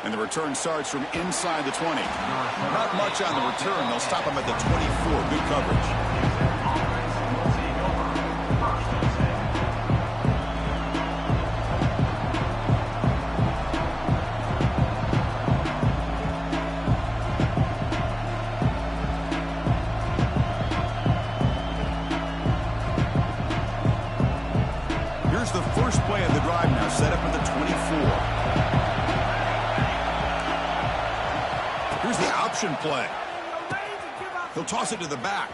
And the return starts from inside the 20. Not much on the return. They'll stop him at the 24. Good coverage. Here's the first play of the drive now, set up at the 24. Here's the option play. He'll toss it to the back.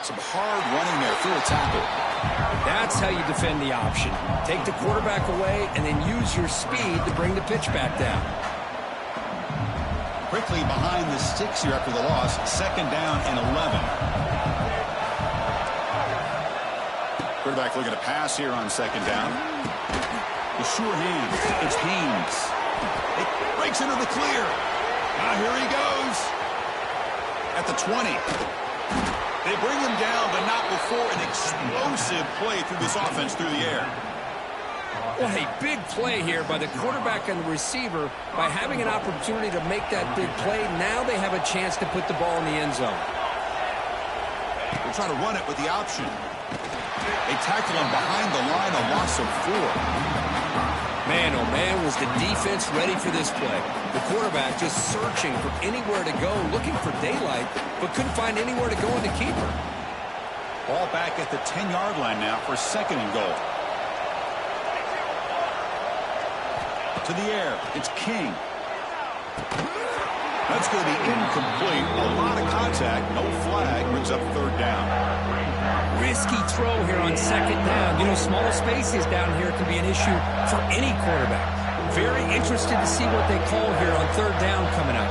Some hard running there through a tackle. That's how you defend the option. Take the quarterback away and then use your speed to bring the pitch back down. Quickly behind the sticks here after the loss. Second down and 11. Quarterback looking to pass here on second down. The sure hand. It's Haynes. It breaks into the clear. Now here he goes. At the 20. They bring him down, but not before an explosive play through this offense through the air. Well, a big play here by the quarterback and the receiver. By having an opportunity to make that big play, now they have a chance to put the ball in the end zone. They're trying to run it with the option. They tackle him behind the line, a loss of 4. Man, oh man, was the defense ready for this play. The quarterback just searching for anywhere to go, looking for daylight, but couldn't find anywhere to go in the keeper. Ball back at the 10-yard line now for second and goal. To the air, it's King. That's going to be incomplete. A lot of contact, no flag, brings up third down. Risky throw here on second down. You know, small spaces down here can be an issue for any quarterback. Very interested to see what they call here on third down coming up.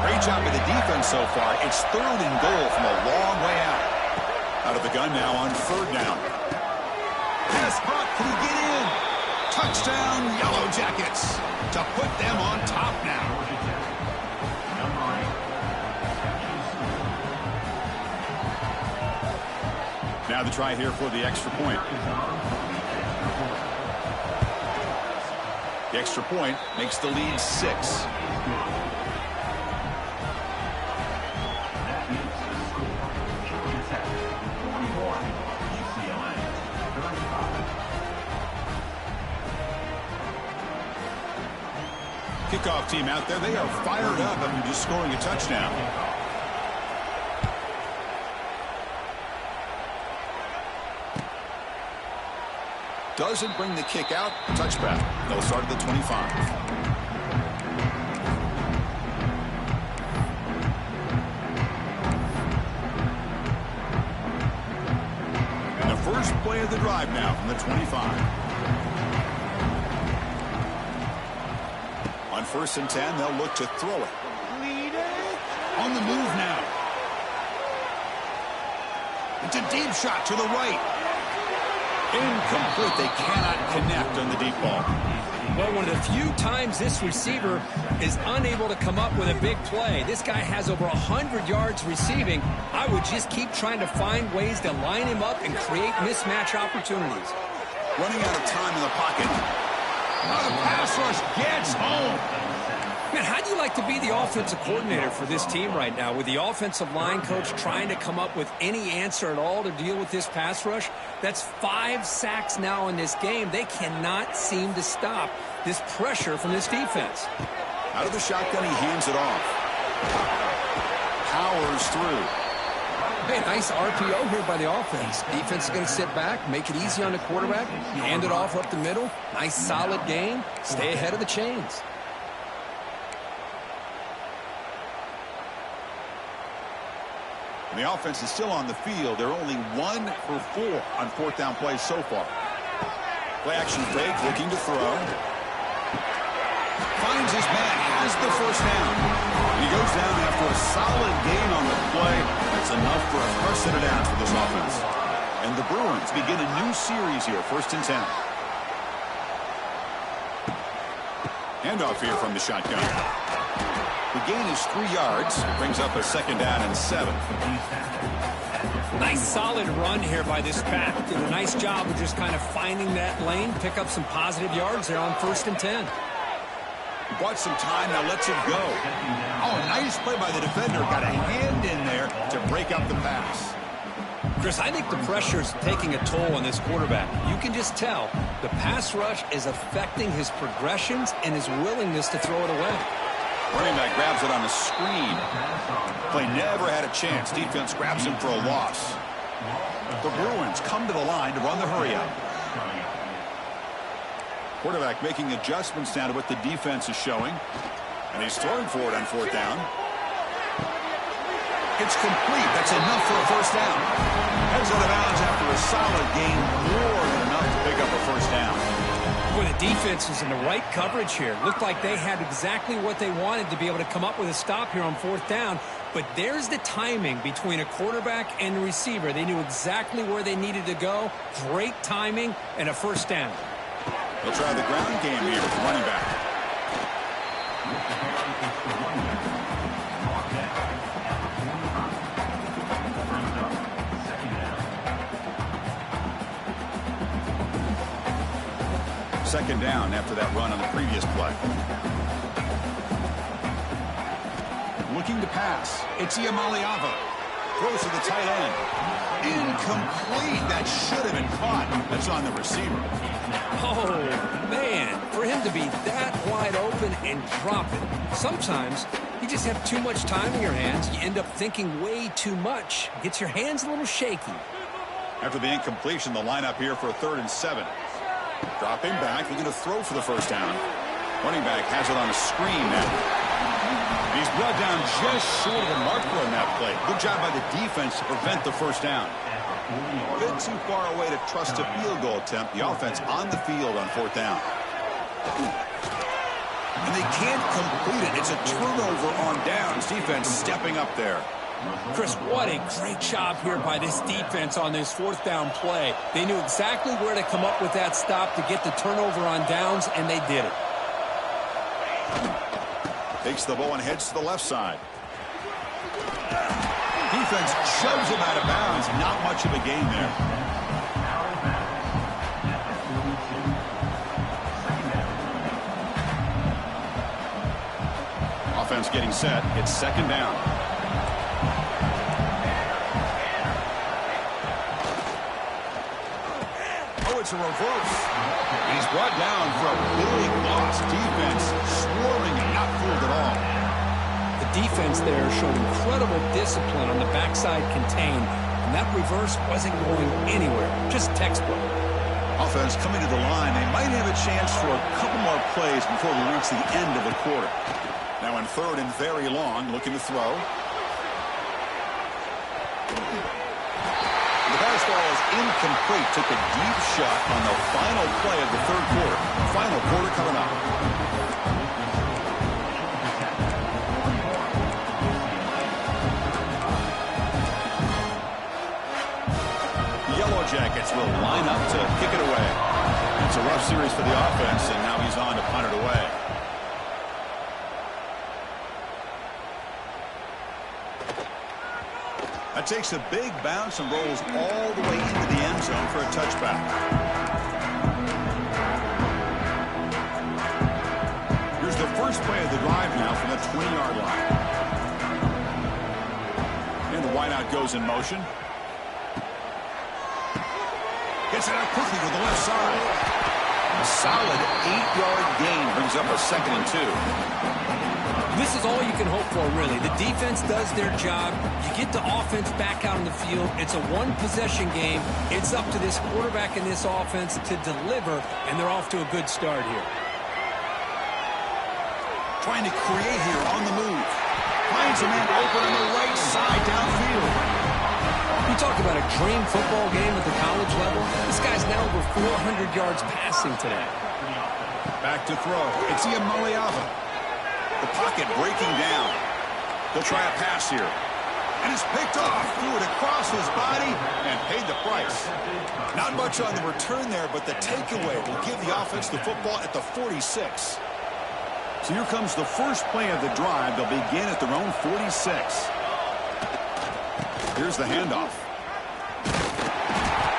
Great job by the defense so far. It's third and goal from a long way out. Out of the gun now on third down. Pass hot, can he get in? Touchdown, Yellow Jackets, to put them on top now. Now the try here for the extra point. The extra point makes the lead 6. Kickoff team out there, they are fired up after just scoring a touchdown. Doesn't bring the kick out. Touchback. They'll start at the 25. And the first play of the drive now from the 25. On 1st and 10, they'll look to throw it. On the move now. It's a deep shot to the right. Incomplete. They cannot connect on the deep ball. Well, one of the few times this receiver is unable to come up with a big play. This guy has over 100 yards receiving. I would just keep trying to find ways to line him up and create mismatch opportunities. Running out of time in the pocket. Now the pass rush gets home. Man, how do you like to be the offensive coordinator for this team right now with the offensive line coach trying to come up with any answer at all to deal with this pass rush? That's 5 sacks now in this game. They cannot seem to stop this pressure from this defense. Out of the shotgun, he hands it off. Powers through. Hey, nice RPO here by the offense. Defense is going to sit back, make it easy on the quarterback, hand it off up the middle. Nice, solid game. Stay ahead of the chains. And the offense is still on the field. They're only 1 for 4 on 4th down plays so far. Play action fake, looking to throw. Finds his man, has the first down. He goes down after a solid gain on the play. That's enough for a first set of downs for this offense. And the Bruins begin a new series here, 1st and 10. Handoff here from the shotgun. The gain is 3 yards. Brings up a 2nd down and 7. Nice solid run here by this pack. Did a nice job of just kind of finding that lane, pick up some positive yards there on 1st and 10. Bought some time, now lets it go. Oh, nice play by the defender. Got a hand in there to break up the pass. Chris, I think the pressure is taking a toll on this quarterback. You can just tell the pass rush is affecting his progressions and his willingness to throw it away. Running back grabs it on the screen. Play never had a chance. Defense grabs him for a loss. The Bruins come to the line to run the hurry-up. Quarterback making adjustments down to what the defense is showing. And he's throwing for it on fourth down. It's complete. That's enough for a first down. Heads out of bounds after a solid gain. More than enough to pick up a first down. Boy, the defense was in the right coverage here. Looked like they had exactly what they wanted to be able to come up with a stop here on fourth down. But there's the timing between a quarterback and the receiver. They knew exactly where they needed to go. Great timing and a first down. They'll try the ground game here with the running back. Second down after that run on the previous play. Looking to pass. It's Iamaleava. Throws to the tight end. Incomplete. That should have been caught. That's on the receiver. Oh, man. For him to be that wide open and drop it. Sometimes you just have too much time in your hands. You end up thinking way too much. Gets your hands a little shaky. After the incompletion, the lineup here for a 3rd and 7. Dropping back, looking to throw for the first down. Running back has it on a screen now. He's brought down just short of the marker on that play. Good job by the defense to prevent the first down. A bit too far away to trust a field goal attempt. The offense on the field on fourth down. And they can't complete it. It's a turnover on downs. Defense stepping up there. Chris, what a great job here by this defense on this fourth down play. They knew exactly where to come up with that stop to get the turnover on downs, and they did it. Takes the ball and heads to the left side. Defense shoves him out of bounds. Not much of a gain there. Offense getting set. It's second down. Oh, it's a reverse. He's brought down for a big loss. Defense swarming and not fooled at all. The defense there showed incredible discipline on the backside contain, and that reverse wasn't going anywhere. Just textbook. Offense coming to the line. They might have a chance for a couple more plays before we reach the end of the quarter. Now in 3rd and very long, looking to throw. The fastball is incomplete. Took a deep shot on the final play of the 3rd quarter. Final quarter coming up. The Yellow Jackets will line up to kick it away. It's a rough series for the offense, and now he's on to punt it away. That takes a big bounce and rolls all the way into the end zone for a touchback. Here's the first play of the drive now from the 20-yard line. And the wideout goes in motion. Gets it out quickly to the left side. A solid 8-yard gain brings up a 2nd and 2. This is all you can hope for, really. The defense does their job. You get the offense back out on the field. It's a one-possession game. It's up to this quarterback and this offense to deliver, and they're off to a good start here. Trying to create here on the move. Finds a man open on the right side downfield. You talk about a dream football game at the college level. This guy's now over 400 yards passing today. Back to throw. It's Iamaleava. The pocket breaking down. They'll try a pass here. And it's picked off. Threw it across his body and paid the price. Not much on the return there, but the takeaway will give the offense the football at the 46. So here comes the first play of the drive. They'll begin at their own 46. Here's the handoff.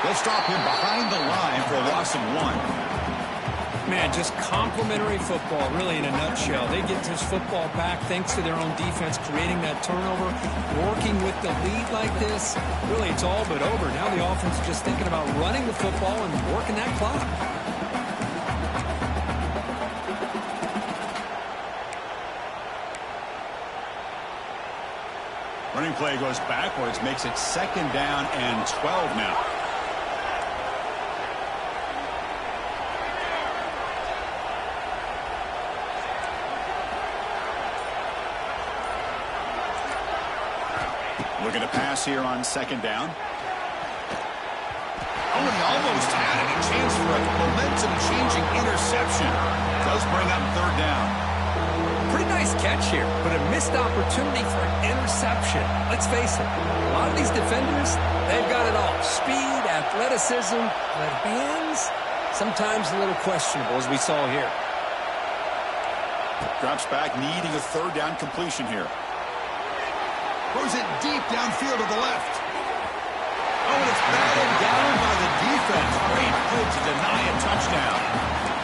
They'll stop him behind the line for a loss of 1. Man, just complimentary football, really, in a nutshell. They get this football back thanks to their own defense, creating that turnover, working with the lead like this. Really, it's all but over. Now the offense is just thinking about running the football and working that clock. Running play goes backwards, makes it 2nd down and 12 now. Looking to pass here on 2nd down. Oh, and he almost had it. A chance for a momentum-changing interception. Does bring up 3rd down. Pretty nice catch here, but a missed opportunity for an interception. Let's face it, a lot of these defenders, they've got it all. Speed, athleticism, but hands, sometimes a little questionable, as we saw here. Drops back, needing a 3rd down completion here. Throws it deep downfield to the left. Oh, and it's batted down by the defense. Great play to deny a touchdown.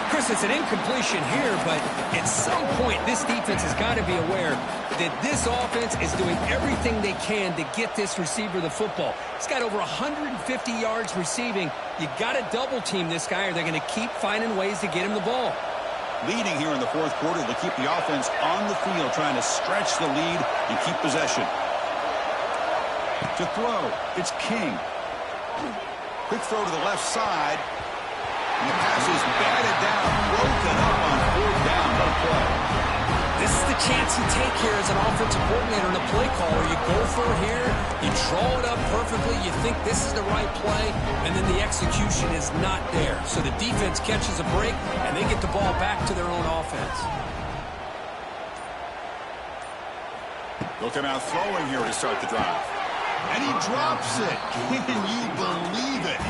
Chris, it's an incompletion here, but at some point, this defense has got to be aware that this offense is doing everything they can to get this receiver the football. He's got over 150 yards receiving. You got to double team this guy, or they're going to keep finding ways to get him the ball. Leading here in the 4th quarter to keep the offense on the field, trying to stretch the lead and keep possession. To throw, it's King. Quick throw to the left side. And the pass is batted down, broken up on 4th down by play. This is the chance you take here as an offensive coordinator and a play caller. You go for it here, you draw it up perfectly, you think this is the right play, and then the execution is not there. So the defense catches a break, and they get the ball back to their own offense. They'll come out throwing here to start the drive. And he drops it. Can you believe it?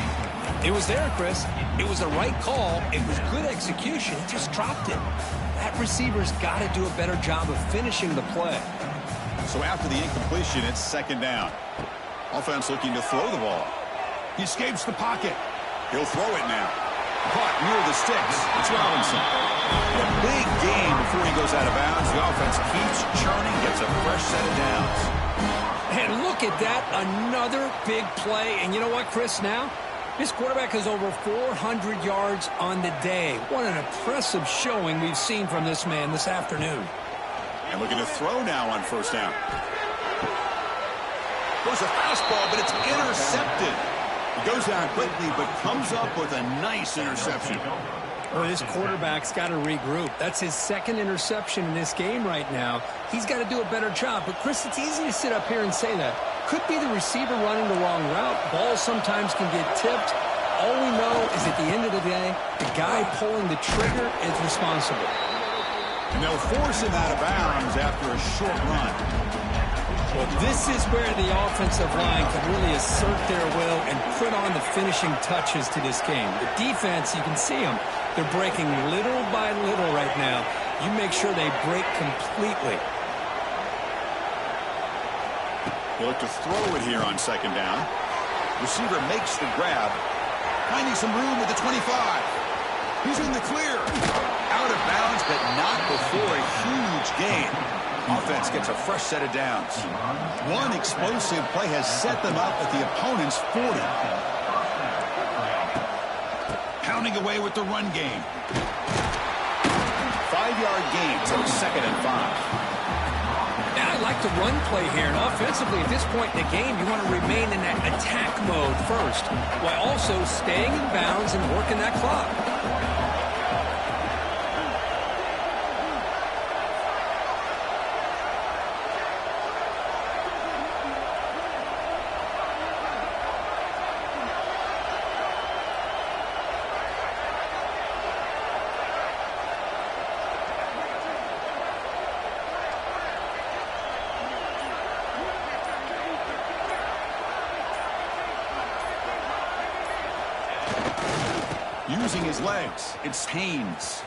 It was there, Chris. It was the right call. It was good execution. He just dropped it. That receiver's got to do a better job of finishing the play. So after the incompletion, it's 2nd down. Offense looking to throw the ball. He escapes the pocket. He'll throw it now. Caught near the sticks. It's Robinson. A big gain before he goes out of bounds. The offense keeps churning, gets a fresh set of downs. And look at that, another big play. And you know what, Chris, now? This quarterback has over 400 yards on the day. What an impressive showing we've seen from this man this afternoon. And looking to throw now on 1st down. Goes a fastball, but it's intercepted. It goes down quickly, but comes up with a nice interception. Well, this quarterback's got to regroup. That's his 2nd interception in this game right now. He's got to do a better job. But, Chris, it's easy to sit up here and say that. Could be the receiver running the wrong route. Balls sometimes can get tipped. All we know is at the end of the day, the guy pulling the trigger is responsible. And they'll force him out of bounds after a short run. Well, this is where the offensive line can really assert their will and put on the finishing touches to this game. The defense, you can see them. They're breaking little by little right now. You make sure they break completely. They look to throw it here on 2nd down. Receiver makes the grab. Finding some room at the 25. He's in the clear. Out of bounds, but not before a huge gain. Offense gets a fresh set of downs. One explosive play has set them up at the opponent's 40. Pounding away with the run game. 5-yard gain to 2nd and 5. Now I like the run play here, and offensively at this point in the game, you want to remain in that attack mode first, while also staying in bounds and working that clock. Using his legs, it's Haynes.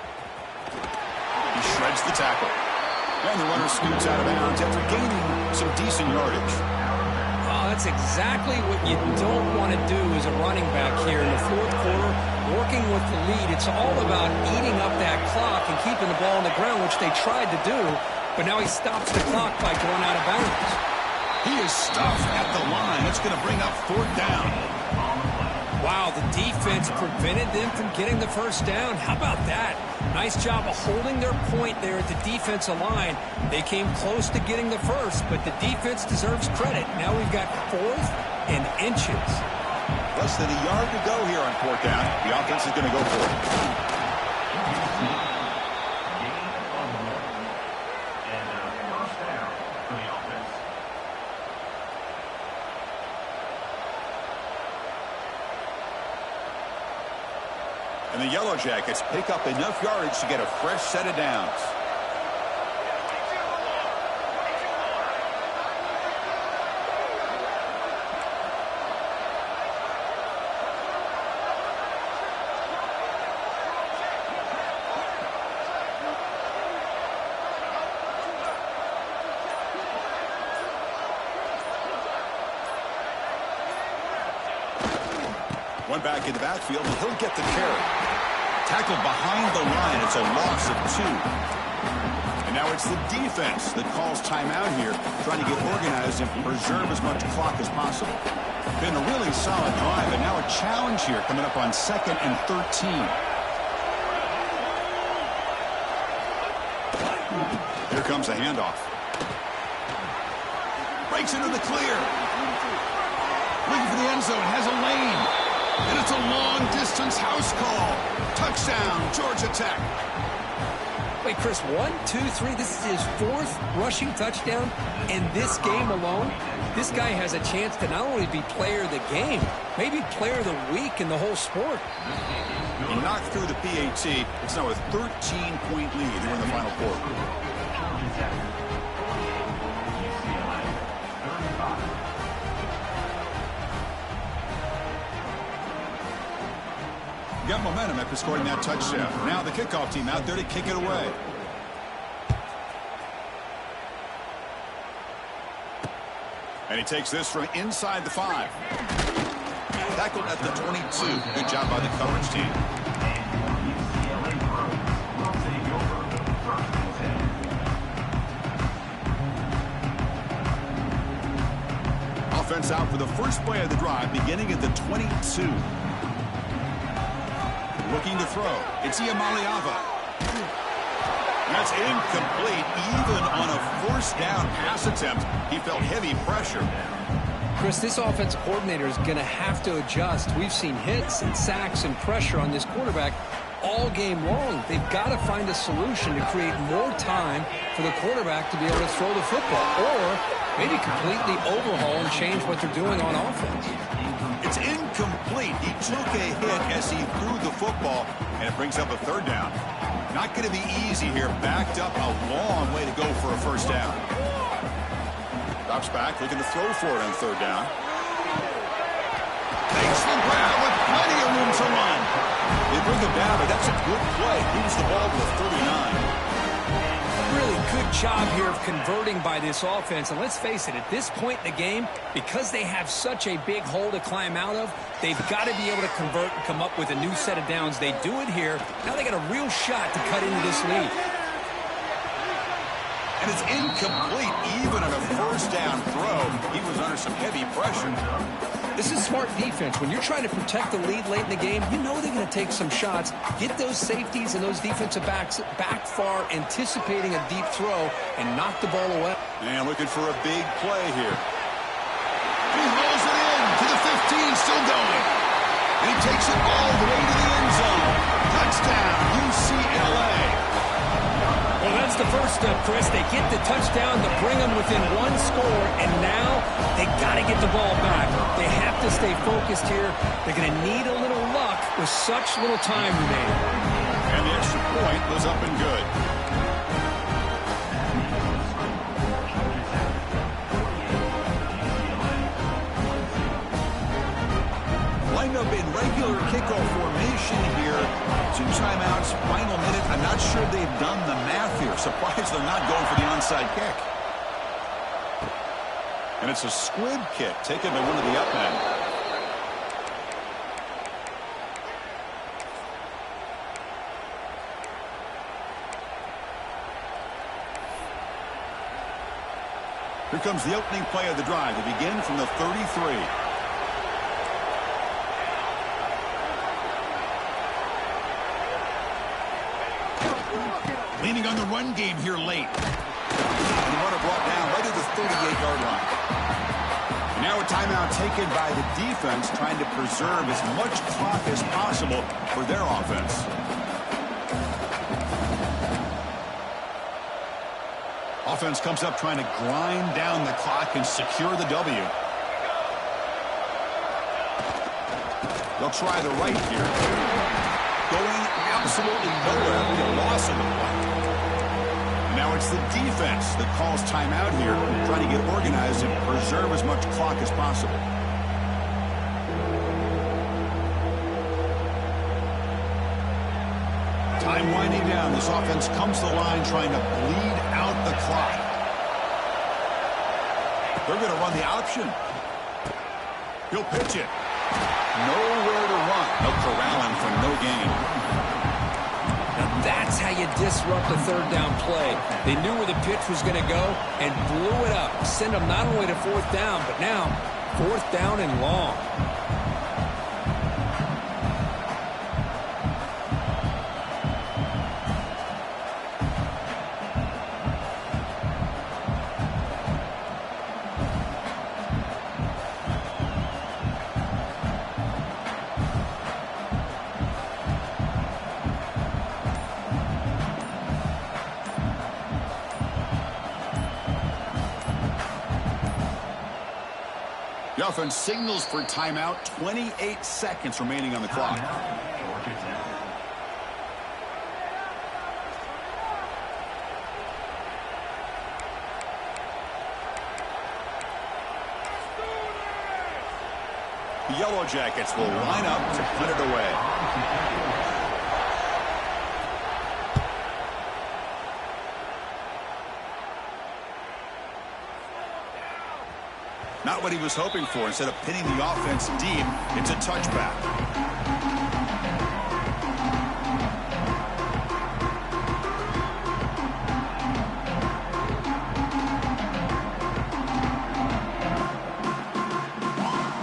He shreds the tackle. And the runner scoots out of bounds after gaining some decent yardage. Oh, that's exactly what you don't want to do as a running back here in the 4th quarter. Working with the lead, it's it's all about eating up that clock and keeping the ball on the ground, which they tried to do, but now he stops the clock by going out of bounds. He is stuffed at the line. It's going to bring up 4th down. Wow, the defense prevented them from getting the first down. How about that? Nice job of holding their point there at the defensive line. They came close to getting the first, but the defense deserves credit. Now we've got 4th and inches. Less than a yard to go here on 4th down. The offense is going to go for it. And the Yellow Jackets pick up enough yardage to get a fresh set of downs. One back in the backfield, and he'll get the carry. Tackled behind the line. It's a loss of 2. And now it's the defense that calls timeout here, trying to get organized and preserve as much clock as possible. Been a really solid drive, and now a challenge here coming up on 2nd and 13. Here comes a handoff. Breaks into the clear. Looking for the end zone. Has a lane. And it's a long-distance house call. Touchdown, Georgia Tech. Wait, Chris, 1, 2, 3. This is his 4th rushing touchdown in this game alone. This guy has a chance to not only be player of the game, maybe player of the week in the whole sport. He knocked through the PAT. It's now a 13-point lead here in the final quarter. Got momentum after scoring that touchdown. Now the kickoff team out there to kick it away. And he takes this from inside the 5. Tackled at the 22. Good job by the coverage team. Offense out for the first play of the drive, beginning at the 22. Looking to throw. It's Iamaleava. That's incomplete. Even on a 1st down pass attempt, he felt heavy pressure. Chris, this offensive coordinator is going to have to adjust. We've seen hits and sacks and pressure on this quarterback all game long. They've got to find a solution to create more time for the quarterback to be able to throw the football, or maybe completely overhaul and change what they're doing on offense. It's incomplete. He took a hit as he threw the football, and it brings up a 3rd down. Not going to be easy here. Backed up a long way to go for a 1st down. Drops back, looking to throw for it on 3rd down. Takes the grab with plenty of room to run. They bring him down, but that's a good play. Moves the ball to the 39. Really good job here of converting by this offense. And let's face it, at this point in the game, because they have such a big hole to climb out of, they've got to be able to convert and come up with a new set of downs. They do it here. Now they got a real shot to cut into this lead. And it's incomplete. Even on a 1st down throw, he was under some heavy pressure. This is smart defense. When you're trying to protect the lead late in the game, you know they're going to take some shots, get those safeties and those defensive backs back far, anticipating a deep throw, and knock the ball away. And looking for a big play here. He rolls it in to the 15, still going. And he takes it all the way to the end zone. Touchdown, UCLA. Well, that's the first step, Chris. They get the touchdown to bring them within 1 score, and now they got to get the ball back. They have to stay focused here. They're going to need a little luck with such little time remaining. And the extra point was up and good. Lined up in regular kickoff formation here. 2 timeouts, final minute. I'm not sure they've done the math here. Surprised they're not going for the onside kick. And it's a squib kick taken by one of the up men. Here comes the opening play of the drive. They begin from the 33. Leaning on the run game here late. And the runner brought down right at the 38-yard line. And now a timeout taken by the defense, trying to preserve as much clock as possible for their offense. Offense comes up trying to grind down the clock and secure the W. They'll try the right here. Going absolutely nowhere with a loss on the play. Now it's the defense that calls timeout here, trying to get organized and preserve as much clock as possible. Time winding down. This offense comes to the line trying to bleed out the clock. They're going to run the option. He'll pitch it. Nowhere to run. They'll corral him for no gain. Now that's how you disrupt a third down play. They knew where the pitch was going to go and blew it up. Send them not only to fourth down, but now fourth down and long. The offense signals for timeout. 28 seconds remaining on the clock. The Yellow Jackets will line up to put it away. Not what he was hoping for. Instead of pinning the offense deep, it's a touchback.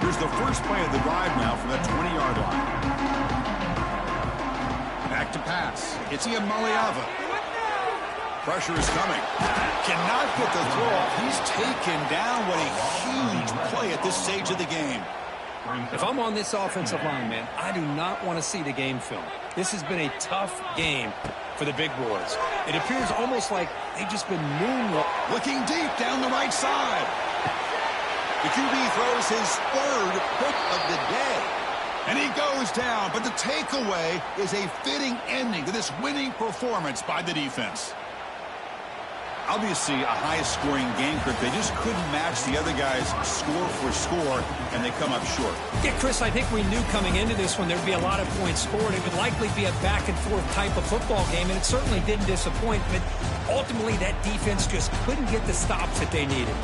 Here's the first play of the drive now from that 20-yard line. Back to pass. It's Iamaleava. Pressure is coming. Cannot get the throw off. He's taken down. What a huge play at this stage of the game. If I'm on this offensive line, man, I do not want to see the game film. This has been a tough game for the big boys. It appears almost like they've just been moonwalking. Looking deep down the right side. The QB throws his third pick of the day. And he goes down. But the takeaway is a fitting ending to this winning performance by the defense. Obviously, a high-scoring game, Kirk. They just couldn't match the other guys score for score, and they come up short. Yeah, Chris, I think we knew coming into this one there'd be a lot of points scored. It would likely be a back-and-forth type of football game, and it certainly didn't disappoint. But ultimately, that defense just couldn't get the stops that they needed.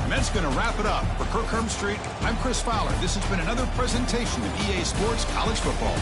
And that's going to wrap it up. For Kirk Herbstreit, I'm Chris Fowler. This has been another presentation of EA Sports College Football.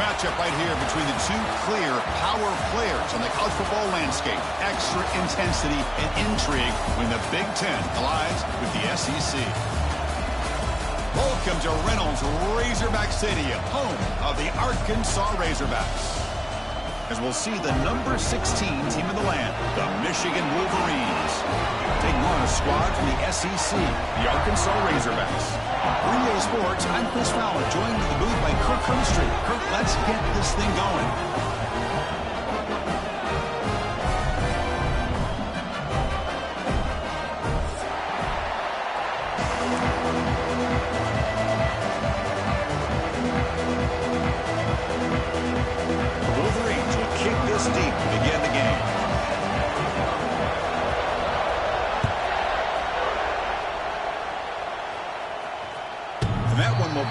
matchup right here between the two clear power players on the college football landscape. Extra intensity and intrigue when the Big Ten collides with the SEC. Welcome to Reynolds Razorback Stadium, home of the Arkansas Razorbacks. As we'll see the number 16 team in the land, the Michigan Wolverines, taking on a squad from the SEC, the Arkansas Razorbacks. For EA Sports, I'm Chris Fowler, joined in the booth by Kirk Herbstreit. Kirk, let's get this thing going.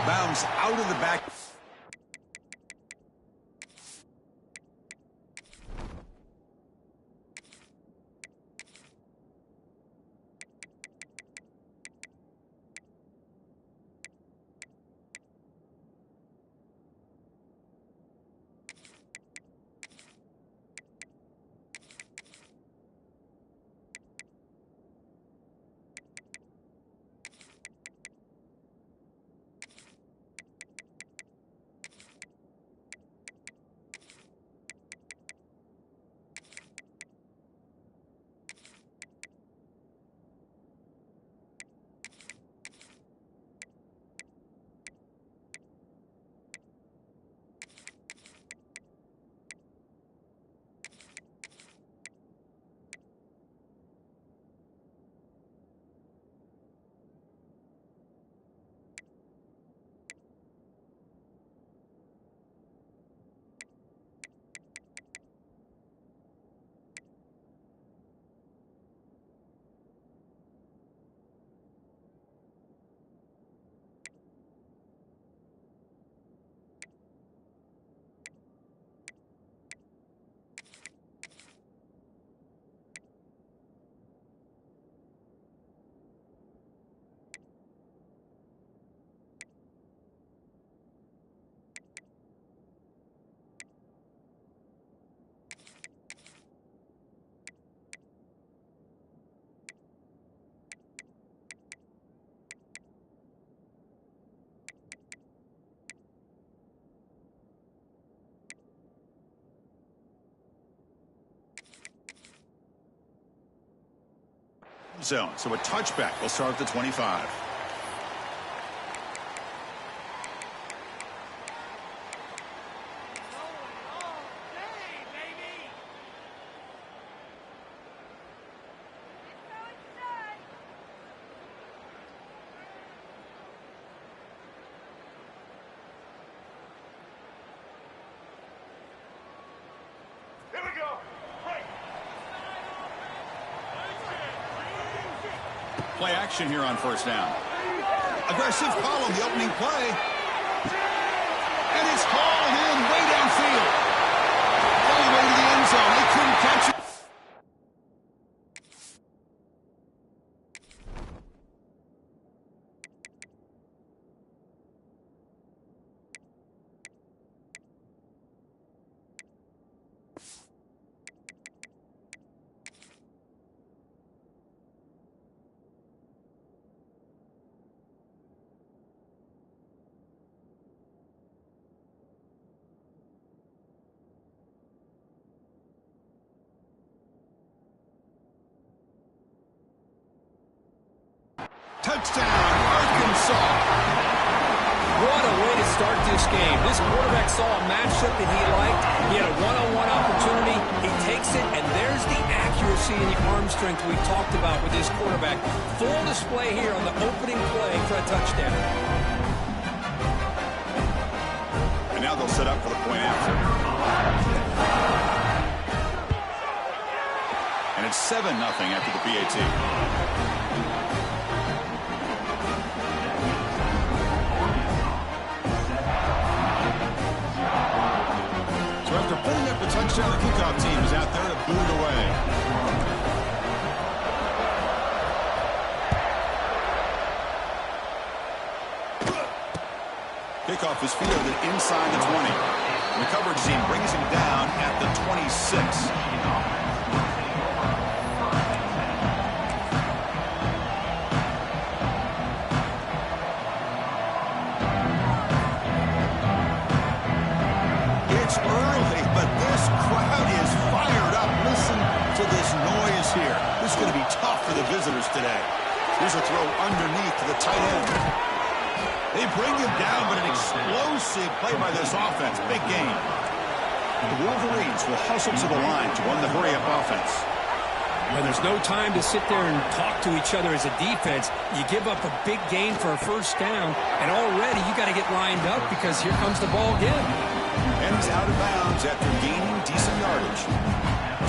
Bounce out of the back. Zone. So a touchback will start at the 25. Play action here on first down. Aggressive call on the opening play. And it's hauled in way downfield. All the way to the end zone. They couldn't catch it. Touchdown, Arkansas. What a way to start this game. This quarterback saw a matchup that he liked. He had a one-on-one opportunity. He takes it, and there's the accuracy and the arm strength we talked about with this quarterback. Full display here on the opening play for a touchdown. And now they'll set up for the point after. And it's 7-0 after the PAT. So after putting up a touchdown, the kickoff team is out there to boot it away. Kickoff is fielded inside the 20. The coverage team brings him down at the 26. It's early, but this crowd is fired up. Listen to this noise here. This is going to be tough for the visitors today. Here's a throw underneath to the tight end. They bring him down, but an explosive play by this offense. Big game. The Wolverines will hustle to the line to run the hurry-up offense. When there's no time to sit there and talk to each other as a defense, you give up a big gain for a first down, and already you got to get lined up because here comes the ball again. And he's out of bounds after gaining decent yardage.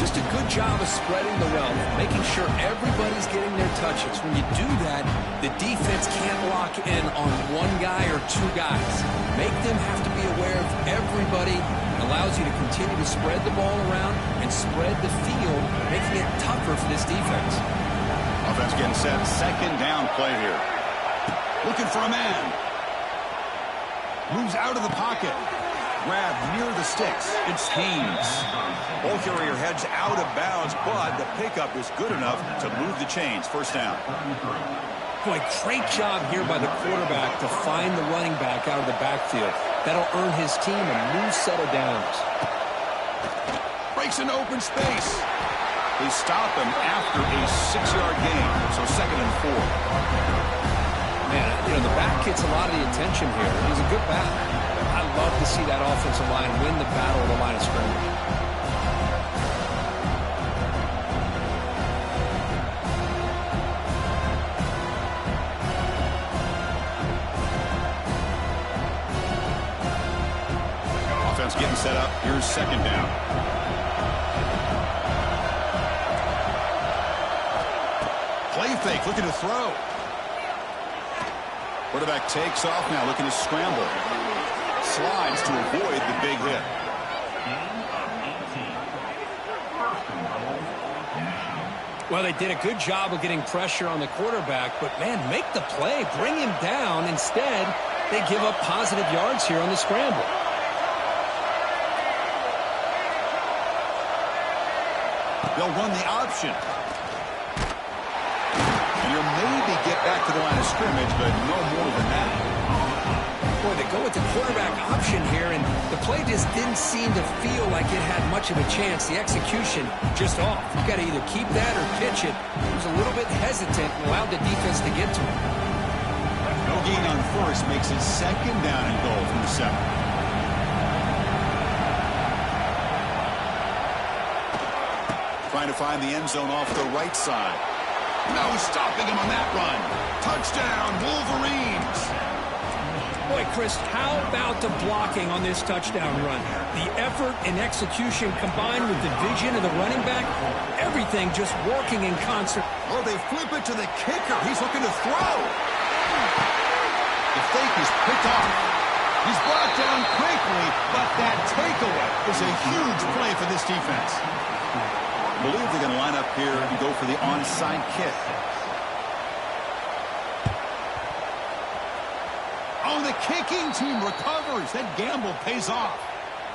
Just a good job of spreading the wealth, making sure everybody's getting their touches. When you do that, the defense can't lock in on one guy or two guys. Make them have to be aware of everybody. Allows you to continue to spread the ball around and spread the field, making it tougher for this defense. Offense getting set. Second down play here. Looking for a man. Moves out of the pocket. Grab near the sticks. It's Haynes. Ball carrier heads out of bounds, but the pickup is good enough to move the chains. First down. Boy, great job here by the quarterback to find the running back out of the backfield. That'll earn his team a new set of downs. Breaks into open space. They stop him after a 6-yard gain, so 2nd and 4. Man, you know, the back gets a lot of the attention here. He's a good back. I love to see that offensive line win the battle of the line of scrimmage. Offense getting set up. Here's second down. Play fake, looking to throw. Quarterback takes off now, looking to scramble. Slides to avoid the big hit. Well, they did a good job of getting pressure on the quarterback, but, man, make the play. Bring him down. Instead, they give up positive yards here on the scramble. They'll run the option. And you'll maybe get back to the line of scrimmage, but no more than that. Boy, they go with the quarterback option here, and the play just didn't seem to feel like it had much of a chance. The execution just off. You got to either keep that or pitch it. He was a little bit hesitant and allowed the defense to get to him. No gain on first makes it second down and goal from the 7. Trying to find the end zone off the right side. No stopping him on that run. Touchdown, Wolverines. Boy, Chris, how about the blocking on this touchdown run? The effort and execution combined with the vision of the running back, everything just working in concert. Oh, they flip it to the kicker. He's looking to throw. The fake is picked off. He's brought down quickly, but that takeaway is a huge play for this defense. I believe they're going to line up here and go for the onside kick. Oh, the kicking team recovers. That gamble pays off.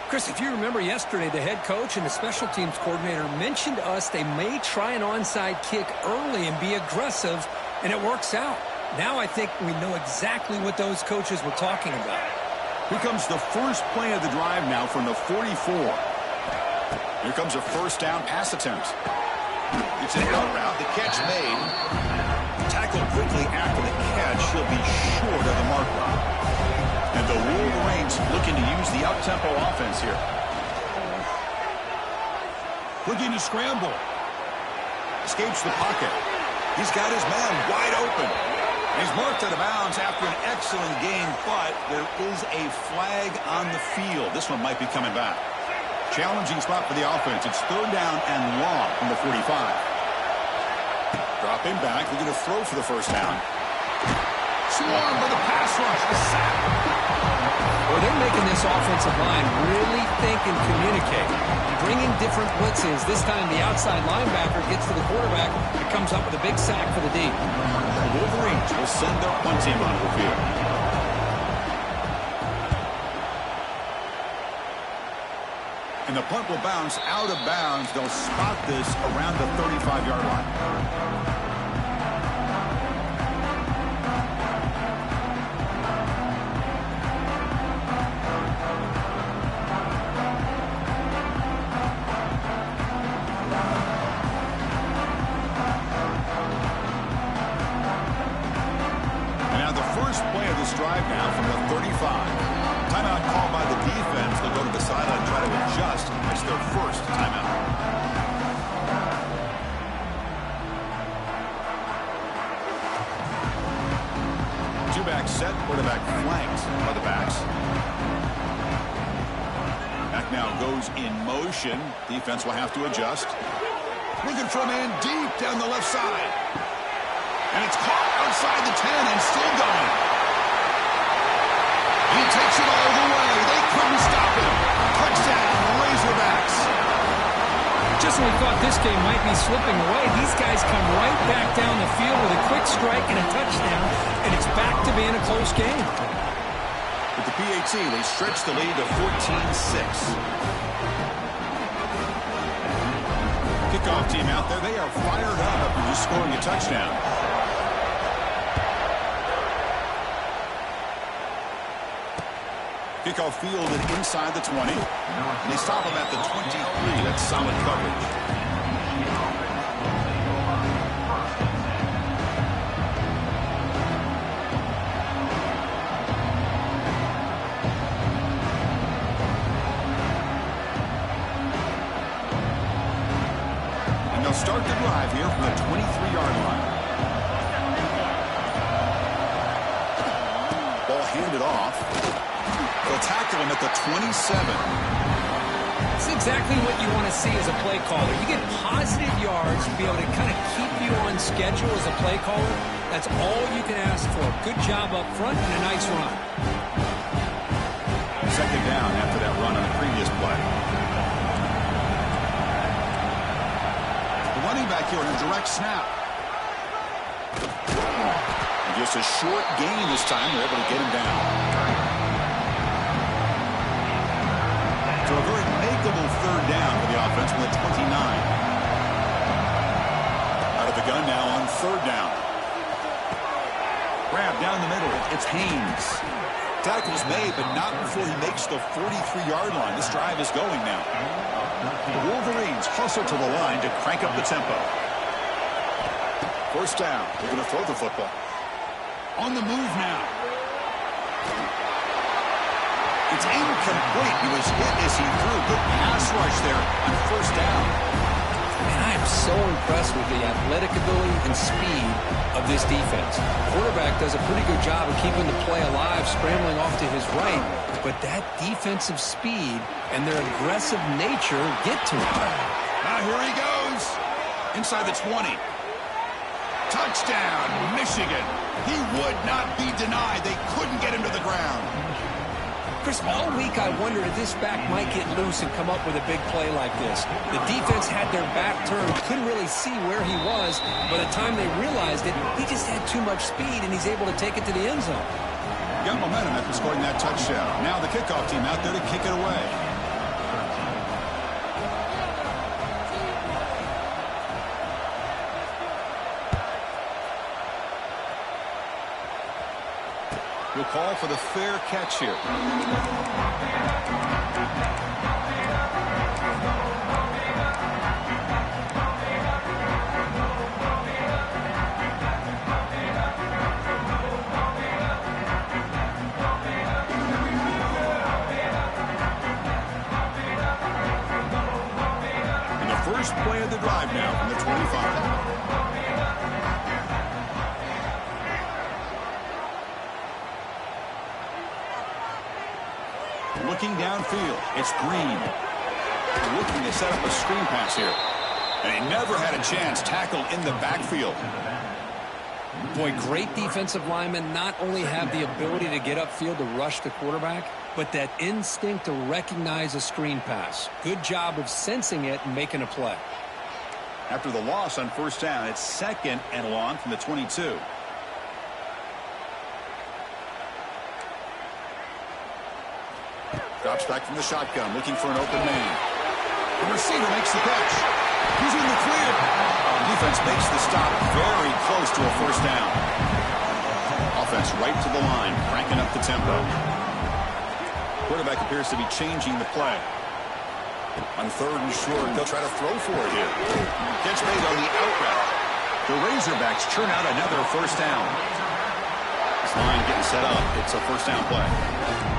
Chris, if you remember yesterday, the head coach and the special teams coordinator mentioned to us they may try an onside kick early and be aggressive, and it works out. Now I think we know exactly what those coaches were talking about. Here comes the first play of the drive now from the 44. Here comes a first down pass attempt. It's an out route. The catch made. Tackled quickly after the catch. He'll be short of the marker. And the Wolverines looking to use the up-tempo offense here. Looking to scramble. Escapes the pocket. He's got his man wide open. He's marked out of bounds after an excellent game, but there is a flag on the field. This one might be coming back. Challenging spot for the offense. It's third down and long from the 45. Dropping back, looking to throw for the first down. Swarmed by the pass rush. A sack. Well, they're making this offensive line really think and communicate. Bringing different blitzes. This time the outside linebacker gets to the quarterback. It comes up with a big sack for the D. The Wolverines will send their punt team onto the field. And the punt will bounce out of bounds. They'll spot this around the 35-yard line. Drive now from the 35. Timeout called by the defense. They'll go to the sideline and try to adjust. It's their first timeout. Two-back set, quarterback flanked by the backs. Back now goes in motion. Defense will have to adjust. Looking for a man deep down the left side. And it's caught outside the 10 and still going. He takes it all the way. They couldn't stop him. Touchdown, Razorbacks. Just when we thought this game might be slipping away, these guys come right back down the field with a quick strike and a touchdown, and it's back to being a close game. With the PAT, they stretch the lead to 14-6. Kickoff team out there. They are fired up after just scoring a touchdown. Kickoff fielded inside the 20. And they stop him at the 23. That's solid coverage. And they'll start the drive here from the 23-yard line. Ball handed off. They'll tackle him at the 27. It's exactly what you want to see as a play caller. You get positive yards to be able to kind of keep you on schedule as a play caller. That's all you can ask for. Good job up front and a nice run. Second down after that run on the previous play. The running back here in a direct snap. And just a short gain this time. They're able to get him down. So a very makeable third down for the offense from the 29. Out of the gun now on third down. Grab down the middle. It's Haynes. Tackle's made, but not before he makes the 43-yard line. This drive is going now. The Wolverines hustle to the line to crank up the tempo. First down. They're going to throw the football. On the move now. It's incomplete. He was hit as he threw. Good pass rush there on first down. Man, I am so impressed with the athletic ability and speed of this defense. The quarterback does a pretty good job of keeping the play alive, scrambling off to his right. But that defensive speed and their aggressive nature get to him. Now here he goes. Inside the 20. Touchdown, Michigan. He would not be denied. They couldn't get him to the ground. Chris, all week I wondered if this back might get loose and come up with a big play like this. The defense had their back turned, couldn't really see where he was. By the time they realized it, he just had too much speed, and he's able to take it to the end zone. Got momentum after scoring that touchdown. Now the kickoff team out there to kick it away. We'll call for the fair catch here. And the first play of the drive now from the 25. Looking downfield, it's Green. Looking to set up a screen pass here. And he never had a chance. Tackle in the backfield. Boy, great defensive linemen not only have the ability to get upfield to rush the quarterback, but that instinct to recognize a screen pass. Good job of sensing it and making a play. After the loss on first down, it's second and long from the 22. Drops back from the shotgun, looking for an open man. The receiver makes the catch. He's in the clear. Defense makes the stop very close to a first down. Offense right to the line, cranking up the tempo. Quarterback appears to be changing the play. On third and short, they'll try to throw for it here. Catch made on the out route. The Razorbacks churn out another first down. This line getting set up. It's a first down play.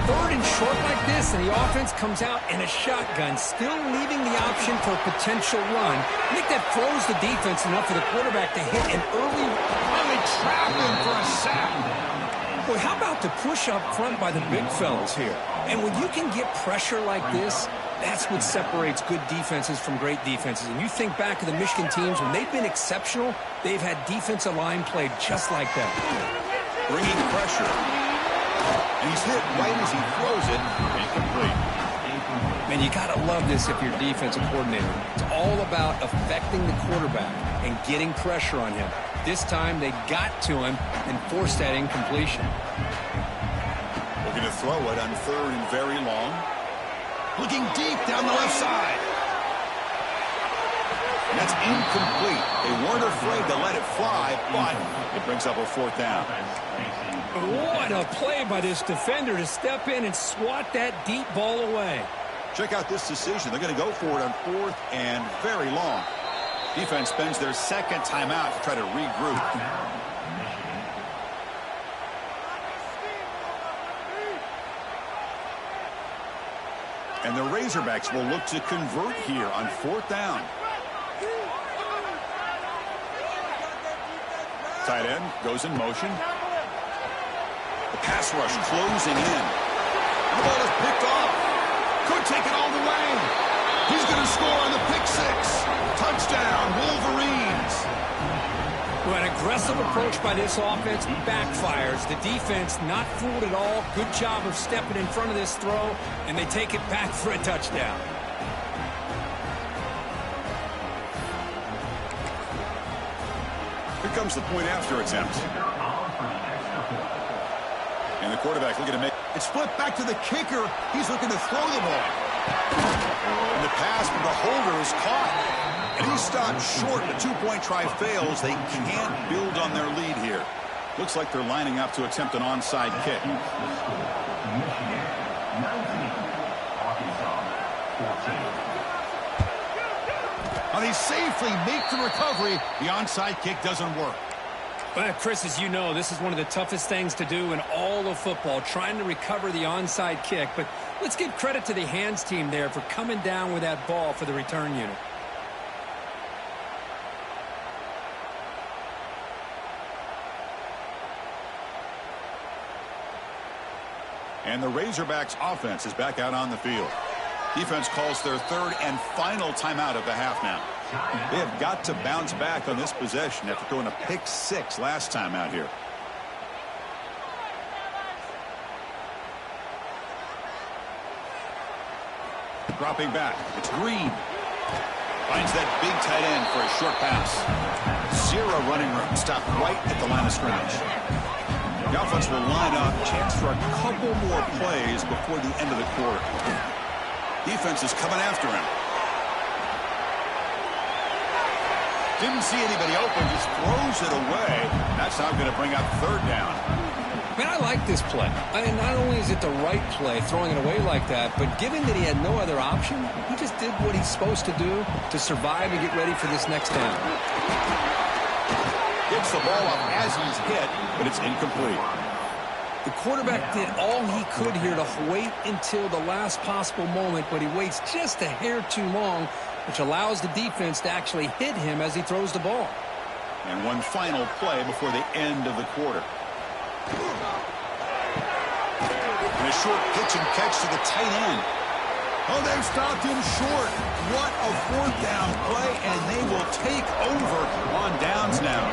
Third and short like this, and the offense comes out in a shotgun, still leaving the option for a potential run. I think that throws the defense enough for the quarterback to hit an early... And they trap him for a sack. Boy, how about the push up front by the big fellas here? And when you can get pressure like this, that's what separates good defenses from great defenses. And you think back to the Michigan teams, when they've been exceptional, they've had defensive line played just like that. Bringing pressure. And he's hit right as he throws it. Incomplete. Man, you got to love this if you're a defensive coordinator. It's all about affecting the quarterback and getting pressure on him. This time, they got to him and forced that incompletion. Looking to throw it on third and very long. Looking deep down the left side. And that's incomplete. They weren't afraid to let it fly, but it brings up a fourth down. What a play by this defender to step in and swat that deep ball away. Check out this decision. They're going to go for it on fourth and very long. Defense spends their second timeout to try to regroup. And the Razorbacks will look to convert here on fourth down. Tight end goes in motion. The pass rush closing in. And the ball is picked off. Could take it all the way. He's going to score on the pick six. Touchdown, Wolverines. Well, an aggressive approach by this offense backfires. The defense not fooled at all. Good job of stepping in front of this throw, and they take it back for a touchdown. Here comes the point after attempt. And the quarterback looking to make it split back to the kicker. He's looking to throw the ball. And the pass from the holder is caught. And he stopped short. The two-point try fails. They can't build on their lead here. Looks like they're lining up to attempt an onside kick. Now they safely make the recovery. The onside kick doesn't work. Well, Chris, as you know, this is one of the toughest things to do in all of football, trying to recover the onside kick. But let's give credit to the hands team there for coming down with that ball for the return unit. And the Razorbacks offense is back out on the field. Defense calls their third and final timeout of the half now. They have got to bounce back on this possession after throwing a pick six last time out here. Dropping back. It's Green. Finds that big tight end for a short pass. Zero running room. Stopped right at the line of scrimmage. The offense will line up. Chance for a couple more plays before the end of the quarter. Defense is coming after him. Didn't see anybody open. Just throws it away. That's now going to bring up third down. Man, I like this play. I mean, not only is it the right play, throwing it away like that, but given that he had no other option, he just did what he's supposed to do to survive and get ready for this next down. Gets the ball up as he's hit, but it's incomplete. The quarterback did all he could here to wait until the last possible moment, but he waits just a hair too long, which allows the defense to actually hit him as he throws the ball. And one final play before the end of the quarter. And a short pitch and catch to the tight end. Oh, they've stopped him short. What a fourth down play, and they will take over on downs now.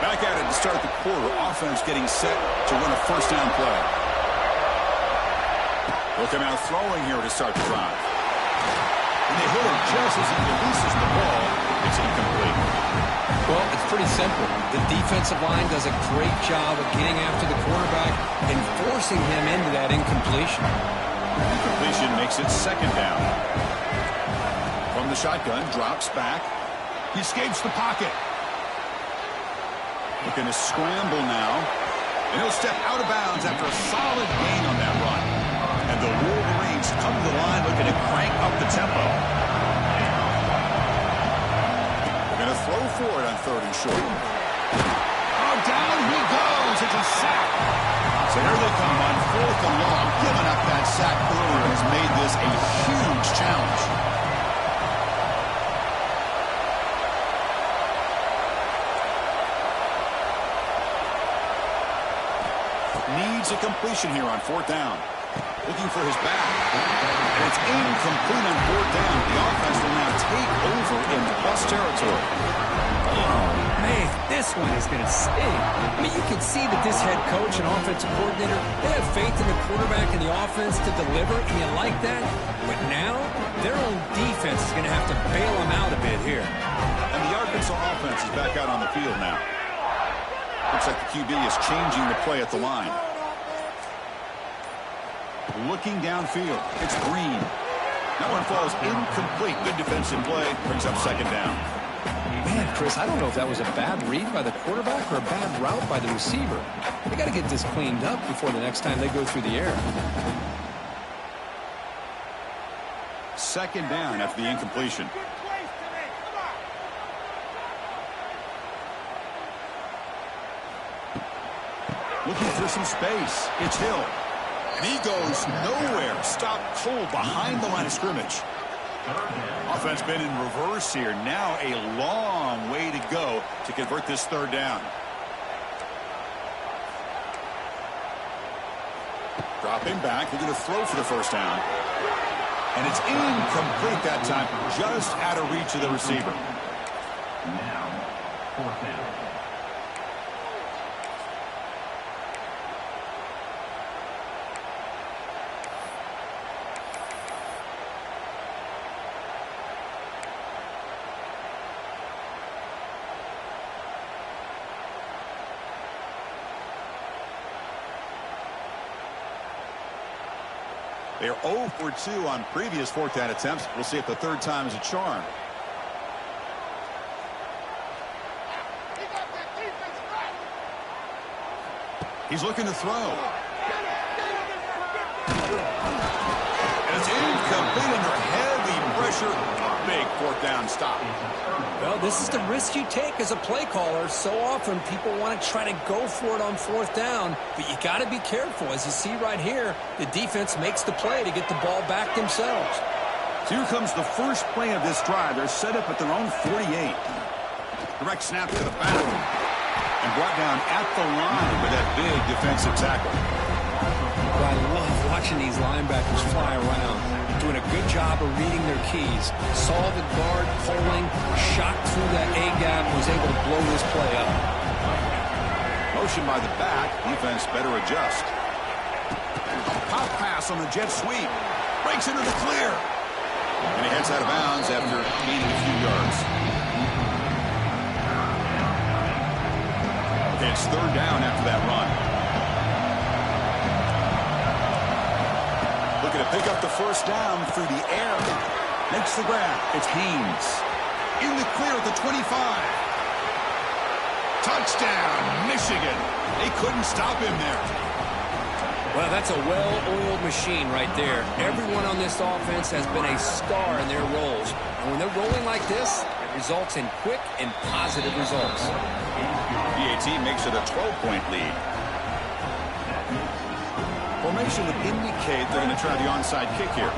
Back at it to start the quarter. Offense getting set to run a first down play. They'll come out throwing here to start the drive. And they hit him just as he releases the ball. It's incomplete. Well, it's pretty simple. The defensive line does a great job of getting after the quarterback and forcing him into that incompletion. Incompletion makes it second down. From the shotgun, drops back. He escapes the pocket. Looking to scramble now. And he'll step out of bounds after a solid gain on that run. And the Wolverines come to the line looking to crank up the tempo. They're going to throw for it on 3rd and short. Oh, down he goes. It's a sack. So here they come on 4th and long. Giving up that sack earlier has made this a huge challenge. Needs a completion here on 4th down. Looking for his back. And it's incomplete on 4th down. The offense will now take over in plus territory. Oh, man, this one is going to sting. I mean, you can see that this head coach and offensive coordinator, they have faith in the quarterback and the offense to deliver, and you like that. But now, their own defense is going to have to bail them out a bit here. And the Arkansas offense is back out on the field now. Looks like the QB is changing the play at the line. Looking downfield. It's Green. That one falls incomplete. Good defensive play. Brings up second down. Man, Chris, I don't know if that was a bad read by the quarterback or a bad route by the receiver. They got to get this cleaned up before the next time they go through the air. Second down after the incompletion. Looking for some space. It's Hill. And he goes nowhere. Stopped cold behind the line of scrimmage. Offense been in reverse here. Now a long way to go to convert this 3rd down. Dropping back. Looking to throw for the 1st down. And it's incomplete that time. Just out of reach of the receiver. Now, 4th down. They're 0 for 2 on previous 4th down attempts. We'll see if the 3rd time is a charm. He's looking to throw. And it's incomplete under heavy pressure. A big 4th down stop. Well, this is the risk you take as a play caller. So often people want to try to go for it on 4th down, but you got to be careful. As you see right here, the defense makes the play to get the ball back themselves. So here comes the first play of this drive. They're set up at their own 48. Direct snap to the back. And brought down at the line with that big defensive tackle. Well, I love watching these linebackers fly around, doing a good job of reading their keys. Saw the guard pulling, shot through that A-gap, was able to blow this play up. Motion by the back. Defense better adjust. Pop pass on the jet sweep. Breaks into the clear. And he heads out of bounds after gaining a few yards. Okay, it's 3rd down after that run. Looking to pick up the 1st down through the air. Makes the grab. It's Haynes. In the clear at the 25. Touchdown, Michigan. They couldn't stop him there. Well, that's a well-oiled machine right there. Everyone on this offense has been a star in their roles. And when they're rolling like this, it results in quick and positive results. PAT makes it a 12-point lead. Formation would indicate they're going to try the onside kick here.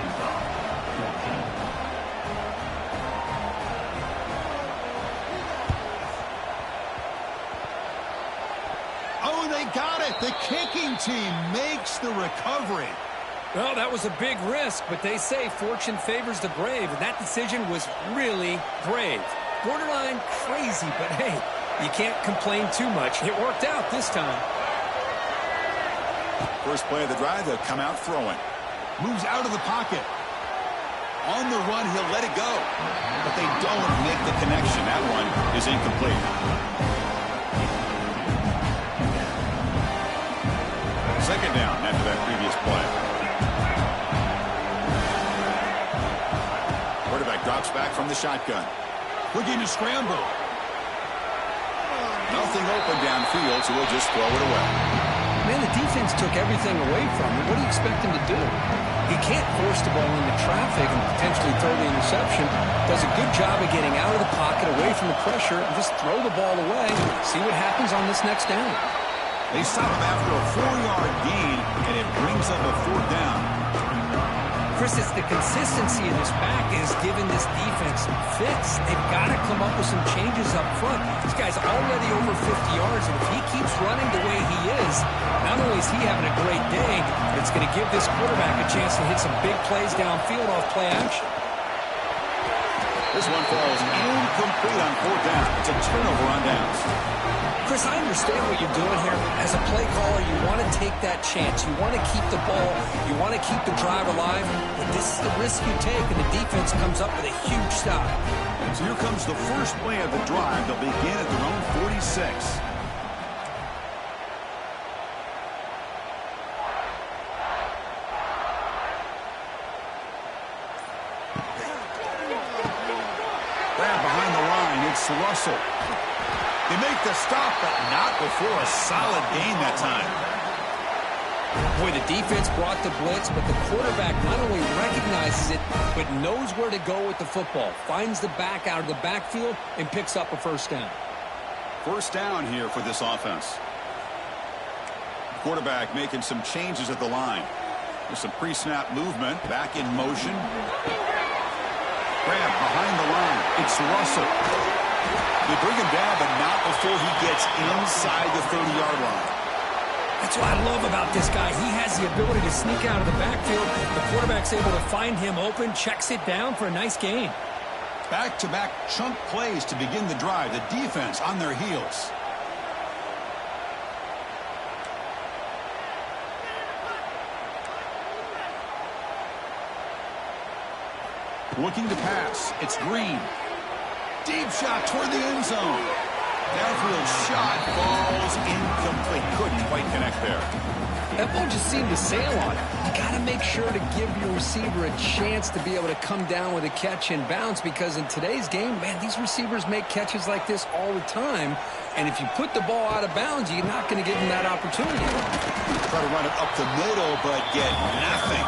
Oh, they got it. The kicking team makes the recovery. Well, that was a big risk, but they say fortune favors the brave, and that decision was really brave. Borderline crazy, but hey, you can't complain too much. It worked out this time. First play of the drive, they'll come out throwing. Moves out of the pocket. On the run, he'll let it go. But they don't make the connection. That one is incomplete. Second down after that previous play. Quarterback drops back from the shotgun. Looking to scramble. Nothing open downfield, so we'll just throw it away. Man, the defense took everything away from him. What do you expect him to do? He can't force the ball into traffic and potentially throw the interception. Does a good job of getting out of the pocket, away from the pressure, and just throw the ball away. See what happens on this next down. They stop him after a 4-yard gain, and it brings up a 4th down. Chris, it's the consistency of this back is giving this defense some fits. They've got to come up with some changes up front. This guy's already over 50 yards, and if he keeps running the way he is, not only is he having a great day, but it's going to give this quarterback a chance to hit some big plays downfield off play action. This one falls incomplete on 4th down. It's a turnover on downs. Chris, I understand what you're doing here. As a play caller, you want to take that chance. You want to keep the ball. You want to keep the drive alive. But this is the risk you take, and the defense comes up with a huge stop. So here comes the first play of the drive. They'll begin at their own 46. Grab behind the line. It's Russell. They make the stop, but not before a solid gain that time. Boy, the defense brought the blitz, but the quarterback not only recognizes it, but knows where to go with the football. Finds the back out of the backfield and picks up a 1st down. 1st down here for this offense. Quarterback making some changes at the line. There's some pre-snap movement. Back in motion. Grab behind the line. It's Russell. They bring him down, but not before he gets inside the 30-yard line. That's what I love about this guy. He has the ability to sneak out of the backfield. The quarterback's able to find him open, checks it down for a nice gain. Back-to-back chunk plays to begin the drive. The defense on their heels. Looking to pass. It's Green. Deep shot toward the end zone. Downfield shot falls incomplete. Couldn't quite connect there. That ball just seemed to sail on it. You got to make sure to give your receiver a chance to be able to come down with a catch and bounce, because in today's game, man, these receivers make catches like this all the time. And if you put the ball out of bounds, you're not going to give them that opportunity. Try to run it up the middle, but get nothing.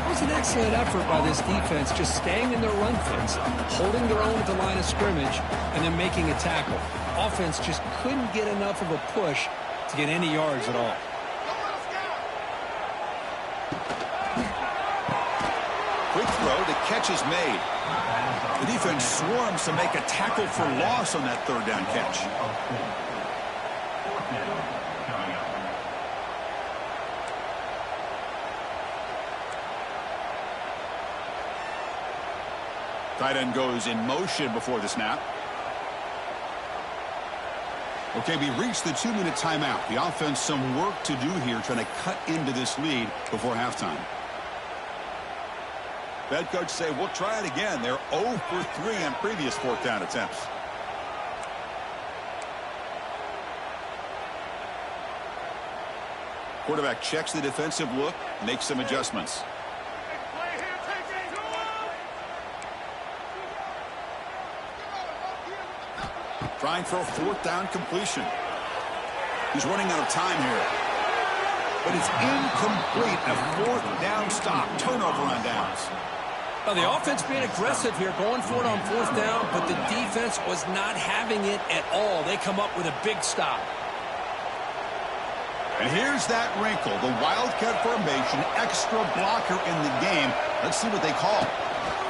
It was an excellent effort by this defense, just staying in their run fence, holding their own at the line of scrimmage, and then making a tackle. Offense just couldn't get enough of a push to get any yards at all. Quick throw, the catch is made. The defense swarms to make a tackle for loss on that 3rd down catch. Tight end goes in motion before the snap. Okay, we reached the 2-minute timeout. The offense some work to do here, trying to cut into this lead before halftime. Head coach say, we'll try it again. They're 0 for 3 on previous 4th down attempts. Quarterback checks the defensive look, makes some adjustments. Trying for a 4th down completion. He's running out of time here. But it's incomplete. A 4th down stop. Turnover on downs. Well, the offense being aggressive here, going for it on 4th down, but the defense was not having it at all. They come up with a big stop. And here's that wrinkle. The Wildcat formation, extra blocker in the game. Let's see what they call.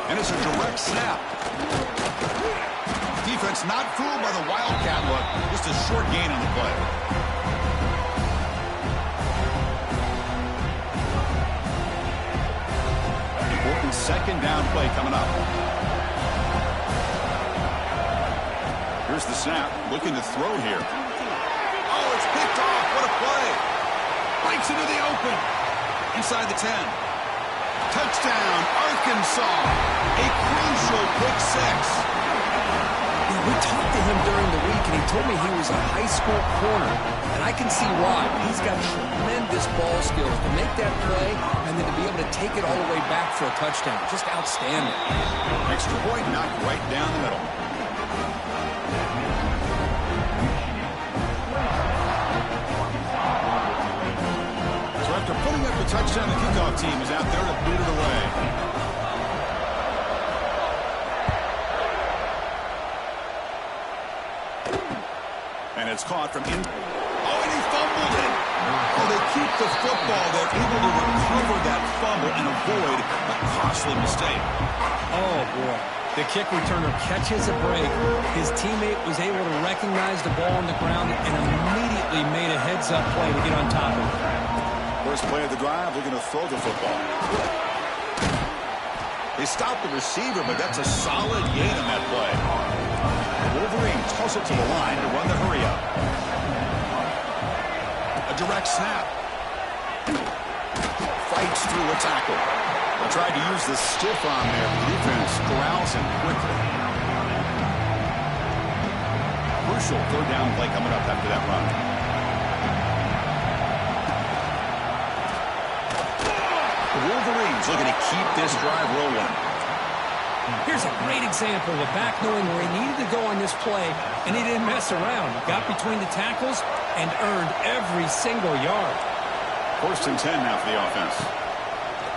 And it's a direct snap. Defense not fooled by the Wildcat look. Just a short gain on the play. Important 2nd down play coming up. Here's the snap. Looking to throw here. Oh, it's picked off. What a play. Breaks into the open. Inside the 10. Touchdown, Arkansas. A crucial pick six. We talked to him during the week, and he told me he was a high school corner. And I can see why. He's got tremendous ball skills to make that play and then to be able to take it all the way back for a touchdown. Just outstanding. Extra point knocked right down the middle. So after putting up the touchdown, the kickoff team is out there to boot it away. And it's caught from in. Oh, and he fumbled it. Oh, they keep the football. They're able to recover that fumble and avoid a costly mistake. Oh, boy. The kick returner catches a break. His teammate was able to recognize the ball on the ground and immediately made a heads-up play to get on top of it. First play of the drive, looking to throw the football. They stopped the receiver, but that's a solid gain on that play. Wolverines toss it to the line to run the hurry-up. A direct snap. Fights through a tackle. They tried to use the stiff arm there, but the defense corrals him quickly. Crucial third down play coming up after that run. The Wolverines looking to keep this drive rolling. Here's a great example of a back knowing where he needed to go on this play, and he didn't mess around. He got between the tackles and earned every single yard. First and 10 now for the offense.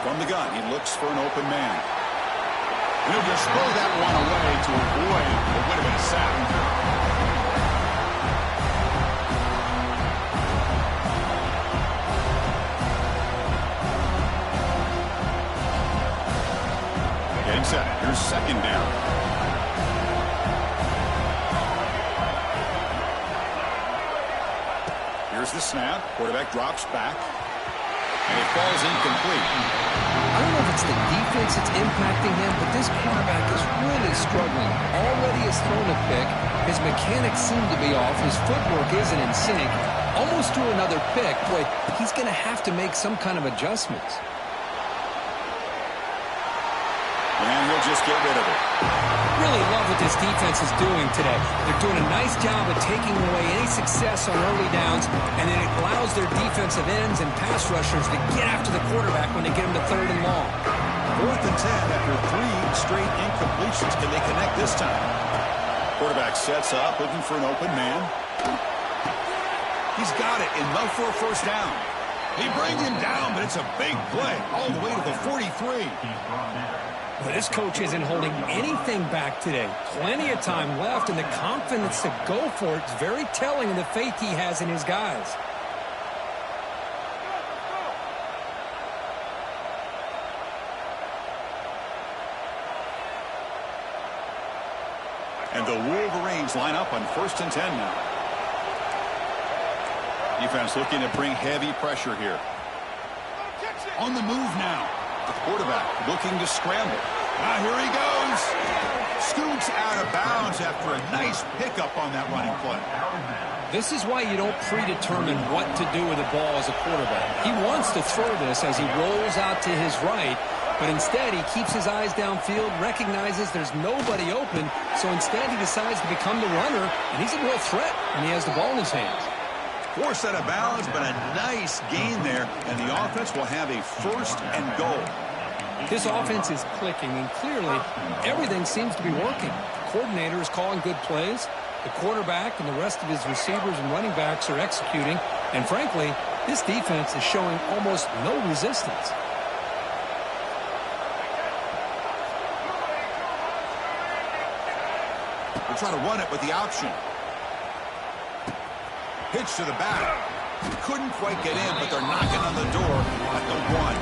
From the gun, he looks for an open man. And he'll just throw that one away to avoid what would have been a sack. Getting set. Here's second down. Here's the snap. Quarterback drops back. And it falls incomplete. I don't know if it's the defense that's impacting him, but this quarterback is really struggling. Already has thrown a pick. His mechanics seem to be off. His footwork isn't in sync. Almost threw another pick. Boy, he's going to have to make some kind of adjustments. And he'll just get rid of it. Really love what this defense is doing today. They're doing a nice job of taking away any success on early downs, and then it allows their defensive ends and pass rushers to get after the quarterback when they get him to third and long. 4th and 10 after 3 straight incompletions. Can they connect this time? Quarterback sets up, looking for an open man. He's got it, enough for a first down. He brings him down, but it's a big play all the way to the 43. Well, this coach isn't holding anything back today. Plenty of time left, and the confidence to go for it is very telling of the faith he has in his guys. And the Wolverines line up on 1st and 10 now. Defense looking to bring heavy pressure here. On the move now. The quarterback looking to scramble. Here he goes. Scoots out of bounds after a nice pickup on that running play. This is why you don't predetermine what to do with the ball as a quarterback. He wants to throw this as he rolls out to his right, but instead he keeps his eyes downfield, recognizes there's nobody open, so instead he decides to become the runner, and he's a real threat when he has the ball in his hands. Forced out of bounds, but a nice gain there, and the offense will have a 1st and goal. This offense is clicking, and clearly everything seems to be working. The coordinator is calling good plays. The quarterback and the rest of his receivers and running backs are executing. And frankly, this defense is showing almost no resistance. They're trying to run it with the option. Pitch to the back. Couldn't quite get in, but they're knocking on the door at the 1.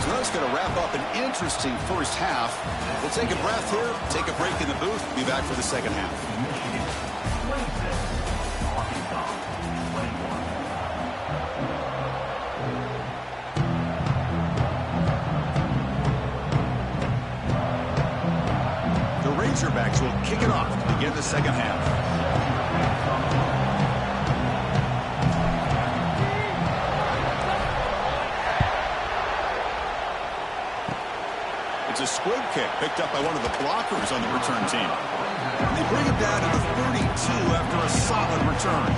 So that's going to wrap up an interesting first half. We'll take a breath here, take a break in the booth, be back for the second half. Razorbacks will kick it off to begin the second half. It's a squib kick picked up by one of the blockers on the return team. They bring him down to the 32 after a solid return.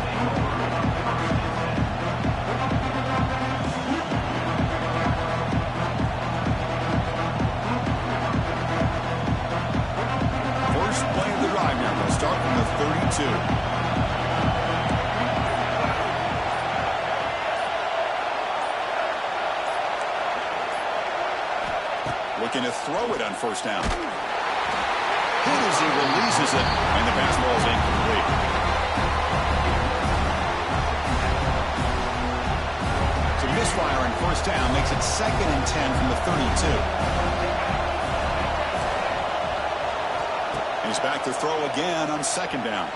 First play of the drive now. We'll start from the 32. Looking to throw it on first down. Hit as he releases it, and the pass ball is incomplete. So misfire on first down makes it 2nd and 10 from the 32. He's back to throw again on 2nd down.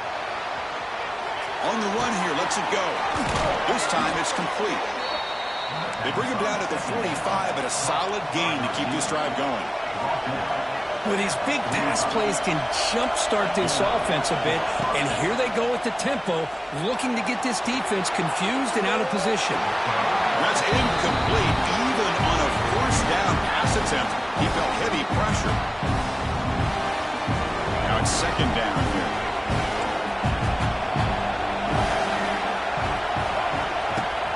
On the run here, lets it go. This time it's complete. They bring him down to the 45, but a solid gain to keep this drive going. Well, these big pass plays can jumpstart this offense a bit, and here they go at the tempo, looking to get this defense confused and out of position. That's incomplete. Even on a first down pass attempt, he felt heavy pressure. Now it's 2nd down here.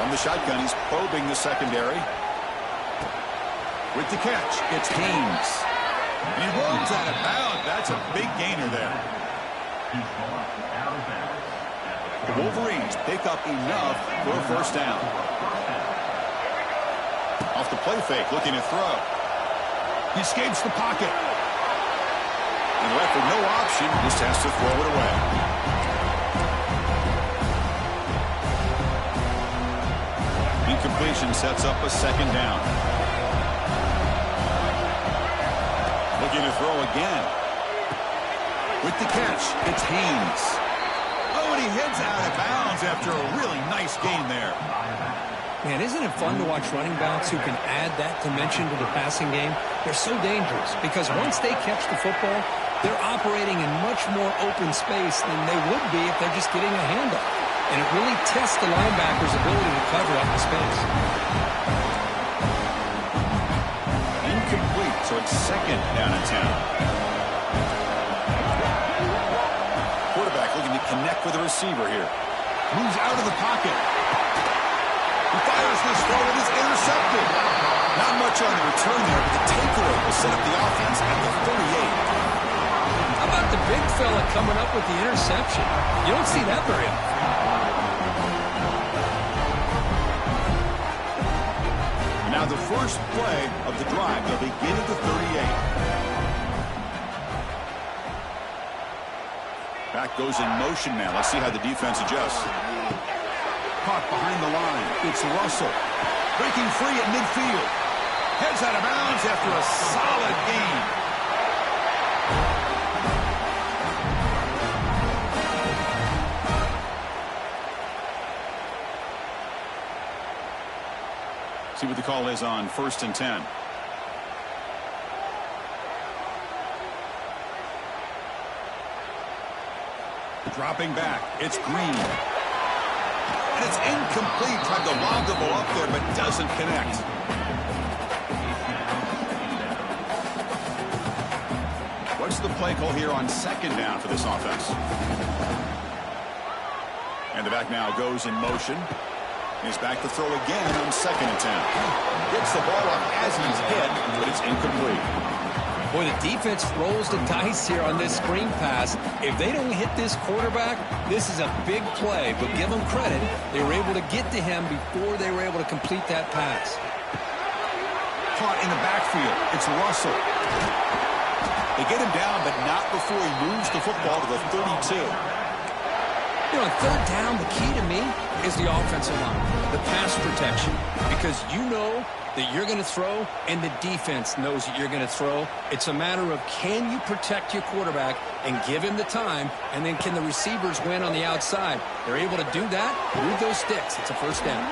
From the shotgun, he's probing the secondary. With the catch, it's Haynes. And he rolls out of bounds. That's a big gainer there. The Wolverines pick up enough for a first down. Off the play fake, looking to throw. He escapes the pocket. And left with no option, just has to throw it away. Incompletion sets up a 2nd down. Looking to throw again. With the catch, it's Haynes. Oh, and he heads out of bounds after a really nice gain there. Man, isn't it fun to watch running backs who can add that dimension to the passing game? They're so dangerous because once they catch the football, they're operating in much more open space than they would be if they're just getting a handoff. And it really tests the linebacker's ability to cover up the space. Incomplete, so it's 2nd down and 10. Quarterback looking to connect with the receiver here. Moves out of the pocket. He fires this throw, it is intercepted. Not much on the return there, but the takeaway will set up the offense at the 38. How about the big fella coming up with the interception? You don't see that very often. Now the first play of the drive, they'll begin at the 38. Back goes in motion now. Let's see how the defense adjusts. Caught behind the line. It's Russell. Breaking free at midfield. Heads out of bounds after a solid gain. See what the call is on 1st and 10. Dropping back, it's Green. And it's incomplete. Tried to lob the ball up there, but doesn't connect. What's the play call here on 2nd down for this offense? And the back now goes in motion. He's back to throw again on 2nd and 10. Gets the ball up as he's hit, but it's incomplete. Boy, the defense rolls the dice here on this screen pass. If they don't hit this quarterback, this is a big play. But give them credit. They were able to get to him before they were able to complete that pass. Caught in the backfield. It's Russell. They get him down, but not before he moves the football to the 32. You know, on 3rd down, the key to me is the offensive line, the pass protection, because you know that you're going to throw and the defense knows that you're going to throw. It's a matter of can you protect your quarterback and give him the time, and then can the receivers win on the outside? They're able to do that, move those sticks. It's a 1st down.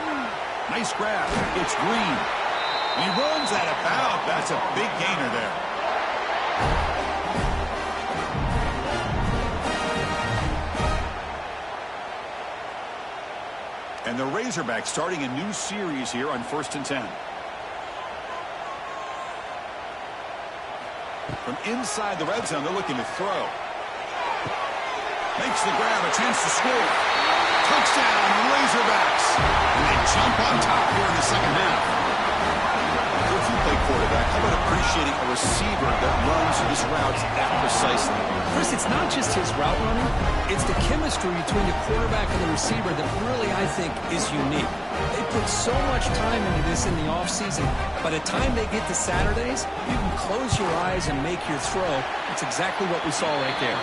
Nice grab. It's Green. He runs out of bounds. That's a big gainer there. And the Razorbacks starting a new series here on 1st and 10. From inside the red zone, they're looking to throw. Makes the grab, a chance to score. Touchdown, Razorbacks. And they jump on top here in the second half. If you play quarterback, how about appreciating a receiver that runs his routes that precisely? Chris, it's not just his route running. It's the chemistry between the quarterback and the receiver that really, I think, is unique. They put so much time into this in the offseason. By the time they get to Saturdays, you can close your eyes and make your throw. That's exactly what we saw right there.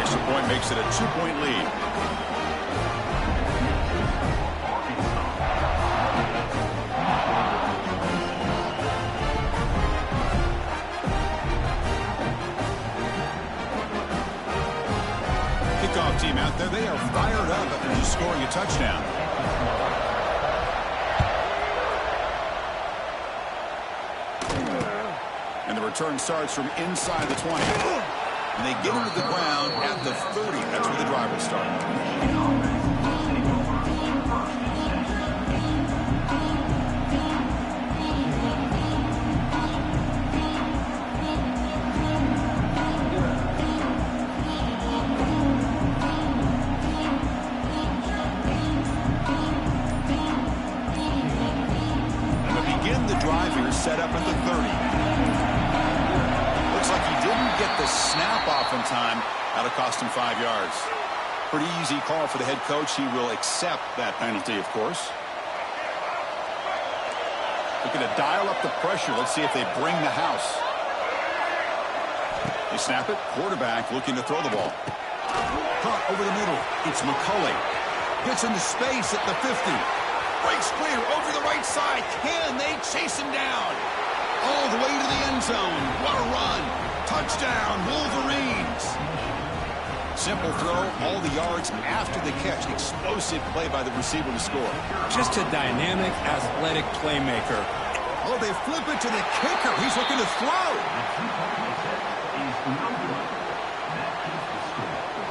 Extra point makes it a 2-point lead. Kickoff team out there, they are fired up after just scoring a touchdown. And the return starts from inside the 20. And they get into the ground at the 30. That's where the drive will start. Set up at the 30. Looks like he didn't get the snap off in time. That'll cost him 5 yards. Pretty easy call for the head coach. He will accept that penalty, of course. Looking to dial up the pressure. Let's see if they bring the house. They snap it. Quarterback looking to throw the ball. Caught over the middle. It's McCulley. Gets into space at the 50. Breaks clear over the right side. Can they chase him down? All the way to the end zone. What a run. Touchdown, Wolverines. Simple throw, all the yards after the catch. Explosive play by the receiver to score. Just a dynamic, athletic playmaker. Oh, they flip it to the kicker. He's looking to throw.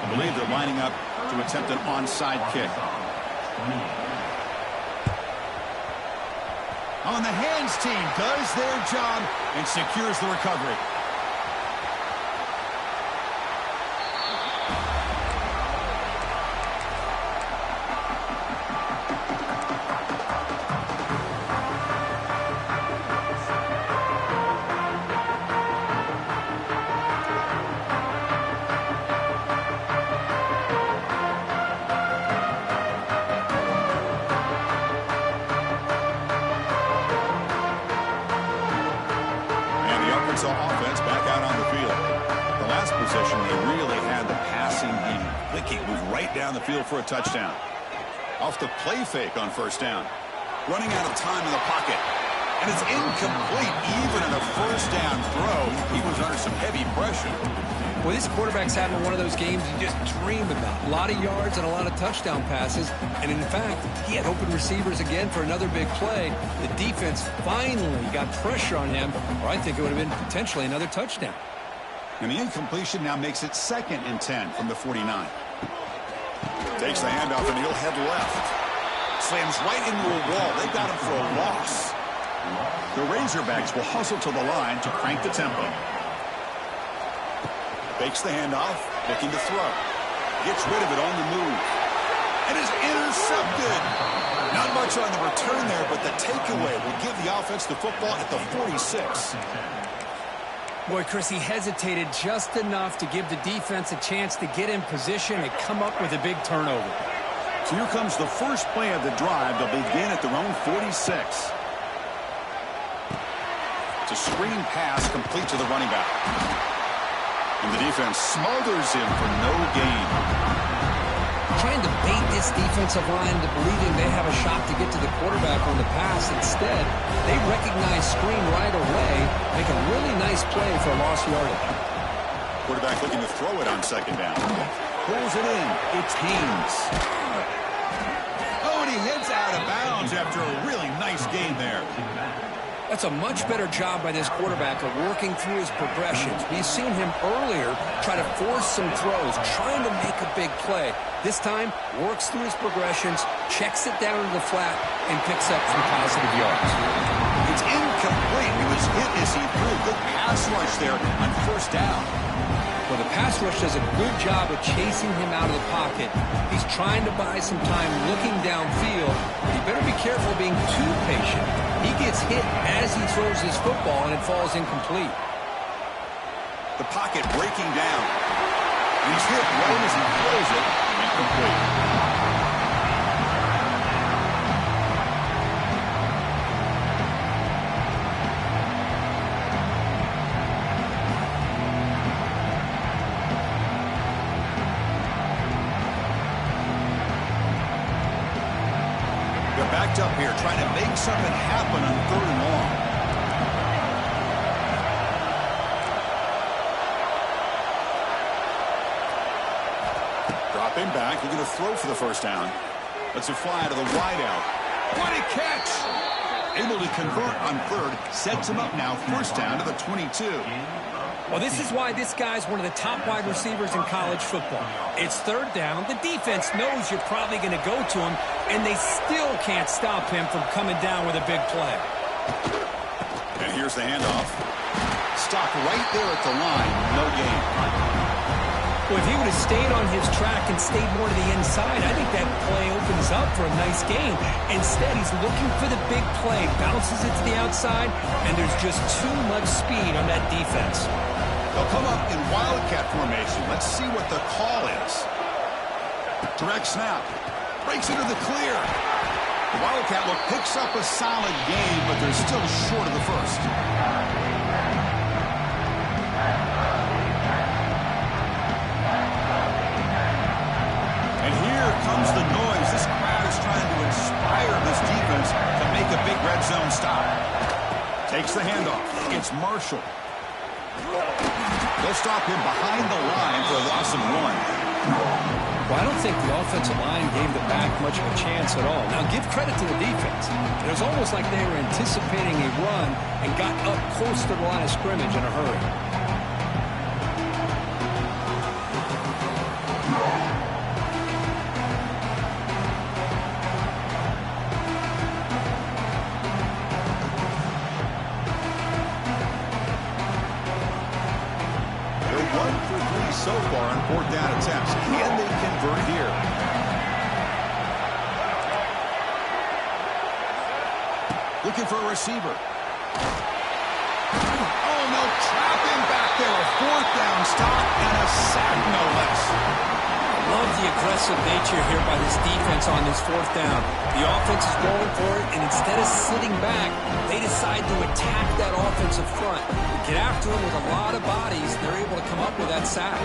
I believe they're lining up to attempt an onside kick. On the hands team does their job and secures the recovery. Offense back out on the field. The last possession, they really had the passing game clicking. Moved right down the field for a touchdown. Off the play fake on first down. Running out of time in the pocket. And it's incomplete. Even in a first down throw, he was under some heavy pressure. Well, this quarterback's having one of those games you just dream about. A lot of yards and a lot of touchdown passes. And in fact, he had open receivers again for another big play. The defense finally got pressure on him, or I think it would have been potentially another touchdown. And the incompletion now makes it 2nd and 10 from the 49. Takes the handoff and he'll head left. Slams right into a wall. They got him for a loss. The Razorbacks will hustle to the line to crank the tempo. Fakes the handoff, looking to throw. Gets rid of it on the move. And is intercepted. Not much on the return there, but the takeaway will give the offense the football at the 46. Boy, Chris, he hesitated just enough to give the defense a chance to get in position and come up with a big turnover. So here comes the first play of the drive. They'll begin at their own 46. It's a screen pass complete to the running back. And the defense smothers him for no gain. Trying to bait this defensive line into believing they have a shot to get to the quarterback on the pass. Instead, they recognize screen right away, make a really nice play for a lost yardage. Quarterback looking to throw it on second down. Pulls it in. It's Haynes. Oh, and he heads out of bounds after a really nice gain there. That's a much better job by this quarterback of working through his progressions. We've seen him earlier try to force some throws, trying to make a big play. This time, works through his progressions, checks it down to the flat, and picks up some positive yards. It's incomplete. He was hit as he threw. Good pass rush there on first down. Well, the pass rush does a good job of chasing him out of the pocket. He's trying to buy some time looking downfield. But he better be careful being too patient. He gets hit as he throws his football, and it falls incomplete. The pocket breaking down. He's hit right as he throws it. Incomplete. Backed up here, trying to make something happen on 3rd and long. Drop him back. He's going to throw for the first down. Lets it fly to the wideout. What a catch! Able to convert on 3rd. Sets him up now. First down to the 22. Well, this is why this guy's one of the top wide receivers in college football. It's 3rd down. The defense knows you're probably going to go to him, and they still can't stop him from coming down with a big play. And here's the handoff. Stopped right there at the line. No gain. Well, if he would have stayed on his track and stayed more to the inside, I think that play opens up for a nice gain. Instead, he's looking for the big play, bounces it to the outside, and there's just too much speed on that defense. They'll come up in wildcat formation. Let's see what the call is. Direct snap. Breaks into the clear. The Wildcat look picks up a solid game, but they're still short of the first. And here comes the noise. This crowd is trying to inspire this defense to make a big red zone stop. Takes the handoff. It's Marshall. They'll stop him behind the line for a loss of 1. Well, I don't think the offensive line gave the back much of a chance at all. Now, give credit to the defense. It was almost like they were anticipating a run and got up close to the line of scrimmage in a hurry. So far on 4th down attempts. Can they convert here? Looking for a receiver. Oh, no, trapping back there. A 4th down stop and a sack, no less. I love the aggressive nature here by this defense on this 4th down. The offense is going for it, and instead of sitting back, they decide to attack that offensive front. Get after him with a lot of bodies, they're able to come up with that sack.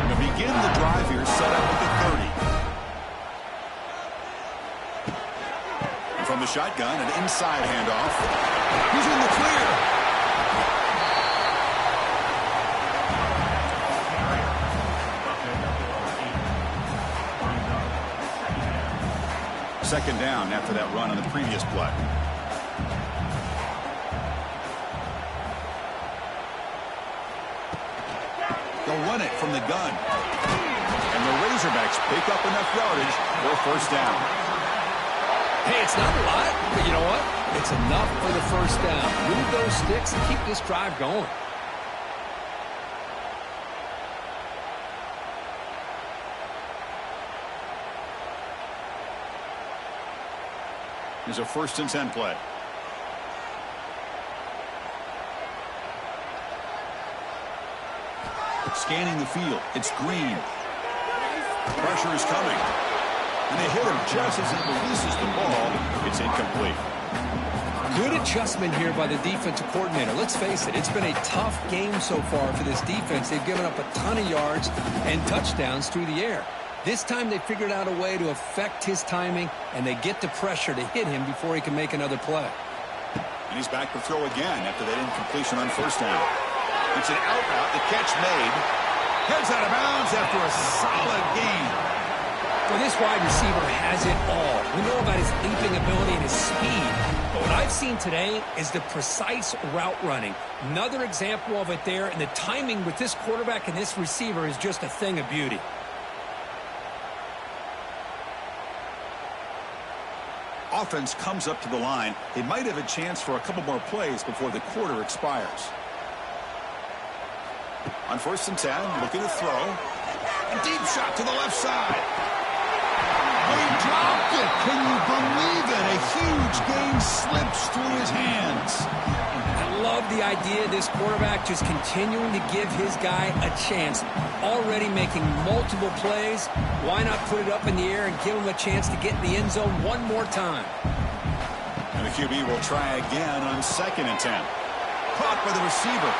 To begin the drive here, set up at the 30. And from the shotgun, an inside handoff. He's in the clear. Second down after that run on the previous play. They'll run it from the gun. And the Razorbacks pick up enough yardage for a first down. Hey, it's not a lot, but you know what? It's enough for the first down. Move those sticks and keep this drive going. Here's a 1st and 10 play. Scanning the field. It's Green. Pressure is coming. And they hit him just as he releases the ball. It's incomplete. Good adjustment here by the defensive coordinator. Let's face it, it's been a tough game so far for this defense. They've given up a ton of yards and touchdowns through the air. This time they figured out a way to affect his timing, and they get the pressure to hit him before he can make another play. And he's back to throw again after that incompletion on first down. It's an out route. The catch made. Heads out of bounds after a solid gain. Well, this This wide receiver has it all. We know about his leaping ability and his speed. But what I've seen today is the precise route running. Another example of it there, and the timing with this quarterback and this receiver is just a thing of beauty. Offense comes up to the line. They might have a chance for a couple more plays before the quarter expires. On 1st and 10, looking to throw. A deep shot to the left side. Oh, he dropped it. Can you believe it? A huge gain slips through his hands. I love the idea of this quarterback just continuing to give his guy a chance. Already making multiple plays. Why not put it up in the air and give him a chance to get in the end zone one more time? And the QB will try again on 2nd and 10. Caught by the receiver.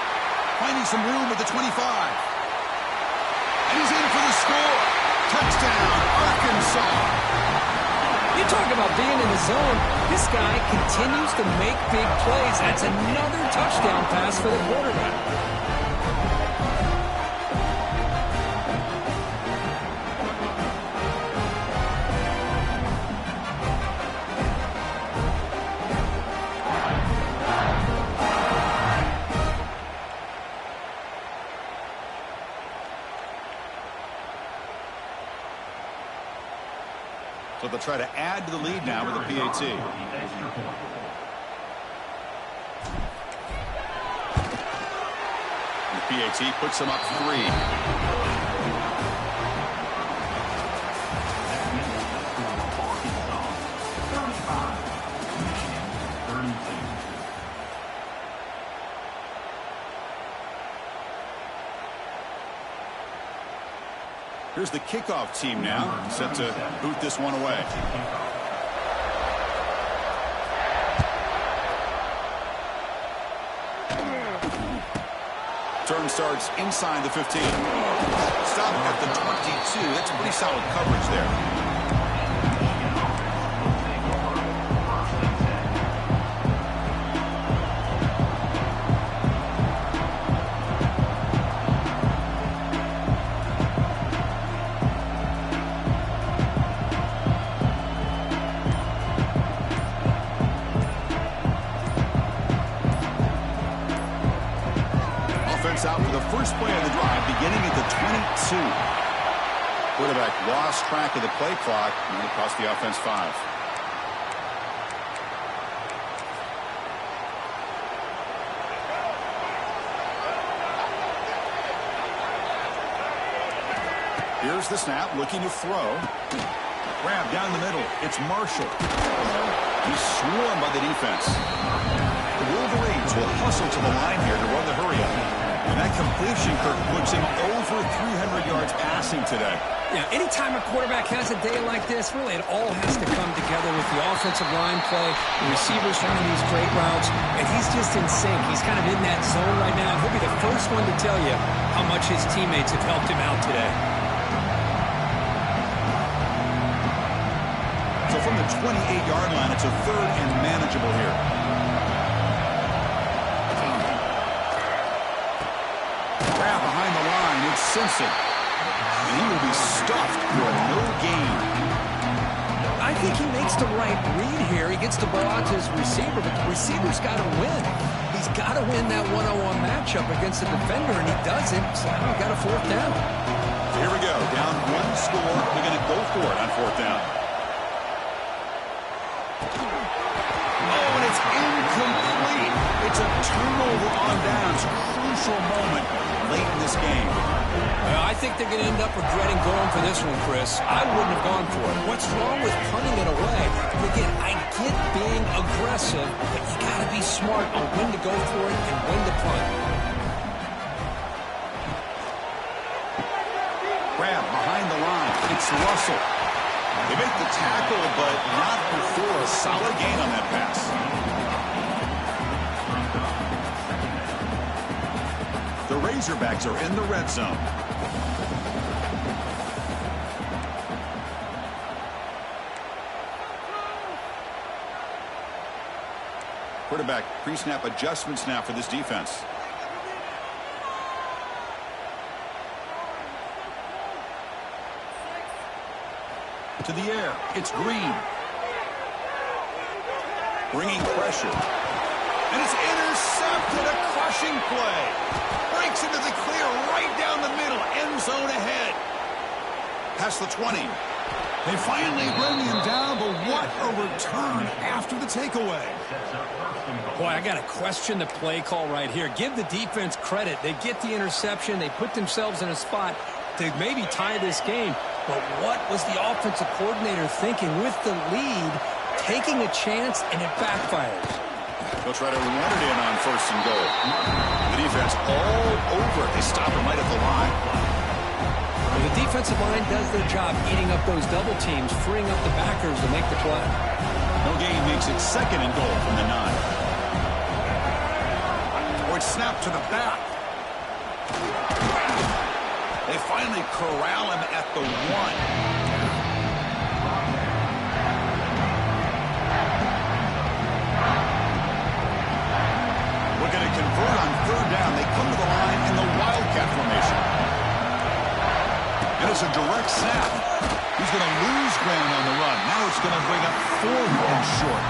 Finding some room at the 25. And he's in for the score. Touchdown, Arkansas. You talk about being in the zone. This guy continues to make big plays. That's another touchdown pass for the quarterback. So they'll try to add to the lead now with a PAT. The PAT puts them up 3. Here's the kickoff team now, set to boot this one away. Turn starts inside the 15. Stop at the 22. That's pretty solid coverage there. Out for the first play of the drive, beginning at the 22. Quarterback lost track of the play clock, and it cost the offense 5. Here's the snap, looking to throw. Grab down the middle. It's Marshall. He's swarmed by the defense. The Wolverines will hustle to the line here to run the hurry-up. And that completion, Kirk, puts him over 300 yards passing today. Yeah, anytime a quarterback has a day like this, really it all has to come together with the offensive line play, the receivers running these great routes, and he's just in sync. He's kind of in that zone right now. He'll be the first one to tell you how much his teammates have helped him out today. So from the 28-yard line, it's a 3rd and manageable here. Behind the line, it's Simpson. And he will be stuffed for a no gain. I think he makes the right read here. He gets the ball out to his receiver, but the receiver's got to win. He's got to win that one-on-one matchup against the defender, and he doesn't. So now he's got a 4th down. So here we go. Down 1 score. They're going to go for it on 4th down. Oh, and it's incomplete. It's a turnover on downs. Crucial moment late in this game. I think they're going to end up regretting going for this one, Chris. I wouldn't have gone for it. What's wrong with punting it away? And again, I get being aggressive, but you got to be smart on when to go for it and when to punt. Grab behind the line. It's Russell. They make the tackle, but not before a solid gain on that pass. The Razorbacks are in the red zone. Quarterback pre-snap adjustments now for this defense. To the air, it's Green. Bringing pressure. And it's intercepted, a crushing play. Breaks into the clear, right down the middle, end zone ahead. Past the 20. They finally bring him down, but what a return after the takeaway. Boy, I got to question the play call right here. Give the defense credit. They get the interception. They put themselves in a spot to maybe tie this game. But what was the offensive coordinator thinking with the lead, taking a chance, and it backfires? They'll try to run it in on 1st and goal. The defense all over it. They stop him right at the line. Well, the defensive line does their job eating up those double teams, freeing up the backers to make the play. No gain makes it 2nd and goal from the 9. Or it's snapped to the back. They finally corral him at the 1. Going to convert on 3rd down. They come to the line in the Wildcat formation. And it's a direct snap. He's going to lose ground on the run. Now it's going to bring up 4th and short.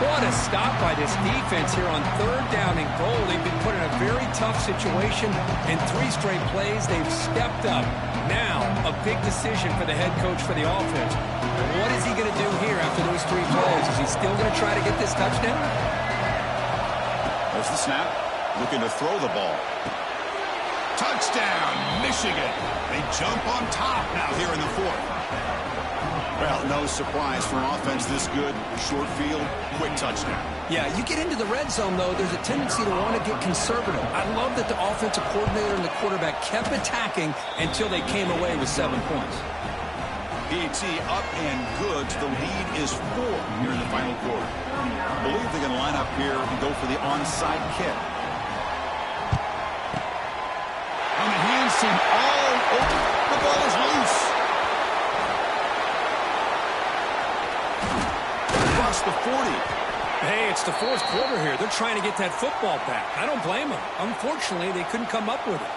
What a stop by this defense here on 3rd down and goal. They've been put in a very tough situation. In 3 straight plays, they've stepped up. Now, a big decision for the head coach for the offense. What is he going to do here after those 3 plays? Is he still going to try to get this touchdown? There's the snap. Looking to throw the ball. Touchdown, Michigan. They jump on top now here in the 4th. Well, no surprise for an offense this good. Short field, quick touchdown. Yeah, you get into the red zone, though, there's a tendency to want to get conservative. I love that the offensive coordinator and the quarterback kept attacking until they came away with 7 points. PAT up and good. The lead is 4 here in the final quarter. I believe they're going to line up here and go for the onside kick. And the hands seem all over. The ball is loose. Across the 40. Hey, it's the 4th quarter here. They're trying to get that football back. I don't blame them. Unfortunately, they couldn't come up with it.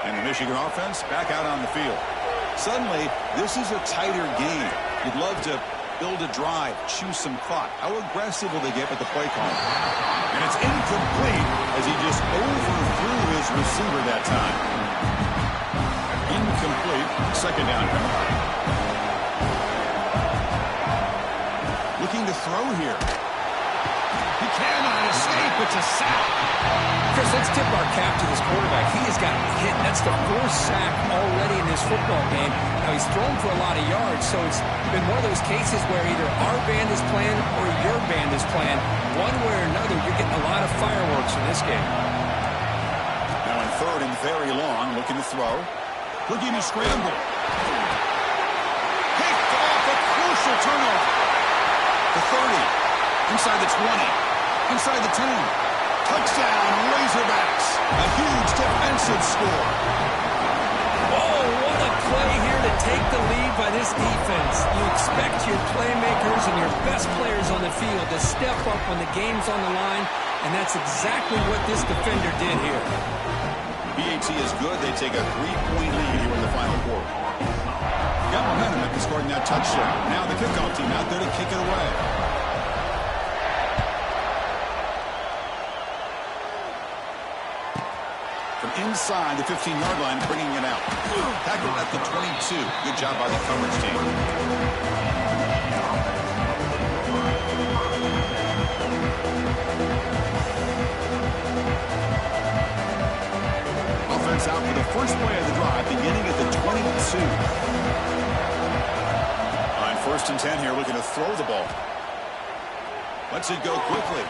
And the Michigan offense back out on the field. Suddenly, this is a tighter game. You'd love to build a drive, choose some clock. How aggressive will they get with the play call? And it's incomplete as he just overthrew his receiver that time. Incomplete. 2nd down penalty. Looking to throw here. He cannot escape. It's a sack. Chris, let's tip our cap to this quarterback. He has gotten hit. That's the 4th sack already in this football game. Now, he's thrown for a lot of yards, so it's been one of those cases where either our band is playing or your band is playing. One way or another, you're getting a lot of fireworks in this game. Now in 3rd and very long, looking to throw. Looking to scramble. Picked off, a crucial turnover. The 30. Inside the 20. Inside the 10. Touchdown, Razorbacks. A huge defensive score. Oh, what a play here to take the lead by this defense. You expect your playmakers and your best players on the field to step up when the game's on the line, and that's exactly what this defender did here. BAT is good. They take a 3-point lead here in the final quarter. Got momentum after scoring that touchdown. Now the kickoff team out there to kick it away. Inside the 15-yard line, bringing it out. Tackled at the 22. Good job by the coverage team. Offense out for the first play of the drive, beginning at the 22. On 1st and 10 here, looking to throw the ball. Lets it go quickly.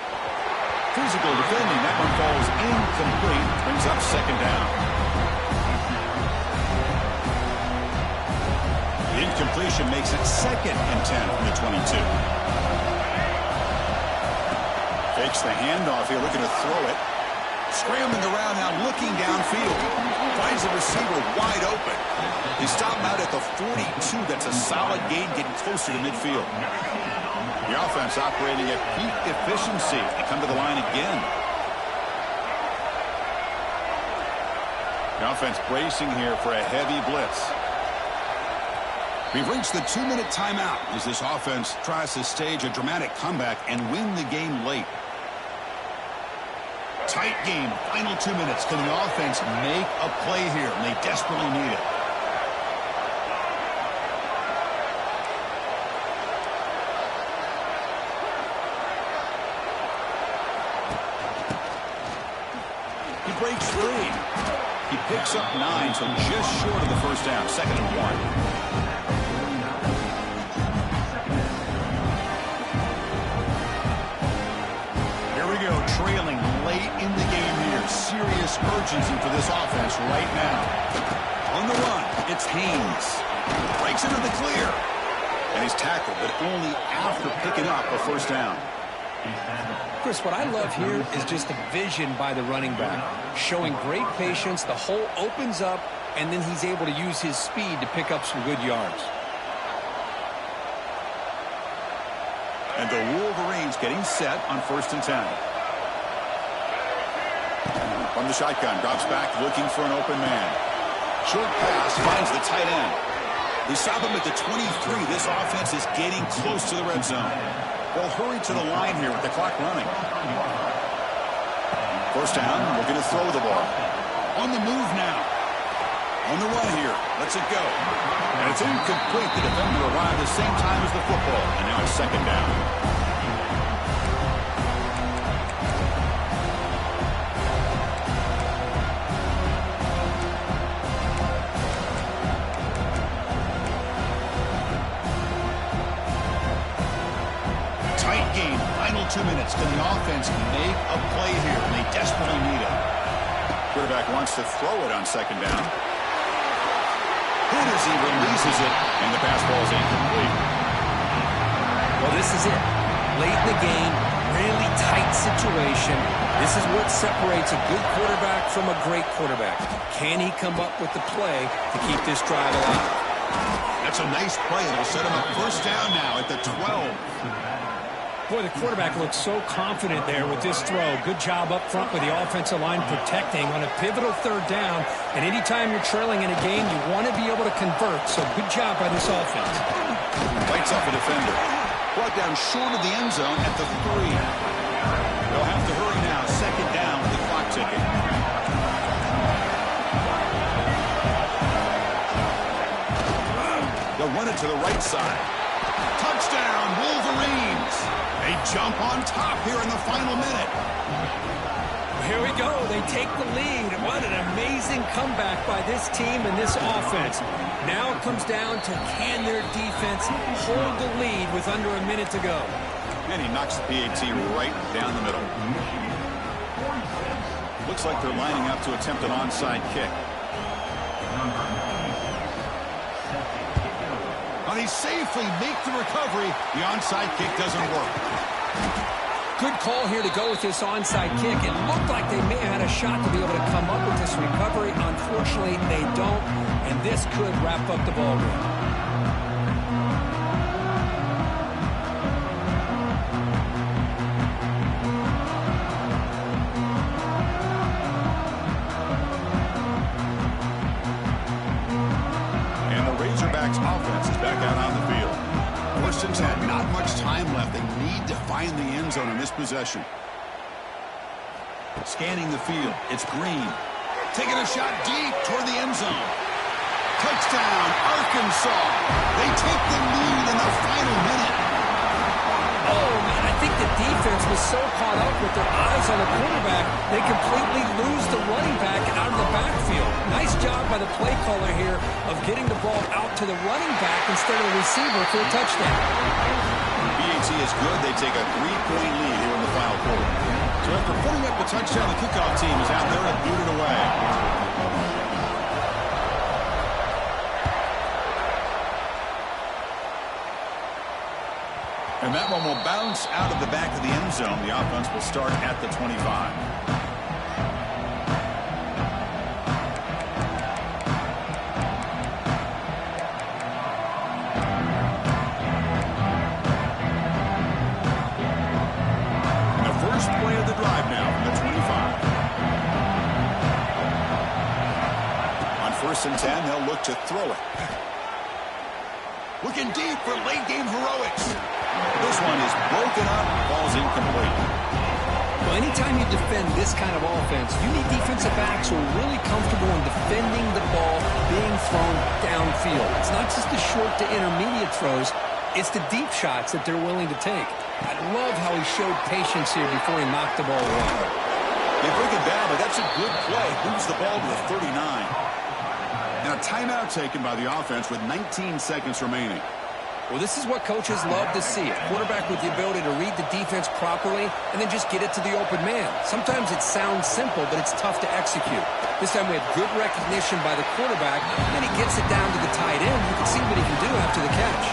Physical defending. That one falls incomplete. Brings up 2nd down. The incompletion makes it 2nd and 10 from the 22. Fakes the handoff here, looking to throw it. Scrambling around now, looking downfield. Finds the receiver wide open. He stopped him out at the 42. That's a solid gain, getting closer to midfield. The offense operating at peak efficiency. They come to the line again. The offense bracing here for a heavy blitz. We've reached the 2-minute timeout as this offense tries to stage a dramatic comeback and win the game late. Tight game, final 2 minutes. Can the offense make a play here? And they desperately need it. He breaks free. He picks up 9, so just short of the first down. 2nd and 1. Trailing late in the game here. Serious urgency for this offense right now. On the run, it's Haynes. Breaks into the clear. And he's tackled, but only after picking up a first down. Chris, what I love here is just the vision by the running back. Showing great patience, the hole opens up, and then he's able to use his speed to pick up some good yards. And the Wolverines getting set on 1st and 10. From the shotgun, drops back looking for an open man. Short pass finds the tight end. They stop him at the 23. This offense is getting close to the red zone. They'll hurry to the line here with the clock running. First down, looking to throw the ball. On the move now. On the run here. Lets it go. And it's incomplete. The defender arrived the same time as the football. And now it's 2nd down. Tight game, final 2 minutes. Can the offense make a play here? And they desperately need it. Quarterback wants to throw it on 2nd down. Hennessy releases it, and the pass ball is incomplete. Well, this is it. Late in the game, really tight situation. This is what separates a good quarterback from a great quarterback. Can he come up with the play to keep this drive alive? That's a nice play. It'll set him up first down now at the 12. Boy, the quarterback looks so confident there with this throw. Good job up front with the offensive line protecting on a pivotal 3rd down. And anytime you're trailing in a game, you want to be able to convert. So good job by this offense. Lights up a defender. Brought down short of the end zone at the 3. They'll have to hurry now. 2nd down with the clock ticking. They'll run it to the right side. Touchdown, Wolverines. They jump on top here in the final minute. Here we go. They take the lead. What an amazing comeback by this team and this offense. Now it comes down to can their defense hold the lead with under a minute to go. And he knocks the PAT right down the middle. Looks like they're lining up to attempt an onside kick. Well, they safely make the recovery. The onside kick doesn't work. Good call here to go with this onside kick. It looked like they may have had a shot to be able to come up with this recovery. Unfortunately, they don't, and this could wrap up the ball game. Offense is back out on the field. 1st and 10, not much time left. They need to find the end zone in this possession. Scanning the field, it's Green. Taking a shot deep toward the end zone. Touchdown, Arkansas. They take the lead in the final minute. Oh, man, I think the defense was so caught up with their eyes on the quarterback, they completely lose the running back out of the backfield. Nice job by the play caller here of getting the ball out to the running back instead of the receiver for a touchdown. BAT is good. They take a 3-point lead here in the final quarter. So after putting up the touchdown, the kickoff team is out there and boot it away. And that one will bounce out of the back of the end zone. The offense will start at the 25. First and 10, they'll look to throw it. Looking deep for late-game heroics. This one is broken up, falls incomplete. Well, anytime you defend this kind of offense, you need defensive backs who are really comfortable in defending the ball being thrown downfield. It's not just the short to intermediate throws, it's the deep shots that they're willing to take. I love how he showed patience here before he knocked the ball away. They break it down, but that's a good play. Moves the ball to the 39. Now, timeout taken by the offense with 19 seconds remaining. Well, this is what coaches love to see. A quarterback with the ability to read the defense properly and then just get it to the open man. Sometimes it sounds simple, but it's tough to execute. This time we have good recognition by the quarterback, and then he gets it down to the tight end. You can see what he can do after the catch.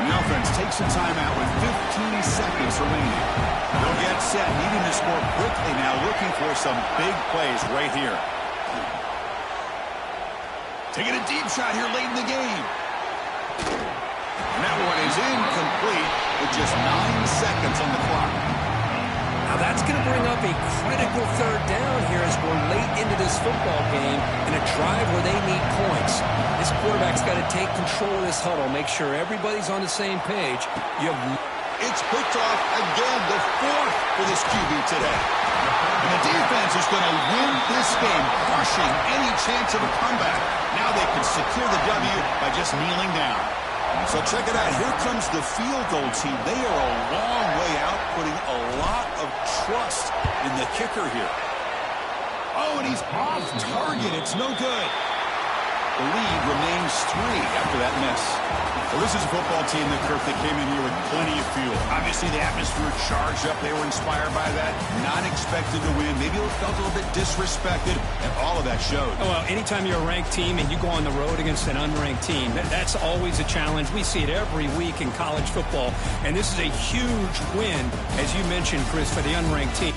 The offense takes a timeout with 15 seconds remaining. They'll get set, needing to score quickly now, looking for some big plays right here. Taking a deep shot here late in the game. And that one is incomplete with just 9 seconds on the clock. Now that's going to bring up a critical third down here as we're late into this football game in a drive where they need points. This quarterback's got to take control of this huddle, make sure everybody's on the same page. It's picked off again, the fourth for this QB today. And the defense is going to win this game, crushing any chance of a comeback. Now they can secure the W by just kneeling down. So check it out. Here comes the field goal team. They are a long way out, putting a lot of trust in the kicker here. Oh, and he's off target. It's no good. The lead remains 3 after that miss. Well, this is a football team that, Kirk, that came in here with plenty of fuel. Obviously, the atmosphere charged up. They were inspired by that. Not expected to win. Maybe they felt a little bit disrespected, and all of that showed. Well, anytime you're a ranked team and you go on the road against an unranked team, that's always a challenge. We see it every week in college football, and this is a huge win, as you mentioned, Chris, for the unranked team.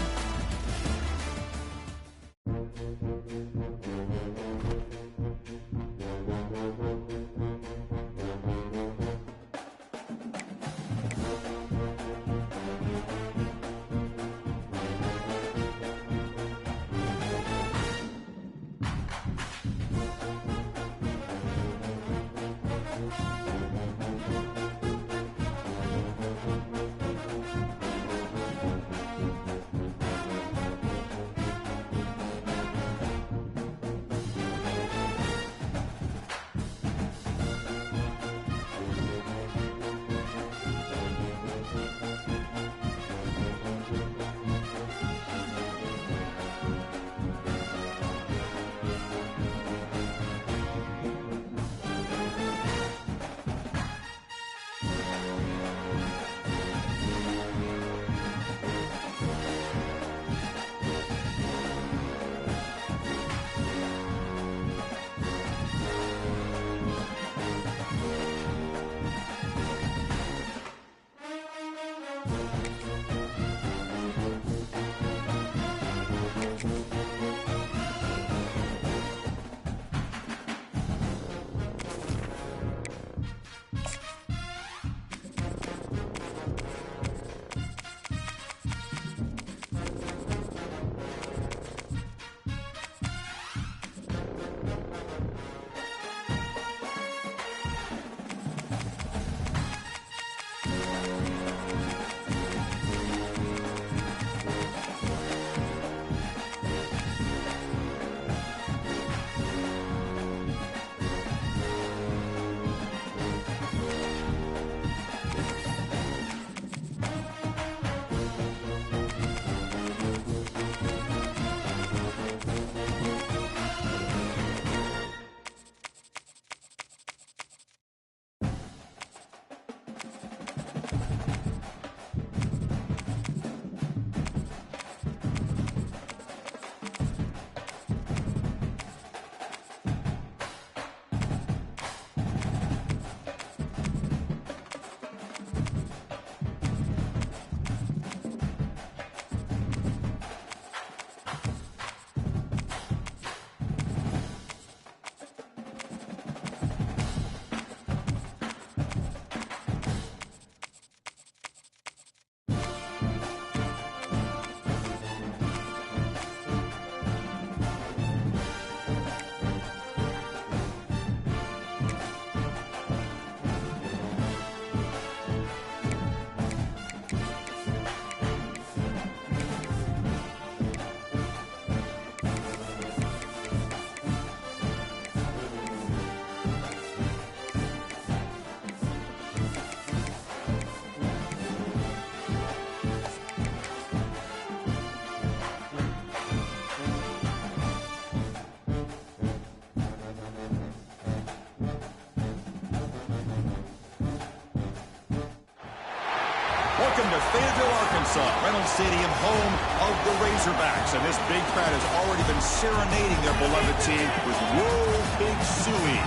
Welcome to Fayetteville, Arkansas, Reynolds Stadium, home of the Razorbacks. And this big crowd has already been serenading their beloved team with Whoa Big Suey.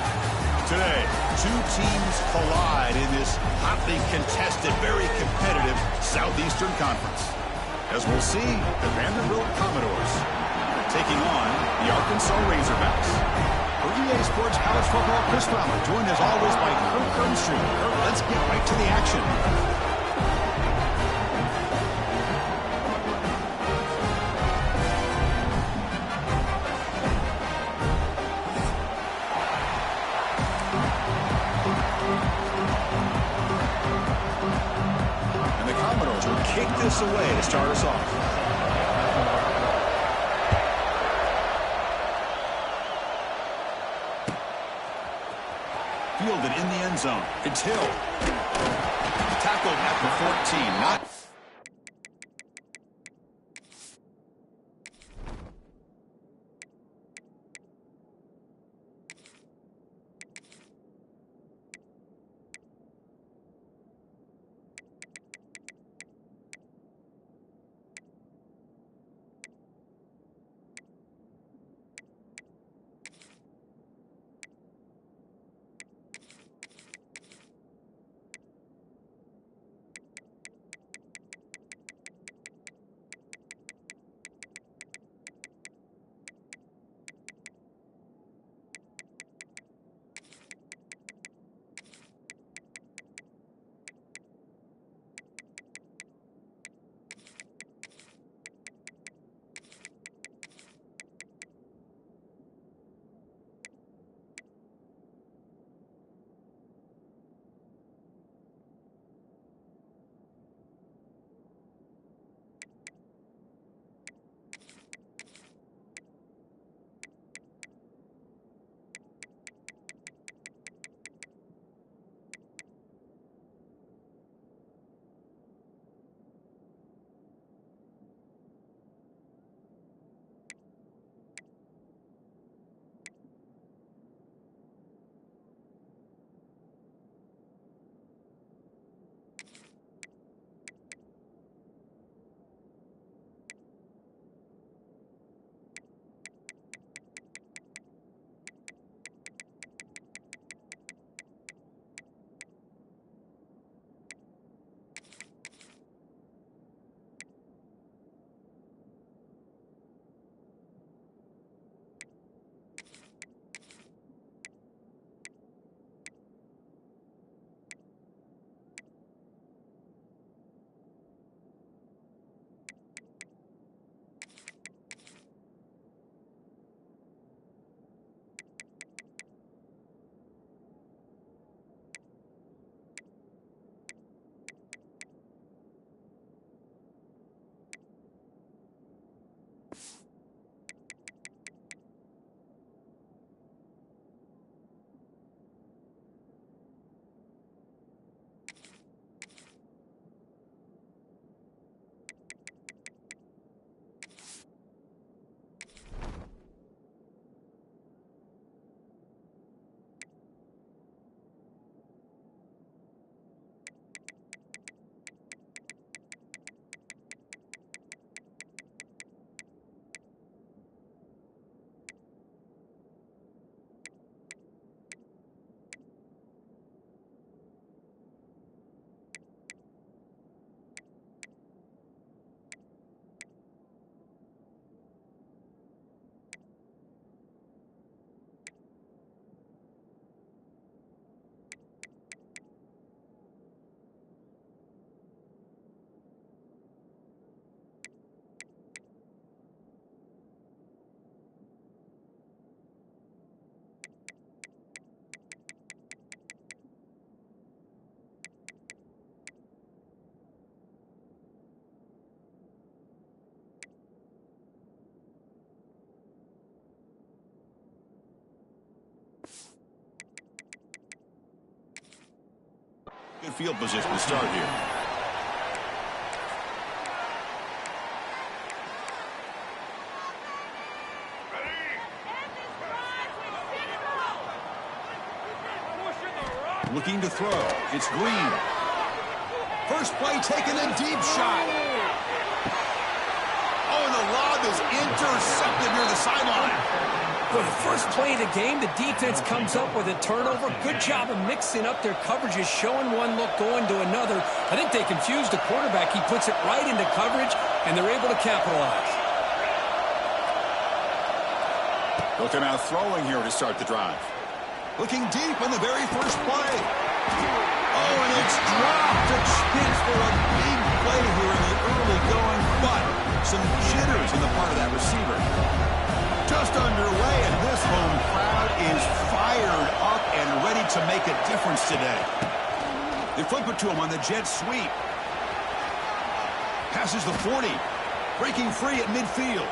Today, two teams collide in this hotly contested, very competitive Southeastern Conference. As we'll see, the Vanderbilt Commodores are taking on the Arkansas Razorbacks. For EA Sports College Football, Chris Fowler, joined as always by Kirk Grimstreet. Kirk, let's get right to the action. And the Commodores will kick this away to start us off. Fielded in the end zone. It's Hill. Tackled at the 14. Not. Good field position to start here. Looking to throw. It's Green. First play taking a deep shot. Oh, and the lob is intercepted near the sideline. For the first play of the game, the defense comes up with a turnover. Good job of mixing up their coverages, showing one look, going to another. I think they confused the quarterback. He puts it right into coverage, and they're able to capitalize. Looking out throwing here to start the drive. Looking deep on the very first play. Oh, and it's dropped. A chance for a big play here in the early going, but some jitters on the part of that receiver. Just underway, and this home crowd is fired up and ready to make a difference today. They flip it to him on the jet sweep. Passes the 40. Breaking free at midfield.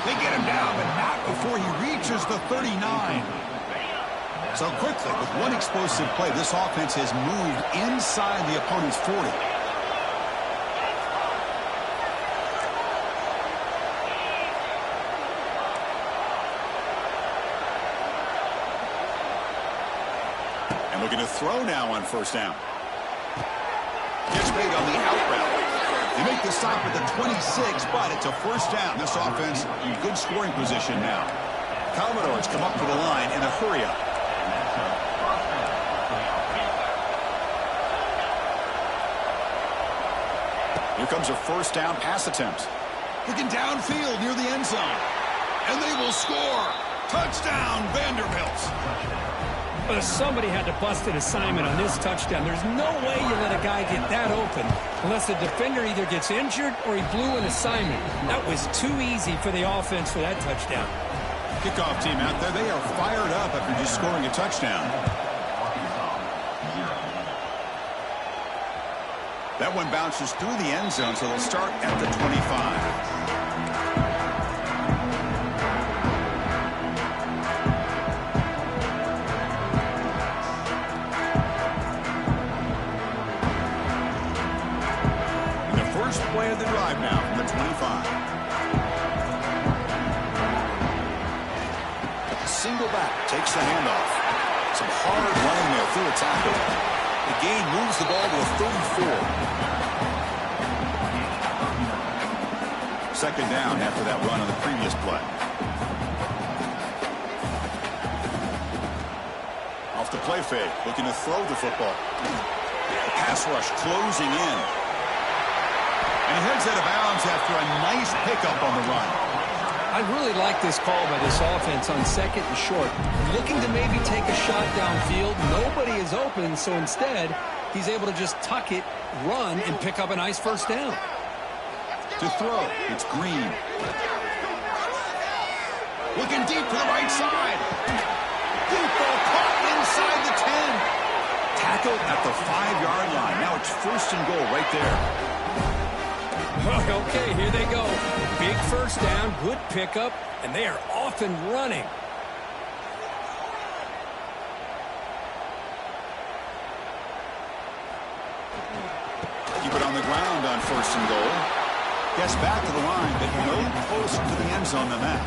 They get him down, but not before he reaches the 39. So quickly, with one explosive play, this offense has moved inside the opponent's 40. And looking to throw now on first down. Gets made on the out route. They make the stop at the 26, but it's a first down. This offense in good scoring position now. Commodores come up to the line in a hurry-up. Here comes a first down pass attempt. Looking downfield near the end zone. And they will score. Touchdown, Vanderbilt. But somebody had to bust an assignment on this touchdown. There's no way you let a guy get that open unless the defender either gets injured or he blew an assignment. That was too easy for the offense for that touchdown. Kickoff team out there, they are fired up after just scoring a touchdown. That one bounces through the end zone, so they'll start at the 25. Play of the drive now from the 25. Single back takes the handoff. Some hard running there through a tackle. The gain moves the ball to a 34. Second down after that run on the previous play. Off the play fake, looking to throw the football. The pass rush closing in. And he heads out of bounds after a nice pickup on the run. I really like this call by this offense on second and short. Looking to maybe take a shot downfield. Nobody is open, so instead, he's able to just tuck it, run, and pick up a nice first down. To throw, it's Green. Looking deep to the right side. Deep ball caught inside the 10. Tackled at the 5-yard line. Now it's first and goal right there. Okay, here they go. Big first down, good pickup, and they are off and running. Keep it on the ground on first and goal. Gets back to the line, but no closer to the end zone than that.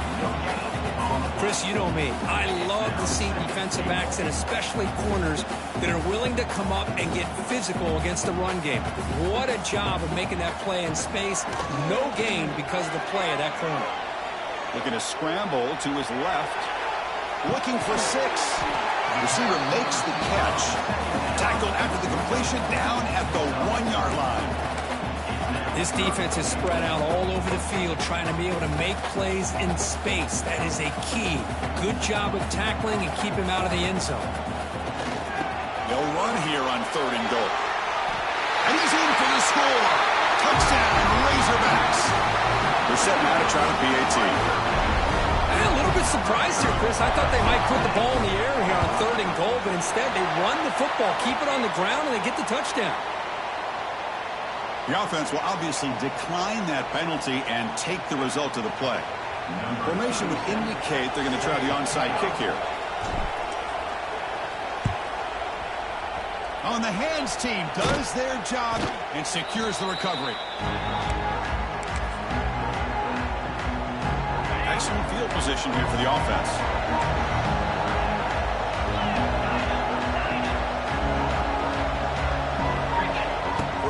Chris, you know me. I love to see defensive backs and especially corners that are willing to come up and get physical against the run game. What a job of making that play in space. No gain because of the play of that corner. Looking to scramble to his left. Looking for 6. The receiver makes the catch. Tackled after the completion down at the 1-yard line. This defense is spread out all over the field trying to be able to make plays in space. That is a key. Good job of tackling and keep him out of the end zone. They'll run here on third and goal. And he's in for the score. Touchdown, Razorbacks. They're setting out to try to PAT. I'm a little bit surprised here, Chris. I thought they might put the ball in the air here on third and goal, but instead they run the football, keep it on the ground, and they get the touchdown. The offense will obviously decline that penalty and take the result of the play. Formation would indicate they're going to try the onside kick here. On the hands team does their job and secures the recovery. Excellent field position here for the offense.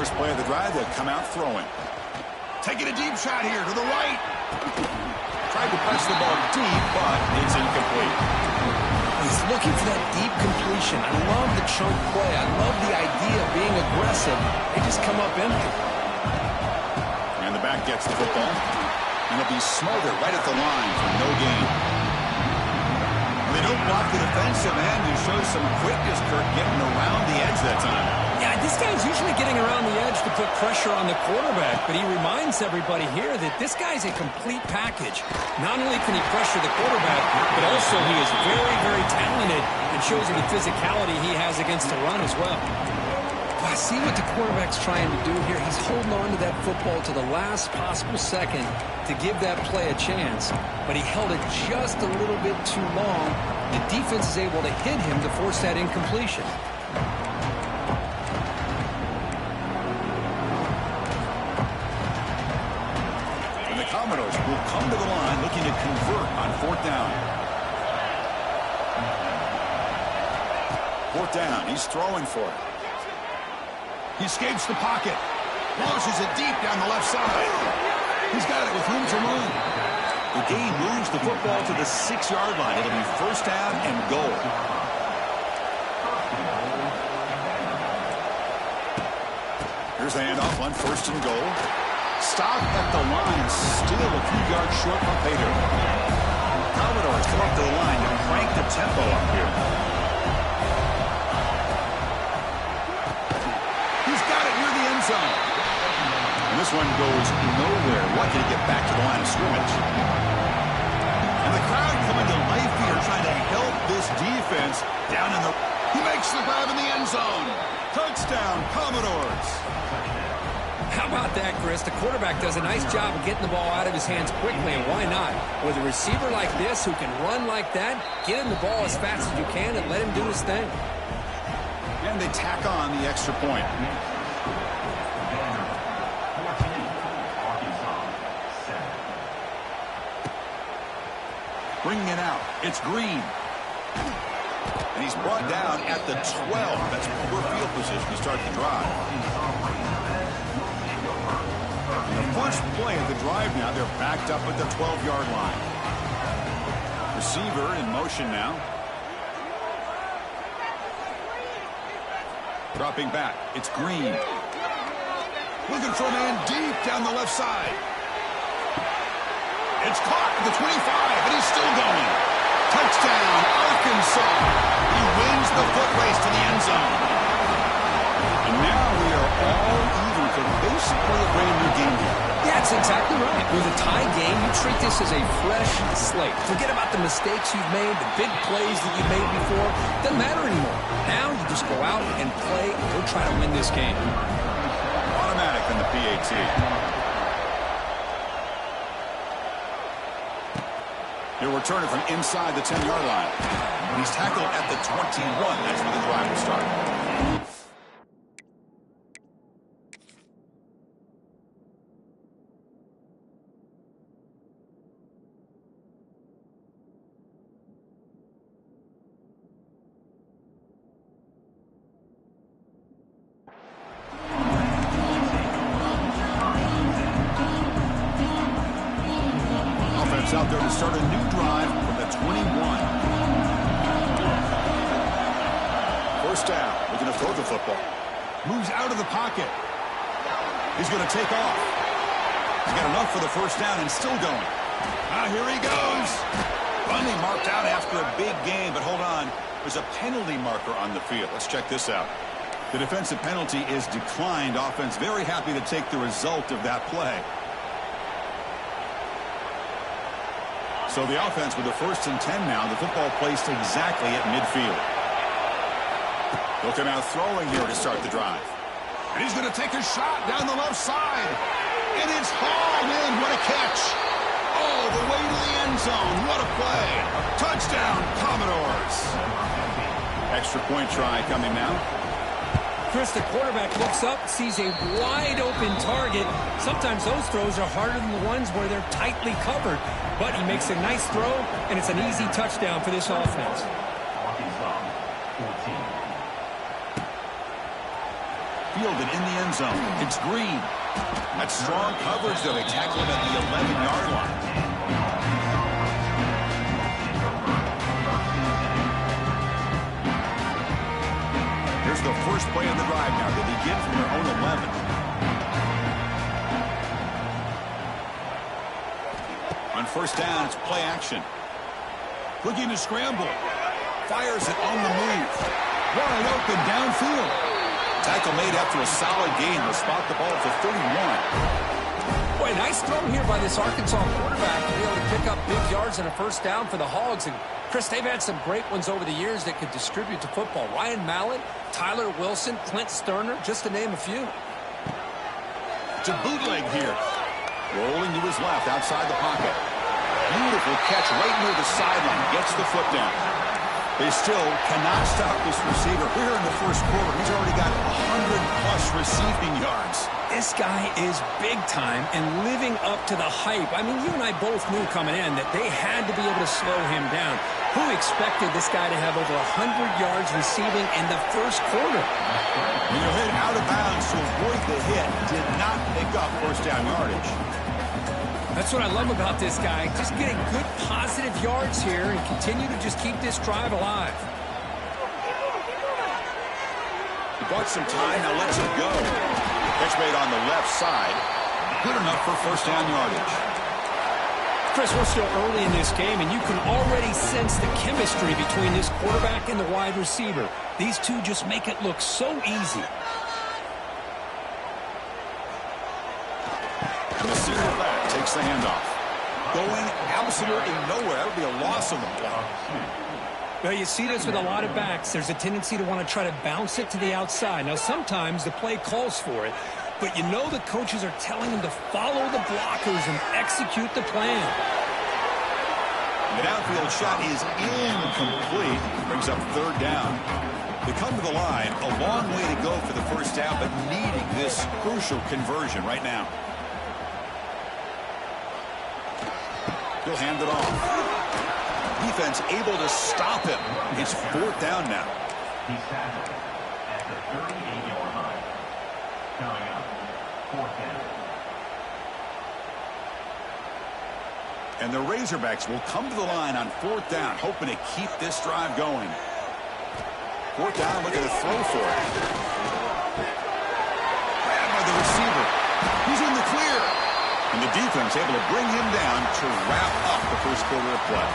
First play of the drive, they'll come out throwing. Taking a deep shot here to the right. Tried to press the ball deep, but it's incomplete. He's looking for that deep completion. I love the chunk play. I love the idea of being aggressive. They just come up empty. And the back gets the football. And it'll be Smolder right at the line for no gain. They don't block the defensive end and show some quickness, Kirk, getting around the edge that time. Yeah, this guy's usually getting around the edge to put pressure on the quarterback, but he reminds everybody here that this guy's a complete package. Not only can he pressure the quarterback, but also he is very, very talented and shows you the physicality he has against the run as well. I see what the quarterback's trying to do here. He's holding on to that football to the last possible second to give that play a chance, but he held it just a little bit too long. The defense is able to hit him to force that incompletion. Commodores will come to the line looking to convert on fourth down. Fourth down. He's throwing for it. He escapes the pocket. Launches it deep down the left side. He's got it with room to run. The game moves the football to the 6-yard line. It'll be first down and goal. Here's the handoff on first and goal. Stop at the line, still a few yards short from pay dirt. Commodores come up to the line to crank the tempo up here. He's got it near the end zone. And this one goes nowhere. Lucky to get back to the line of scrimmage. And the crowd coming to life here, trying to help this defense down in the... He makes the grab in the end zone. Touchdown, Commodores. How about that, Chris? The quarterback does a nice job of getting the ball out of his hands quickly, and why not? With a receiver like this who can run like that, get him the ball as fast as you can and let him do his thing. And they tack on the extra point. Bringing it out. It's Green. And he's brought down at the 12. That's poor field position to start the drive. The first play of the drive now, they're backed up at the 12-yard line. Receiver in motion now. Dropping back, it's Green. Looking for a man deep down the left side. It's caught at the 25, and he's still going. Touchdown, Arkansas. He wins the foot race to the end zone. And now we are all even for basically a brand new game here. Yeah, that's exactly right. With a tie game, you treat this as a fresh slate. Forget about the mistakes you've made, the big plays that you've made before. Doesn't matter anymore. Now you just go out and play and go try to win this game. Automatic in the PAT. He'll return it from inside the 10-yard line. He's tackled at the 21. That's where the drive will start. Out there to start a new drive from the 21. First down. Looking to throw the football. Moves out of the pocket. He's going to take off. He's got enough for the first down and still going. Here he goes. Finally marked out after a big game, but hold on. There's a penalty marker on the field. Let's check this out. The defensive penalty is declined. Offense very happy to take the result of that play. So the offense with the 1st and 10 now. The football placed exactly at midfield. They'll come out throwing here to start the drive. And he's going to take a shot down the left side. And it's hauled in. What a catch. Oh, the way to the end zone. What a play. Touchdown, Commodores. Extra point try coming now. Chris, the quarterback looks up, sees a wide-open target. Sometimes those throws are harder than the ones where they're tightly covered. But he makes a nice throw, and it's an easy touchdown for this offense. fielded in the end zone. It's Green. That's strong coverage, though. They tackle him at the 11-yard line. Here's the first play of the drive now. They begin from their own 11. On first down, it's play action. Looking to scramble. Fires it on the move. Wide open downfield. Tackle made after a solid gain. Will spot the ball at the 31. Boy, nice throw here by this Arkansas quarterback to be able to pick up big yards and a first down for the Hogs. And, Chris, they've had some great ones over the years that could distribute the football. Ryan Mallett, Tyler Wilson, Clint Sterner, just to name a few. It's a bootleg here. Rolling to his left outside the pocket. Beautiful catch right near the sideline. Gets the foot down. They still cannot stop this receiver. Here in the first quarter, he's already got 100-plus receiving yards. This guy is big time and living up to the hype. I mean, you and I both knew coming in that they had to be able to slow him down. Who expected this guy to have over 100 yards receiving in the first quarter? When you hit out of bounds to avoid the hit, did not pick up first down yardage. That's what I love about this guy. Just getting good positive yards here and continue to just keep this drive alive. He bought some time, now lets it go. Catch made on the left side. Good enough for first down yardage. Chris, we're still early in this game, and you can already sense the chemistry between this quarterback and the wide receiver. These two just make it look so easy. And the senior back takes the handoff. Going absolutely nowhere. That would be a loss on the play. Well, you see this with a lot of backs. There's a tendency to want to try to bounce it to the outside. Now, sometimes the play calls for it, but you know the coaches are telling them to follow the blockers and execute the plan. The downfield shot is incomplete. Brings up third down. They come to the line. A long way to go for the first down, but needing this crucial conversion right now. He'll hand it off. Defense able to stop him. It's fourth down now. He's tackled at the 38-yard line. Coming up, fourth down. And the Razorbacks will come to the line on fourth down, hoping to keep this drive going. Fourth down, looking to throw for it. Grabbed by the receiver. He's in the clear. And the defense able to bring him down to wrap up the first quarter of play.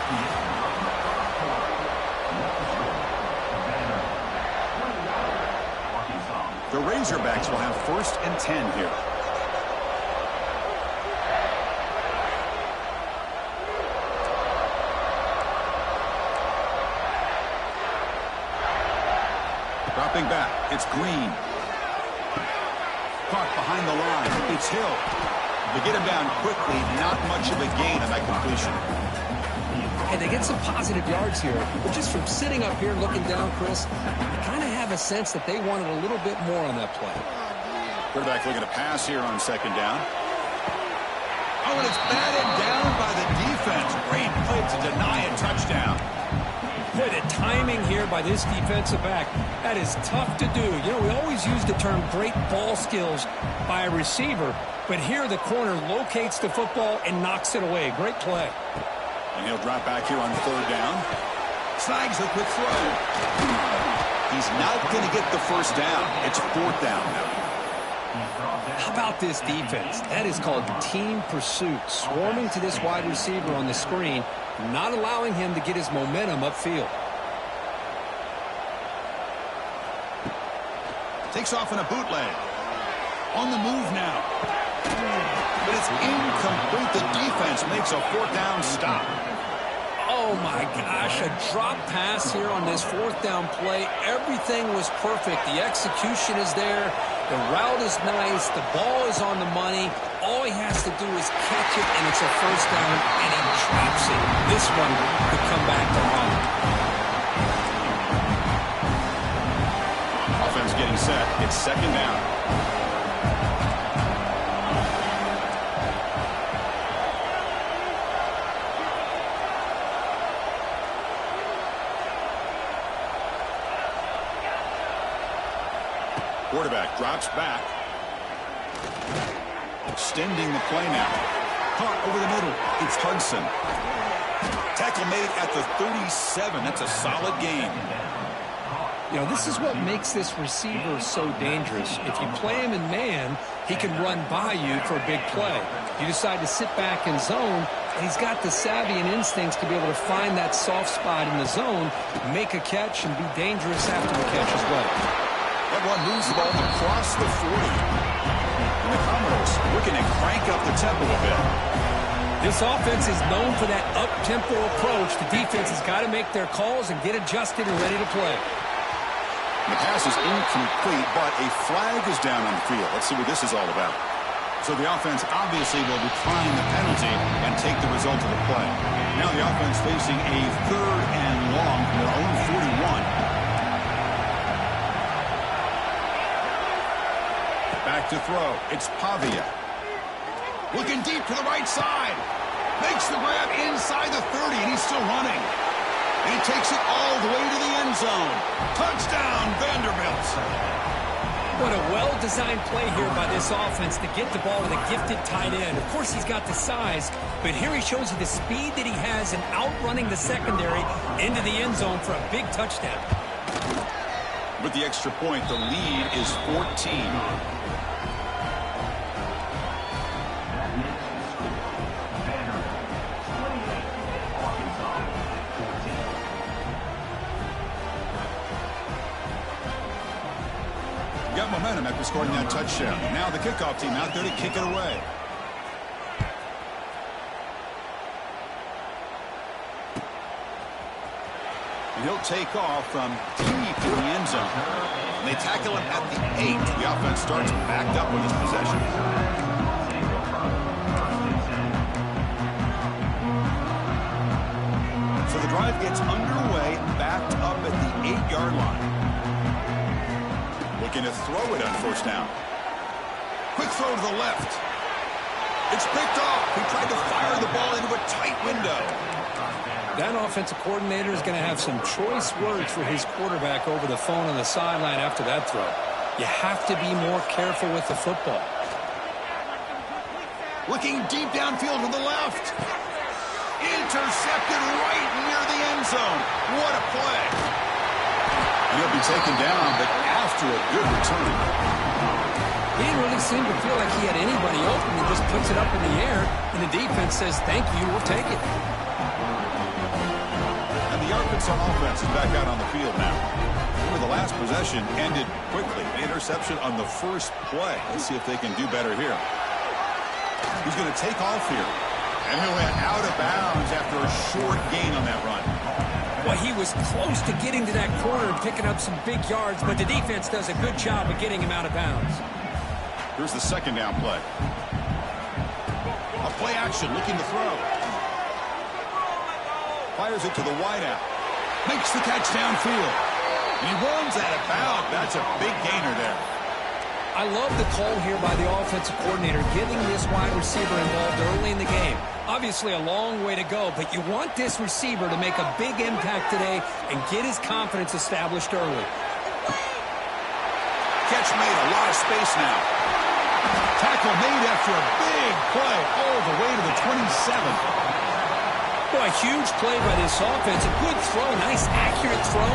The Razorbacks will have first and 10 here. Dropping back, it's Green. Caught behind the line, it's Hill. To get him down quickly, not much of a gain on that completion. And they get some positive yards here, but just from sitting up here looking down, Chris, I kind of have a sense that they wanted a little bit more on that play. Quarterback looking to pass here on second down. Oh, and it's batted down by the defense. Great play to deny a touchdown. Boy, the timing here by this defensive back, that is tough to do. You know, we always use the term great ball skills by a receiver, but here the corner locates the football and knocks it away. Great play. And he'll drop back here on third down. Snags the quick throw. He's not going to get the first down. It's fourth down now. How about this defense? That is called team pursuit. Swarming to this wide receiver on the screen, not allowing him to get his momentum upfield. Takes off in a bootleg. On the move now. But it's incomplete. The defense makes a fourth down stop. Oh, my gosh, a drop pass here on this fourth down play. Everything was perfect. The execution is there. The route is nice. The ball is on the money. All he has to do is catch it, and it's a first down, and he drops it. This one could come back to haunt him. Offense getting set. It's second down. Quarterback drops back. Extending the play now. Caught over the middle. It's Hudson. Tackle made at the 37. That's a solid game. You know, this is what makes this receiver so dangerous. If you play him in man, he can run by you for a big play. You decide to sit back in zone, and he's got the savvy and instincts to be able to find that soft spot in the zone, make a catch, and be dangerous after the catch as well. That one moves the ball across the 40. And the Commodores looking to crank up the tempo a bit. This offense is known for that up-tempo approach. The defense has got to make their calls and get adjusted and ready to play. The pass is incomplete, but a flag is down on the field. Let's see what this is all about. So the offense obviously will decline the penalty and take the result of the play. Now the offense facing a 3rd and long from their own 41. Back to throw. It's Pavia. Looking deep to the right side. Makes the grab inside the 30, and he's still running. And he takes it all the way to the end zone. Touchdown, Vanderbilt. What a well-designed play here by this offense to get the ball to the gifted tight end. Of course, he's got the size, but here he shows you the speed that he has in outrunning the secondary into the end zone for a big touchdown. With the extra point, the lead is 14. Got momentum after scoring that touchdown. Now the kickoff team out there to kick it away. And he'll take off from deep in the end zone. And they tackle him at the 8. The offense starts backed up with this possession. So the drive gets underway, backed up at the 8-yard line. Looking to throw it on first down. Quick throw to the left. It's picked off. He tried to fire the ball into a tight window. That offensive coordinator is going to have some choice words for his quarterback over the phone on the sideline after that throw. You have to be more careful with the football. Looking deep downfield to the left. Intercepted right near the end zone. What a play. And he'll be taken down, but after a good return. He didn't really seem to feel like he had anybody open. He just puts it up in the air, and the defense says, thank you, we'll take it. And the Arkansas offense is back out on the field now. Remember, the last possession ended quickly. Interception on the first play. Let's see if they can do better here. He's going to take off here. And he'll head out of bounds after a short gain on that run. Well, he was close to getting to that corner and picking up some big yards, but the defense does a good job of getting him out of bounds. Here's the second down play. A play action, looking to throw. Fires it to the wideout. Makes the catch downfield. And he runs out of bounds. That's a big gainer there. I love the call here by the offensive coordinator, getting this wide receiver involved early in the game. Obviously a long way to go, but you want this receiver to make a big impact today and get his confidence established early. Catch made, a lot of space now. Tackle made after a big play all the way to the 27. Boy, a huge play by this offense. A good throw, nice accurate throw,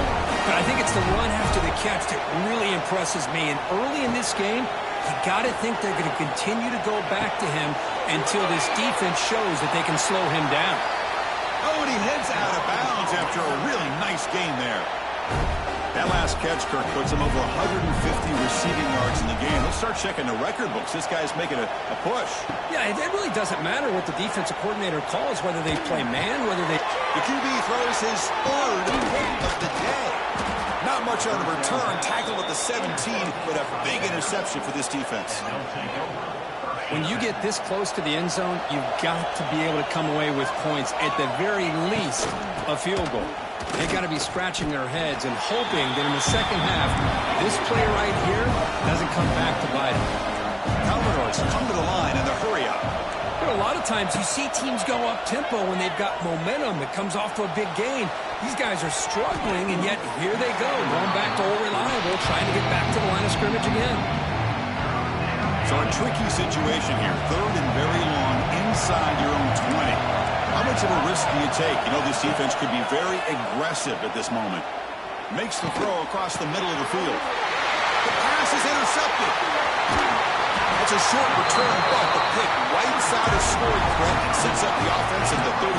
but I think it's the run after the catch that really impresses me. And early in this game, you got to think they're going to continue to go back to him until this defense shows that they can slow him down. Oh, and he heads out of bounds after a really nice gain there. That last catch, Kirk, puts him over 150 receiving yards in the game. Let's start checking the record books. This guy's making a push. Yeah, it really doesn't matter what the defensive coordinator calls, whether they play man, whether they... The QB throws his 3rd point of the day. Not much on the return. Tackle at the 17, but a big interception for this defense. When you get this close to the end zone, you've got to be able to come away with points, at the very least, a field goal. They've got to be scratching their heads and hoping that in the second half, this play right here doesn't come back to bite them. Commodores come to the line in the hurry up. You know, a lot of times you see teams go up-tempo when they've got momentum. It comes off to a big gain. These guys are struggling, and yet here they go, going back to old reliable, trying to get back to the line of scrimmage again. So a tricky situation here. 3rd and very long inside your own 20. How much of a risk do you take? You know, this defense could be very aggressive at this moment. Makes the throw across the middle of the field. The pass is intercepted. It's a short return, but the pick right side of scoring threat and sets up the offense at the 33.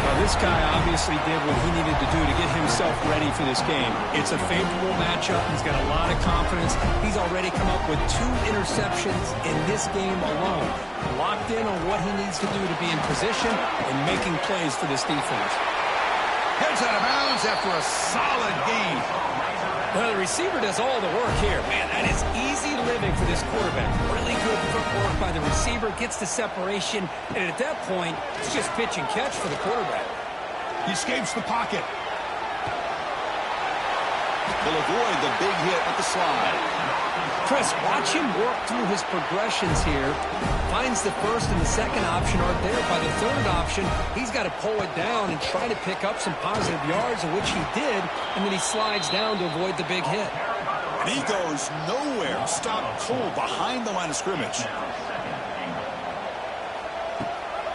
Well, this guy obviously did what he needed to do to get himself ready for this game. It's a favorable matchup. He's got a lot of confidence. He's already come up with 2 interceptions in this game alone. Locked in on what he needs to do to be in position and making plays for this defense. Heads out of bounds after a solid gain. Well, the receiver does all the work here. Man, that is easy living for this quarterback. Really good footwork by the receiver, gets the separation, and at that point, it's just pitch and catch for the quarterback. He escapes the pocket. He'll avoid the big hit with the slide. Chris, watch him work through his progressions here. Finds the first and the second option aren't there. By the third option, he's got to pull it down and try to pick up some positive yards, of which he did, and then he slides down to avoid the big hit. And he goes nowhere. Stopped cold behind the line of scrimmage.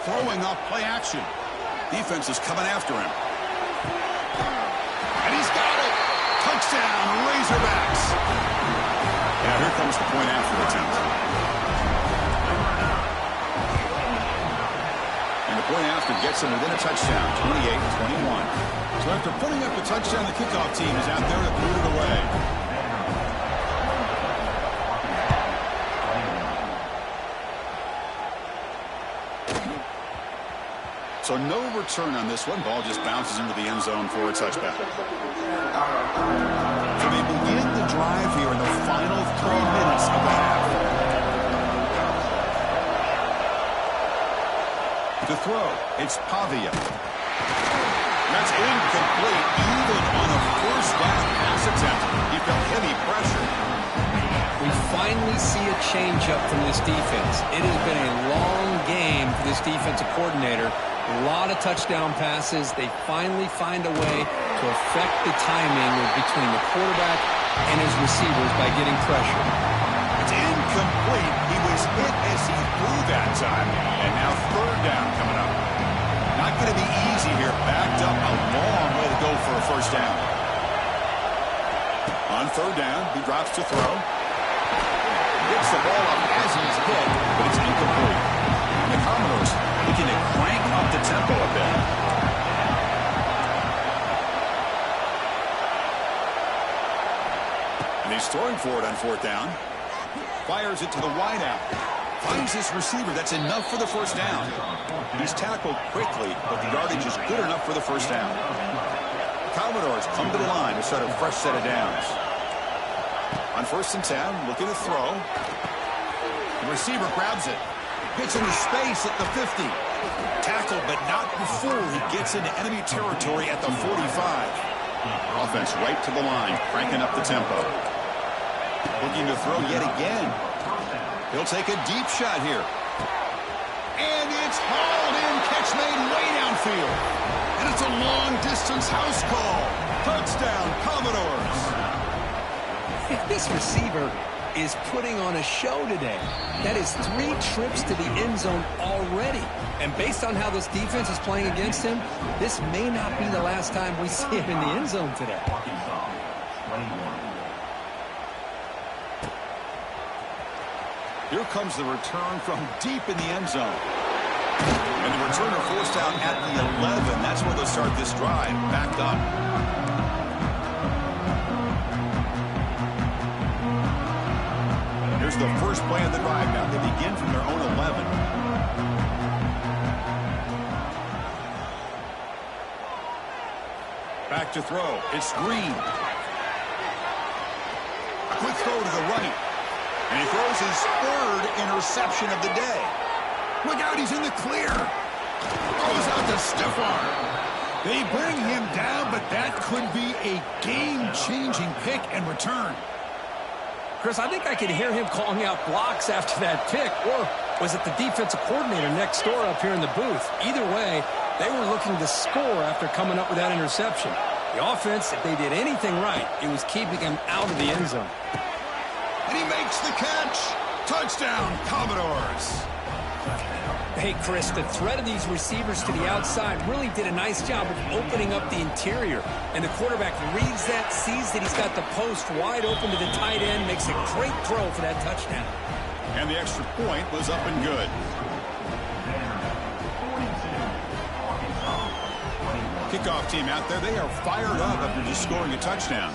Throwing off play action. Defense is coming after him. And he's got it. Touchdown, Razorbacks. Now here comes the point after attempt. And the point after gets him within a touchdown, 28-21. So after putting up the touchdown, the kickoff team is out there to boot it away. So no return on this one. Ball just bounces into the end zone for a touchback. So they begin the drive here in the final 3 minutes of the half. To throw, it's Pavia. That's incomplete, even on a first down pass attempt. He felt heavy pressure. We finally see a change-up from this defense. It has been a long game for this defensive coordinator. A lot of touchdown passes. They finally find a way to affect the timing between the quarterback and his receivers by getting pressure. It's incomplete. He was hit as he threw that time. And now 3rd down coming up. Not going to be easy here. Backed up a long way to go for a first down. On 3rd down, he drops to throw. Gets the ball up as he's hit, but it's incomplete. And the Commodores looking to crank up the tempo a bit. And he's throwing for it on 4th down. Fires it to the wideout. Finds this receiver. That's enough for the first down. He's tackled quickly, but the yardage is good enough for the first down. Commodores come to the line to start a fresh set of downs. On 1st and 10, looking to throw. The receiver grabs it. Gets into space at the 50. Tackled, but not before he gets into enemy territory at the 45. Offense right to the line, cranking up the tempo. Looking to throw yet again. He'll take a deep shot here. And it's hauled in. Catch made way downfield. And it's a long-distance house call. Touchdown, Commodores. This receiver is putting on a show today. That is 3 trips to the end zone already. And based on how this defense is playing against him, this may not be the last time we see him in the end zone today. Here comes the return from deep in the end zone. And the returner forced out at the 11. That's where they'll start this drive. Backed up. Here's the first play of the drive now. They begin from their own 11. Back to throw. It's Green. Quick throw to the right. And he throws his 3rd interception of the day. Look out, he's in the clear. Throws out the stiff arm. They bring him down, but that could be a game-changing pick and return. Chris, I think I could hear him calling out blocks after that pick, or was it the defensive coordinator next door up here in the booth? Either way, they were looking to score after coming up with that interception. The offense, if they did anything right, it was keeping them out of the end zone. And he makes the catch. Touchdown, Commodores. Hey, Chris, the threat of these receivers to the outside really did a nice job of opening up the interior. And the quarterback reads that, sees that he's got the post wide open to the tight end, makes a great throw for that touchdown. And the extra point was up and good. Kickoff team out there, they are fired up after just scoring a touchdown.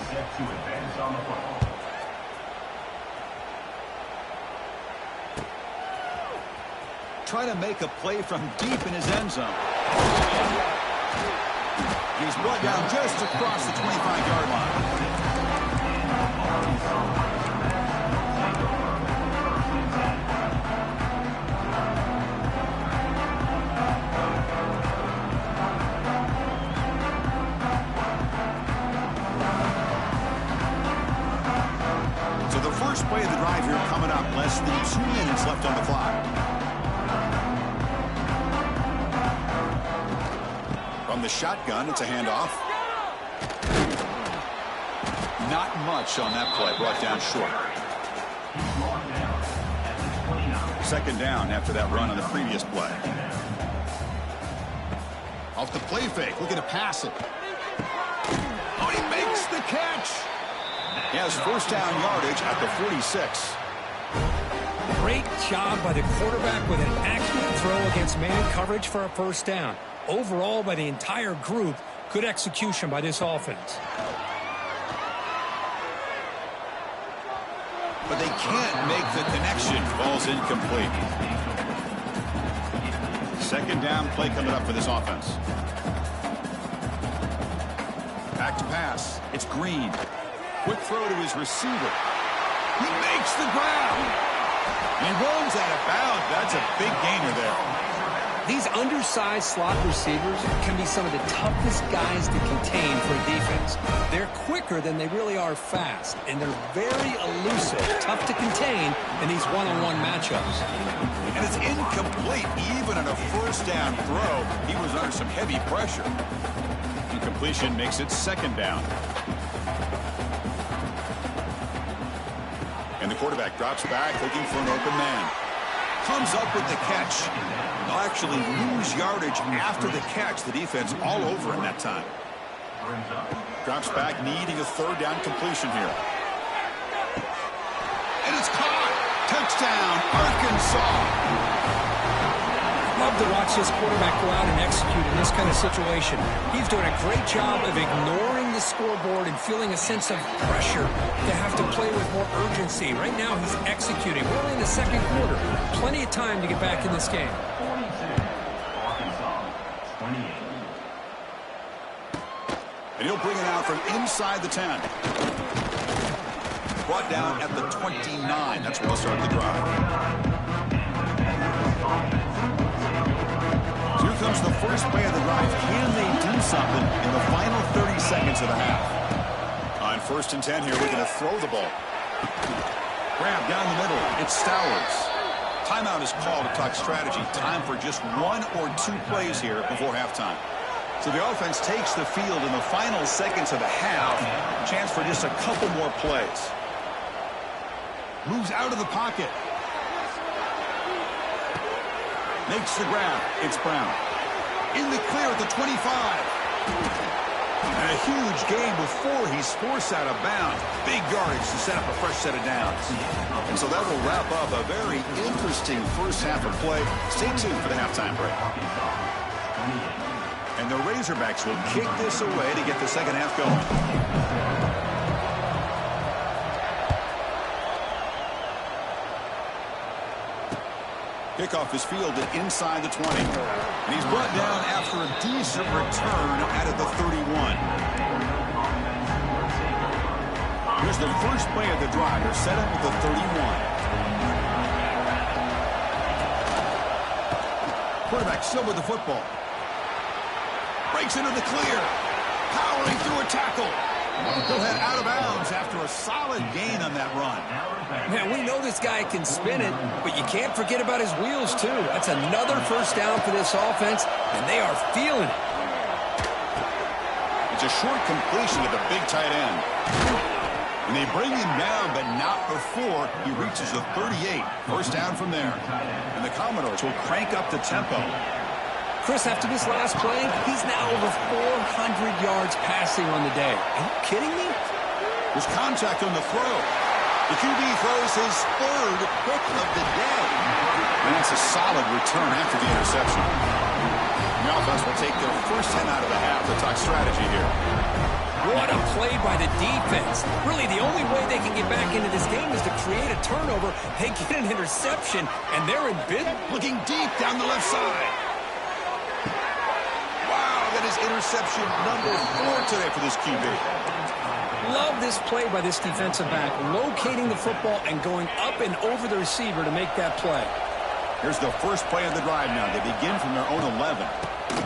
Try to make a play from deep in his end zone. He's brought down just across the 25-yard line. So the first play of the drive here coming up, less than 2 minutes left on the clock. From the shotgun, it's a handoff. Not much on that play, brought down short. Second down after that run on the previous play. Off the play fake, looking to pass it. Oh, he makes the catch. He has first down yardage at the 46. Great job by the quarterback with an accurate throw against man coverage for a first down. Overall, by the entire group, good execution by this offense. But they can't make the connection. Ball's incomplete. Second down play coming up for this offense. Back to pass. It's Green. Quick throw to his receiver. He makes the grab. He runs out of bounds. That's a big gainer there. These undersized slot receivers can be some of the toughest guys to contain for a defense. They're quicker than they really are fast, and they're very elusive, tough to contain in these one-on-one matchups. And it's incomplete. Even on a first down throw, he was under some heavy pressure. Incompletion makes it second down. And the quarterback drops back looking for an open man. Comes up with the catch. They'll actually lose yardage after the catch. The defense all over him that time. Drops back, needing a third down completion here. And it's caught. Touchdown, Arkansas. Love to watch this quarterback go out and execute in this kind of situation. He's doing a great job of ignoring the scoreboard and feeling a sense of pressure to have to play with more urgency. Right now, he's executing. We're only in the second quarter. Plenty of time to get back in this game. And he'll bring it out from inside the 10. Brought down at the 29. That's where we'll start the drive. Here comes the first play of the drive. Can they do something in the final 30 seconds of the half? On first and 10 here, we're going to throw the ball. Grab down the middle. It's Stowers. Timeout is called to talk strategy. Time for just 1 or 2 plays here before halftime. So the offense takes the field in the final seconds of the half. Chance for just a couple more plays. Moves out of the pocket. Makes the grab. It's Brown. In the clear at the 25. And a huge gain before he's forced out of bounds. Big yardage to set up a fresh set of downs. And so that will wrap up a very interesting first half of play. Stay tuned for the halftime break. And the Razorbacks will kick this away to get the second half going. Kickoff is fielded inside the 20. And he's brought down after a decent return out of the 31. Here's the first play of the drive. They're set up at the 31. Quarterback still with the football. Breaks into the clear. Powering through a tackle. He'll head out of bounds after a solid gain on that run. Man, we know this guy can spin it, but you can't forget about his wheels, too. That's another first down for this offense, and they are feeling it. It's a short completion to the big tight end. And they bring him down, but not before he reaches the 38. First down from there. And the Commodores will crank up the tempo. Chris, after this last play, he's now over 400 yards passing on the day. Are you kidding me? There's contact on the throw. The QB throws his third pick of the day. And that's a solid return after the interception. The offense will take their first 10 out of the half to talk strategy here. What a play by the defense. Really, the only way they can get back into this game is to create a turnover. They get an interception, and they're in bid. Looking deep down the left side. Wow, that is interception number 4 today for this QB. Love this play by this defensive back, locating the football and going up and over the receiver to make that play. Here's the first play of the drive now. They begin from their own 11.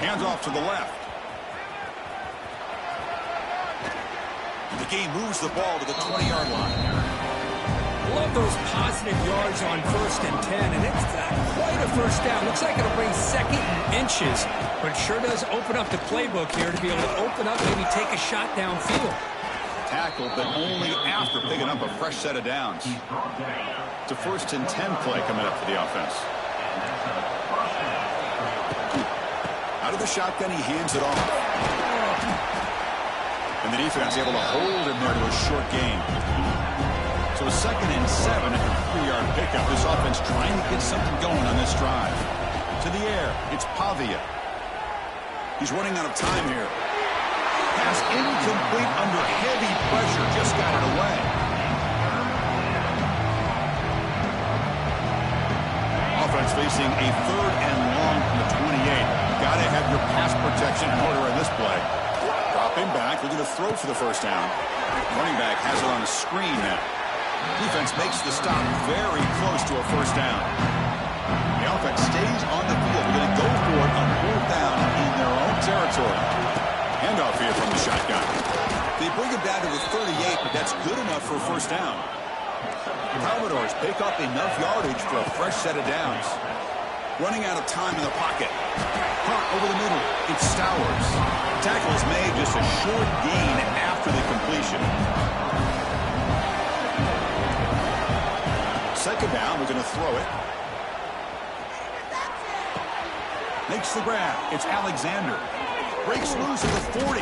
Hands off to the left. The game moves the ball to the 20-yard line. Love those positive yards on 1st and 10, and it's not quite a first down. Looks like it'll bring second and inches, but it sure does open up the playbook here to be able to open up, maybe take a shot downfield. Tackled, but only after picking up a fresh set of downs. It's a 1st and 10 play coming up for the offense. Out of the shotgun, he hands it off. And the defense able to hold him there to a short gain. So a 2nd and 7 at the 3-yard pickup. This offense trying to get something going on this drive. To the air, it's Pavia. He's running out of time here. Pass incomplete under heavy pressure. Just got it away. Offense facing a 3rd and long from the 28. Got to have your pass protection in order in this play. Dropping back, looking to throw for the first down. Running back has it on a screen now. Defense makes the stop very close to a first down. The offense stays on the field. They're going to go for it on 4th down in their own territory. Handoff here from the shotgun. They bring him down to the 38, but that's good enough for a first down. The Commodores pick up enough yardage for a fresh set of downs. Running out of time in the pocket. Hunt over the middle. It's Stowers. Tackle is made, just a short gain after the completion. 2nd down, we're going to throw it. Makes the grab. It's Alexander. Breaks loose at the 40.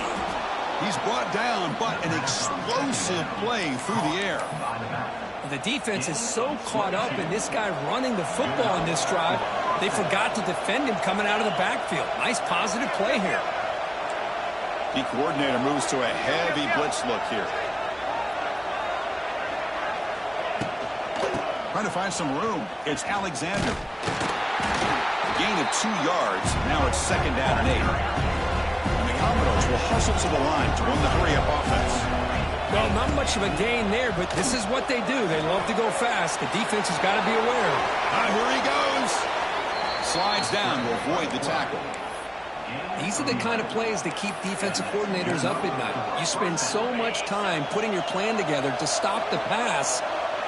He's brought down, but an explosive play through the air. The defense is so caught up in this guy running the football in this drive, they forgot to defend him coming out of the backfield. Nice positive play here. The coordinator moves to a heavy blitz look here. Trying to find some room. It's Alexander. Gain of 2 yards. Now it's 2nd down and 8. And the Commodores will hustle to the line to run the hurry-up offense. Well, not much of a gain there, but this is what they do. They love to go fast. The defense has got to be aware. Here he goes. Slides down to avoid the tackle. These are the kind of plays that keep defensive coordinators up at night. You spend so much time putting your plan together to stop the pass,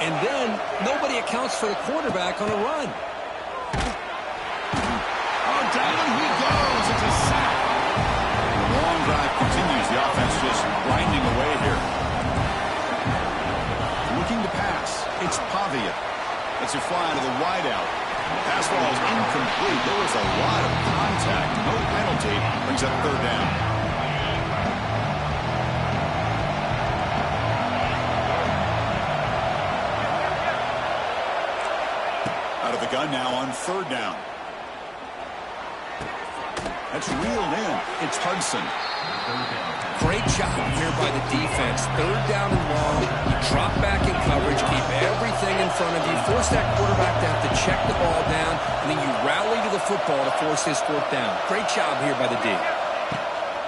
and then nobody accounts for the quarterback on a run. Oh, down he goes. It's a sack. The long drive continues. The offense just grinding away here. Looking to pass. It's Pavia. Lets it fly to the wideout. Pass ball is incomplete. There was a lot of contact. No penalty. Brings up 3rd down. Out of the gun now on 3rd down. That's reeled in. It's Hudson. Great job here by the defense. 3rd down and long. You drop back in coverage, keep everything in front of you, force that quarterback to have to check the ball down, and then you rally to the football to force his 4th down. Great job here by the D.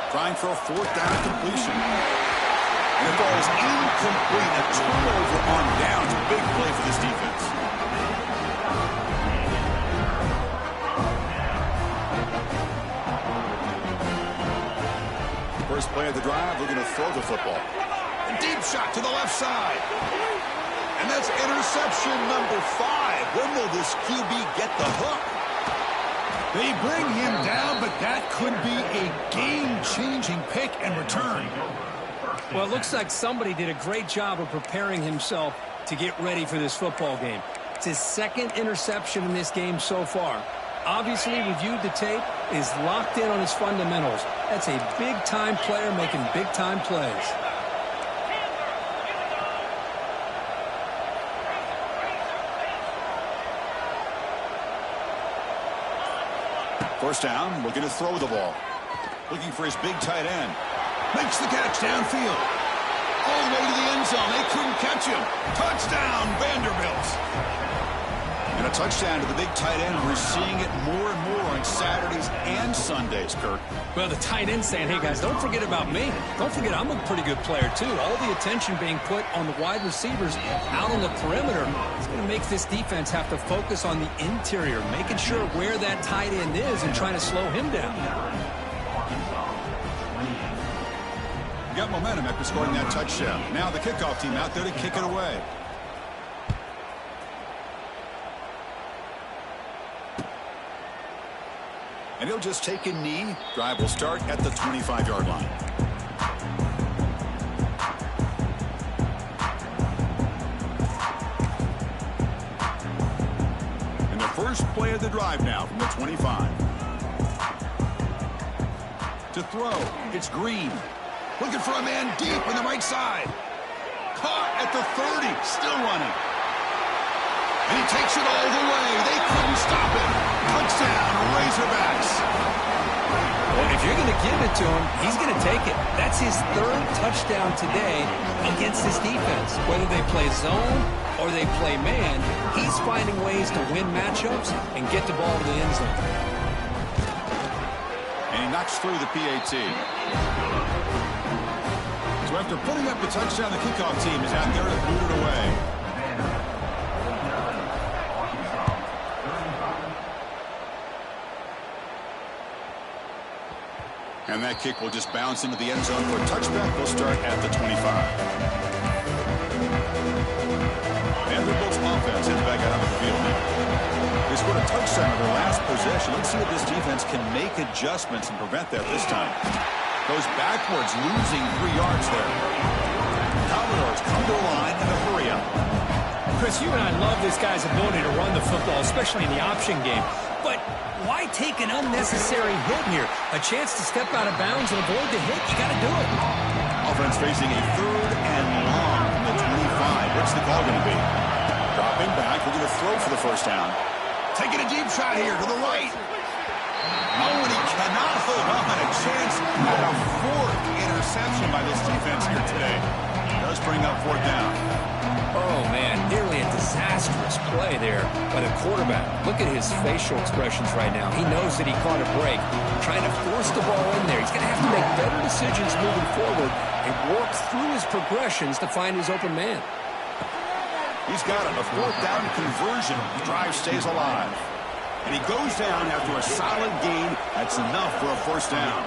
Trying for a 4th down completion. And the ball is incomplete. A turnover on downs. Big play for this defense. First play of the drive, looking to throw the football. A deep shot to the left side. And that's interception number 5. When will this QB get the hook? They bring him down, but that could be a game-changing pick and return. Well, it looks like somebody did a great job of preparing himself to get ready for this football game. It's his second interception in this game so far. Obviously, reviewed the tape, is locked in on his fundamentals. That's a big-time player making big-time plays. First down, looking to throw the ball. Looking for his big tight end. Makes the catch downfield. All the way to the end zone. They couldn't catch him. Touchdown, Vanderbilt. And a touchdown to the big tight end. We're seeing it more and more on Saturdays and Sundays, Kirk. Well, the tight end saying, hey, guys, don't forget about me. Don't forget I'm a pretty good player, too. All the attention being put on the wide receivers out on the perimeter. It's going to make this defense have to focus on the interior, making sure where that tight end is and trying to slow him down. Got momentum after scoring that touchdown. Now the kickoff team out there to kick it away. And he'll just take a knee. Drive will start at the 25-yard line. And the first play of the drive now from the 25. To throw, it's Green. Looking for a man deep on the right side. Caught at the 30, still running. And he takes it all the way. They couldn't stop him. Touchdown, Razorbacks. Well, if you're going to give it to him, he's going to take it. That's his third touchdown today against this defense. Whether they play zone or they play man, he's finding ways to win matchups and get the ball to the end zone. And he knocks through the PAT. So after putting up the touchdown, the kickoff team is out there to boot it away. And that kick will just bounce into the end zone for a touchback. We'll start at the 25. Vanderbilt's offense is back out on the field now. They scored a touchdown on their last possession. Let's see if this defense can make adjustments and prevent that this time. Goes backwards, losing 3 yards there. Commodores come to the line in a hurry up. Chris, you and I love this guy's ability to run the football, especially in the option game. But why take an unnecessary hit here? A chance to step out of bounds and avoid the hit, you got to do it. Offense facing a 3rd and long from the 25. What's the call going to be? Dropping back, we're going to throw for the first down. Taking a deep shot here to the right. Oh, and he cannot hold on. A chance at a 4th interception by this defense here today. Does bring up 4th down. Oh, man, nearly a disastrous play there by the quarterback. Look at his facial expressions right now. He knows that he caught a break, trying to force the ball in there. He's going to have to make better decisions moving forward and work through his progressions to find his open man. He's got a 4th down conversion. The drive stays alive. And he goes down after a solid gain. That's enough for a 1st down.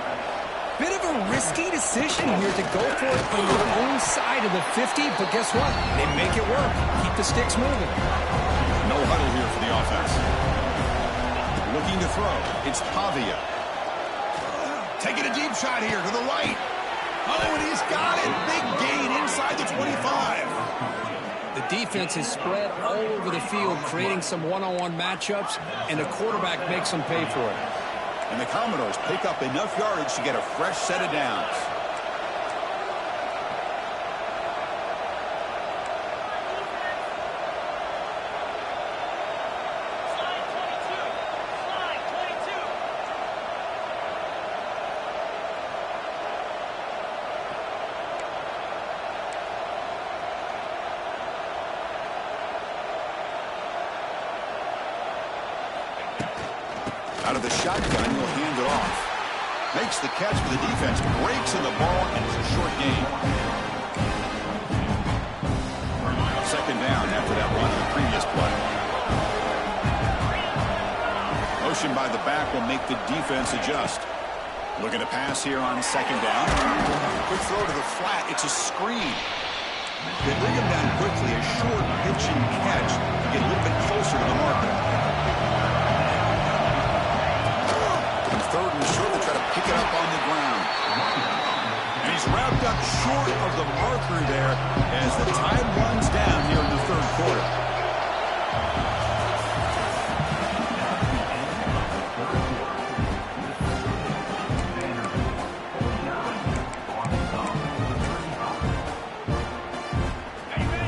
Bit of a risky decision here to go for it on your own side of the 50, but guess what? They make it work. Keep the sticks moving. No huddle here for the offense. Looking to throw. It's Pavia. Taking a deep shot here to the right. Oh, and he's got it. Big gain inside the 25. The defense is spread all over the field, creating some one-on-one matchups, and the quarterback makes them pay for it. And the Commodores pick up enough yardage to get a fresh set of downs. Out of the shotgun, he'll hand it off. Makes the catch for the defense, breaks in the ball, and it's a short gain. 2nd down after that run in the previous play. Motion by the back will make the defense adjust. Looking to pass here on 2nd down. Quick throw to the flat. It's a screen. They bring him down quickly, a short pitch and catch to get a little bit closer to the marker. And third and short, they try to pick it up on the ground. And he's wrapped up short of the marker there as the time runs down here in the third quarter.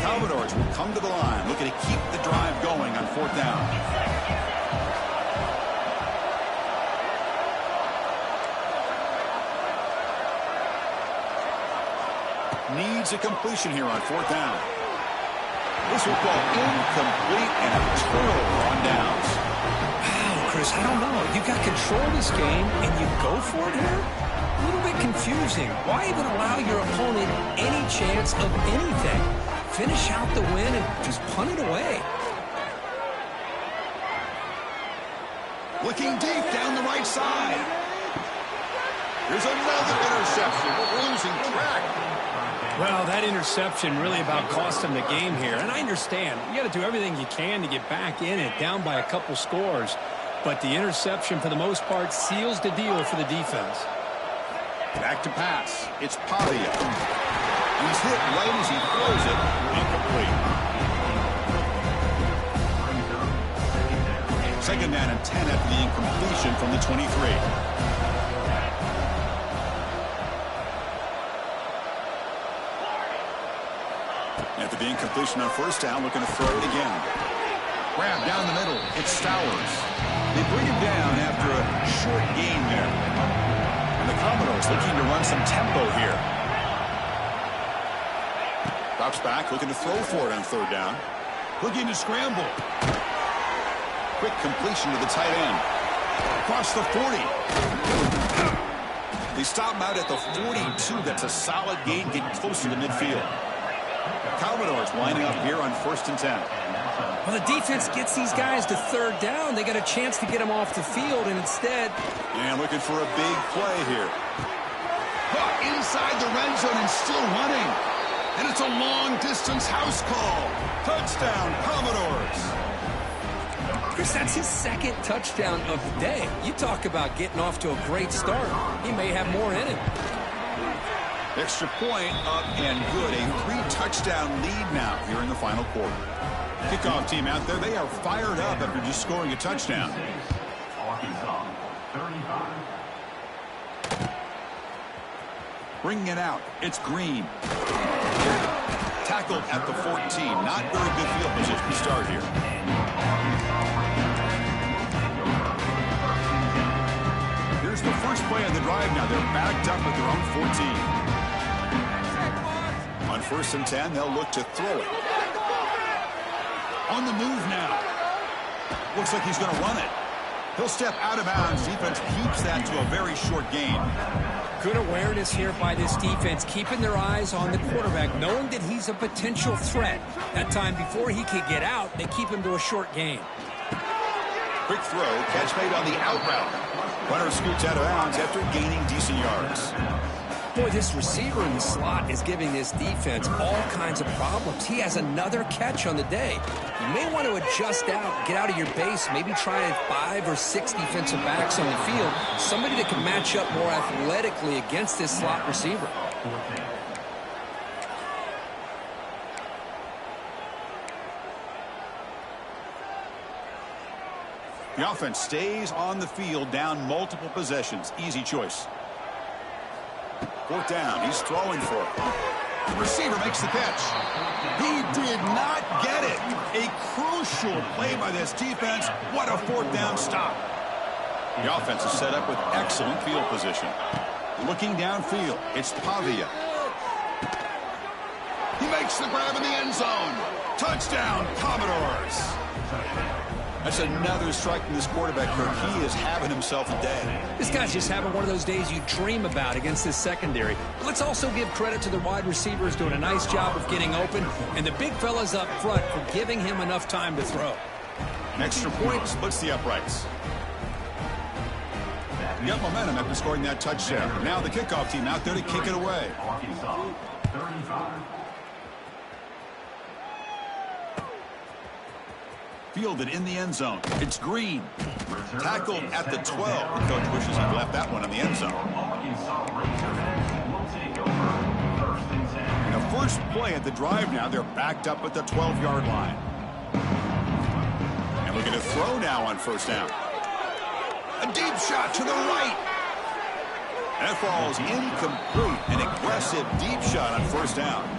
Commodores will come to the line, looking to keep the drive going on fourth down. Needs a completion here on fourth down. This will fall incomplete and a turnover on downs. Wow, Chris, I don't know. You got control of this game and you go for it here? A little bit confusing. Why even allow your opponent any chance of anything? Finish out the win and just punt it away. Looking deep down the right side. There's another interception. We're losing track. Well, that interception really about cost him the game here. And I understand. You got to do everything you can to get back in it, down by a couple scores. But the interception, for the most part, seals the deal for the defense. Back to pass. It's Pavia. He's hit right as he throws it. Incomplete. Second down and 10 after the incompletion from the 23. After the incompletion on first down, looking to throw it again. Grab down the middle. It's Stowers. They bring him down after a short gain there. And the Commodores looking to run some tempo here. Drops back, looking to throw for it on third down. Looking to scramble. Quick completion to the tight end. Across the 40. They stop him out at the 42. That's a solid gain, getting closer to midfield. Commodores lining up here on first and 10. Well, the defense gets these guys to third down. They got a chance to get them off the field, and instead... And looking for a big play here. Inside the red zone and still running. And it's a long-distance house call. Touchdown, Commodores. Chris, that's his second touchdown of the day. You talk about getting off to a great start. He may have more in him. Extra point up and good. A 3-touchdown lead now here in the final quarter. Kickoff team out there, they are fired up after just scoring a touchdown. Bringing it out, it's Green. Tackled at the 14. Not very good field position to start here. Here's the first play of the drive now. They're backed up at their own 14. On first and 10, they'll look to throw it. On the move now. Looks like he's going to run it. He'll step out of bounds. Defense keeps that to a very short gain. Good awareness here by this defense, keeping their eyes on the quarterback, knowing that he's a potential threat. That time before he could get out, they keep him to a short gain. Quick throw, catch made on the out route. Runner scoots out of bounds after gaining decent yards. Boy, this receiver in the slot is giving this defense all kinds of problems. He has another catch on the day. You may want to adjust out, get out of your base, maybe try 5 or 6 defensive backs on the field, somebody that can match up more athletically against this slot receiver. The offense stays on the field, down multiple possessions. Easy choice. Fourth down. He's throwing for it. The receiver makes the catch. He did not get it. A crucial play by this defense. What a fourth down stop. The offense is set up with excellent field position. Looking downfield, it's Pavia. He makes the grab in the end zone. Touchdown, Commodores. That's another strike from this quarterback, Kirk. He is having himself a day. This guy's just having one of those days you dream about against this secondary. Let's also give credit to the wide receivers doing a nice job of getting open, and the big fellas up front for giving him enough time to throw. An extra point splits the uprights. You got momentum after scoring that touchdown. Now the kickoff team out there to kick it away. Fielded in the end zone. It's Green. Tackled at the 12. The coach wishes he'd left that one in the end zone. And the first play at the drive now, they're backed up at the 12-yard line. And looking to throw now on first down. A deep shot to the right. That falls incomplete. An aggressive deep shot on first down.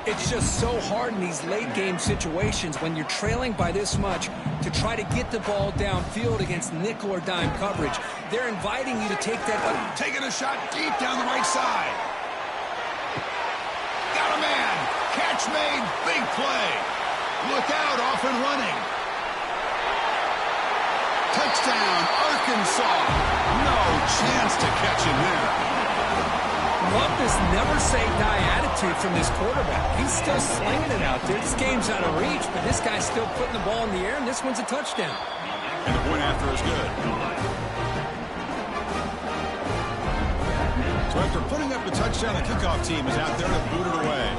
It's just so hard in these late-game situations when you're trailing by this much to try to get the ball downfield against nickel or dime coverage. They're inviting you to take that. Taking a shot deep down the right side. Got a man. Catch made. Big play. Look out, off and running. Touchdown, Arkansas. No chance to catch him there. Love this never-say-die attitude from this quarterback. He's still slinging it out there. This game's out of reach, but this guy's still putting the ball in the air, and this one's a touchdown. And the point after is good. So after putting up the touchdown, the kickoff team is out there to boot it away.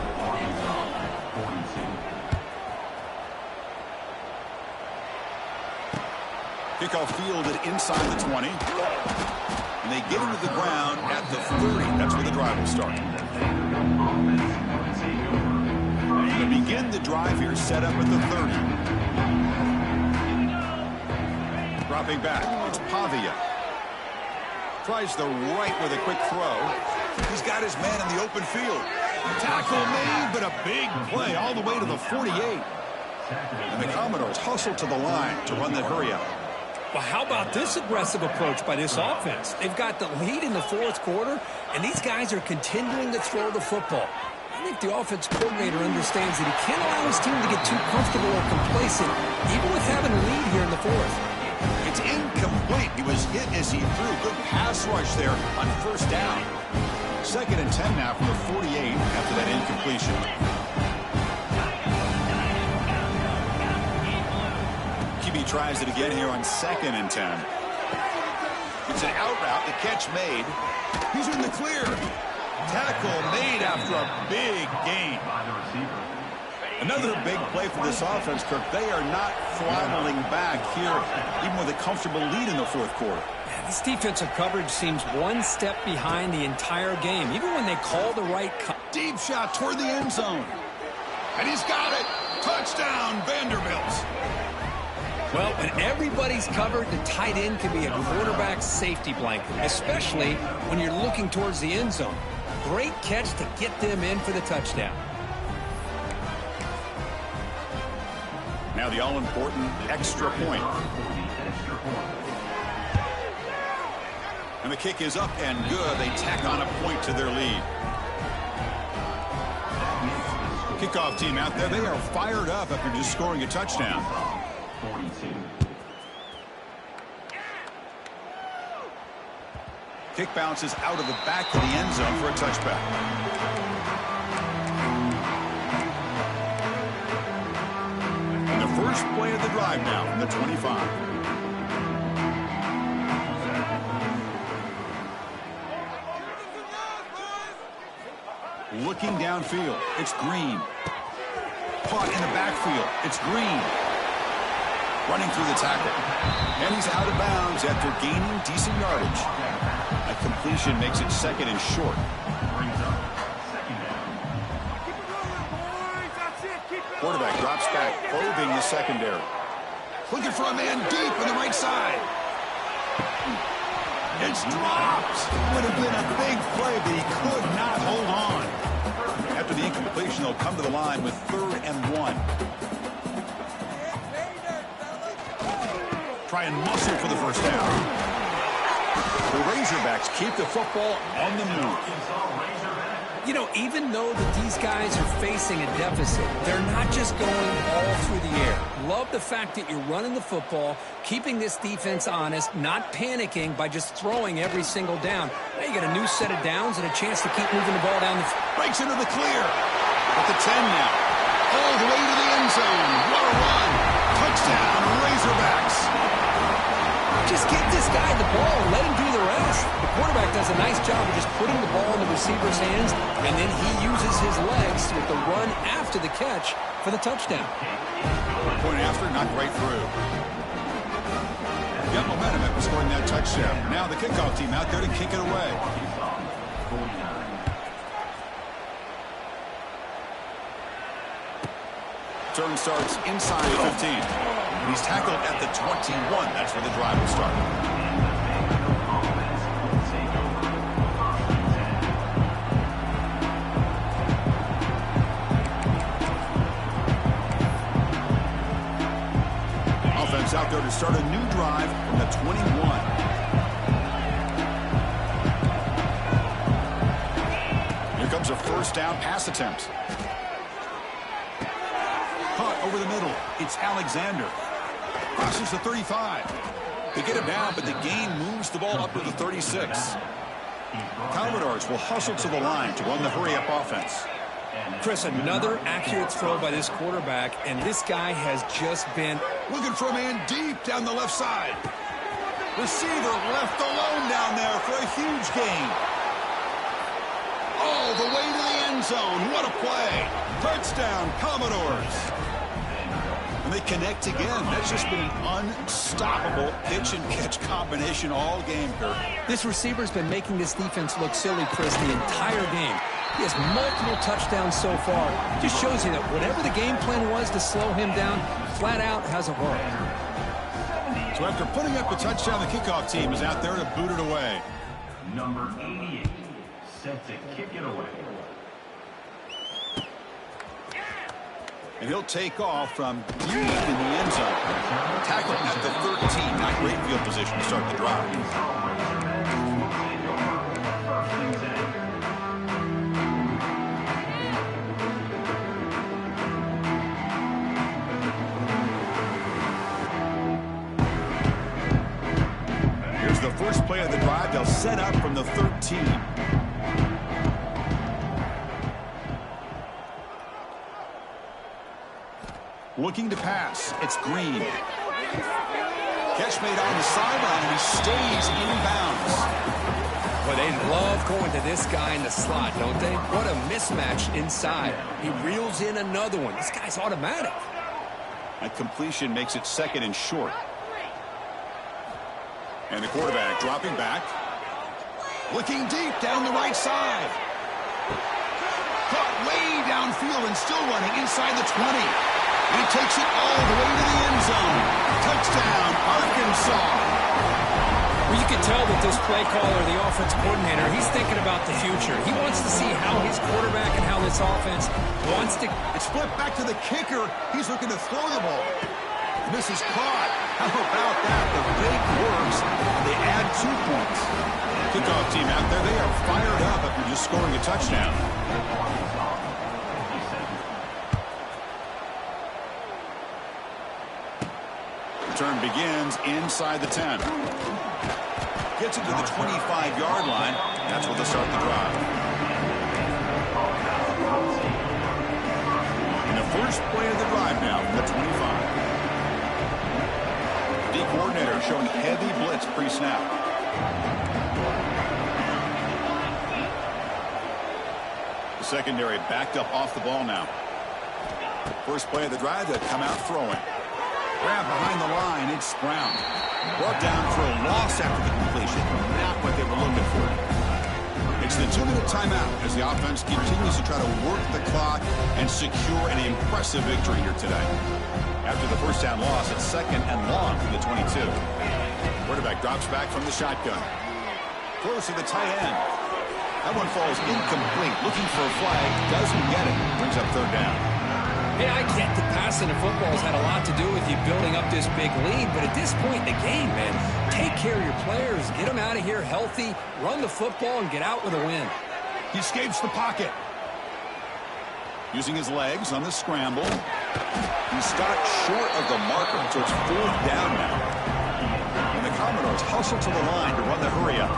Kickoff fielded inside the 20. And they get him to the ground at the 30. That's where the drive will start. They begin the drive here, set up at the 30. Dropping back, it's Pavia. Tries the right with a quick throw. He's got his man in the open field. Tackle made, but a big play all the way to the 48. And the Commodores hustle to the line to run that hurry out. Well, how about this aggressive approach by this offense? They've got the lead in the fourth quarter, and these guys are continuing to throw the football. I think the offense coordinator understands that he can't allow his team to get too comfortable or complacent, even with having a lead here in the fourth. It's incomplete. He was hit as he threw. Good pass rush there on first down. 2nd and 10 now from the 48 after that incompletion. QB tries it again here on 2nd and 10. It's an out route. The catch made. He's in the clear. Tackle made after a big gain. Another big play for this offense, Kirk. They are not throttling back here, even with a comfortable lead in the fourth quarter. Yeah, this defensive coverage seems one step behind the entire game, even when they call the right cut. Deep shot toward the end zone. And he's got it. Touchdown, Vanderbilt. Well, when everybody's covered, the tight end can be a quarterback safety blanket, especially when you're looking towards the end zone. Great catch to get them in for the touchdown. Now the all-important extra point. And the kick is up and good. They tack on a point to their lead. Kickoff team out there, they are fired up after just scoring a touchdown. Kick bounces out of the back of the end zone for a touchback. And the first play of the drive now from the 25. Looking downfield, it's Green. Caught in the backfield, it's Green. Running through the tackle. And he's out of bounds after gaining decent yardage. A completion makes it 2nd and short. Quarterback drops back, probing the secondary. Looking for a man deep on the right side. It's dropped. Would have been a big play, but he could not hold on. After the incompletion, they'll come to the line with 3rd and 1. Try and muscle for the first down. The Razorbacks keep the football on the move. You know, even though that these guys are facing a deficit, they're not just going all through the air. Love the fact that you're running the football, keeping this defense honest, not panicking by just throwing every single down. Now you got a new set of downs and a chance to keep moving the ball down the field. Breaks into the clear. At the 10 now. All the way to the end zone. What a run. Touchdown, Razorbacks. Just get this guy the ball and let him do the rest. The quarterback does a nice job of just putting the ball in the receiver's hands, and then he uses his legs with the run after the catch for the touchdown. Point after, not right through. Got momentum after scoring that touchdown. Now the kickoff team out there to kick it away. Turn starts inside the 15. He's tackled at the 21. That's where the drive will start. Offense out there to start a new drive from the 21. Here comes a first down pass attempt. Caught over the middle. It's Alexander. Crosses the 35. They get it down, but the gain moves the ball up to the 36. Commodores will hustle to the line to run the hurry-up offense. Chris, another accurate throw by this quarterback, and this guy has just been looking for a man deep down the left side. Receiver left alone down there for a huge gain. All the way to the end zone. What a play. Touchdown, Commodores. And they connect again. That's just been an unstoppable pitch-and-catch combination all game, Kurt. This receiver's been making this defense look silly, Chris, the entire game. He has multiple touchdowns so far. Just shows you that whatever the game plan was to slow him down, flat out hasn't worked. So after putting up a touchdown, the kickoff team is out there to boot it away. Number 88, set to kick it away. And he'll take off from deep in the end zone. Tackle at the 13. Not great field position to start the drive. Here's the first play of the drive. They'll set up from the 13. Looking to pass. It's Green. Catch made on the sideline, and he stays in bounds. Well, they love going to this guy in the slot, don't they? What a mismatch inside. He reels in another one. This guy's automatic. That completion makes it second and short. And the quarterback dropping back. Looking deep down the right side. Caught way downfield and still running inside the 20. And he takes it all the way to the end zone. Touchdown, Arkansas. Well, you can tell that this play caller, the offense coordinator, he's thinking about the future. He wants to see how his quarterback and how this offense wants to. It's flipped back to the kicker. He's looking to throw the ball. And this is caught. How about that? The fake works. They add 2 points. Kickoff team out there, they are fired up after just scoring a touchdown. Turn begins inside the 10. Gets it to the 25-yard line. That's where they'll start the drive. And the first play of the drive now from the 25. D coordinator showing heavy blitz pre-snap. The secondary backed up off the ball now. First play of the drive, they'll come out throwing. Grab behind the line, it's Brown. Brought down for a loss after the completion. Not what they were looking for. It's the 2-minute timeout as the offense continues to try to work the clock and secure an impressive victory here today. After the first down loss, it's second and long from the 22. Quarterback drops back from the shotgun. Close to the tight end. That one falls incomplete. Looking for a flag, doesn't get it. Brings up third down. Hey, I get that passing the football has had a lot to do with you building up this big lead, but at this point in the game, man, take care of your players, get them out of here healthy, run the football, and get out with a win. He escapes the pocket. Using his legs on the scramble. He stopped short of the marker, so it's fourth down now. And the Commodores hustle to the line to run the hurry-up.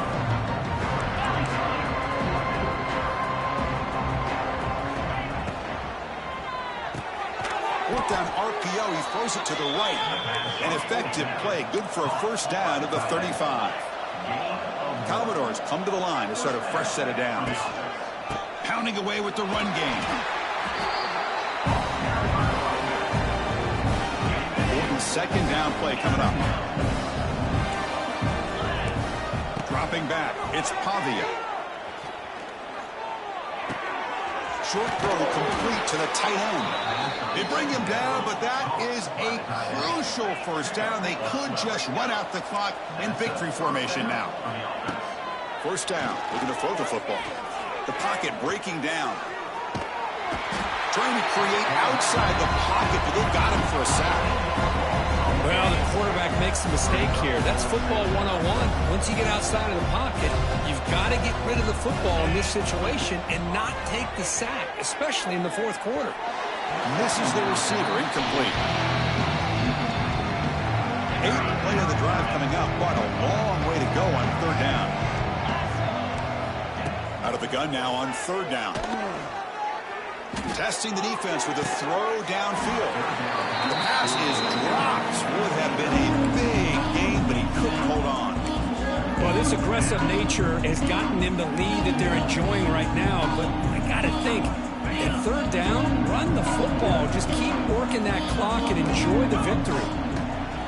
Fourth down RPO, he throws it to the right. An effective play, good for a first down at the 35. Commodores come to the line to start a fresh set of downs. Pounding away with the run game. Second down play coming up. Dropping back, it's Pavia. Short throw complete to the tight end. They bring him down, but that is a crucial first down. They could just run out the clock in victory formation now. First down, looking to throw the football. The pocket breaking down. Trying to create outside the pocket, but they got him for a sack. Well, the quarterback makes a mistake here. That's football 101. Once you get outside of the pocket, you've got to get rid of the football in this situation and not take the sack, especially in the fourth quarter. Misses the receiver, incomplete. 8th play of the drive coming up, but a long way to go on third down. Out of the gun now on third down. Testing the defense with a throw downfield. The pass is dropped. Would have been a big game, but he couldn't hold on. Well, this aggressive nature has gotten them the lead that they're enjoying right now. But I got to think, at third down, run the football. Just keep working that clock and enjoy the victory.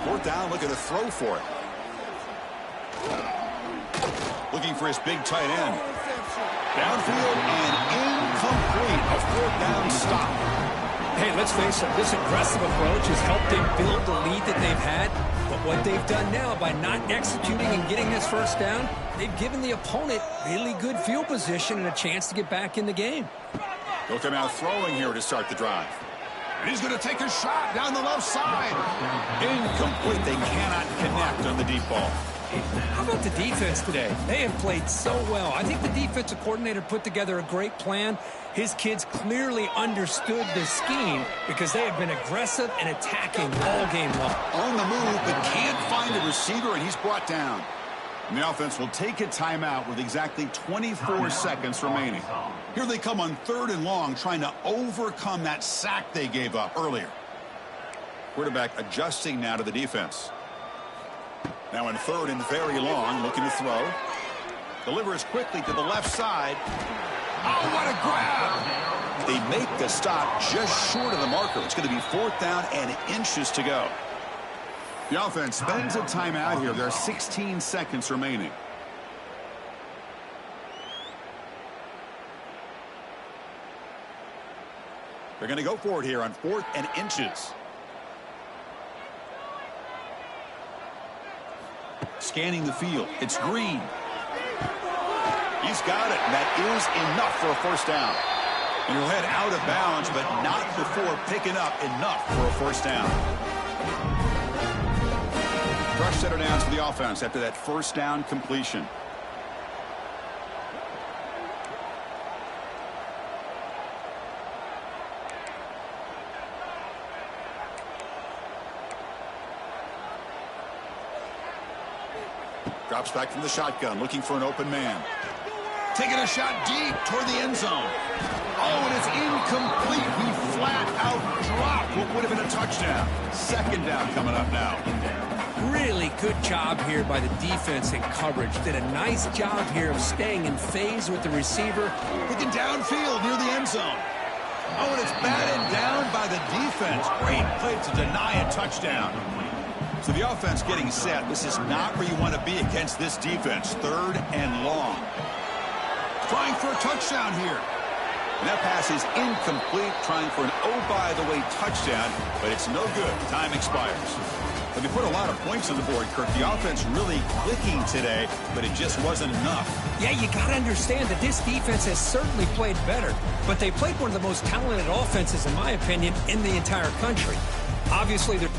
Fourth down, looking to throw for it. Looking for his big tight end. Downfield and incomplete. A fourth down stop. Hey, let's face it, this aggressive approach has helped them build the lead that they've had. But what they've done now by not executing and getting this first down, they've given the opponent really good field position and a chance to get back in the game. They'll come out throwing here to start the drive. And he's going to take a shot down the left side. Incomplete. They cannot connect on the deep ball. How about the defense today? They have played so well. I think the defensive coordinator put together a great plan. His kids clearly understood the scheme because they have been aggressive and attacking all game long. On the move, but can't find a receiver, and he's brought down. And the offense will take a timeout with exactly 24 seconds remaining. Here they come on third and long, trying to overcome that sack they gave up earlier. Quarterback adjusting now to the defense. Now in third and very long, looking to throw. Delivers quickly to the left side. Oh, what a grab! They make the stop just short of the marker. It's going to be fourth down and inches to go. The offense spends a timeout here. There are 16 seconds remaining. They're going to go for it here on fourth and inches. Scanning the field. It's Green. He's got it. And that is enough for a first down. And he'll head out of bounds, but not before picking up enough for a first down. Fresh set of downs for the offense after that first down completion. Drops back from the shotgun, looking for an open man. Taking a shot deep toward the end zone. Oh, and it's incomplete. He flat out dropped what would have been a touchdown. Second down coming up now. Really good job here by the defense in coverage. Did a nice job here of staying in phase with the receiver. Looking downfield near the end zone. Oh, and it's batted down by the defense. Great play to deny a touchdown. So the offense getting set. This is not where you want to be against this defense. Third and long. Trying for a touchdown here. And that pass is incomplete. Trying for an oh-by-the-way touchdown, but it's no good. Time expires. But they put a lot of points on the board, Kirk. The offense really clicking today, but it just wasn't enough. Yeah, you got to understand that this defense has certainly played better, but they played one of the most talented offenses, in my opinion, in the entire country. Obviously, they're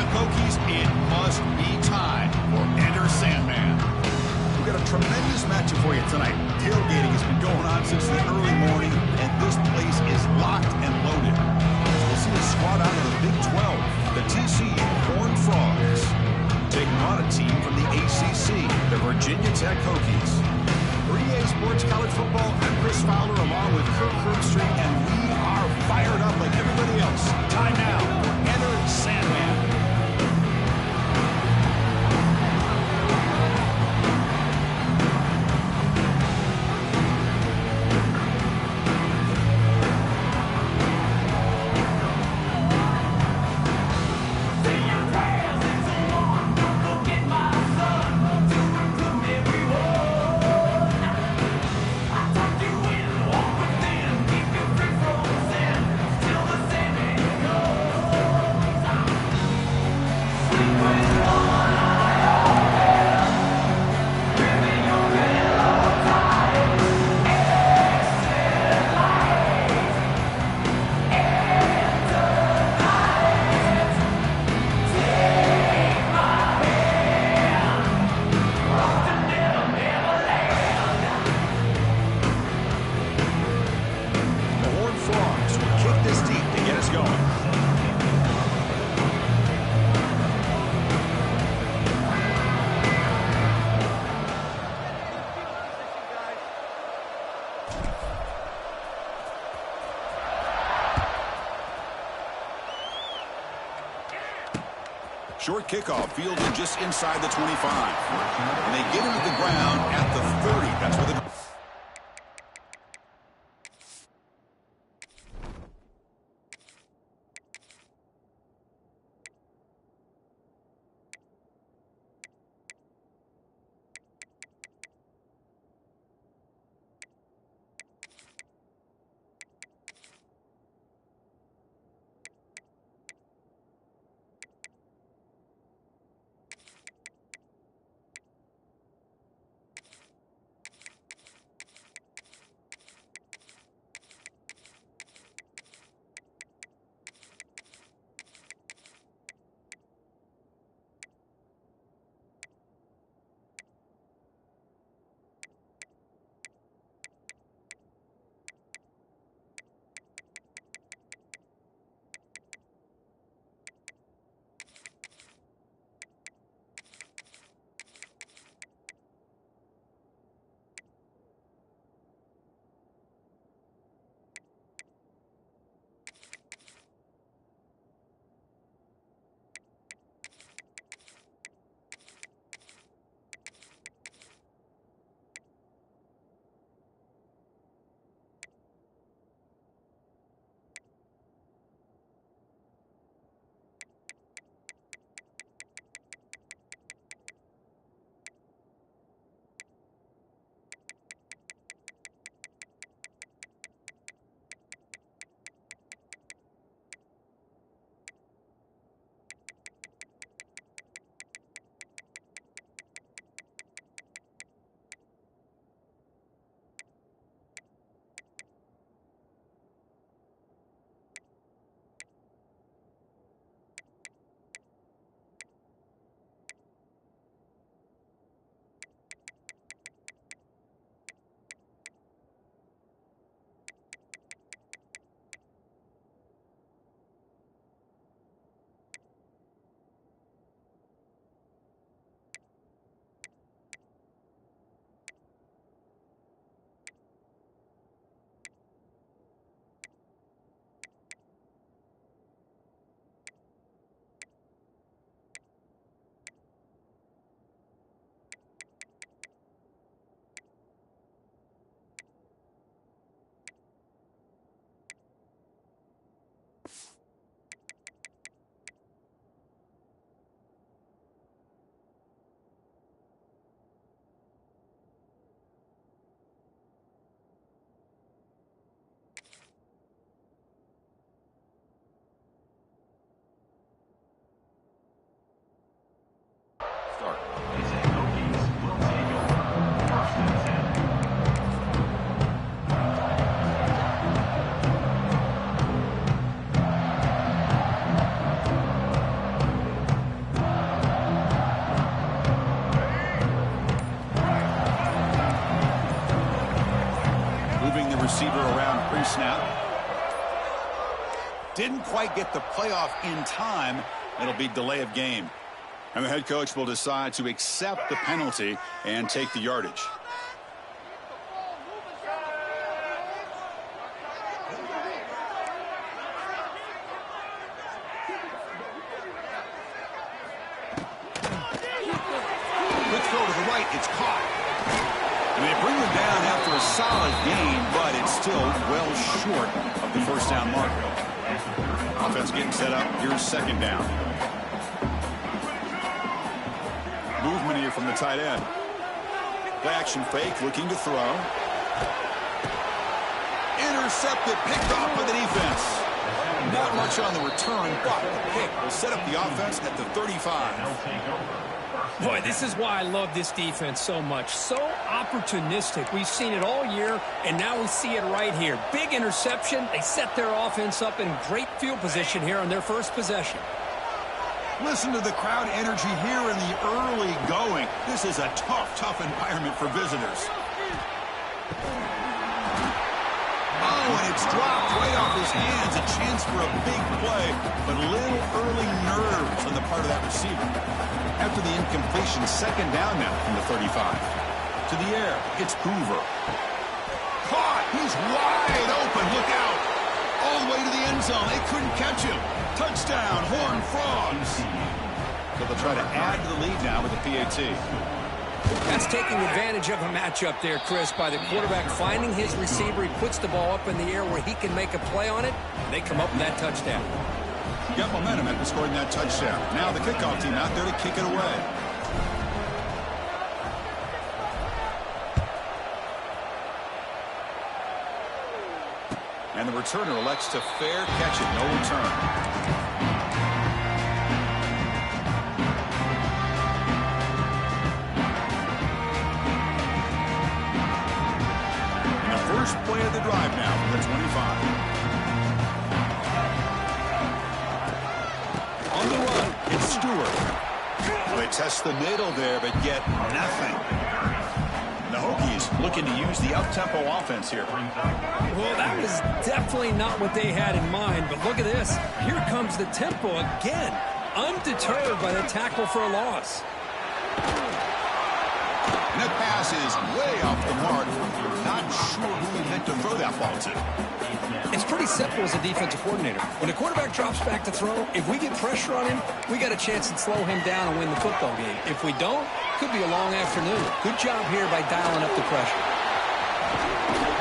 Hokies, it must be time for Enter Sandman. We've got a tremendous matchup for you tonight. Tailgating has been going on since the early morning, and this place is locked and loaded. So we'll see a squad out of the Big 12, the TCU Horned Frogs, taking on a team from the ACC, the Virginia Tech Hokies. For EA Sports College Football, I'm Chris Fowler along with Kirk Herbstreit, and we are fired up like everybody else. Time now for Enter Sandman. Short kickoff fielded just inside the 25. And they get him at the ground at the 30. That's where the... receiver around pre-snap. Didn't quite get the playoff in time. It'll be delay of game. And the head coach will decide to accept the penalty and take the yardage. Quick throw to the right. It's caught. And they bring them down after a solid gain, but it's still well short of the first down mark. Offense getting set up. Here's second down. Movement here from the tight end. Play action fake, looking to throw. Intercepted, picked off by the defense. Not much on the return, but the pick will set up the offense at the 35. Boy, this is why I love this defense so much. So opportunistic. We've seen it all year, and now we see it right here. Big interception. They set their offense up in great field position here on their first possession. Listen to the crowd energy here in the early going. This is a tough environment for visitors. Oh, and it's dropped right off his hands. A chance for a big play, but a little early nerves on the part of that receiver. After the incompletion, second down now from the 35. To the air, it's Hoover. Caught! He's wide open. Look out! All the way to the end zone. They couldn't catch him. Touchdown, Horned Frogs. So they'll try to add to the lead now with the PAT. That's taking advantage of a matchup there, Chris, by the quarterback finding his receiver. He puts the ball up in the air where he can make a play on it, and they come up with that touchdown. Got momentum after scoring that touchdown. Now the kickoff team out there to kick it away. And the returner elects to fair catch it, no return. And the first play of the drive now from the 25. On the run, it's Stewart. They test the middle there, but get nothing. The Hokies looking to use the up-tempo offense here. Well, that was definitely not what they had in mind, but look at this. Here comes the tempo again. Undeterred by the tackle for a loss. And that pass is way off the mark. Not sure who he meant to throw that ball to. It's pretty simple as a defensive coordinator. When a quarterback drops back to throw, if we get pressure on him, we got a chance to slow him down and win the football game. If we don't, could be a long afternoon. Good job here by dialing up the pressure.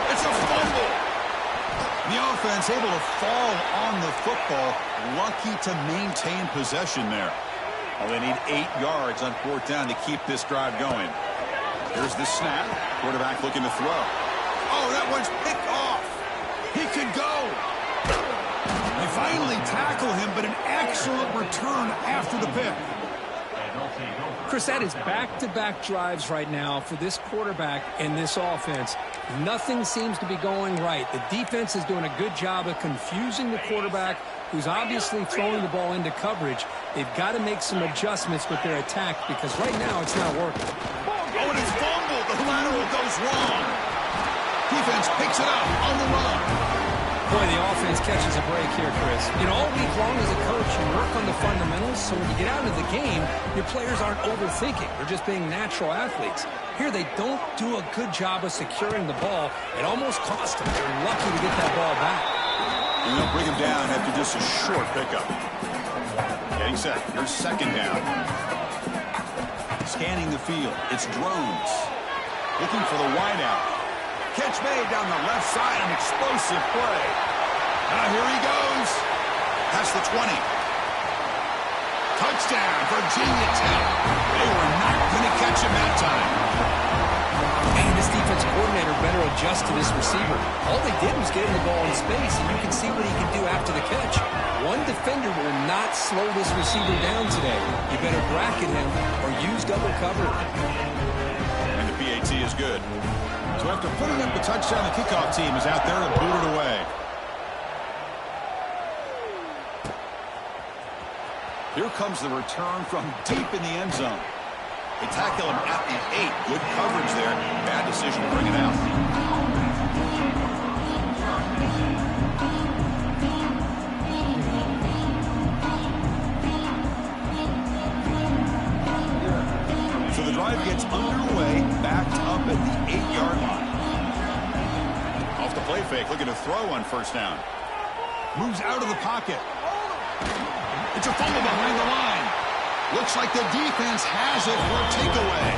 It's a fumble. The offense able to fall on the football. Lucky to maintain possession there. Well, they need 8 yards on fourth down to keep this drive going. Here's the snap. Quarterback looking to throw. Oh, that one's picked off. He could go. They finally tackle him, but an excellent return after the pick. Chris, that is back-to-back drives right now for this quarterback and this offense. Nothing seems to be going right. The defense is doing a good job of confusing the quarterback, who's obviously throwing the ball into coverage. They've got to make some adjustments with their attack because right now it's not working. Oh, and it's fumbled. The lateral goes wrong. Defense picks it up on the run. Boy, the offense catches a break here, Chris. You know, all week long as a coach, you work on the fundamentals, so when you get out of the game, your players aren't overthinking. They're just being natural athletes. Here, they don't do a good job of securing the ball. It almost cost them. They're lucky to get that ball back. And they'll bring him down after just a short pickup. Getting set. Here's second down. Scanning the field. It's Drones. Looking for the wideout. Catch made down the left side. An explosive play. Here he goes. Past the 20. Touchdown, Virginia Tech. They were not going to catch him that time. And this defensive coordinator better adjust to this receiver. All they did was get him the ball in space, and you can see what he can do after the catch. One defender will not slow this receiver down today. You better bracket him or use double cover. And the PAT is good. So after putting up the touchdown, the kickoff team is out there to boot it away. Here comes the return from deep in the end zone. They tackle him at the 8. Good coverage there. Bad decision to bring it out. the drive gets underway, backed up at the 8-yard line. Off the play fake, looking to throw on first down. Moves out of the pocket. It's a fumble behind the line. Looks like the defense has it for a takeaway.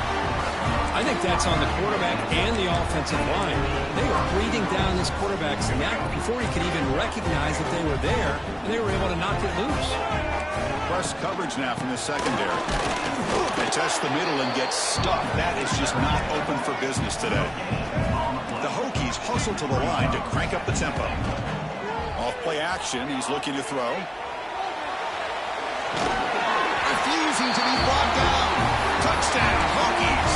I think that's on the quarterback and the offensive line. They were breathing down this quarterback's neck before he could even recognize that they were there, and they were able to knock it loose. Press coverage now from the secondary. They test the middle and get stuffed. That is just not open for business today. The Hokies hustle to the line to crank up the tempo. Off play action, he's looking to throw. Refusing to be brought down. Touchdown, Hokies.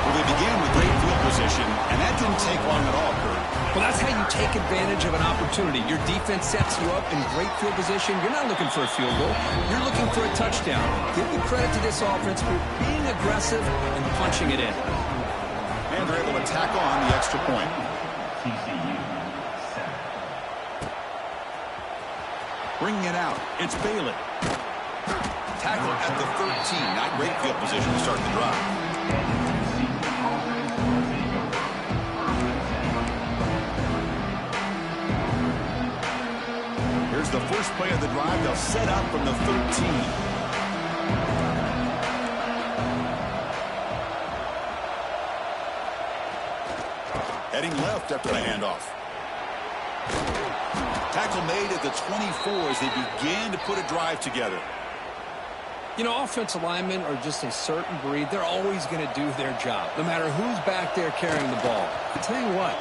Well, they began with great field position, and that didn't take long at all, Kurt. Well, that's how you take advantage of an opportunity. Your defense sets you up in great field position. You're not looking for a field goal. You're looking for a touchdown. Give the credit to this offense for being aggressive and punching it in. And they're able to tack on the extra point. TCU 7. Bringing it out, it's Bailey. Tackle at the 13. Not great field position to start the drive. Here's the first play of the drive. They'll set up from the 13. Heading left after the handoff. Tackle made at the 24 as they began to put a drive together. You know, offensive linemen are just a certain breed. They're always going to do their job, no matter who's back there carrying the ball. I tell you what,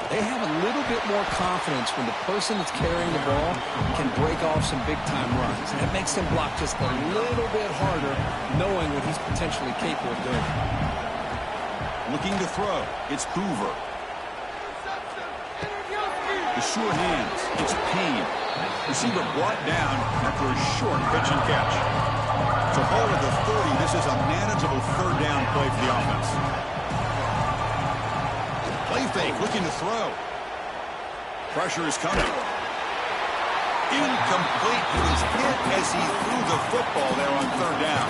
they have a little bit more confidence when the person that's carrying the ball can break off some big-time runs. And it makes them block just a little bit harder, knowing what he's potentially capable of doing. Looking to throw. It's Hoover. The sure hands. It's Payne. Receiver brought down after a short pitch and catch. So ball at the 30. This is a manageable third down play for the offense. Play fake, looking to throw. Pressure is coming. Incomplete. He was hit as he threw the football there on third down.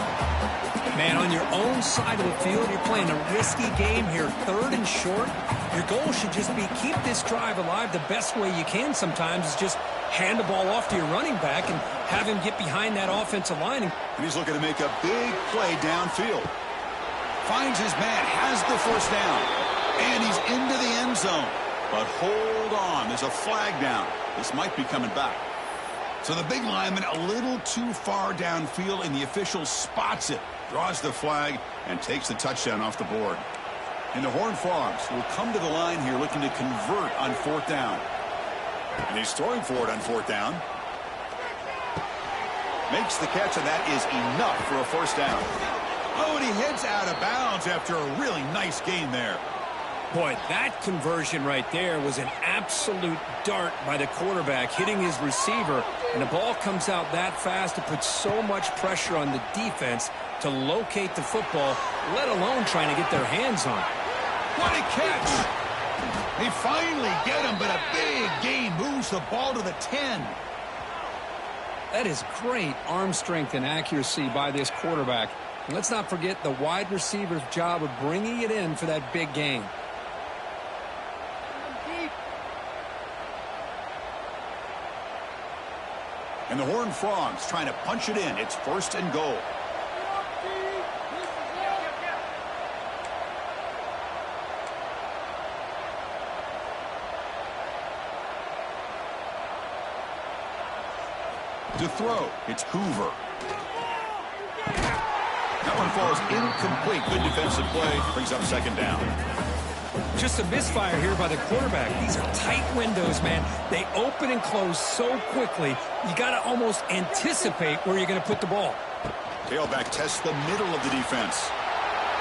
Man, on your own side of the field, you're playing a risky game here. Third and short. Your goal should just be keep this drive alive the best way you can sometimes is just hand the ball off to your running back and have him get behind that offensive line. And he's looking to make a big play downfield. Finds his man, has the first down. And he's into the end zone. But hold on, there's a flag down. This might be coming back. So the big lineman a little too far downfield, and the official spots it. Draws the flag and takes the touchdown off the board. And the Horned Frogs will come to the line here looking to convert on fourth down. And he's throwing for it on fourth down. Makes the catch, and that is enough for a first down. Oh, and he heads out of bounds after a really nice gain there. Boy, that conversion right there was an absolute dart by the quarterback hitting his receiver, and the ball comes out that fast. It puts so much pressure on the defense to locate the football, let alone trying to get their hands on it. What a catch! They finally get him, but a big gain moves the ball to the 10. That is great arm strength and accuracy by this quarterback. And let's not forget the wide receiver's job of bringing it in for that big gain. And the Horned Frogs trying to punch it in. It's first and goal. To throw, it's Hoover. That one falls incomplete. Good defensive play. Brings up second down. Just a misfire here by the quarterback. These are tight windows, man. They open and close so quickly, you got to almost anticipate where you're going to put the ball. Tailback tests the middle of the defense.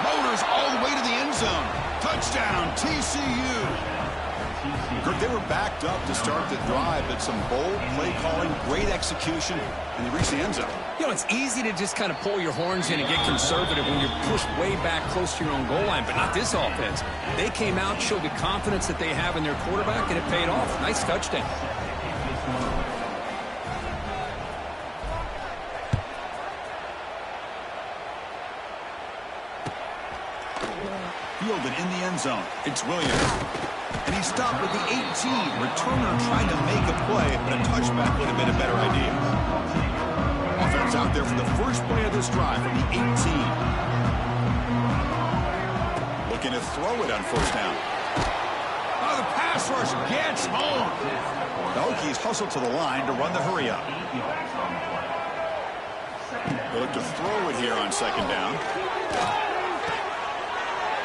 Motors all the way to the end zone. Touchdown, TCU. Kirk, they were backed up to start the drive, but some bold play calling, great execution, and they reached the end zone. You know, it's easy to just kind of pull your horns in and get conservative when you're pushed way back close to your own goal line, but not this offense. They came out, showed the confidence that they have in their quarterback, and it paid off. Nice touchdown. fielded in the end zone. It's Williams. And he stopped with the 18. Returner trying to make a play, but a touchback would have been a better idea. Offense out there for the first play of this drive from the 18. Looking to throw it on first down. Oh, the pass rush gets home. The Hokies hustle to the line to run the hurry up. They look to throw it here on second down.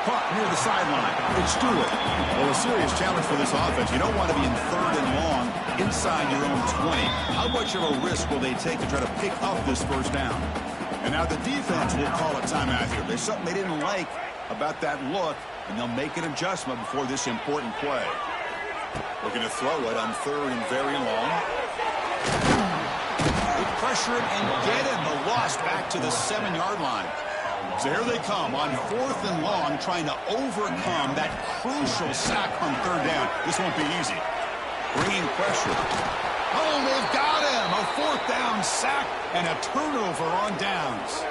Caught near the sideline. It's Stewart. Well, a serious challenge for this offense. You don't want to be in third and long inside your own 20. How much of a risk will they take to try to pick up this first down? And now the defense will call a timeout here. There's something they didn't like about that look, and they'll make an adjustment before this important play. Looking to throw it on third and very long. They pressure it and get him. The loss back to the 7-yard line. So here they come on fourth and long, trying to overcome that crucial sack on third down. This won't be easy. Bringing pressure. Oh, they've got him. A fourth down sack and a turnover on downs.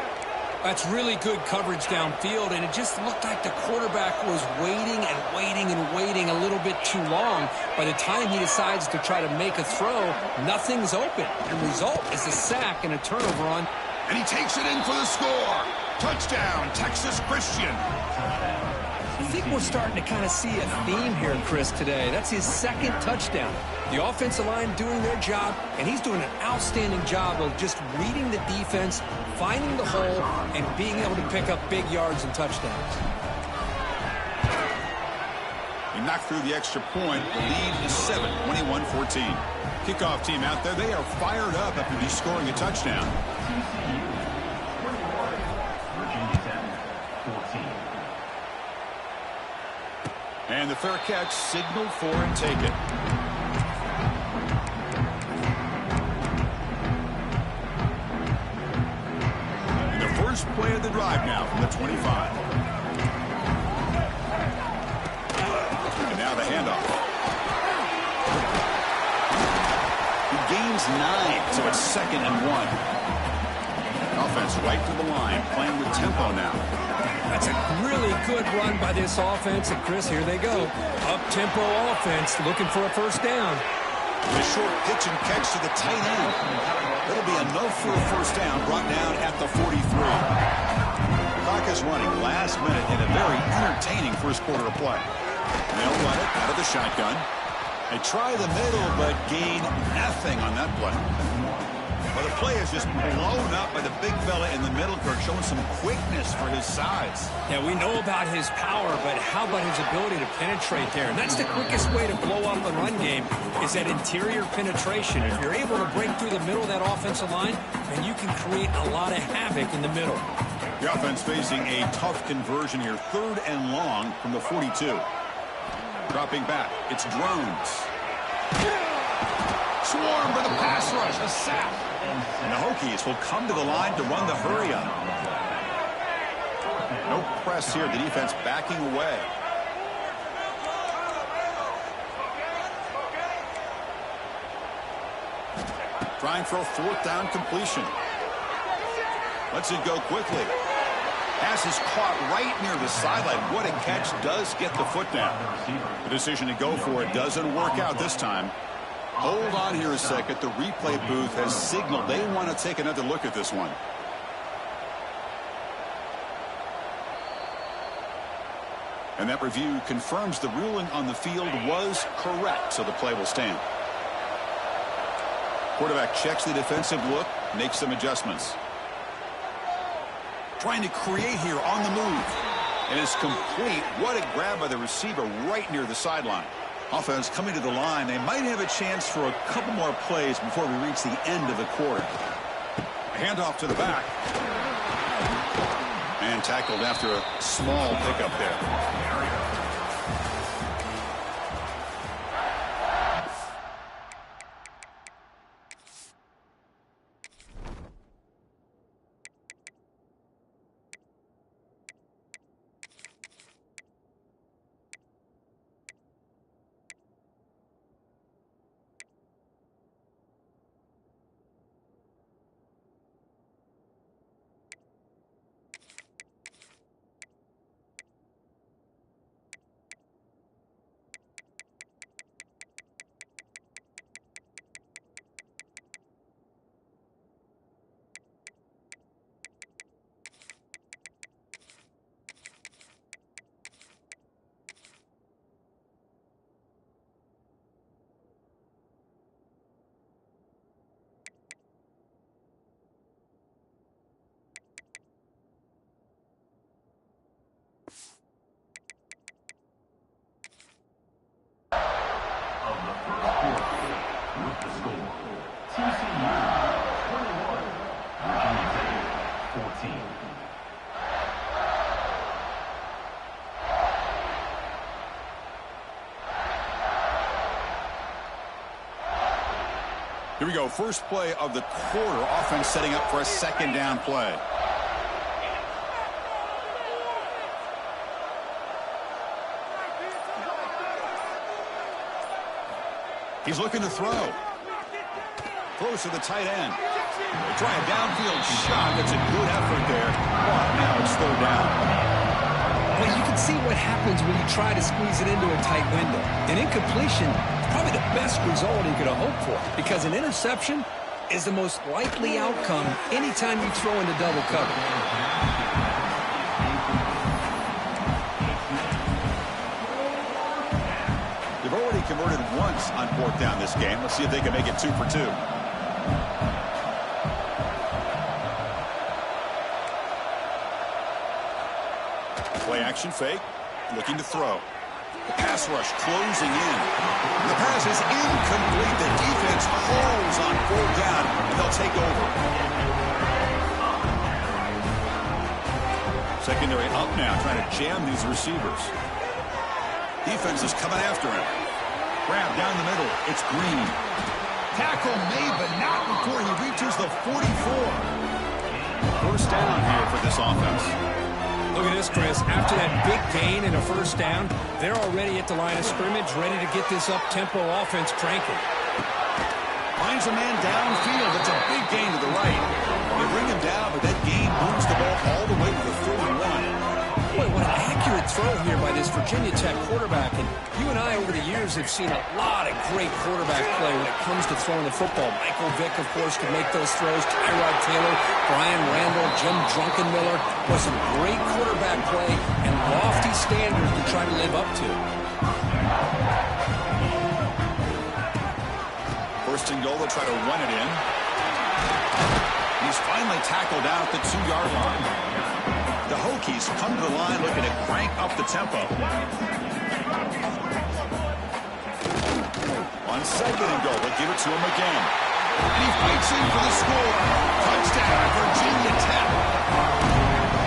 That's really good coverage downfield, and it just looked like the quarterback was waiting and waiting and waiting a little bit too long. By the time he decides to try to make a throw, nothing's open. The result is a sack and a turnover on. And he takes it in for the score. Touchdown, Texas Christian. I think we're starting to kind of see a theme here, Chris, today. That's his second touchdown. The offensive line doing their job, and he's doing an outstanding job of just reading the defense, finding the hole, and being able to pick up big yards and touchdowns. He knocked through the extra point. The lead is 7, 21-14. Kickoff team out there. They are fired up after just scoring a touchdown. And the fair catch signaled for and take it. And the first play of the drive now from the 25. And now the handoff. He gains 9, so it's 2nd and 1. Offense right to the line, playing with tempo now. That's a really good run by this offense. And, Chris, here they go. Up-tempo offense looking for a first down. The short pitch and catch to the tight end. It'll be enough for a first down, brought down at the 43. Clock is running last minute in a very entertaining first quarter of play. And they'll run it out of the shotgun. They try the middle, but gain nothing on that play. Well, the play is just blown up by the big fella in the middle, Kirk, showing some quickness for his size. Yeah, we know about his power, but how about his ability to penetrate there? And that's the quickest way to blow up a run game, is that interior penetration. If you're able to break through the middle of that offensive line, then you can create a lot of havoc in the middle. The offense facing a tough conversion here, 3rd and long from the 42. Dropping back, it's Drones. Swarm for the pass rush, a sack. And the Hokies will come to the line to run the hurry up. No press here, the defense backing away. Trying for a 4th down completion. Lets it go quickly. Pass is caught right near the sideline. What a catch, does get the foot down. The decision to go for it doesn't work out this time. Hold on here a second. The replay booth has signaled they want to take another look at this one. And that review confirms the ruling on the field was correct, so the play will stand. Quarterback checks the defensive look, makes some adjustments. Trying to create here on the move. And it's complete. What a grab by the receiver right near the sideline. Offense coming to the line. They might have a chance for a couple more plays before we reach the end of the quarter. A handoff to the back. And tackled after a small pickup there. Here we go. First play of the quarter. Offense setting up for a second down play. He's looking to throw. Throws to the tight end. They try a downfield shot. That's a good effort there. But now it's third down. Well, you can see what happens when you try to squeeze it into a tight window. An incompletion is probably the best result you could have hoped for, because an interception is the most likely outcome anytime you throw into double cover. They've already converted once on fourth down this game. Let's see if they can make it 2 for 2. Play action fake. Looking to throw. The pass rush closing in. The pass is incomplete. The defense holds on fourth down, and they'll take over. Secondary up now, trying to jam these receivers. Defense is coming after him. Grab down the middle. It's Green. Tackle made, but not before he reaches the 44. First down here for this offense. Look at this, Chris. After that big gain and a first down, they're already at the line of scrimmage, ready to get this up-tempo offense cranking. Finds a man downfield. It's a big gain to the right. They bring him down, but that gain moves the ball all the way to the 31. Boy, what an accurate throw here by this Virginia Tech quarterback. And you and I, over the years, have seen a lot of great quarterback play when it comes to throwing the football. Michael Vick, of course, could make those throws. Tyrod Taylor, Brian Randall, Jim Druckenmiller. Was some great quarterback play and lofty standards to try to live up to. First and goal, they'll try to run it in. He's finally tackled out at the 2-yard line. The Hokies come to the line looking to crank up the tempo. On second and goal, they'll give it to him again. And he fights in for the score. Touchdown, Virginia Tech.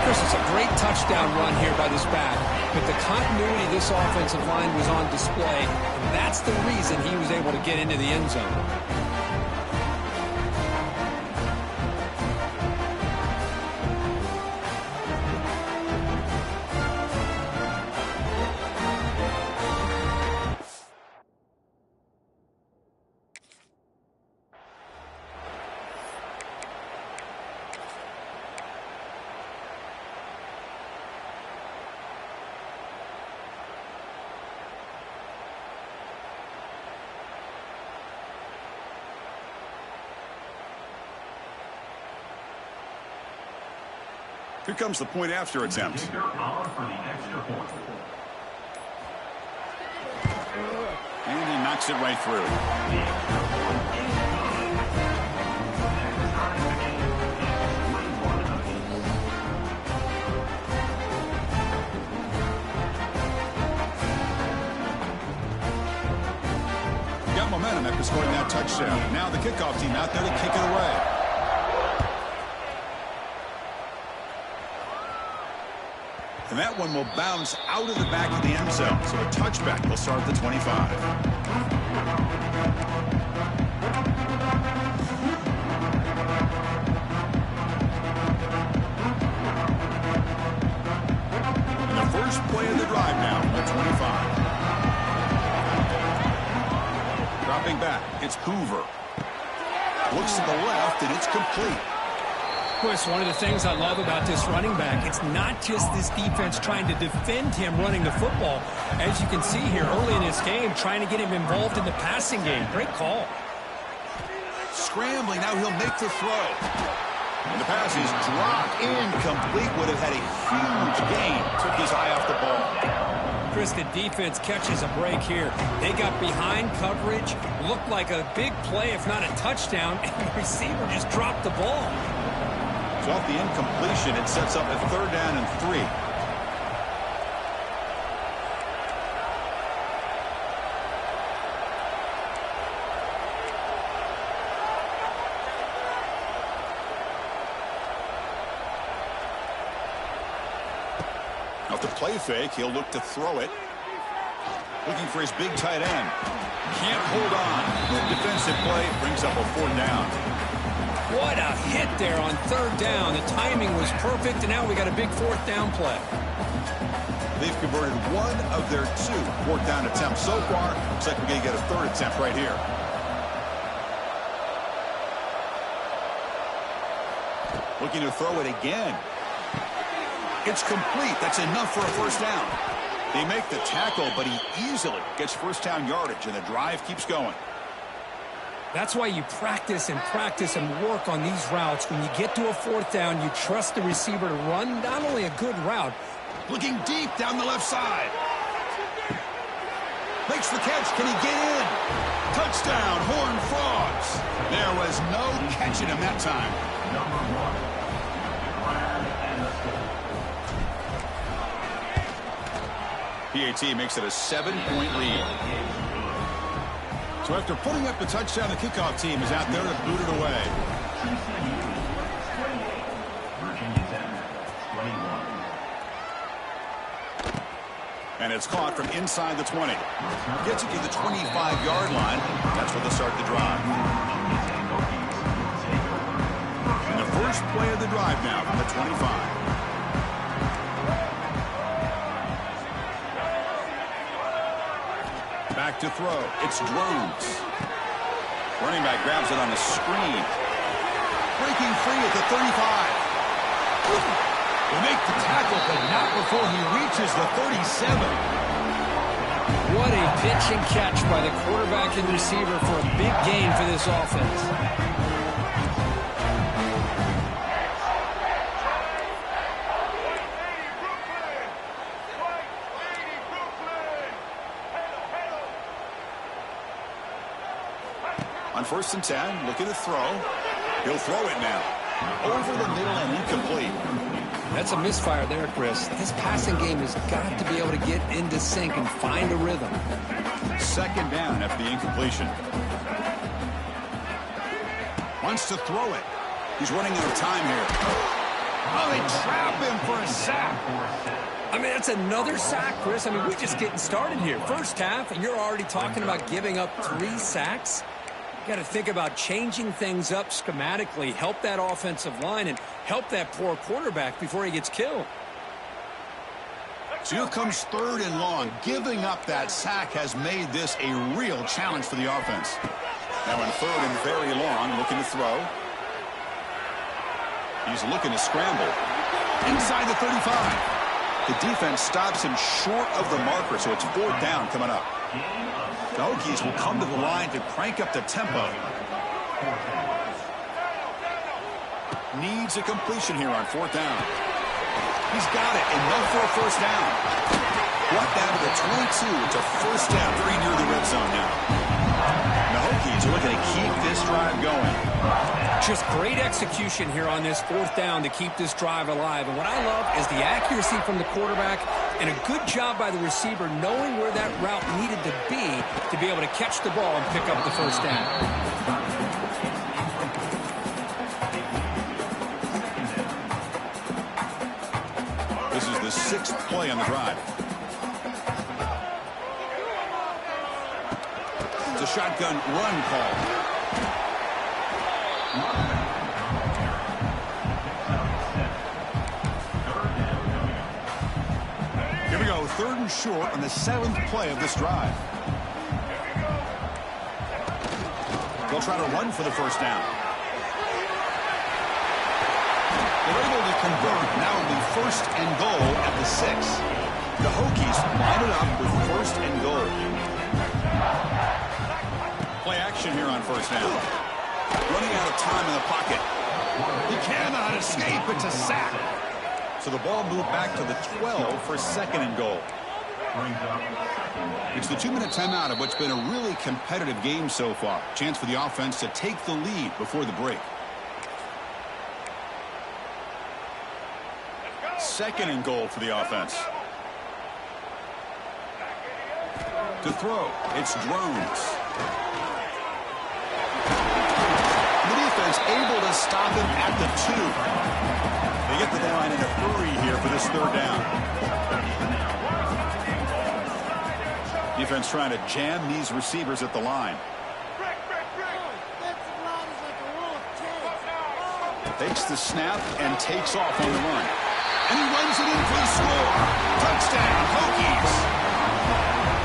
Chris, it's a great touchdown run here by this back, but the continuity of this offensive line was on display, and that's the reason he was able to get into the end zone. Here comes the point after attempt. And he knocks it right through. Got momentum after scoring that touchdown. Now the kickoff team out there to kick it away. And that one will bounce out of the back of the end zone. So a touchback will start at the 25. And the first play of the drive now from the 25. Dropping back, it's Hoover. Looks to the left, and it's complete. Chris, one of the things I love about this running back, it's not just this defense trying to defend him running the football. As you can see here early in this game, trying to get him involved in the passing game. Great call. Scrambling, now he'll make the throw. And the pass is dropped incomplete. Would have had a huge gain. Took his eye off the ball. Chris, the defense catches a break here. They got behind coverage, looked like a big play, if not a touchdown, and the receiver just dropped the ball. So off the incompletion, it sets up a third down and 3. Off the play fake, he'll look to throw it. Looking for his big tight end. Can't hold on. The defensive play brings up a 4th down. What a hit there on 3rd down. The timing was perfect, and now we got a big 4th down play. They've converted 1 of their 2 4th down attempts so far. Looks like we're going to get a 3rd attempt right here. Looking to throw it again. It's complete. That's enough for a 1st down. They make the tackle, but he easily gets 1st down yardage, and the drive keeps going. That's why you practice and work on these routes. When you get to a 4th down, you trust the receiver to run not only a good route. Looking deep down the left side. Makes the catch. Can he get in? Touchdown, Horned Frogs. There was no catching him that time. Number 1, Brad and the score. PAT makes it a 7-point lead. So after putting up the touchdown, the kickoff team is out there to boot it away. Virginia Tech, 21. And it's caught from inside the 20. Gets it to the 25-yard line. That's where they'll start the drive. And the first play of the drive now from the 25. Back to throw. It's Drones. Running back grabs it on the screen. Breaking free at the 35. They make the tackle, but not before he reaches the 37. What a pitch and catch by the quarterback and receiver for a big gain for this offense. On 1st and 10, looking to throw. He'll throw it now. Over the middle and incomplete. That's a misfire there, Chris. This passing game has got to be able to get into sync and find a rhythm. 2nd down after the incompletion. Wants to throw it. He's running out of time here. Oh, they trap him for a sack. I mean, that's another sack, Chris. I mean, we're just getting started here. 1st half, and you're already talking about giving up 3 sacks. You got to think about changing things up schematically, help that offensive line, and help that poor quarterback before he gets killed. So here comes 3rd and long. Giving up that sack has made this a real challenge for the offense. Now in 3rd and very long, looking to throw. He's looking to scramble. Inside the 35. The defense stops him short of the marker, so it's 4th down coming up. The Hokies will come to the line to crank up the tempo. Needs a completion here on 4th down. He's got it. Enough for a 1st down. Brought down to the 22. It's a 1st down very near the red zone now. The Hokies are looking to keep this drive going. Just great execution here on this 4th down to keep this drive alive. And what I love is the accuracy from the quarterback and a good job by the receiver knowing where that route needed to be able to catch the ball and pick up the 1st down. This is the 6th play on the drive. It's a shotgun run call. Here we go, 3rd and short on the 7th play of this drive. They'll try to run for the 1st down. They're able to convert. Now it'll be 1st and goal at the 6. The Hokies line it up with 1st and goal. Play action here on 1st down. Running out of time in the pocket. He cannot escape. It's a sack. So the ball moved back to the 12 for 2nd and goal. It's the 2-minute timeout of what's been a really competitive game so far. Chance for the offense to take the lead before the break. 2nd and goal for the offense. To throw, it's Drones. The defense able to stop him at the 2. They get to the line in a hurry here for this 3rd down. Defense trying to jam these receivers at the line. Takes the snap and takes off on the run. And he runs it in for the score. Touchdown, Hokies.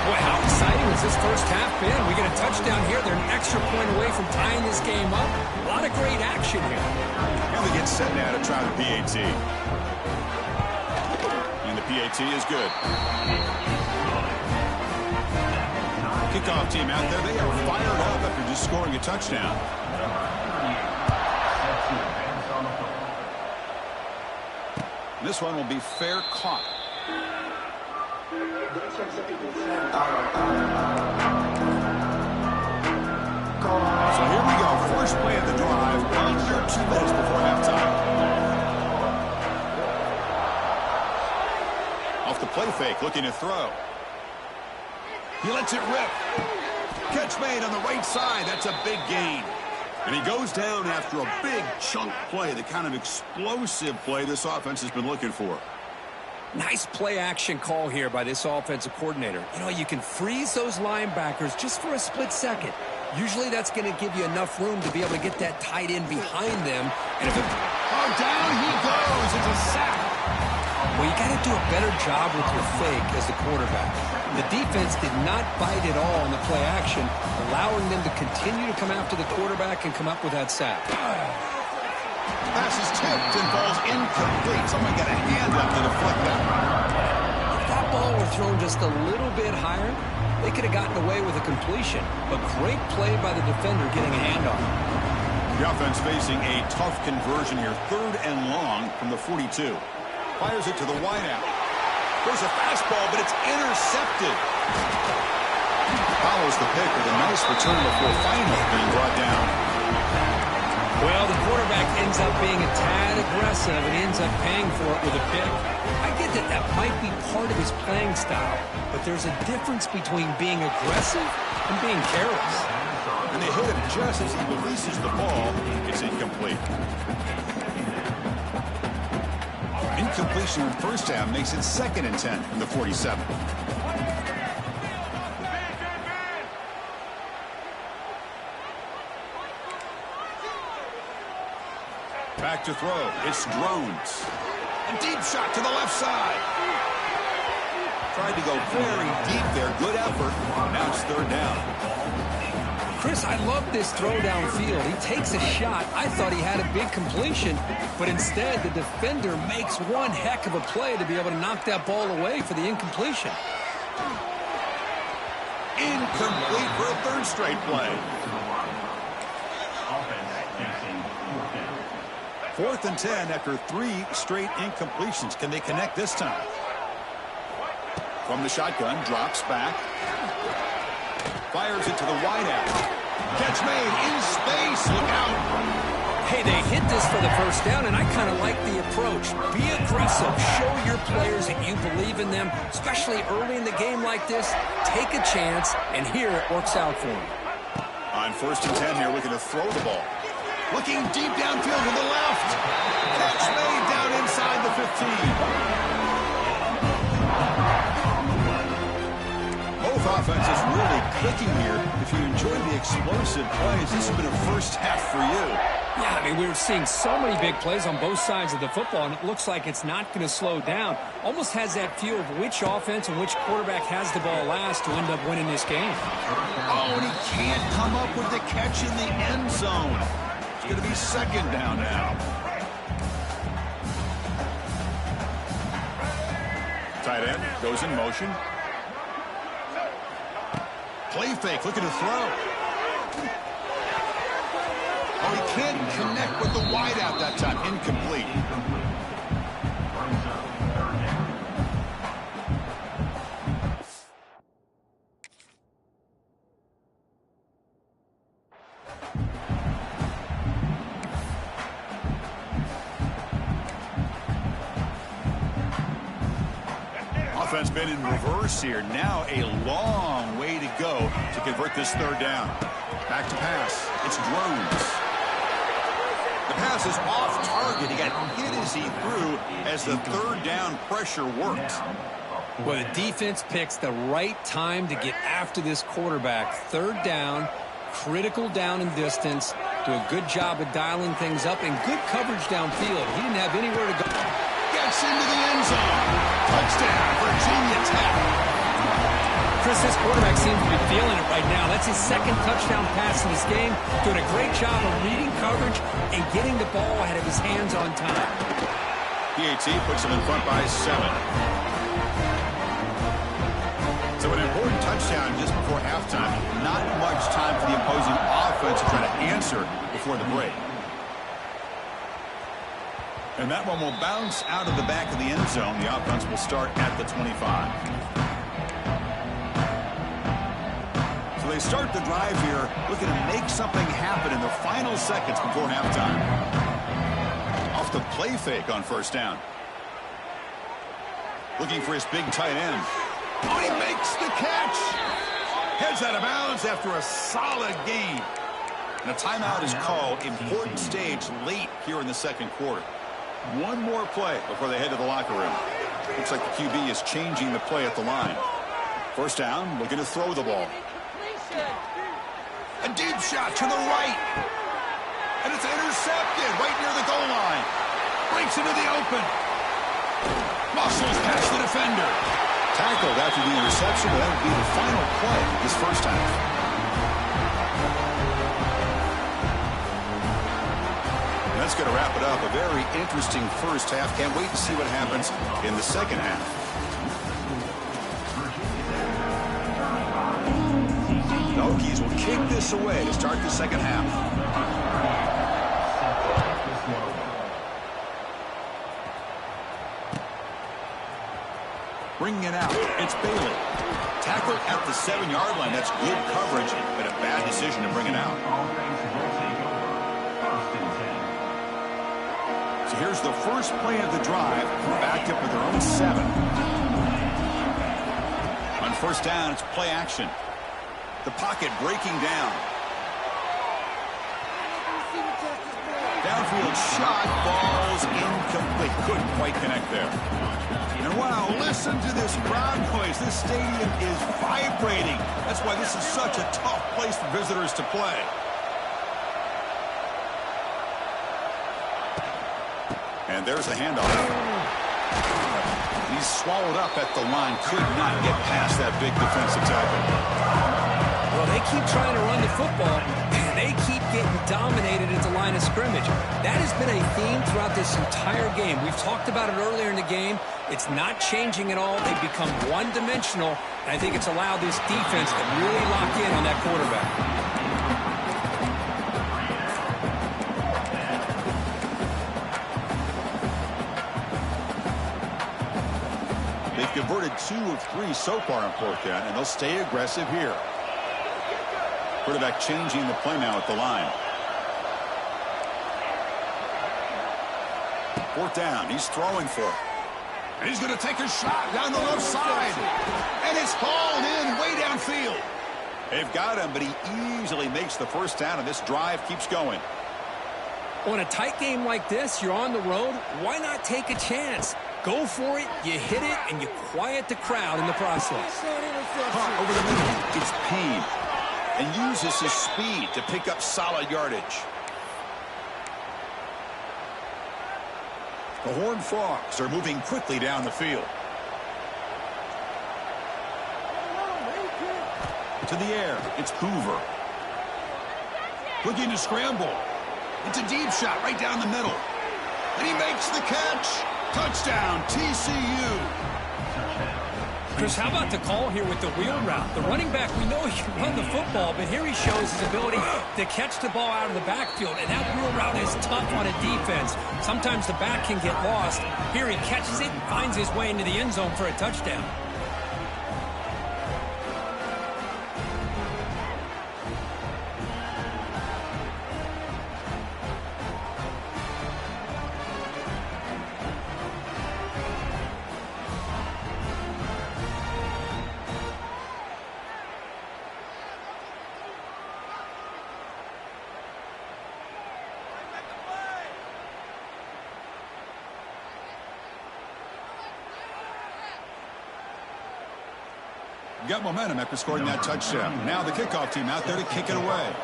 Boy, how exciting has this first half been? We get a touchdown here. They're an extra point away from tying this game up. A lot of great action here. And they get set now to try the PAT. And the PAT is good. Kickoff team out there. They are fired up after just scoring a touchdown. This one will be fair caught. So here we go. First play of the drive. Under 2 minutes before halftime. Off the play fake, looking to throw. He lets it rip. Catch made on the right side. That's a big gain. And he goes down after a big chunk play, the kind of explosive play this offense has been looking for. Nice play action call here by this offensive coordinator. You know, you can freeze those linebackers just for a split second. Usually that's going to give you enough room to be able to get that tight end behind them. And if it... Oh, down he goes. It's a sack. Well, you got to do a better job with your fake as the quarterback. The defense did not bite at all on the play action, allowing them to continue to come after the quarterback and come up with that sack. Pass is tipped and falls incomplete. Someone got a hand up to deflect that. If that ball were thrown just a little bit higher, they could have gotten away with a completion. But great play by the defender getting a hand on it. The offense facing a tough conversion here. 3rd and long from the 42. Fires it to the wideout. There's a fastball, but it's intercepted. Follows the pick with a nice return before finally being brought down. Well, the quarterback ends up being a tad aggressive and ends up paying for it with a pick. I get that that might be part of his playing style, but there's a difference between being aggressive and being careless. And they hit him just as he releases the ball. It's incomplete. Incompletion in first half makes it 2nd and 10 from the 47. Back to throw. It's Drones. A deep shot to the left side. Tried to go very deep there. Good effort. Now it's 3rd down. Chris, I love this throw downfield. He takes a shot. I thought he had a big completion, but instead the defender makes one heck of a play to be able to knock that ball away for the incompletion. Incomplete for a 3rd straight play. 4th and 10 after 3 straight incompletions. Can they connect this time? From the shotgun, drops back. Fires it to the wideout. Catch made in space. Look out. Hey, they hit this for the first down, and I kind of like the approach. Be aggressive. Show your players that you believe in them, especially early in the game like this. Take a chance, and here it works out for them. On 1st and 10 here, looking to throw the ball. Looking deep downfield to the left. Catch made down inside the 15. Both offenses really clicking here. If you enjoyed the explosive plays, this has been a first half for you. Yeah, I mean, we're seeing so many big plays on both sides of the football, and it looks like it's not going to slow down. Almost has that feel of which offense and which quarterback has the ball last to end up winning this game. Oh, and he can't come up with the catch in the end zone. It's going to be 2nd down now. Tight end goes in motion. Play fake, looking to throw. Oh, he can't connect with the wideout that time. Incomplete. Offense been in reverse here. Now a long way to go to convert this 3rd down. Back to pass. It's Drones. The pass is off target. He got hit as he threw as the 3rd down pressure worked. Well, the defense picks the right time to get after this quarterback. Third down, critical down and distance. Do a good job of dialing things up and good coverage downfield. He didn't have anywhere to go. Gets into the end zone. Touchdown, Virginia Tech. Chris, this quarterback seems to be feeling it right now. That's his second touchdown pass in this game. Doing a great job of reading coverage and getting the ball ahead of his hands on time. PAT puts him in front by 7. So an important touchdown just before halftime. Not much time for the opposing offense to try to answer before the break. And that one will bounce out of the back of the end zone. The offense will start at the 25. So they start the drive here looking to make something happen in the final seconds before halftime. Off the play fake on first down. Looking for his big tight end. Oh, he makes the catch. Heads out of bounds after a solid game. And a timeout is called. Important stage late here in the second quarter. One more play before they head to the locker room. Looks like the QB is changing the play at the line. First down, looking to throw the ball. A deep shot to the right. And it's intercepted right near the goal line. Breaks into the open. Muscles past the defender. Tackled after the interception, but that would be the final play of this first half. And that's going to wrap it up. A very interesting first half. Can't wait to see what happens in the second half. The Hokies will kick this away to start the second half. Bringing it out, it's Bailey. Tackled at the 7-yard line. That's good coverage, but a bad decision to bring it out. So here's the first play of the drive, backed up with their own 7. On first down, it's play action. The pocket breaking down. Downfield shot, falls incomplete. Couldn't quite connect there. And wow, listen to this crowd noise. This stadium is vibrating. That's why this is such a tough place for visitors to play. And there's the handoff. He's swallowed up at the line. Could not get past that big defensive tackle. Well, they keep trying to run the football. They keep getting dominated at the line of scrimmage. That has been a theme throughout this entire game. We've talked about it earlier in the game. It's not changing at all. They've become one-dimensional. And I think it's allowed this defense to really lock in on that quarterback. They've converted 2 of 3 so far in fourth down, and they'll stay aggressive here. Quarterback changing the play now at the line. Fourth down. He's throwing for it. And he's going to take a shot down the left side. And it's hauled in way downfield. They've got him, but he easily makes the first down, and this drive keeps going. On a tight game like this, you're on the road. Why not take a chance? Go for it, you hit it, and you quiet the crowd in the process. Caught over the middle. It's Payne. And uses his speed to pick up solid yardage. The Horned Frogs are moving quickly down the field. To the air, it's Hoover. Looking to scramble. It's a deep shot right down the middle. And he makes the catch. Touchdown, TCU. Chris, how about the call here with the wheel route? The running back, we know he can run the football, but here he shows his ability to catch the ball out of the backfield, and that wheel route is tough on a defense. Sometimes the back can get lost. Here he catches it and finds his way into the end zone for a touchdown. Got momentum after scoring that touchdown. Now the kickoff team out there to kick it away.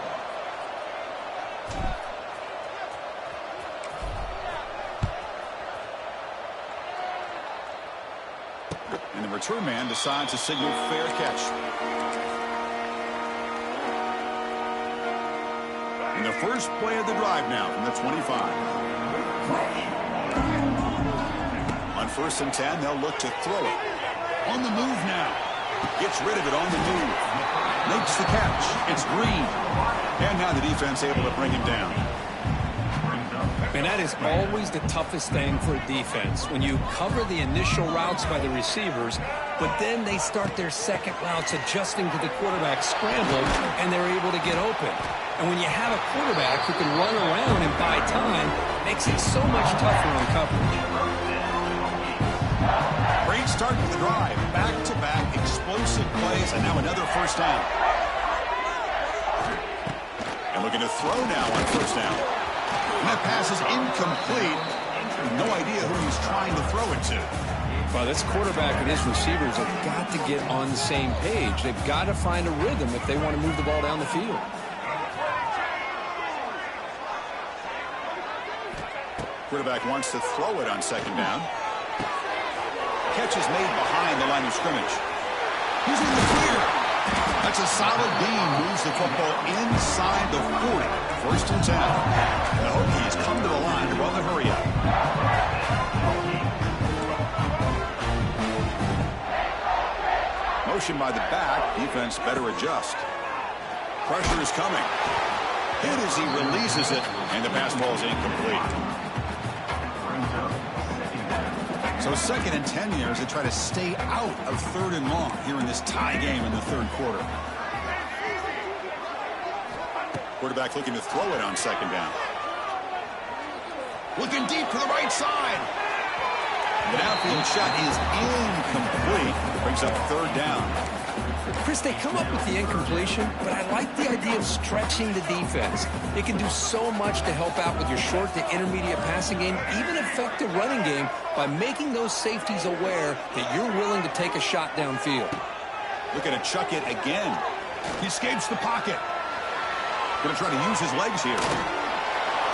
And the return man decides to signal fair catch. And the first play of the drive now from the 25. On 1st and 10, they'll look to throw it. On the move now. Gets rid of it on the move. Makes the catch. It's Green. And now the defense able to bring him down. And that is always the toughest thing for a defense, when you cover the initial routes by the receivers, but then they start their second routes adjusting to the quarterback scramble, and they're able to get open. And when you have a quarterback who can run around and buy time, it makes it so much tougher on coverage. Great start to the drive. Back-to-back explosive plays, and now another first down. And looking to throw now on 1st down. And that pass is incomplete. No idea who he's trying to throw it to. Well, this quarterback and his receivers have got to get on the same page. They've got to find a rhythm if they want to move the ball down the field. Quarterback wants to throw it on 2nd down. Catch is made behind the line of scrimmage. He's in the clear. That's a solid gain. Moves the football inside the 40. 1st and 10. The Hokies come to the line to run the hurry up. Motion by the back. Defense better adjust. Pressure is coming. Hit as he releases it, and the pass ball is incomplete. So 2nd and 10 here as they try to stay out of 3rd and long here in this tie game in the 3rd quarter. Quarterback looking to throw it on 2nd down. Looking deep to the right side. The downfield shot is incomplete. Brings up 3rd down. Chris, they come up with the incompletion, but I like the idea of stretching the defense. It can do so much to help out with your short to intermediate passing game, even affect the running game by making those safeties aware that you're willing to take a shot downfield. Looking to chuck it again. He escapes the pocket. Going to try to use his legs here.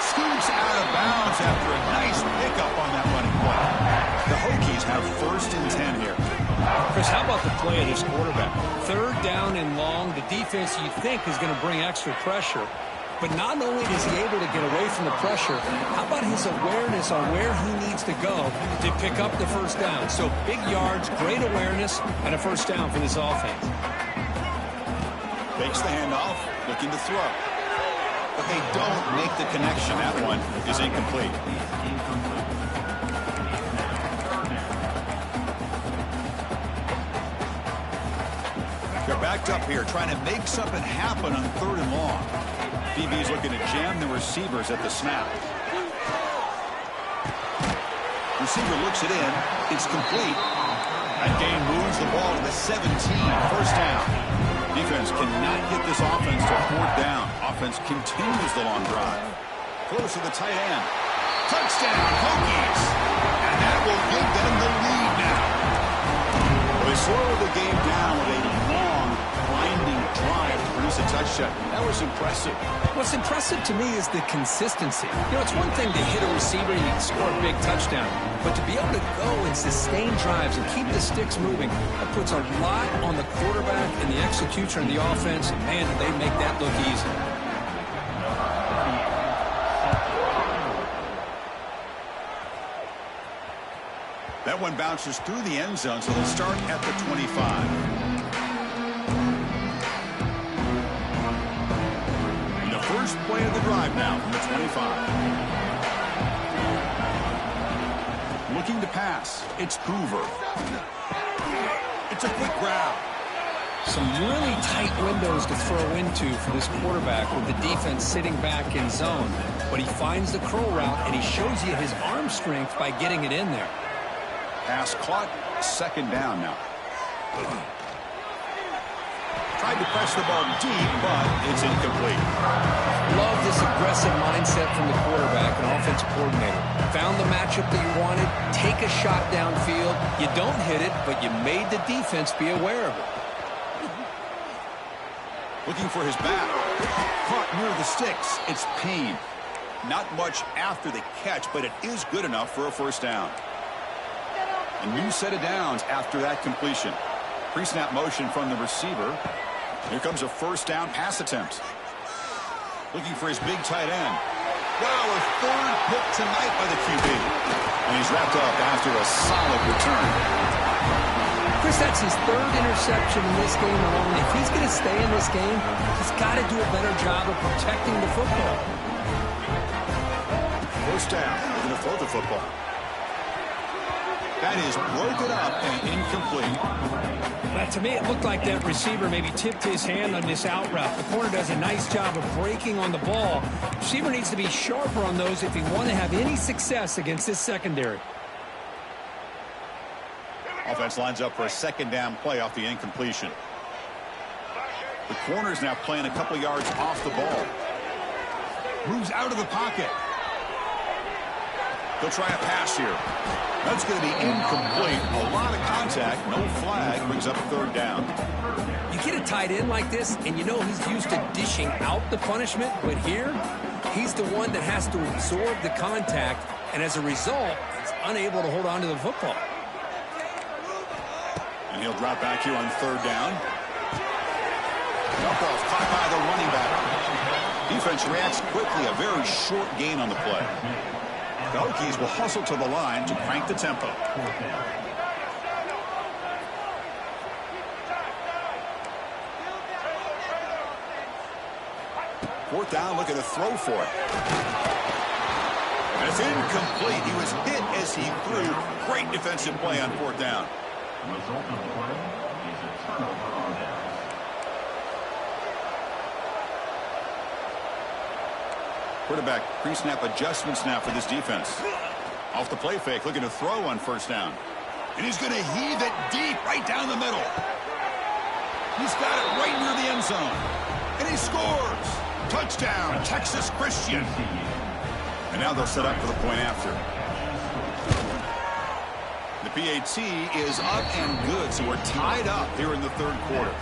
Scoots out of bounds after a nice pickup on that running play. The Hokies have 1st and 10 here. Chris, how about the play of this quarterback? 3rd down and long. The defense, you think, is going to bring extra pressure. But not only is he able to get away from the pressure, how about his awareness on where he needs to go to pick up the 1st down? So big yards, great awareness, and a 1st down for this offense. Fakes the handoff, looking to throw. But they don't make the connection. That one is incomplete. They're backed up here, trying to make something happen on 3rd and long. DB's looking to jam the receivers at the snap. Receiver looks it in. It's complete. That gain moves the ball to the 17. 1st down. Defense cannot get this offense to 4th down. Offense continues the long drive. Close to the tight end. Touchdown, Hokies. And that will give them the lead now. They slow the game down with a long, winding drive to produce a touchdown. That was impressive. What's impressive to me is the consistency. You know, it's one thing to hit a receiver and you can score a big touchdown, but to be able to go and sustain drives and keep the sticks moving, that puts a lot on the quarterback and the execution of the offense, and man, did they make that look easy. That one bounces through the end zone, so they'll start at the 25. And the first play of the drive now from the 25. Looking to pass. It's Hoover. It's a quick grab. Some really tight windows to throw into for this quarterback with the defense sitting back in zone. But he finds the curl route, and he shows you his arm strength by getting it in there. Pass caught, 2nd down now. Tried to press the ball deep, but it's incomplete. Love this aggressive mindset from the quarterback and offensive coordinator. Found the matchup that you wanted, take a shot downfield. You don't hit it, but you made the defense be aware of it. Looking for his back. Caught near the sticks. It's Payne. Not much after the catch, but it is good enough for a first down. A new set of downs after that completion. Pre-snap motion from the receiver. Here comes a first down pass attempt. Looking for his big tight end. Wow, a third pick tonight by the QB. And he's wrapped up after a solid return. Chris, that's his third interception in this game alone. If he's going to stay in this game, he's got to do a better job of protecting the football. First down. They're going to throw the football. That is broken up and incomplete. But to me, it looked like that receiver maybe tipped his hand on this out route. The corner does a nice job of breaking on the ball. The receiver needs to be sharper on those if he want to have any success against this secondary. Offense lines up for a second down play off the incompletion. The corner's now playing a couple yards off the ball. Moves out of the pocket. He'll try a pass here. That's going to be incomplete. A lot of contact. No flag. Brings up third down. You get a tight end like this, and you know he's used to dishing out the punishment. But here, he's the one that has to absorb the contact. And as a result, he's unable to hold on to the football. And he'll drop back here on third down. Dump-off caught by the running back. Defense reacts quickly. A very short gain on the play. The Hokies will hustle to the line to crank the tempo. Fourth down, looking to throw for it. And it's incomplete. He was hit as he threw. Great defensive play on fourth down. The result of the play is a turnover on downs. Quarterback pre-snap adjustments now for this defense. Off the play fake, looking to throw on first down. And he's going to heave it deep right down the middle. He's got it right near the end zone. And he scores. Touchdown, Texas Christian. And now they'll set up for the point after. The PAT is up and good, so we're tied up here in the third quarter.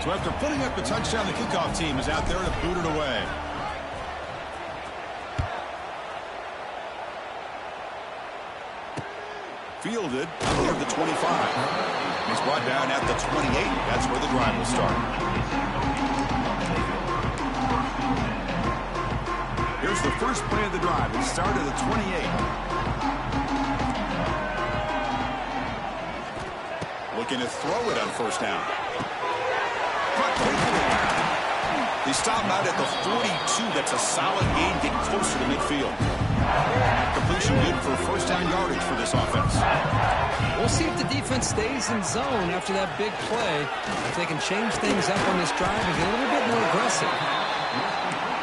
So after putting up the touchdown, the kickoff team is out there to boot it away. Fielded near the 25. He's brought down at the 28. That's where the drive will start. Here's the first play of the drive. It started at the 28. Looking to throw it on first down. They stop out at the 42. That's a solid gain, getting closer to midfield. Completion good for first down yardage for this offense. We'll see if the defense stays in zone after that big play. If they can change things up on this drive and get a little bit more aggressive.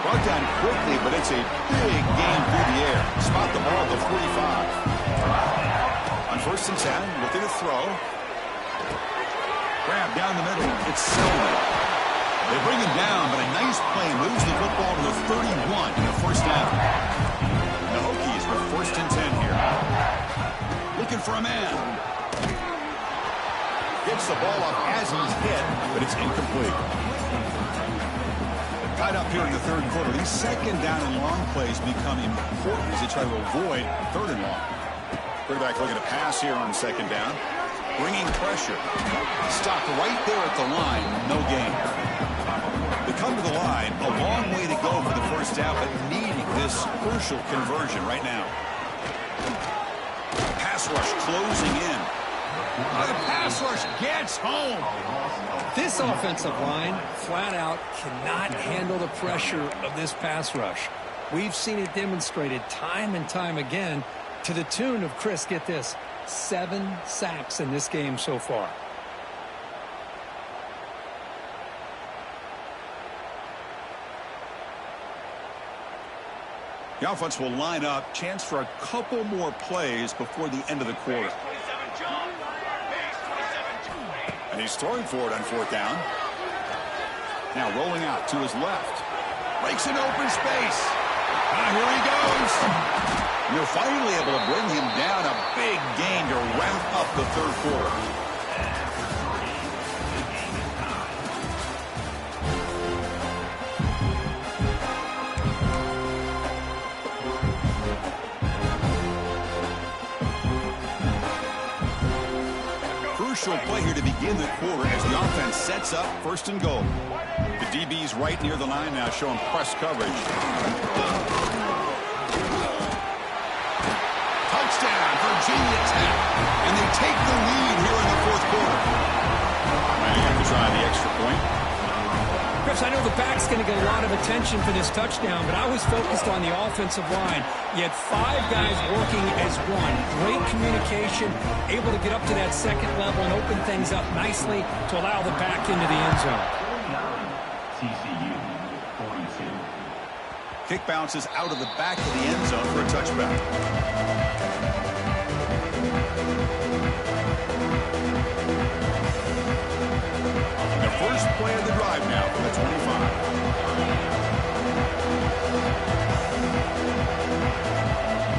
Brought down quickly, but it's a big gain through the air. Spot the ball at the 45. On first and 10, looking to throw. Grab down the middle. It's Selman. They bring him down, but a nice play moves the football to the 31 and a first down. The Hokies with first and 10 here. Looking for a man. Gets the ball up as he's hit, but it's incomplete. Tied up here in the third quarter. These second down and long plays become important as they try to avoid third and long. Quarterback looking to pass here on second down. Bringing pressure. Stopped right there at the line. No gain. They come to the line. A long way to go for the first down, but needing this crucial conversion right now. Pass rush closing in. The pass rush gets home. This offensive line, flat out, cannot handle the pressure of this pass rush. We've seen it demonstrated time and time again to the tune of, Chris, get this, 7 sacks in this game so far. The offense will line up. Chance for a couple more plays before the end of the quarter. And he's throwing for it on fourth down. Now rolling out to his left. Breaks an open space. Here he goes. You're finally able to bring him down. A big gain to wrap up the third quarter. natural play here to begin the quarter as the offense sets up 1st and goal. The DB's right near the line now, showing press coverage. Touchdown, Virginia Tech. And they take the lead here in the 4th quarter. Might have to try the extra point. Chris, I know the back's going to get a lot of attention for this touchdown, but I was focused on the offensive line. You had 5 guys working as one. Great communication, able to get up to that 2nd level and open things up nicely to allow the back into the end zone. TCU 42. Kick bounces out of the back of the end zone for a touchback. The first play of the drive now from the 25.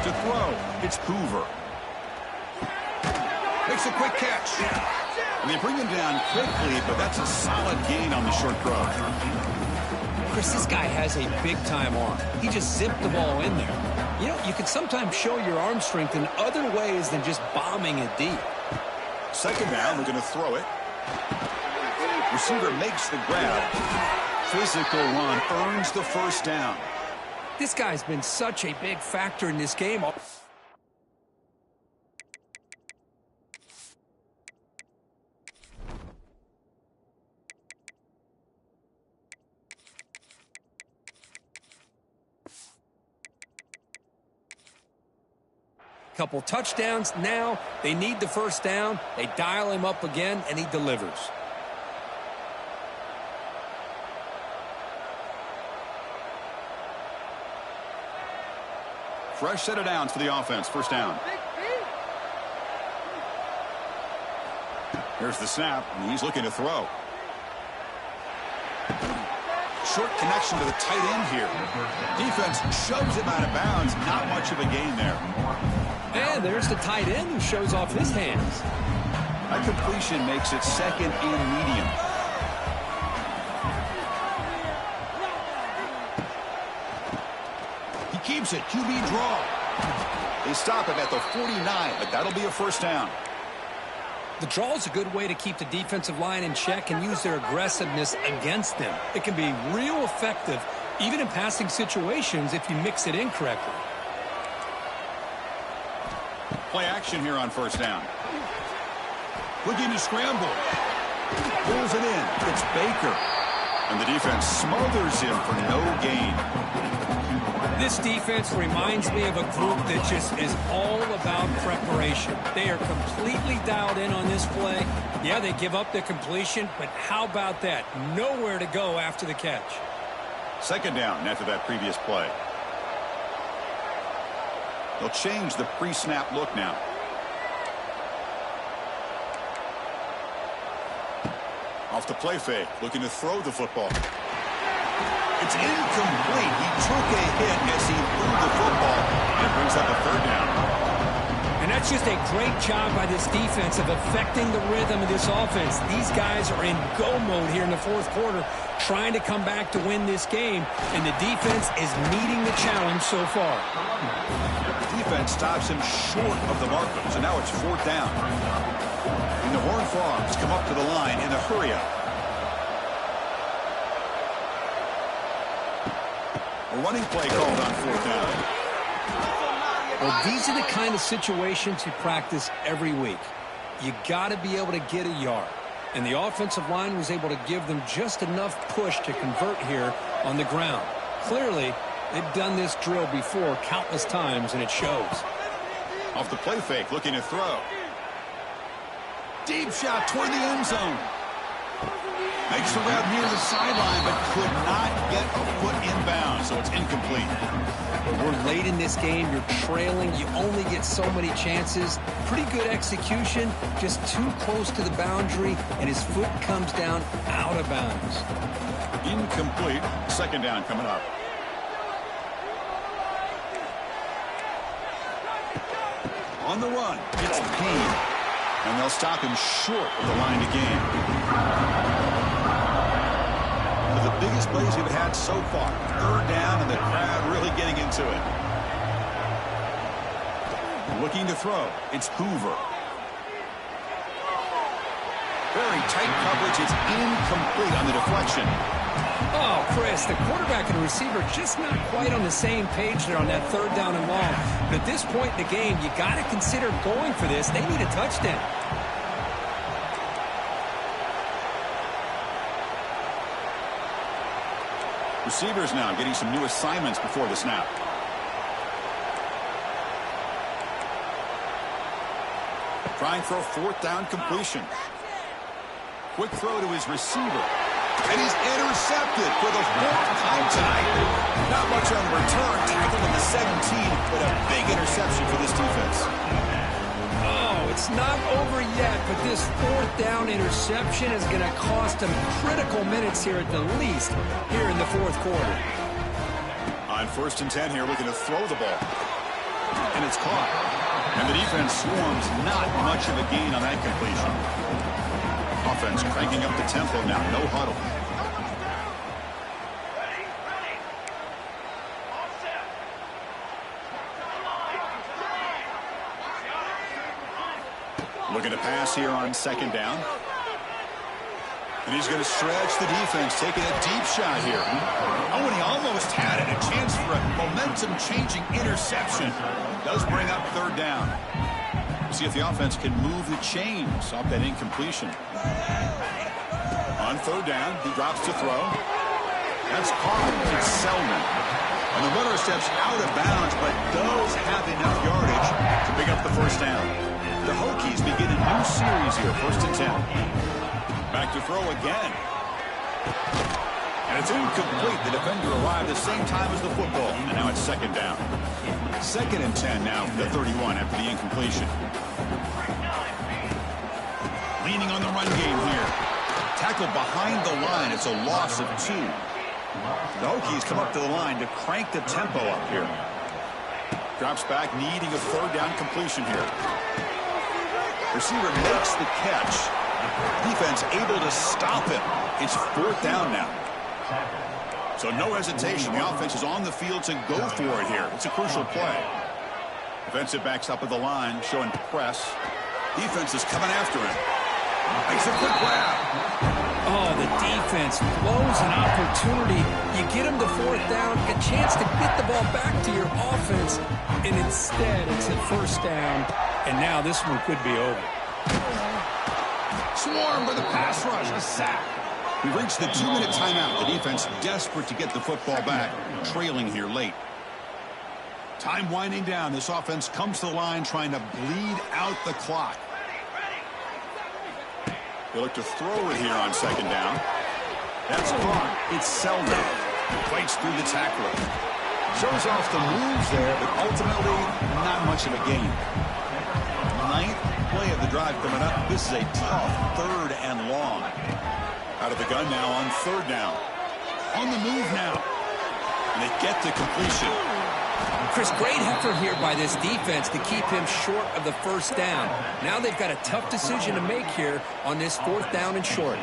To throw, it's Hoover. Makes a quick catch. And they bring him down quickly, but that's a solid gain on the short throw. Chris, this guy has a big-time arm. He just zipped the ball in there. You know, you can sometimes show your arm strength in other ways than just bombing it deep. 2nd down, they're going to throw it. Receiver makes the grab. Physical run earns the 1st down. This guy's been such a big factor in this game. Couple touchdowns. Now they need the 1st down. They dial him up again, and he delivers. Fresh set of downs for the offense. 1st down. Here's the snap, and he's looking to throw. Short connection to the tight end here. Defense shoves him out of bounds. Not much of a gain there. And there's the tight end who shows off his hands. That completion makes it 2nd and medium. He keeps it. QB draw. They stop him at the 49, but that'll be a 1st down. The draw is a good way to keep the defensive line in check and use their aggressiveness against them. It can be real effective, even in passing situations, if you mix it in correctly. Play action here on 1st down. Looking to scramble. Pulls it in. It's Baker. And the defense smothers him for no gain. This defense reminds me of a group that just is all about preparation. They are completely dialed in on this play. Yeah, they give up the completion, but how about that? Nowhere to go after the catch. 2nd down after that previous play. They'll change the pre-snap look now. Off the play fake, looking to throw the football. It's incomplete. He took a hit as he threw the football, and it brings up a 3rd down. And that's just a great job by this defense of affecting the rhythm of this offense. These guys are in go mode here in the 4th quarter, trying to come back to win this game, and the defense is meeting the challenge so far. Defense stops him short of the marker, so now it's 4th down. And the Horned Frogs come up to the line in a hurry-up. A running play called on 4th down. Well, these are the kind of situations you practice every week. You got to be able to get a yard. And the offensive line was able to give them just enough push to convert here on the ground. Clearly, they've done this drill before countless times, and it shows. Off the play fake, looking to throw. Deep shot toward the end zone. Makes the route near the sideline, but could not get a foot inbound, so it's incomplete. We're late in this game. You're trailing. You only get so many chances. Pretty good execution, just too close to the boundary, and his foot comes down out of bounds. Incomplete. 2nd down coming up. On the run, it's Payne. And they'll stop him short of the line to gain. The biggest plays we've had so far. 3rd down, and the crowd really getting into it. Looking to throw. It's Hoover. Very tight coverage. It's incomplete on the deflection. Oh, Chris, the quarterback and the receiver just not quite on the same page there on that third down and long. But at this point in the game, you got to consider going for this. They need a touchdown. Receivers now getting some new assignments before the snap. Trying for a fourth down completion. Quick throw to his receiver. And he's intercepted for the fourth time tonight. Not much on the return. Tackled in the 17, but a big interception for this defense. Oh, it's not over yet, but this fourth down interception is going to cost them critical minutes here at the least here in the fourth quarter. On 1st and 10 here, looking to throw the ball. And it's caught. And the defense swarms. Not much of a gain on that completion. Offense cranking up the tempo now. No huddle. Looking to pass here on 2nd down. And he's going to stretch the defense, taking a deep shot here. Oh, and he almost had it. A chance for a momentum-changing interception. Does bring up 3rd down. See if the offense can move the chains off that incompletion. On 3rd down, he drops to throw. That's caught. It's Selman. And the runner steps out of bounds, but does have enough yardage to pick up the 1st down. The Hokies begin a new series here, 1st and 10. Back to throw again. And it's incomplete. The defender arrived the same time as the football. And now it's 2nd down. 2nd and 10 now for the 31 after the incompletion. Leaning on the run game here. Tackled behind the line. It's a loss of 2. The Hokies come up to the line to crank the tempo up here. Drops back, needing a 3rd down completion here. Receiver makes the catch. Defense able to stop him. It's 4th down now. So no hesitation. The offense is on the field to go for it here. It's a crucial play. Defensive backs up at the line, showing press. Defense is coming after him. Makes a quick grab. Oh, the defense blows an opportunity. You get them to 4th down, a chance to get the ball back to your offense, and instead it's a 1st down, and now this one could be over. Swarm for the pass rush, a sack. We've reached the 2-minute timeout. The defense desperate to get the football back, trailing here late. Time winding down. This offense comes to the line trying to bleed out the clock. They look to throw it here on 2nd down. That's caught. It's Selden. Fights through the tackler. Shows off the moves there, but ultimately not much of a gain. 9th play of the drive coming up. This is a tough 3rd and long. Out of the gun now on 3rd down. On the move now. And they get the completion. Chris, great effort here by this defense to keep him short of the 1st down. Now they've got a tough decision to make here on this 4th down and short.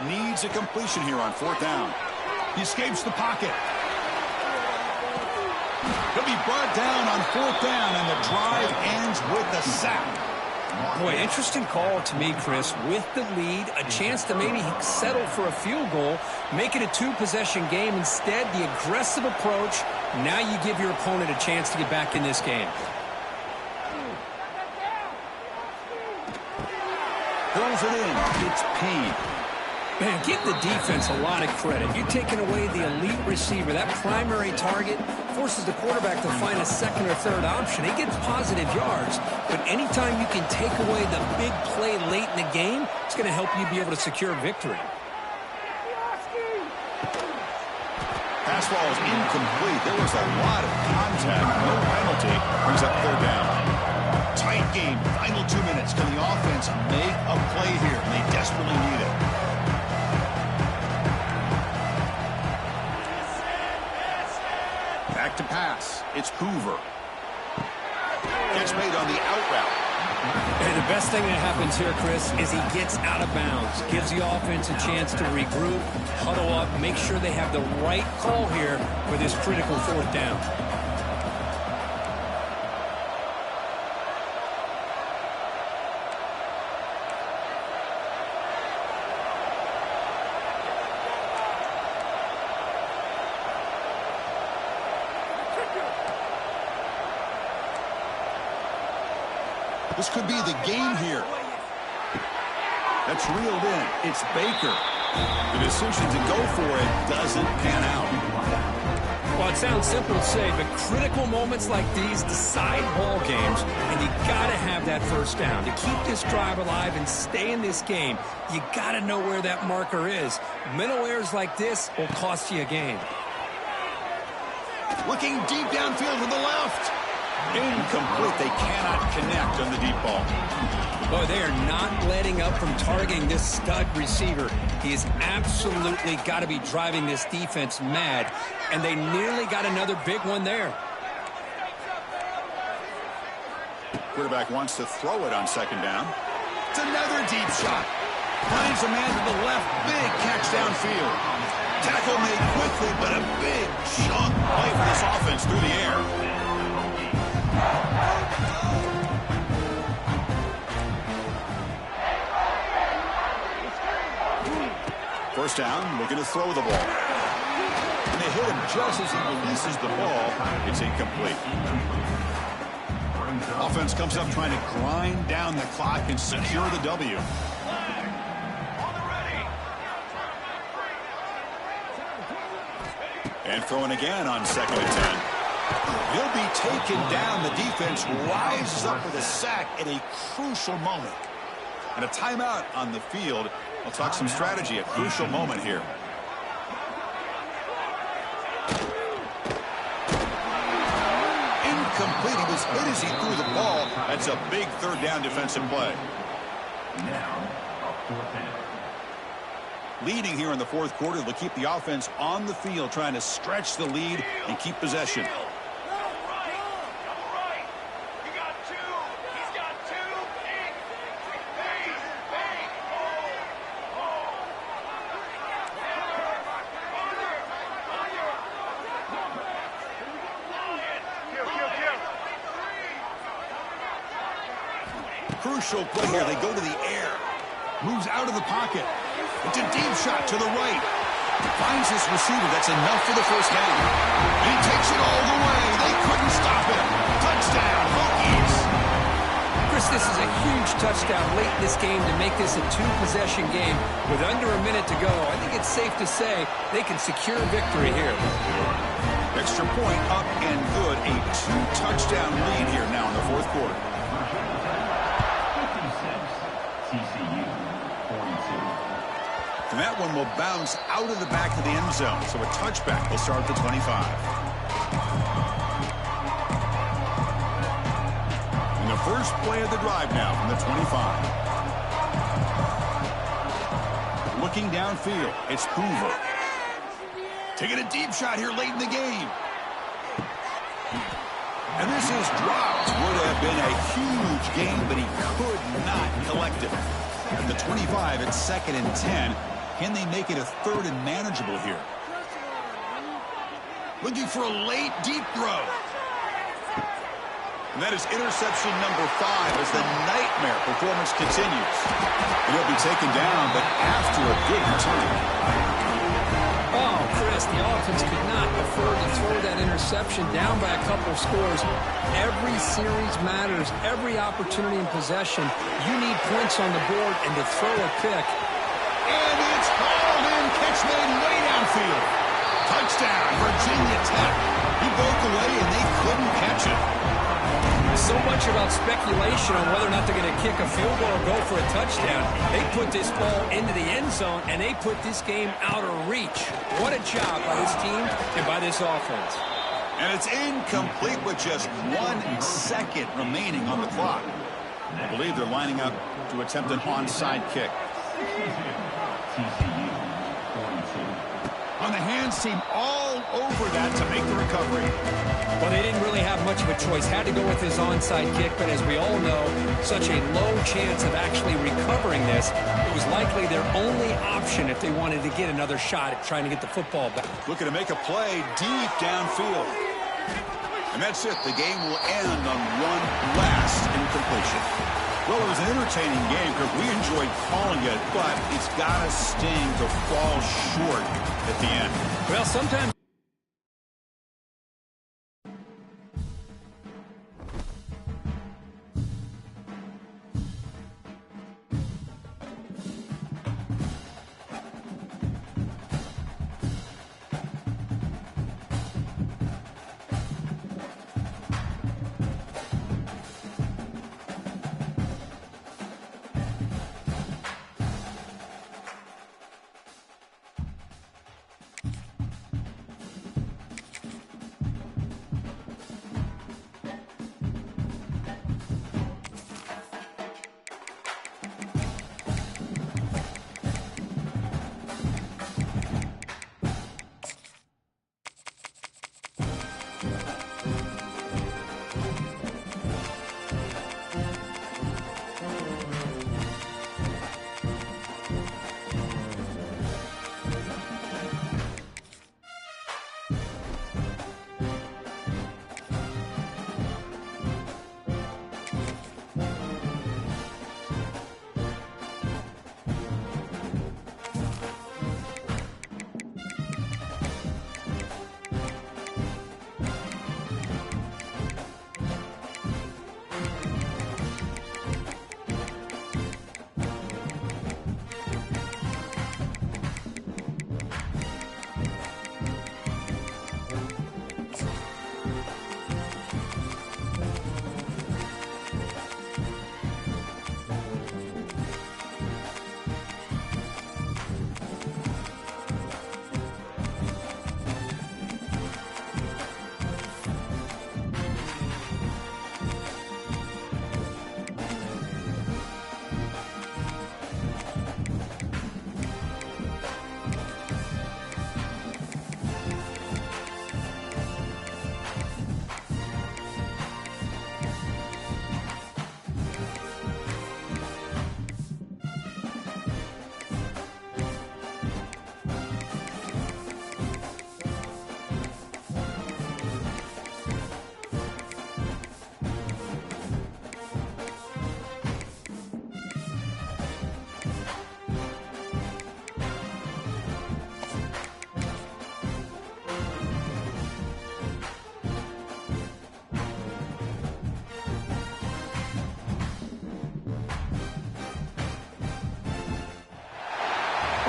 Needs a completion here on 4th down. He escapes the pocket. He'll be brought down on 4th down, and the drive ends with the sack. Boy, interesting call to me, Chris. With the lead, a chance to maybe settle for a field goal, make it a 2-possession game. Instead, the aggressive approach. Now you give your opponent a chance to get back in this game. Throws it in. It's Payne. Man, give the defense a lot of credit. You're taking away the elite receiver. That primary target forces the quarterback to find a 2nd or 3rd option. He gets positive yards, but anytime you can take away the big play late in the game, it's going to help you be able to secure victory. Pass ball is incomplete. There was a lot of contact. No penalty. Brings up 3rd down. Tight game. Final 2 minutes. Can the offense make a play here? And they desperately need it. Back to pass. It's Hoover. Catch made on the out route. And the best thing that happens here, Chris, is he gets out of bounds. Gives the offense a chance to regroup, huddle up, make sure they have the right call here for this critical 4th down. This could be the game here. That's reeled in. It's Baker. The decision to go for it doesn't pan out. Well, it sounds simple to say, but critical moments like these decide ball games, and you got to have that first down. To keep this drive alive and stay in this game, you got to know where that marker is. Mental errors like this will cost you a game. Looking deep downfield to the left. Incomplete. They cannot connect on the deep ball. Boy, they are not letting up from targeting this stud receiver. He has absolutely got to be driving this defense mad, and they nearly got another big one there. Quarterback wants to throw it on second down. It's another deep shot. Finds a man to the left. Big catch downfield. Tackle made quickly, but a big chunk play for this offense through the air. First down, looking to throw the ball. And they hit him just as he releases the ball. It's incomplete. Offense comes up trying to grind down the clock and secure the W. And throwing again on second and 10. He'll be taken down. The defense rises up with a sack at a crucial moment. And a timeout on the field. We'll talk some strategy at crucial moment here. Incomplete. He was hit as he threw the ball. That's a big third down defensive play. Now, a fourth down. Leading here in the fourth quarter, they'll keep the offense on the field, trying to stretch the lead and keep possession. Crucial play here. They go to the air. Moves out of the pocket. It's a deep shot to the right. Finds his receiver. That's enough for the first down. He takes it all the way. They couldn't stop him. Touchdown, Hokies. Chris, this is a huge touchdown late in this game to make this a two-possession game. With under a minute to go, I think it's safe to say they can secure victory here. Extra point up and good. A two-touchdown lead here now in the fourth quarter. TCU 42. And that one will bounce out of the back of the end zone. So a touchback will start at the 25. And the first play of the drive now from the 25. Looking downfield, it's Hoover. Taking a deep shot here late in the game. And this is dropped. Would have been a huge game, but he could not collect it. At the 25, it's second and 10. Can they make it a third and manageable here? Looking for a late, deep throw. And that is interception number 5 as the nightmare performance continues. And he'll be taken down, but after a good return. Oh, Chris, the offense could not afford to throw that interception down by a couple scores. Every series matters. Every opportunity in possession. You need points on the board and to throw a pick. And it's hauled in. Catch made way downfield. Touchdown, Virginia Tech. He broke away and they couldn't catch it. So much about speculation on whether or not they're going to kick a field goal or go for a touchdown. They put this ball into the end zone, and they put this game out of reach. What a job by this team and by this offense. And it's incomplete with just 1 second remaining on the clock. I believe they're lining up to attempt an onside kick. TCU 42. On the hands team all over that to make the recovery. Well, they didn't really have much of a choice. Had to go with his onside kick, but as we all know, such a low chance of actually recovering this. It was likely their only option if they wanted to get another shot at trying to get the football back. Looking to make a play deep downfield. And that's it. The game will end on one last incompletion. Well, it was an entertaining game because we enjoyed calling it, but it's got to sting to fall short at the end. Well, sometimes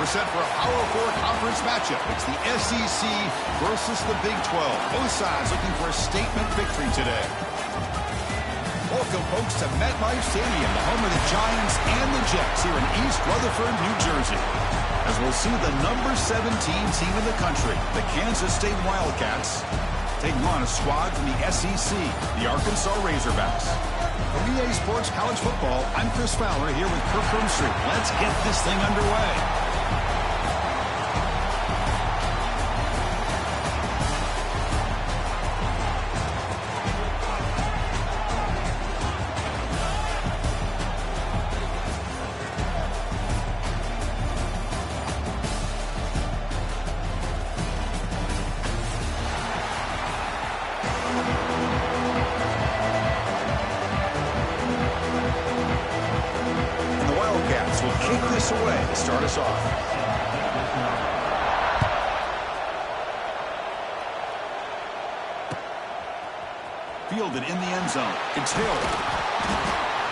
We're set for a Power 4 conference matchup. It's the SEC versus the Big 12. Both sides looking for a statement victory today. Welcome, folks, to MetLife Stadium, the home of the Giants and the Jets here in East Rutherford, New Jersey. As we'll see the number 17 team in the country, the Kansas State Wildcats, taking on a squad from the SEC, the Arkansas Razorbacks. From EA Sports College Football, I'm Chris Fowler here with Kirk Broomstreet. Let's get this thing underway. Away to start us off. Fielded in the end zone. It's Hill.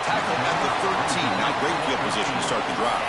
Tackle at the 13. Not great field position to start the drive.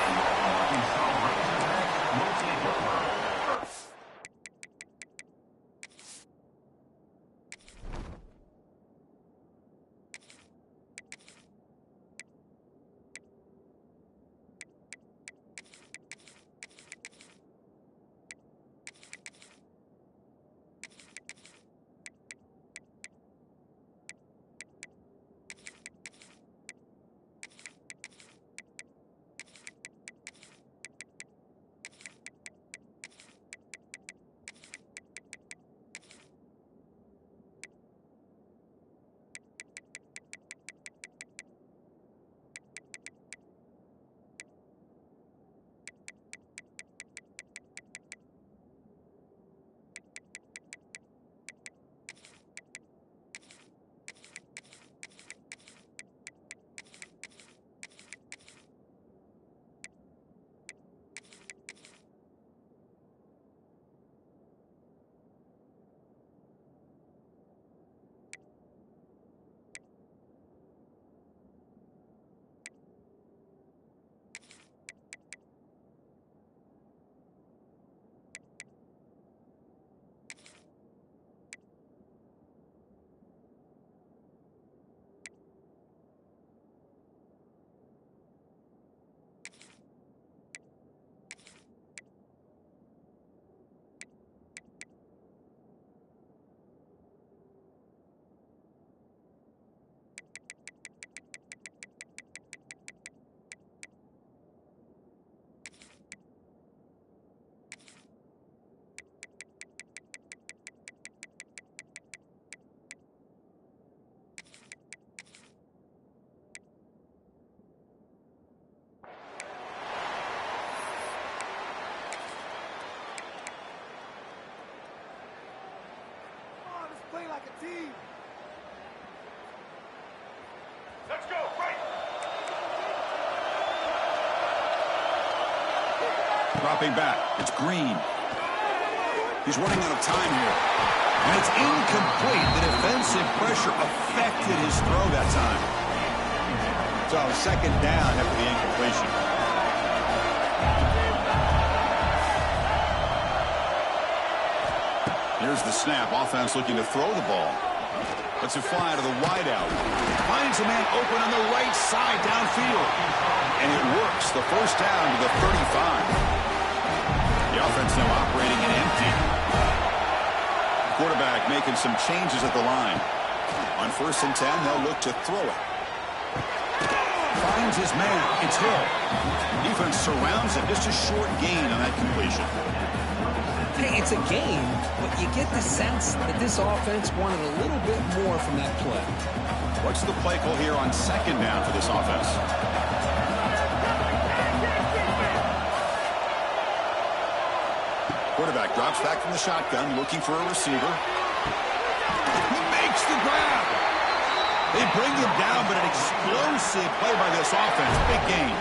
Play like a team. Let's go, right. Dropping back. It's Green. He's running out of time here. And it's incomplete. The defensive pressure affected his throw that time. So second down after the incompletion. Here's the snap. Offense looking to throw the ball. Lets it fly to the wideout. Finds a man open on the right side downfield. And it works. The first down to the 35. The offense now operating an empty. Quarterback making some changes at the line. On 1st and 10, they'll look to throw it. Finds his man. It's Hill. Defense surrounds him. Just a short gain on that completion. Hey, it's a game, but you get the sense that this offense wanted a little bit more from that play. What's the play call here on 2nd down for this offense? Quarterback drops back from the shotgun, looking for a receiver. He makes the grab. They bring him down, but an explosive play by this offense. Big game.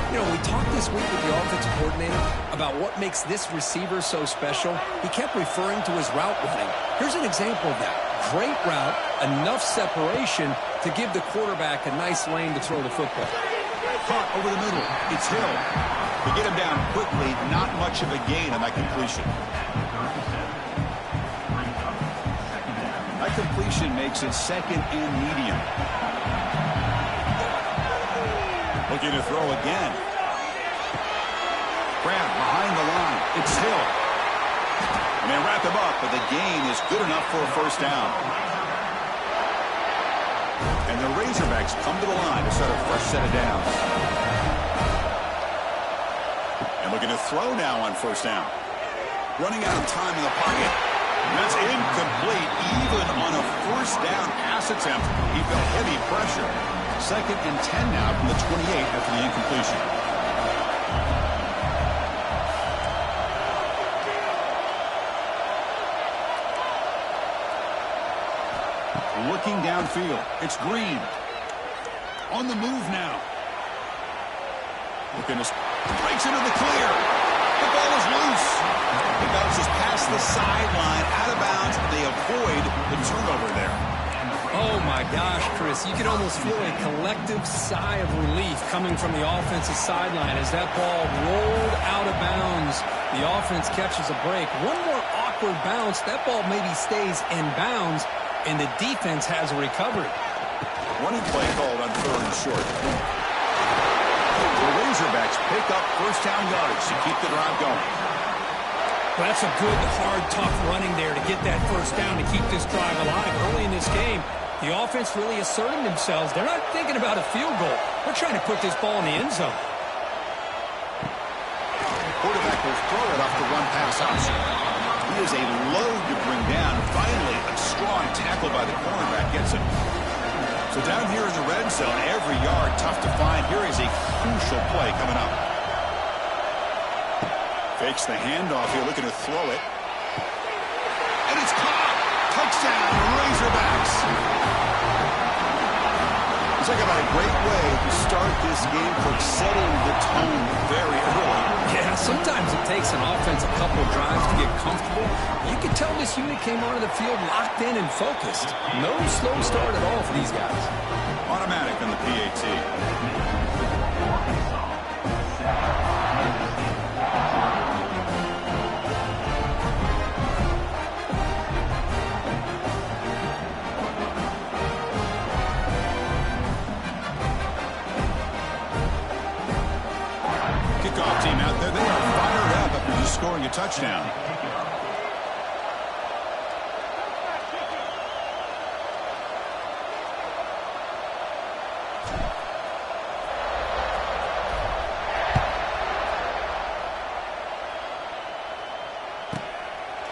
You know, we talked this week with the offensive coordinator about what makes this receiver so special. He kept referring to his route running. Here's an example of that. Great route, enough separation to give the quarterback a nice lane to throw the football. Caught over the middle. It's Hill. To get him down quickly, not much of a gain on that completion. That completion makes it second and medium. Looking to throw again. Grab behind the line. It's Hill. And they wrap him up, but the gain is good enough for a first down. And the Razorbacks come to the line to start a fresh set of downs. And looking to throw now on first down. Running out of time in the pocket. That's incomplete. Even on a first down pass attempt, he felt heavy pressure. Second and 10 now from the 28 after the incompletion. Looking downfield. It's Green. On the move now. Looking to breaks into the clear. The ball is loose. It bounces past the sideline, out of bounds. They avoid the turnover there. Oh, my gosh, Chris. You can almost feel a collective sigh of relief coming from the offensive sideline as that ball rolled out of bounds. The offense catches a break. One more awkward bounce. That ball maybe stays in bounds, and the defense has a recovery. Running play called on third and short. The Razorbacks pick up first down yards to keep the drive going. Well, that's a good, hard, tough running there to get that first down to keep this drive alive. Early in this game, the offense really asserting themselves. They're not thinking about a field goal. They're trying to put this ball in the end zone. Quarterback will throw it off the run-pass option. He is a load to bring down. Finally, a strong tackle by the cornerback gets him. So down here in the red zone, every yard tough to find. Here is a crucial play coming up. Fakes the handoff here, looking to throw it. And it's caught! Touchdown, Razorbacks! Talk about a great way to start this game for setting the tone very early. Yeah, sometimes it takes an offense a couple of drives to get comfortable. You can tell this unit came onto the field locked in and focused. No slow start at all for these guys. Automatic on the PAT. Kickoff team out there. They are fired up after just scoring a touchdown.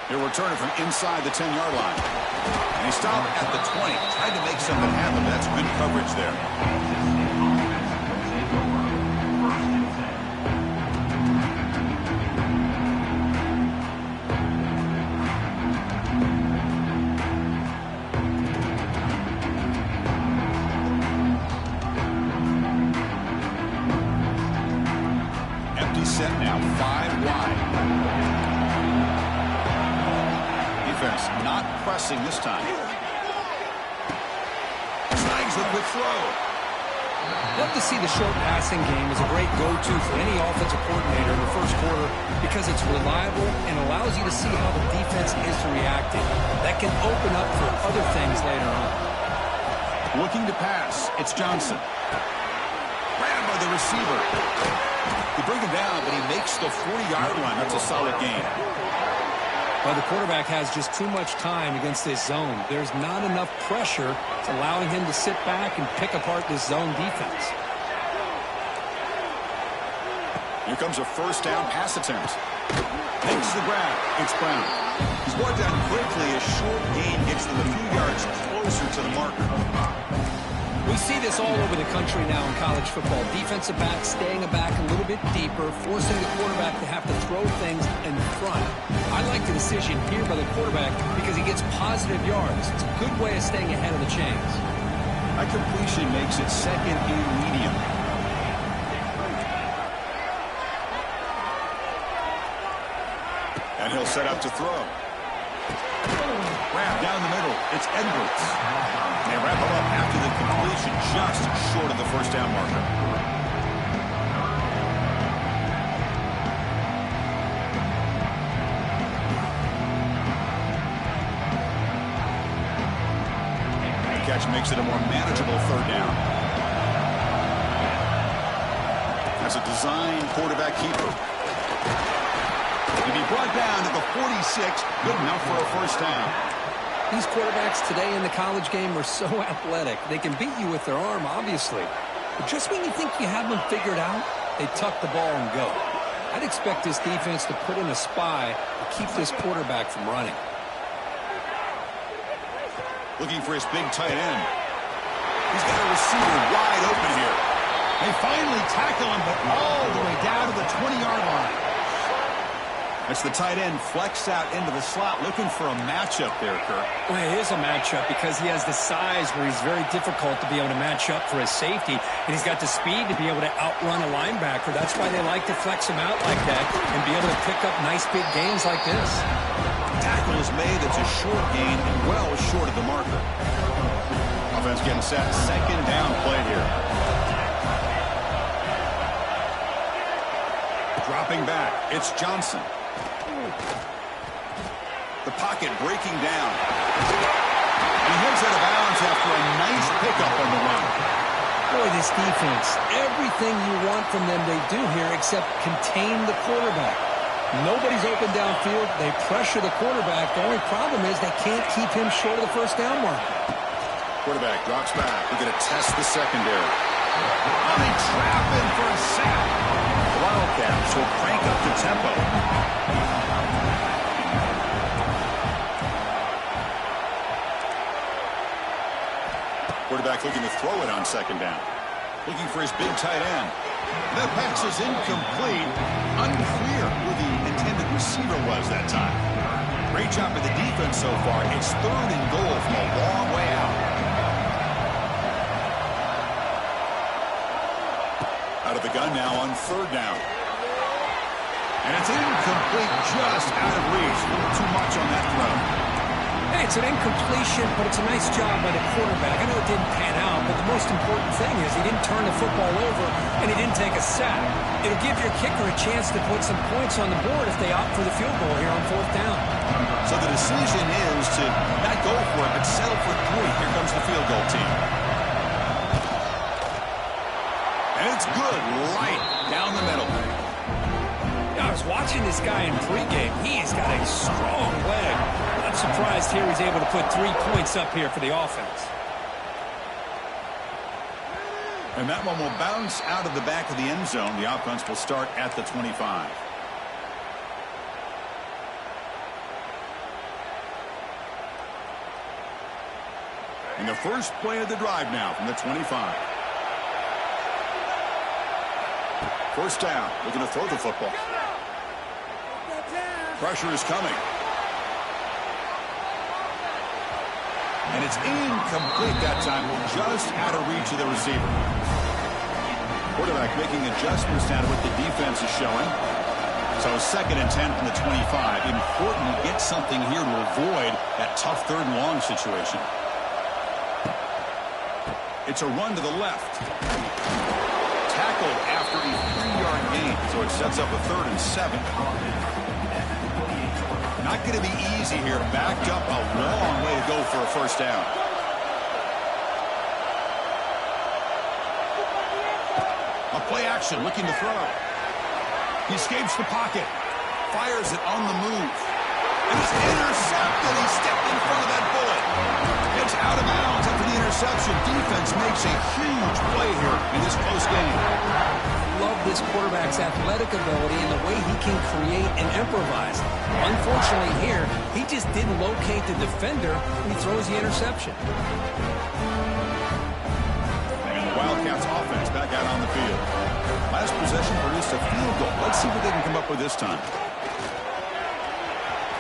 He'll return it from inside the 10-yard line. And he stopped at the 20. Tried to make something happen. That's good coverage there. Empty set now, 5 wide. Defense not pressing this time. Snags the quick throw. Love to see the short passing game as a great go-to for any offensive coordinator in the first quarter because it's reliable and allows you to see how the defense is reacting. That can open up for other things later on. Looking to pass. It's Johnson. Grabbed by the receiver. They bring him down, but he makes the 40-yard line. That's a solid gain. Well, the quarterback has just too much time against this zone. There's not enough pressure. It's allowing him to sit back and pick apart this zone defense. Here comes a first down pass attempt. Makes the grab. It's Brown. He's brought down quickly. A short gain gets them a few yards closer to the marker. We see this all over the country now in college football. Defensive backs staying back a little bit deeper, forcing the quarterback to have to throw things in front. I like the decision here by the quarterback because he gets positive yards. It's a good way of staying ahead of the chains. That completion makes it second and medium. And he'll set up to throw. Grab down the middle. It's Edwards. And they wrap him up after the completion, just short of the first down marker. makes it a more manageable third down. As a design quarterback keeper. To be brought down to the 46, good enough for a first down. These quarterbacks today in the college game are so athletic. They can beat you with their arm, obviously. But just when you think you have them figured out, they tuck the ball and go. I'd expect this defense to put in a spy to keep this quarterback from running. Looking for his big tight end. He's got a receiver wide open here. They finally tackle him, but all the way down to the 20-yard line. That's the tight end flexed out into the slot, looking for a matchup there, Kirk. Well, it is a matchup because he has the size where he's very difficult to be able to match up for his safety, and he's got the speed to be able to outrun a linebacker. That's why they like to flex him out like that and be able to pick up nice big gains like this. Tackle is made. It's a short gain and well short of the marker. Offense getting set. Second down play here. Dropping back. It's Johnson. The pocket breaking down. He heads out of bounds after a nice pickup on the run. Boy, this defense, everything you want from them they do here except contain the quarterback. Nobody's open downfield. They pressure the quarterback. The only problem is they can't keep him short of the first down mark. Quarterback drops back. We're going to test the secondary. Oh, they trap him for a sack. The Wildcats will crank up the tempo. Quarterback looking to throw it on second down. Looking for his big tight end. That pass is incomplete. Unclear who the intended receiver was that time. Great job by the defense so far. It's third and goal from a long way out. Out of the gun now on third down. And it's incomplete, just out of reach. A little too much on that throw. Hey, it's an incompletion, but it's a nice job by the quarterback. I know it didn't pan out, but the most important thing is he didn't turn the football over and he didn't take a sack. It'll give your kicker a chance to put some points on the board if they opt for the field goal here on fourth down. So the decision is to not go for it, but settle for 3. Here comes the field goal team. And it's good, right down the middle. I was watching this guy in pregame. He's got a strong leg. Not surprised here he's able to put 3 points up here for the offense. And that one will bounce out of the back of the end zone. The offense will start at the 25. And the first play of the drive now from the 25. First down, looking to throw the football. Pressure is coming. And it's incomplete that time, just out of reach of the receiver. Quarterback making adjustments now to what the defense is showing. So second and 10 from the 25. Important to get something here to avoid that tough third and long situation. It's a run to the left. Tackled after a 3-yard gain, so it sets up a 3rd and 7. Not going to be easy here. Backed up a long way to go for a first down. A play action, looking to throw. He escapes the pocket. Fires it on the move. And it's intercepted. He stepped in front of that bullet. It's out of bounds after the interception. Defense makes a huge play here in this close game. Love this quarterback's athletic ability and the way he can create and improvise. Unfortunately here, he just didn't locate the defender when he throws the interception. And the Wildcats offense back out on the field. Last possession produced a field goal. Let's see what they can come up with this time.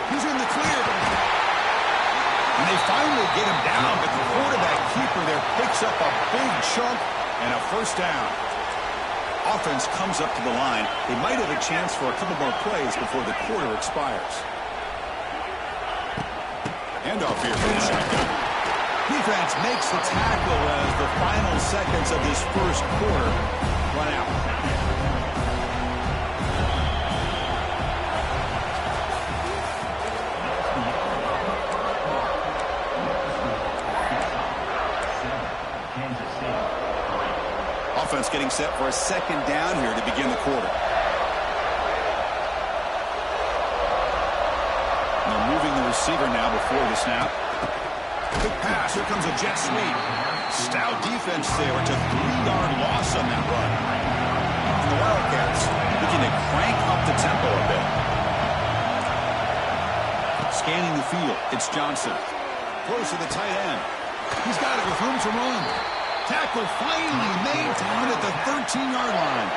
He's in the clear. And they finally get him down, but the quarterback keeper there picks up a big chunk and a first down. Offense comes up to the line. They might have a chance for a couple more plays before the quarter expires. Handoff here for the shotgun. Defense makes the tackle as the final seconds of this first quarter run out. offense getting set for a second down here to begin the quarter. They're moving the receiver now before the snap. Quick pass. Here comes a jet sweep. Stout defense there. It's a 3-yard loss on that run. And the Wildcats looking to crank up the tempo a bit. Scanning the field. It's Johnson. Throws to the tight end. He's got it with room to run. Tackle finally made down at the 13-yard line.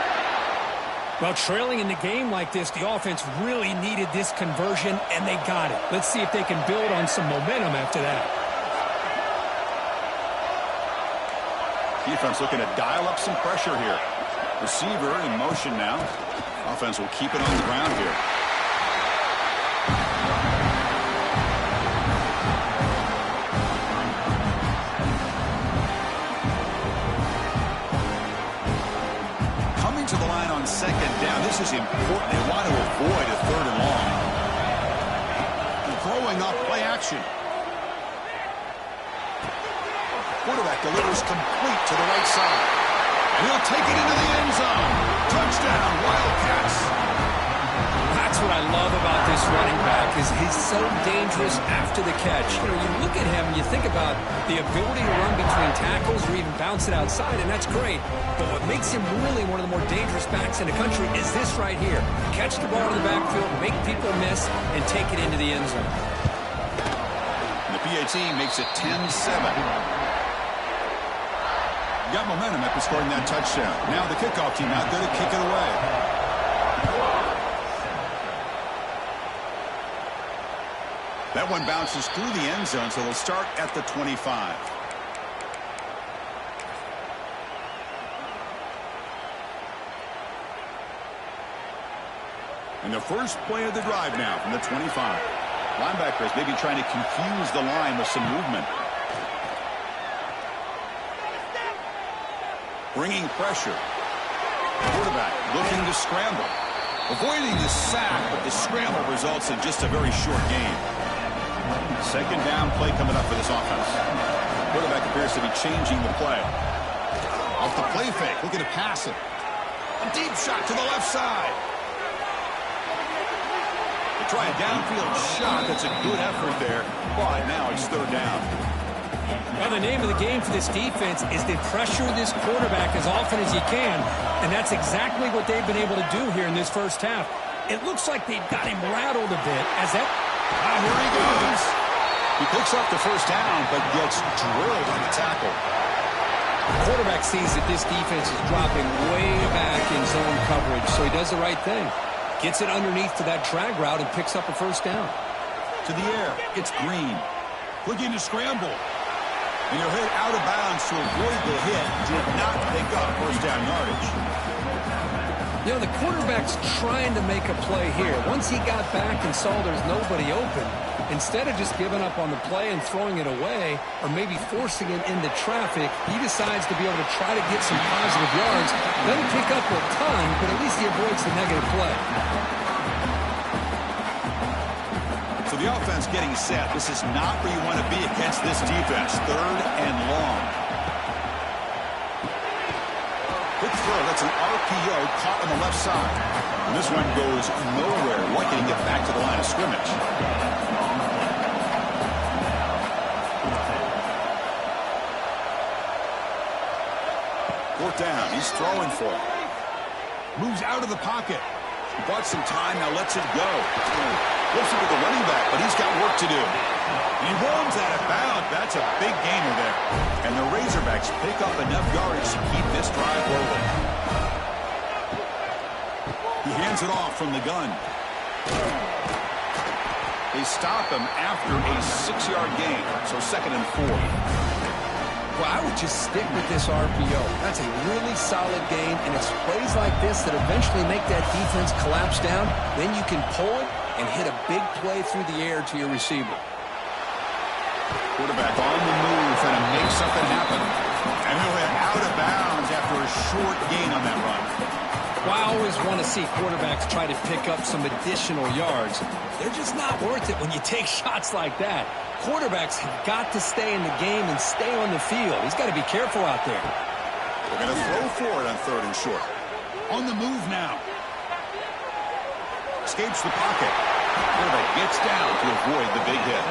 Well, trailing in the game like this, the offense really needed this conversion, and they got it. Let's see if they can build on some momentum after that. Defense looking to dial up some pressure here. Receiver in motion now. Offense will keep it on the ground here. Coming to the line on second down. This is important. They want to avoid a 3rd and long. And throwing off play action. Quarterback delivers complete to the right side. And he'll take it into the end zone. Touchdown, Wildcats. That's what I love about this running back is he's so dangerous after the catch. You know, you look at him and you think about the ability to run between tackles or even bounce it outside, and that's great. But what makes him really one of the more dangerous backs in the country is this right here. Catch the ball in the backfield, make people miss, and take it into the end zone. And the PAT makes it 10-7. Got momentum after scoring that touchdown. Now the kickoff team out there to kick it away. That one bounces through the end zone, so they'll start at the 25. And the first play of the drive now from the 25. Linebackers maybe trying to confuse the line with some movement. Bringing pressure. Quarterback looking to scramble. Avoiding the sack, but the scramble results in just a very short gain. Second down play coming up for this offense. Quarterback appears to be changing the play. Off the play fake, looking to pass it. A deep shot to the left side. They try a downfield shot. That's a good effort there. But now it's 3rd down. Well, the name of the game for this defense is to pressure this quarterback as often as you can, and that's exactly what they've been able to do here in this first half. It looks like they've got him rattled a bit as that... Here he goes. He picks up the first down, but gets drilled on the tackle. The quarterback sees that this defense is dropping way back in zone coverage, so he does the right thing. Gets it underneath to that drag route and picks up a first down. To the air, it's Green. Looking to scramble. And he'll hit out of bounds to avoid the hit. Did not pick up first down yardage. You know, the quarterback's trying to make a play here. Once he got back and saw there's nobody open, instead of just giving up on the play and throwing it away or maybe forcing it into traffic, he decides to be able to try to get some positive yards. Doesn't pick up a ton, but at least he avoids the negative play. So the offense getting set. This is not where you want to be against this defense. 3rd and long. Quick throw. That's an RPO caught on the left side. And this one goes nowhere. Lucky to get back to the line of scrimmage. 4th down. He's throwing for it. Moves out of the pocket. He bought some time. Now lets it go. Wilson with the running back, but he's got work to do. He roams out of bounds. That's a big gainer there. And the Razorbacks pick up enough yardage to keep this drive rolling. He hands it off from the gun. They stop him after a 6-yard gain. So 2nd and 4. Well, I would just stick with this RPO. That's a really solid game, and it's plays like this that eventually make that defense collapse down. Then you can pull it and hit a big play through the air to your receiver. Quarterback on the move, trying to make something happen. And he'll hit out of bounds after a short gain on that run. Well, I always want to see quarterbacks try to pick up some additional yards. They're just not worth it when you take shots like that. Quarterbacks have got to stay in the game and stay on the field. He's got to be careful out there. They're going to throw for it on 3rd and short. On the move now. Escapes the pocket. Quarterback gets down to avoid the big hit.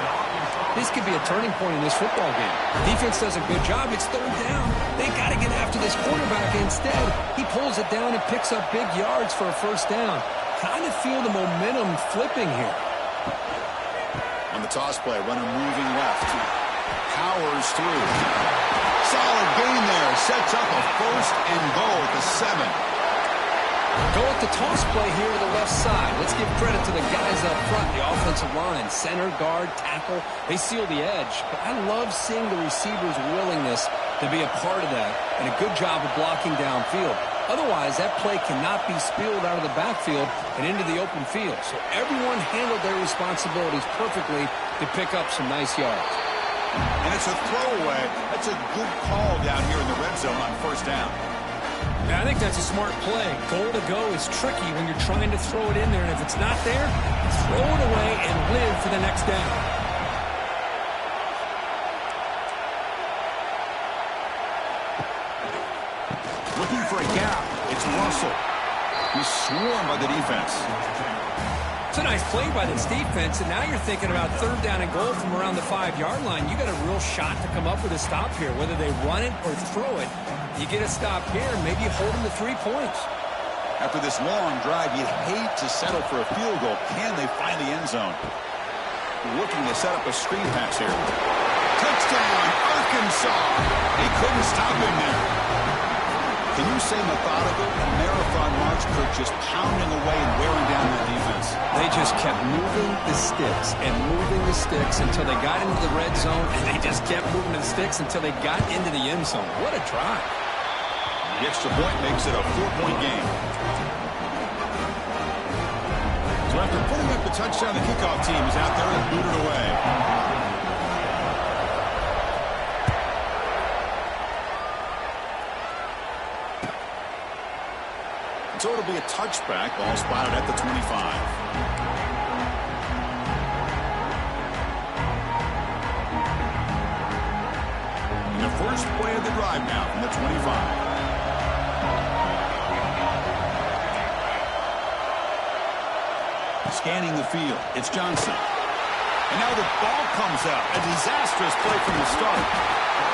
This could be a turning point in this football game. Defense does a good job. It's 3rd down. They got to get after this quarterback. Instead, he pulls it down and picks up big yards for a 1st down. Kind of feel the momentum flipping here. On the toss play, runner moving left. Powers through. Solid gain there. Sets up a 1st and goal at the 7. Go with the toss play here to the left side. Let's give credit to the guys up front, the offensive line, center, guard, tackle. They seal the edge. But I love seeing the receiver's willingness to be a part of that and a good job of blocking downfield. Otherwise, that play cannot be spilled out of the backfield and into the open field. So everyone handled their responsibilities perfectly to pick up some nice yards. And it's a throwaway. That's a good call down here in the red zone on 1st down. Yeah, I think that's a smart play. Goal to go is tricky when you're trying to throw it in there, and if it's not there, throw it away and live for the next down. Looking for a gap. It's Russell. He's swarmed by the defense. It's a nice play by this defense, and now you're thinking about 3rd down and goal from around the 5-yard line. You got a real shot to come up with a stop here, whether they run it or throw it. You get a stop here, and maybe you hold them to 3 points. After this long drive, you'd hate to settle for a field goal. Can they find the end zone? Looking to set up a screen pass here. Touchdown, Arkansas! They couldn't stop him there. Can you say methodical? A marathon march, Kirk, just pounding away and wearing down their defense. They just kept moving the sticks and moving the sticks until they got into the red zone, and they just kept moving the sticks until they got into the end zone. What a drive. The extra point makes it a 4-point game. So after putting up the touchdown, the kickoff team is out there and booted away. So it'll be a touchback, ball spotted at the 25. And the first play of the drive now from the 25. Scanning the field, it's Johnson. And now the ball comes out. A disastrous play from the start.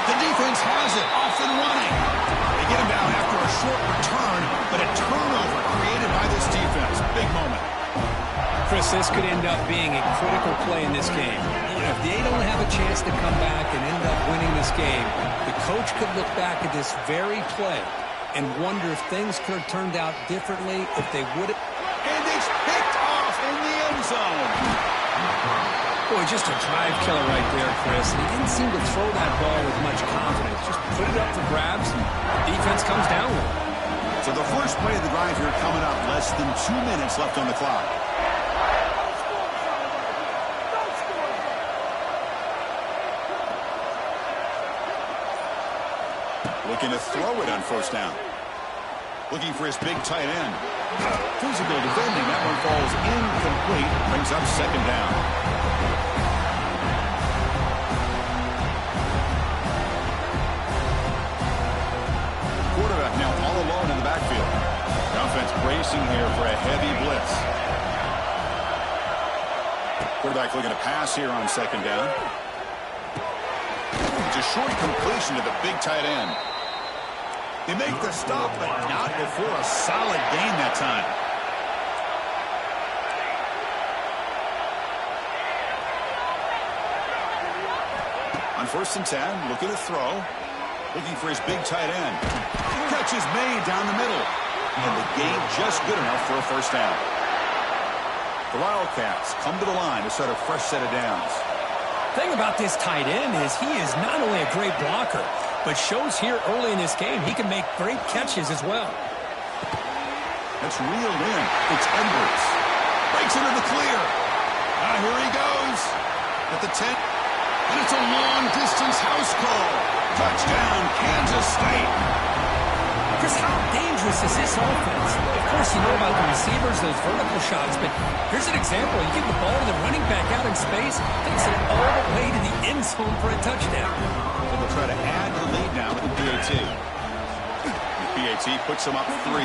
The defense has it, off and running. They get him down after a short return, but a turnover created by this defense. Big moment. Chris, this could end up being a critical play in this game. If they don't have a chance to come back and end up winning this game, the coach could look back at this very play and wonder if things could have turned out differently, if they would have. And it's picked off in the end zone. Boy, just a drive killer right there, Chris. He didn't seem to throw that ball with much confidence. Just put it up for grabs, and defense comes down with it. So the first play of the drive here coming up. Less than 2 minutes left on the clock. Looking to throw it on 1st down. Looking for his big tight end. Physical defending. That one falls incomplete. Brings up 2nd down. Quarterback now all alone in the backfield. The offense bracing here for a heavy blitz. Quarterback looking to pass here on 2nd down. It's a short completion to the big tight end. They make the stop, but not before a solid gain that time. On 1st and 10, looking to throw. Looking for his big tight end. Catch is made down the middle. And the gain just good enough for a 1st down. The Wildcats come to the line to set a fresh set of downs. The thing about this tight end is he is not only a great blocker, but shows here early in this game he can make great catches as well. That's reeled in. It's Edwards. Breaks into the clear. Here he goes. At the 10. And it's a long-distance house call. Touchdown, Kansas State. Chris, how dangerous is this offense? Of course, you know about the receivers, those vertical shots, but here's an example. You give the ball to the running back out in space, takes it all the way to the end zone for a touchdown. So they'll try to add the lead now with the PAT. PAT puts them up 3.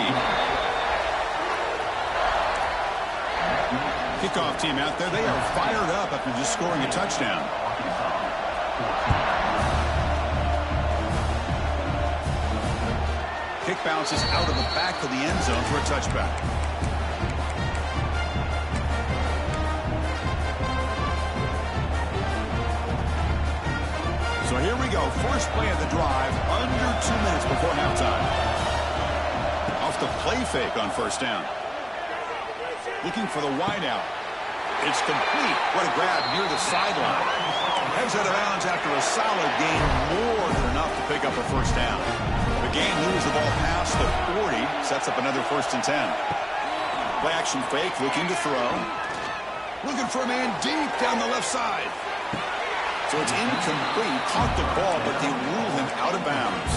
Kickoff team out there, they are fired up after just scoring a touchdown. Kick bounces out of the back of the end zone for a touchback. So here we go. First play of the drive, under 2 minutes before halftime. Off the play fake on first down. Looking for the wideout. It's complete. What a grab near the sideline. Heads out of bounds after a solid gain, more than enough to pick up a first down. The game moves the ball past the 40, sets up another 1st and 10. Play action fake, looking to throw. Looking for a man deep down the left side. So it's incomplete. Caught the ball, but they rule him out of bounds.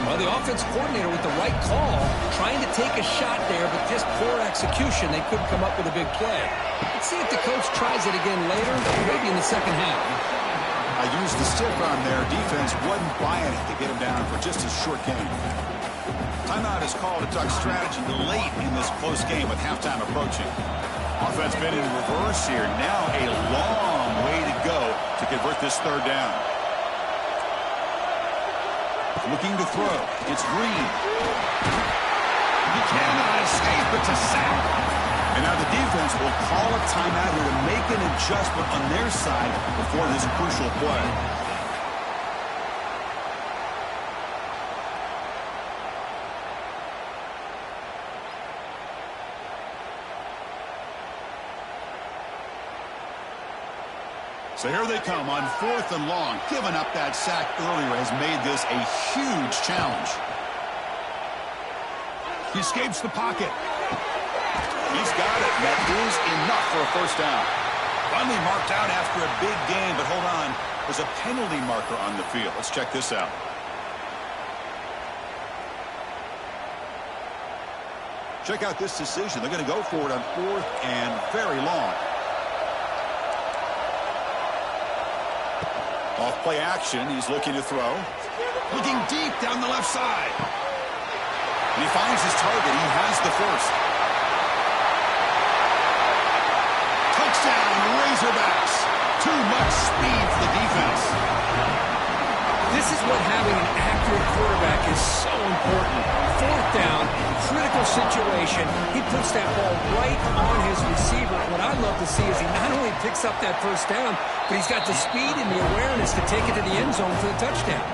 Well, the offense coordinator with the right call, trying to take a shot there, but just poor execution. They couldn't come up with a big play. Let's see if the coach tries it again later, maybe in the second half. I used the stiff on there. Defense wasn't buying it to get him down for just a short game. Timeout is called to Duck strategy late in this close game with halftime approaching. Offense been in reverse here. Now a long way to go to convert this 3rd down. Looking to throw. It's Green. He cannot escape. It's a sack. And now the defense will call a timeout here to make an adjustment on their side before this crucial play. So here they come on 4th and long. Giving up that sack earlier has made this a huge challenge. He escapes the pocket. He's got it. That is enough for a first down. Finally marked out after a big game, but hold on. There's a penalty marker on the field. Let's check this out. Check out this decision. They're going to go for it on 4th and very long. Off play action. He's looking to throw. Looking deep down the left side. And he finds his target. He has the first. Touchdown, Razorbacks. Too much speed for the defense. This is what having an accurate quarterback is so important. 4th down, critical situation. He puts that ball right on his receiver. What I'd love to see is he not only picks up that first down, but he's got the speed and the awareness to take it to the end zone for the touchdown.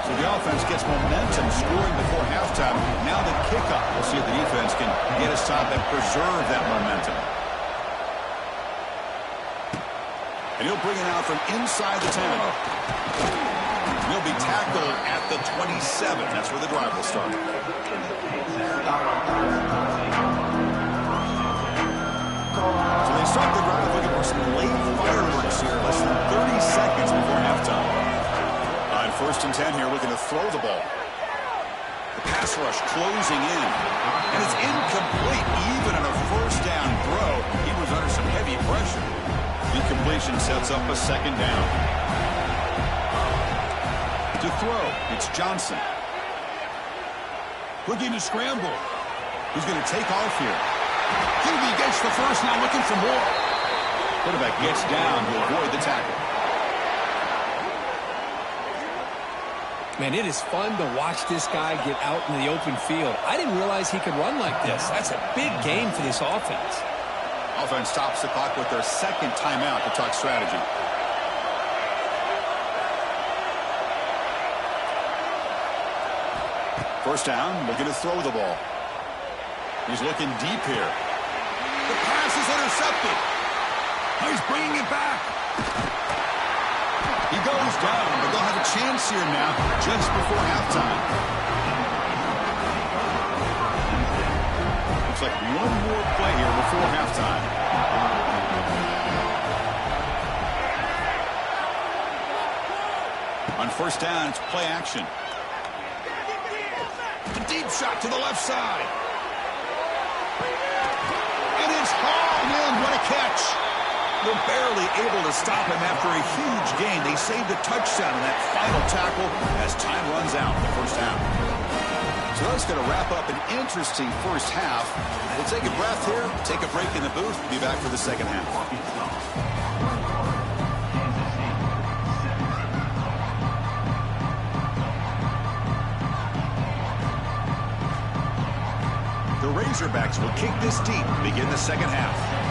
So the offense gets momentum, scoring before halftime. Now the kickoff. We'll see if the defense can get a stop and preserve that momentum. And he'll bring it out from inside the 10. He'll be tackled at the 27. That's where the drive will start. So they start the drive looking for some late fireworks here. Less than 30 seconds before halftime. On 1st and 10 here, looking to throw the ball. The pass rush closing in. And it's incomplete. Even on a first down throw, he was under some heavy pressure. Incompletion sets up a 2nd down. To throw, it's Johnson. Looking to scramble. Who's going to take off here? Hughie gets the first, now looking for more. Quarterback gets down to avoid the tackle. Man, it is fun to watch this guy get out in the open field. I didn't realize he could run like this. That's a big game for this offense. Offense stops the clock with their 2nd timeout to talk strategy. First down, looking to throw the ball. He's looking deep here. The pass is intercepted. He's bringing it back. He goes down, but they'll have a chance here now just before halftime. Looks like one more play here before halftime. On first down, it's play action. A deep shot to the left side. It is hauled in. What a catch. They're barely able to stop him after a huge gain. They saved a touchdown in that final tackle as time runs out in the first half. So that's going to wrap up an interesting first half. We'll take a breath here, take a break in the booth, be back for the second half. The Razorbacks will kick this deep to begin the second half.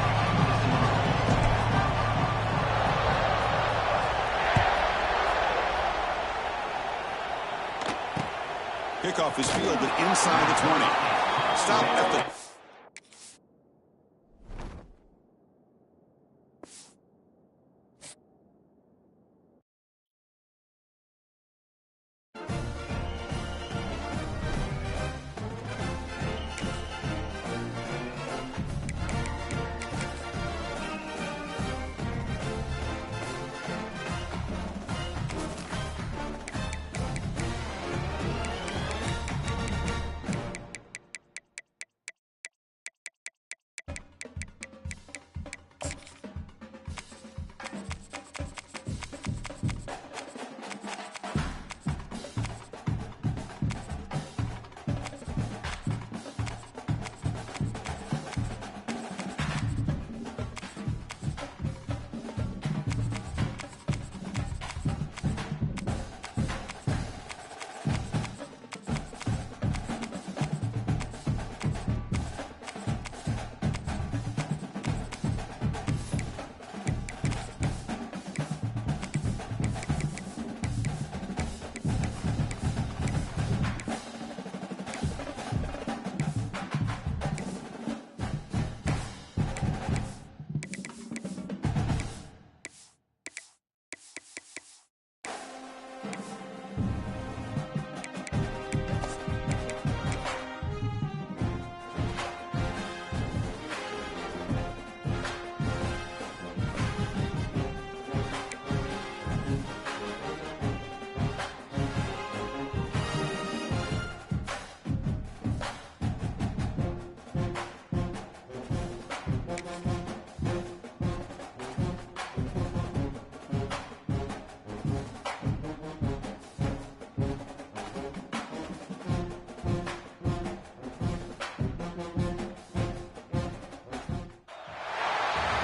Kickoff is fielded inside the 20. Stop at the...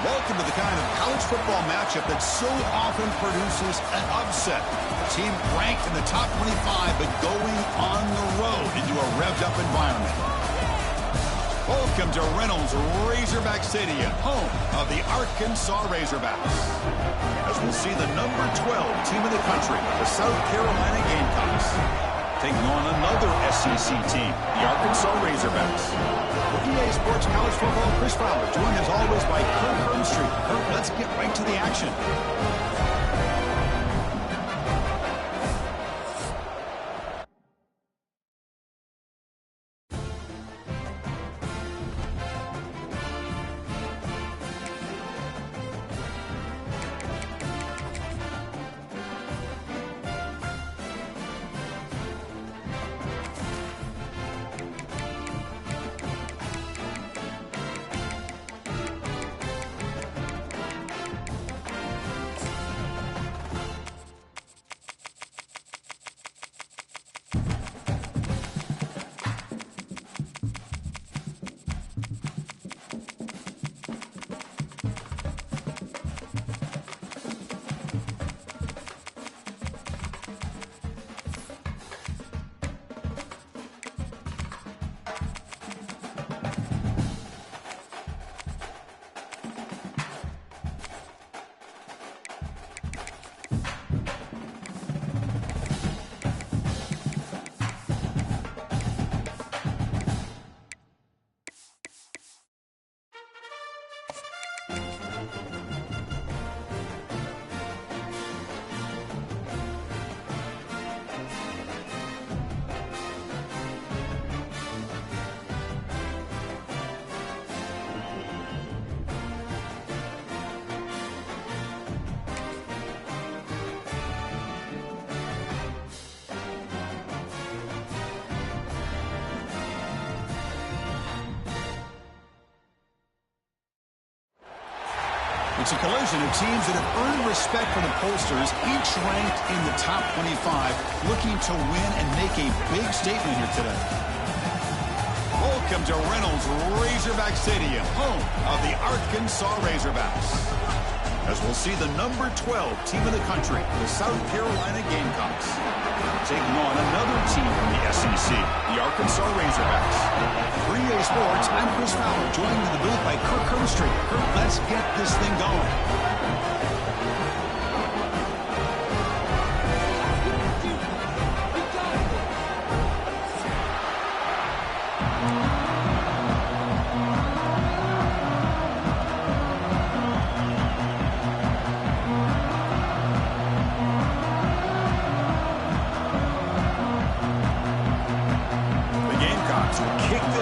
Welcome to the kind of college football matchup that so often produces an upset. A team ranked in the top 25 but going on the road into a revved-up environment. Welcome to Reynolds Razorback Stadium, home of the Arkansas Razorbacks. As we'll see the number 12 team in the country, the South Carolina Gamecocks, taking on another SEC team, the Arkansas Razorbacks. For EA Sports College Football, Chris Fowler, joined as always by Kurt Hermstreet. Kurt, let's get right to the action. It's a collision of teams that have earned respect from the pollsters, each ranked in the top 25, looking to win and make a big statement here today. Welcome to Reynolds Razorback Stadium, home of the Arkansas Razorbacks. As we'll see the number 12 team in the country, the South Carolina Gamecocks, taking on another team from the SEC, the Arkansas Razorbacks. 3A Sports, I'm Chris Fowler, joined in the booth by Kirk Herbstreit. Kirk, let's get this thing going.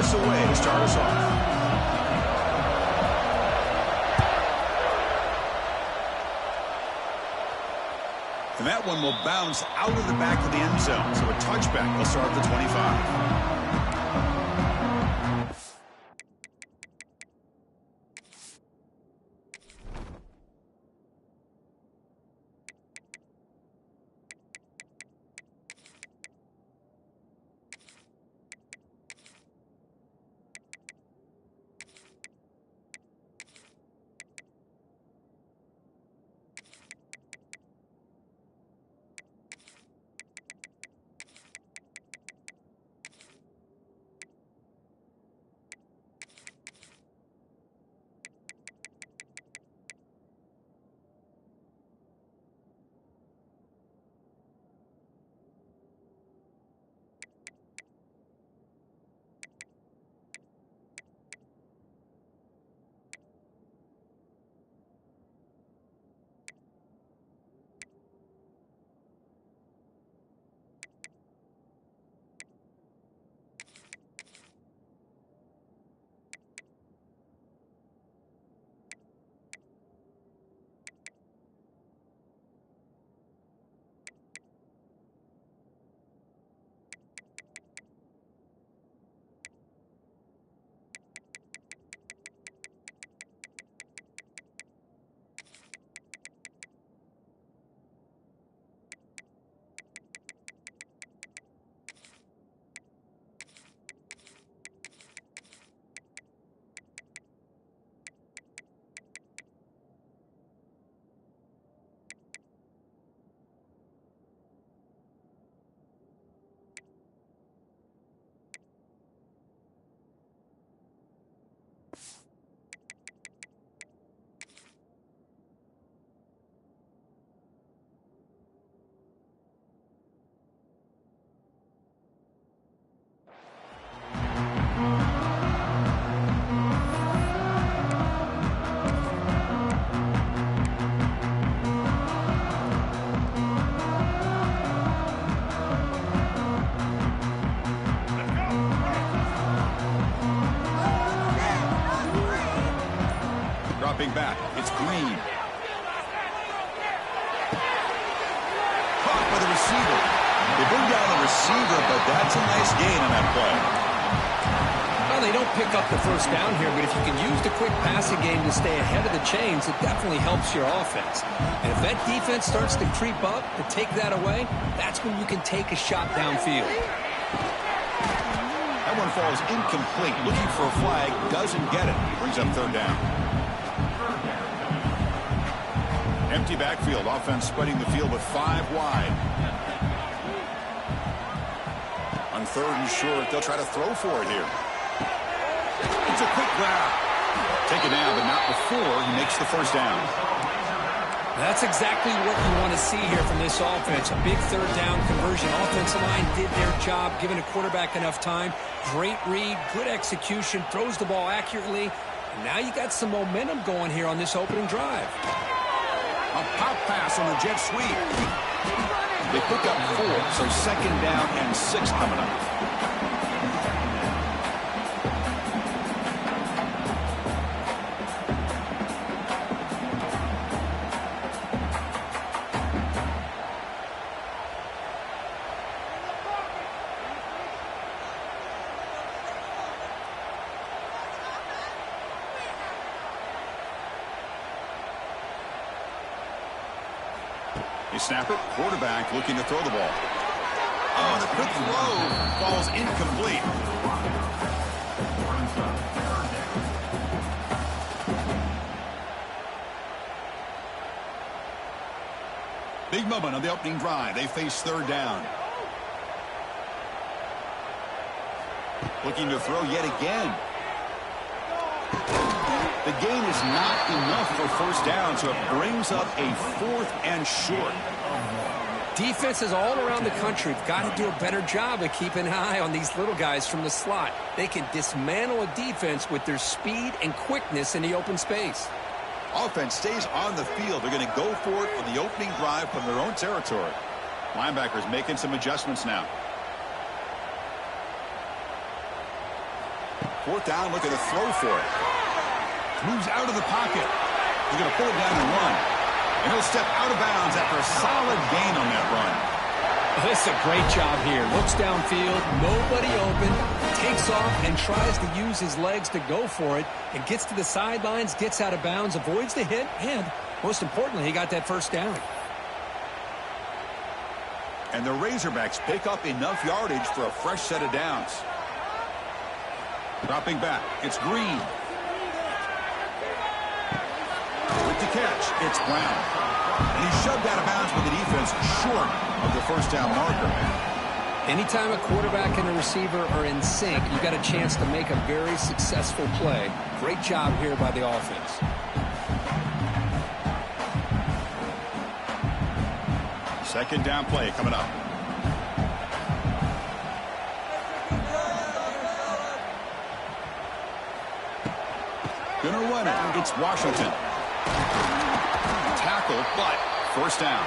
Away to start us off. And that one will bounce out of the back of the end zone. So a touchback will start at the 25. Back. It's Green. Caught by the receiver. They bring down the receiver, but that's a nice gain on that play. Well, they don't pick up the first down here, but if you can use the quick passing game to stay ahead of the chains, it definitely helps your offense. And if that defense starts to creep up, to take that away, that's when you can take a shot downfield. That one falls incomplete. Looking for a flag, doesn't get it. Brings up third down. Empty backfield, offense spreading the field with 5 wide. On third and short, they'll try to throw for it here. It's a quick grab. Take it down, but not before he makes the first down. That's exactly what you want to see here from this offense. A big third down conversion. Offensive line did their job, giving a quarterback enough time. Great read, good execution, throws the ball accurately. And now you got some momentum going here on this opening drive. A pop pass on the jet sweep. They pick up 4, so second down and 6 coming up. They snap it. Quarterback looking to throw the ball. Oh, the quick throw falls incomplete. moment on the opening drive. They face third down. Looking to throw yet again. The gain is not enough for first down, so it brings up a 4th and short. Defenses all around the country have got to do a better job of keeping an eye on these little guys from the slot. They can dismantle a defense with their speed and quickness in the open space. Offense stays on the field. They're going to go for it on the opening drive from their own territory. Linebackers making some adjustments now. 4th down, looking to throw for it. Moves out of the pocket. They're going to pull it down and run. And he'll step out of bounds after a solid gain on that run. This is a great job here. Looks downfield, nobody open, takes off and tries to use his legs to go for it, and gets to the sidelines, gets out of bounds, avoids the hit, and most importantly, he got that first down. And the Razorbacks pick up enough yardage for a fresh set of downs. Dropping back, it's Green. With the catch, it's Brown. And he's shoved out of bounds with the defense short of the first down marker. Anytime a quarterback and a receiver are in sync, you've got a chance to make a very successful play. Great job here by the offense. Second down play coming up. Gonna run it. It's Washington. Tackle, but first down.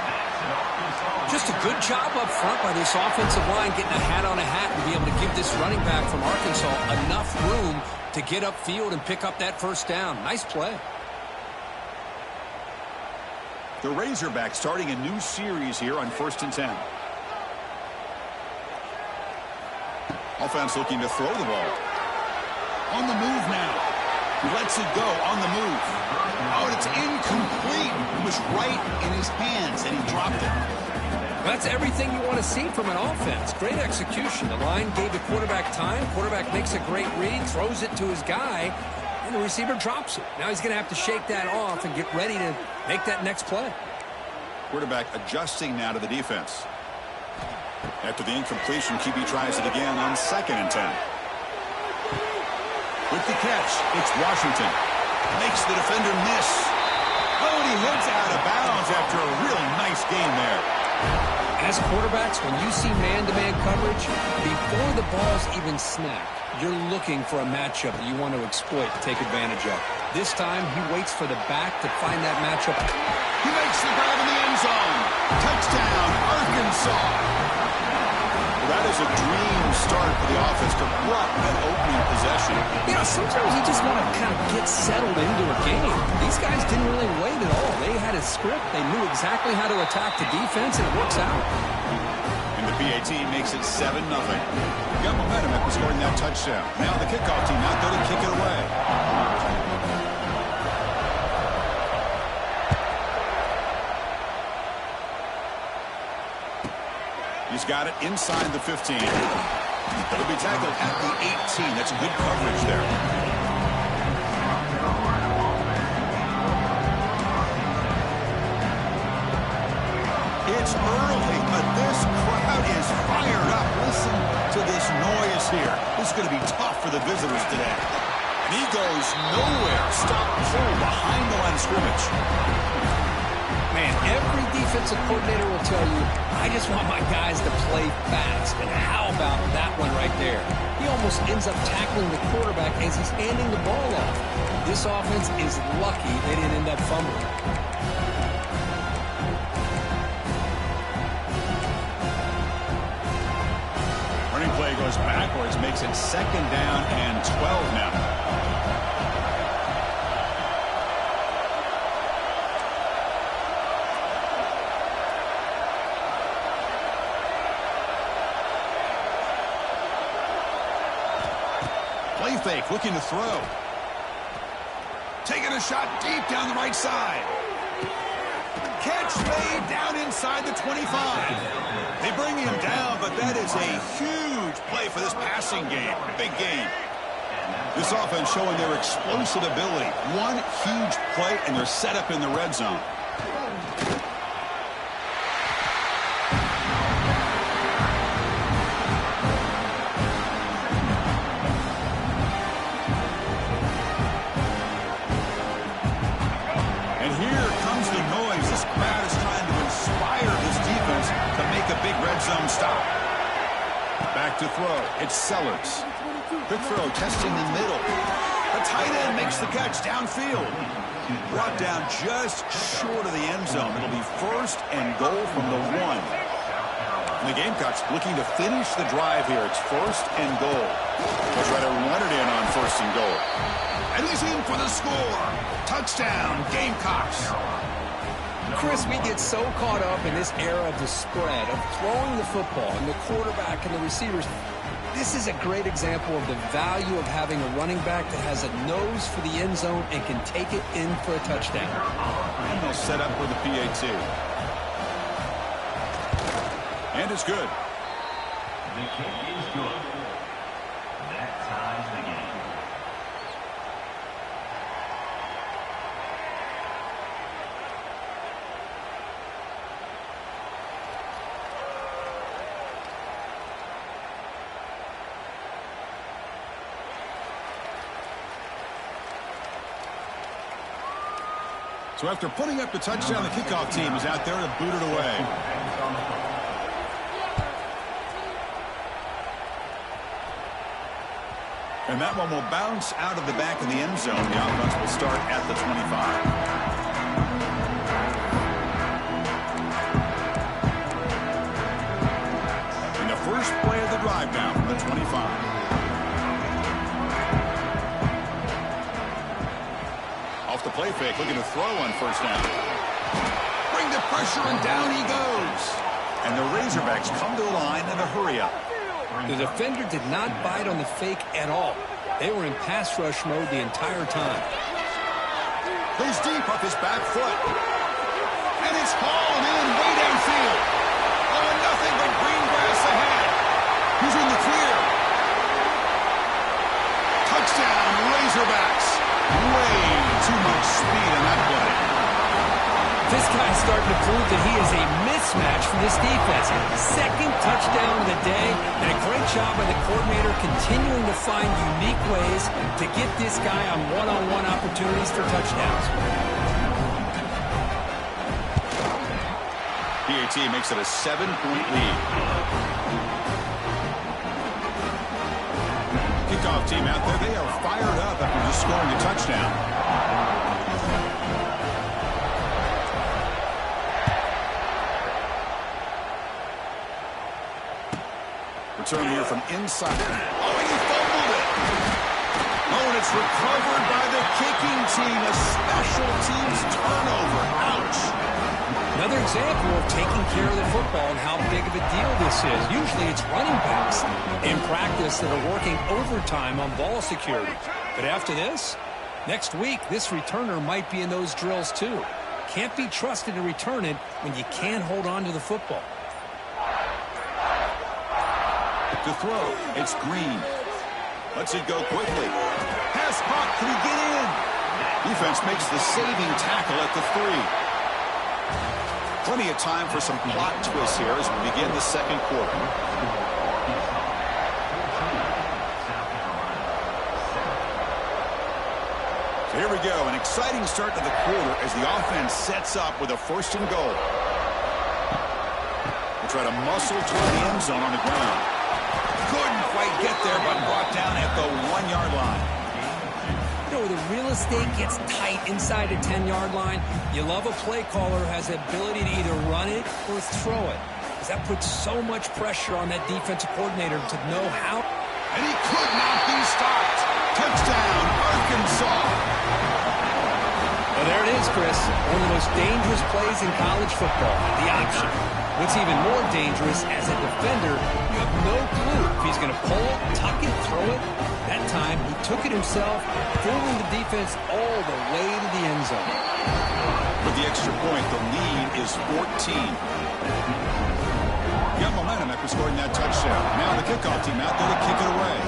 Just a good job up front by this offensive line, getting a hat on a hat and be able to give this running back from Arkansas enough room to get upfield and pick up that first down. Nice play. The Razorbacks starting a new series here on 1st and 10. Offense looking to throw the ball. On the move now. Lets it go on the move. Oh, it's incomplete. It was right in his hands, and he dropped it. That's everything you want to see from an offense. Great execution. The line gave the quarterback time. Quarterback makes a great read, throws it to his guy, and the receiver drops it. Now he's going to have to shake that off and get ready to make that next play. Quarterback adjusting now to the defense. After the incompletion, QB tries it again on 2nd and 10. With the catch, it's Washington. Makes the defender miss. Oh, and he heads out of bounds after a real nice game there. As quarterbacks, when you see man-to-man coverage, before the ball's even snapped, you're looking for a matchup that you want to exploit, to take advantage of. This time, he waits for the back to find that matchup. He makes the grab in the end zone. Touchdown, Arkansas. That is a dream start for the offense to block that opening possession. You know, sometimes you just want to kind of get settled into a game. These guys didn't really wait at all. They had a script. They knew exactly how to attack the defense, and it works out. And the PAT makes it 7-0. Got momentum after scoring that touchdown. Now the kickoff team out there to kick it away. He's got it inside the 15. It'll be tackled at the 18. That's good coverage there. It's early, but this crowd is fired up. Listen to this noise here. This is going to be tough for the visitors today. And he goes nowhere. Stop pull behind the line of scrimmage. Man, every defensive coordinator will tell you, I just want my guys to play fast. And how about that one right there? He almost ends up tackling the quarterback as he's handing the ball off. This offense is lucky they didn't end up fumbling. Running play goes backwards, makes it 2nd down and 12 now. Play fake, looking to throw. Taking a shot deep down the right side. Catch made down inside the 25. They bring him down, but that is a huge play for this passing game. Big game. This offense showing their explosive ability. One huge play, and they're set up in the red zone. to throw. It's Sellers. Quick throw, testing the middle. The tight end makes the catch downfield. Brought down just short of the end zone. It'll be 1st and goal from the 1. And the Gamecocks looking to finish the drive here. It's 1st and goal. They'll try to run it in on 1st and goal. And he's in for the score. Touchdown, Gamecocks. Chris, we get so caught up in this era of the spread, of throwing the football, and the quarterback and the receivers. This is a great example of the value of having a running back that has a nose for the end zone and can take it in for a touchdown. And they'll set up with a PAT. And it's good. The kick is good. That ties the game. So after putting up the touchdown, the kickoff team is out there to boot it away. And that one will bounce out of the back of the end zone. The offense will start at the 25. And the first play of the drive now from the 25. Off the play fake, looking to throw on 1st down. Bring the pressure, and down he goes. And the Razorbacks come to the line in a hurry-up. The defender did not bite on the fake at all. They were in pass rush mode the entire time. Goes deep off his back foot. And it's hauled in way downfield. Oh, nothing but green grass ahead. He's in the clear. Touchdown, Razorbacks. Way too much speed in that play. This guy's starting to prove that he is a mismatch for this defense. 2nd touchdown of the day, and a great job by the coordinator continuing to find unique ways to get this guy on one-on-one opportunities for touchdowns. PAT makes it a 7-point lead. Kickoff team out there, they are fired up after just scoring a touchdown. Return here from inside. Oh, and he fumbled it. Oh, and it's recovered by the kicking team. A special teams turnover. Ouch. Another example of taking care of the football and how big of a deal this is. Usually it's running backs in practice that are working overtime on ball security. But after this, next week, this returner might be in those drills too. Can't be trusted to return it when you can't hold on to the football. To throw, it's Green. Lets it go quickly. Pass caught, can he get in? Defense makes the saving tackle at the 3. Plenty of time for some plot twists here as we begin the 2nd quarter. So here we go, an exciting start to the quarter as the offense sets up with a 1st and goal. We'll try to muscle toward the end zone on the ground. Couldn't quite get there, but brought down at the 1-yard line. You know, the real estate gets tight inside the 10-yard line. You love a play caller who has the ability to either run it or throw it, because that puts so much pressure on that defensive coordinator to know how. And he could not be stopped. Touchdown, Arkansas. Well, there it is, Chris. One of the most dangerous plays in college football, the option. What's even more dangerous, as a defender, you have no clue if he's going to pull it, tuck it, throw it. That time, he took it himself, fooling the defense all the way to the end zone. With the extra point, the lead is 14. Got momentum after scoring that touchdown. Now the kickoff team out there to kick it away.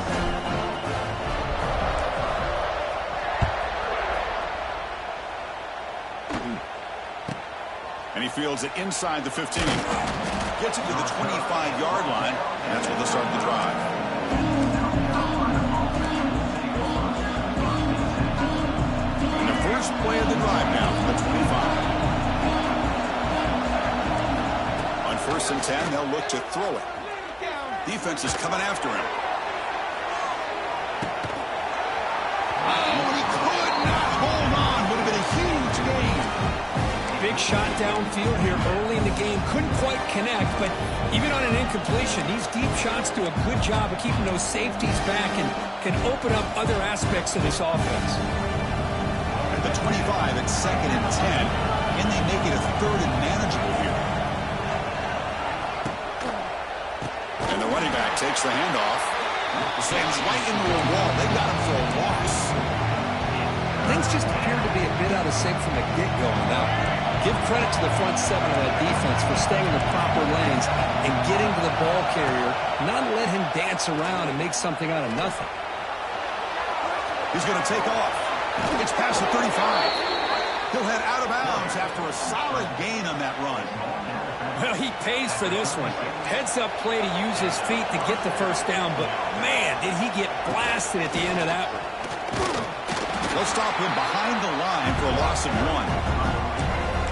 And he fields it inside the 15. Gets it to the 25-yard line, and that's where they'll start the drive. And the first play of the drive now from the 25. On 1st and 10, they'll look to throw it. Defense is coming after him. Oh, and he could not hold on. Would have been a huge gain. Big shot downfield here early in the game. Couldn't quite connect, but even on an incompletion, these deep shots do a good job of keeping those safeties back and can open up other aspects of this offense. At the 25, it's 2nd and 10. Can they make it a 3rd and manageable here? And the running back takes the handoff. Slams right into a wall. They got him for a loss. Things just appear to be a bit out of sync from the get-go on that one. Give credit to the front 7 of that defense for staying in the proper lanes and getting to the ball carrier, not let him dance around and make something out of nothing. He's going to take off. It's past the 35. He'll head out of bounds after a solid gain on that run. Well, he pays for this one. Heads-up play to use his feet to get the first down, but man, did he get blasted at the end of that one. They'll stop him behind the line for a loss of 1.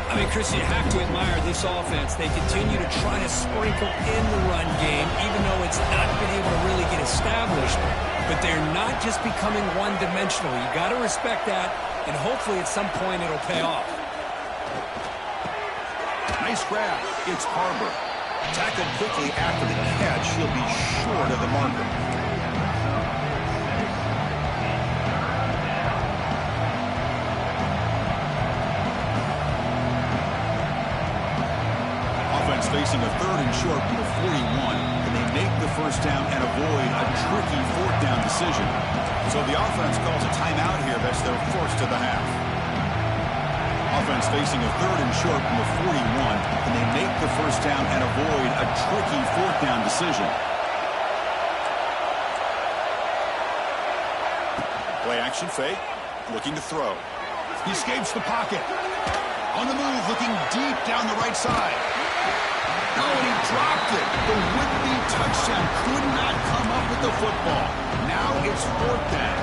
I mean, Chris, you have to admire this offense. They continue to try to sprinkle in the run game, even though it's not been able to really get established. But they're not just becoming one-dimensional. You got to respect that, and hopefully at some point it'll pay off. Nice grab. It's Harbor. Tackled quickly after the catch. He'll be short of the marker. Offense facing a 3rd and short from the 41. Can they make the first down and avoid a tricky 4th down decision? So the offense calls a timeout here. That's their first of the half. Offense facing a 3rd and short from the 41. Can they make the first down and avoid a tricky 4th down decision? Play action fake. Looking to throw. He escapes the pocket. On the move, looking deep down the right side. Oh, and he dropped it. The would-be touchdown could not come up with the football. Now it's 4th down.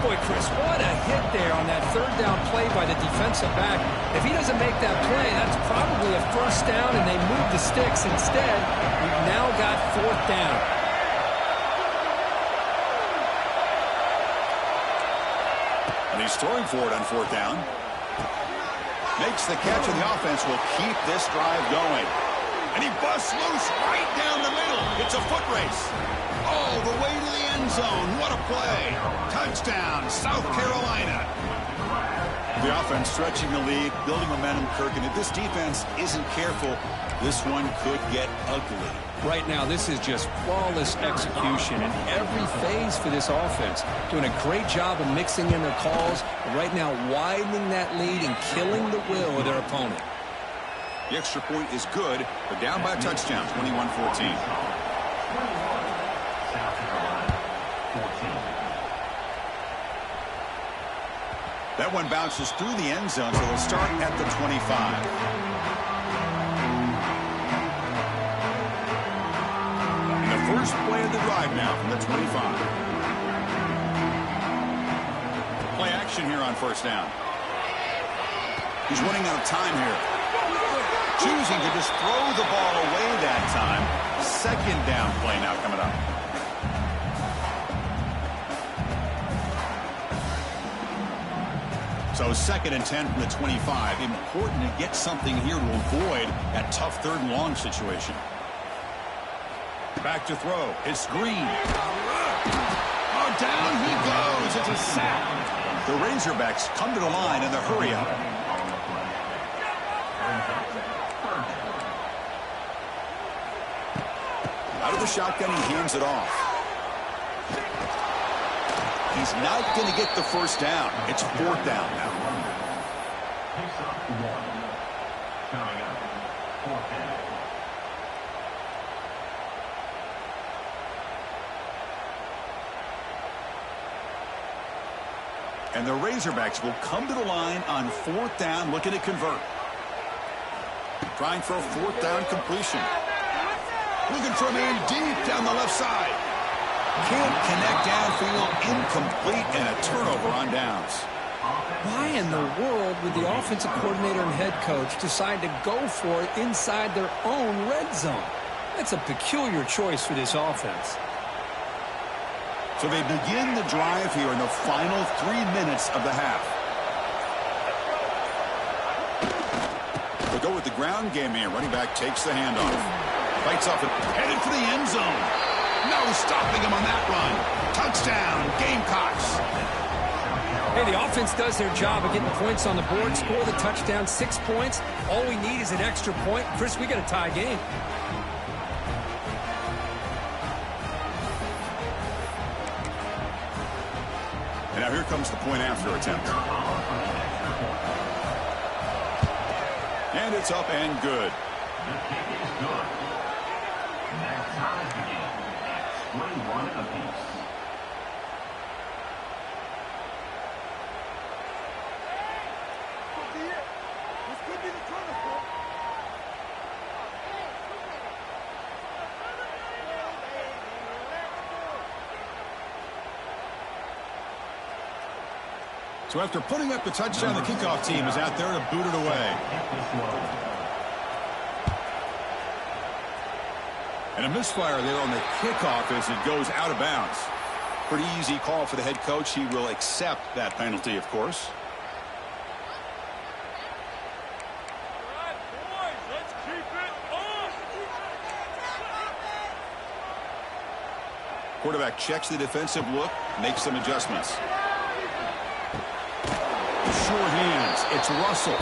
Boy, Chris, what a hit there on that 3rd down play by the defensive back. If he doesn't make that play, that's probably a first down, and they move the sticks. Instead, we've now got 4th down. And he's throwing for it on 4th down. Makes the catch, and the offense will keep this drive going. And he busts loose right down the middle. It's a foot race. Oh, the way to the end zone. What a play. Touchdown, South Carolina. The offense stretching the lead, building momentum, Kirk. And if this defense isn't careful, this one could get ugly. Right now, this is just flawless execution in every phase for this offense. Doing a great job of mixing in their calls. Right now, widening that lead and killing the will of their opponent. The extra point is good, but down by a touchdown, 21-14. That one bounces through the end zone, so they'll start at the 25. And the first play of the drive now from the 25. Play action here on first down. He's running out of time here. Choosing to just throw the ball away that time. 2nd down play now coming up. So 2nd and 10 from the 25. Important to get something here to avoid that tough 3rd and long situation. Back to throw. It's Green. Oh, down he goes. It's a sack. The Razorbacks come to the line in the hurry-up. Out of the shotgun, he hands it off. He's not going to get the first down. It's 4th down now. Picks up 1. Coming up, 4th down. And the Razorbacks will come to the line on 4th down, looking to convert. Trying for a 4th down completion. Looking for a man deep down the left side. Can't connect downfield, incomplete, and a turnover on downs. Why in the world would the offensive coordinator and head coach decide to go for it inside their own red zone? That's a peculiar choice for this offense. So they begin the drive here in the final 3 minutes of the half. They'll go with the ground game here. Running back takes the handoff. Fights off it. Headed for the end zone. No stopping him on that run. Touchdown, Gamecocks. Hey, the offense does their job of getting points on the board, score the touchdown, 6 points. All we need is an extra point. Chris, we got a tie game. And now here comes the point after attempt. And it's up and good. The kick is good. And that ties the game at 21 apiece. This could be the turning point. So after putting up the touchdown, the kickoff team is out there to boot it away. And a misfire there on the kickoff as it goes out of bounds. Pretty easy call for the head coach. He will accept that penalty, of course. Quarterback checks the defensive look, makes some adjustments. Sure hands. It's Russell.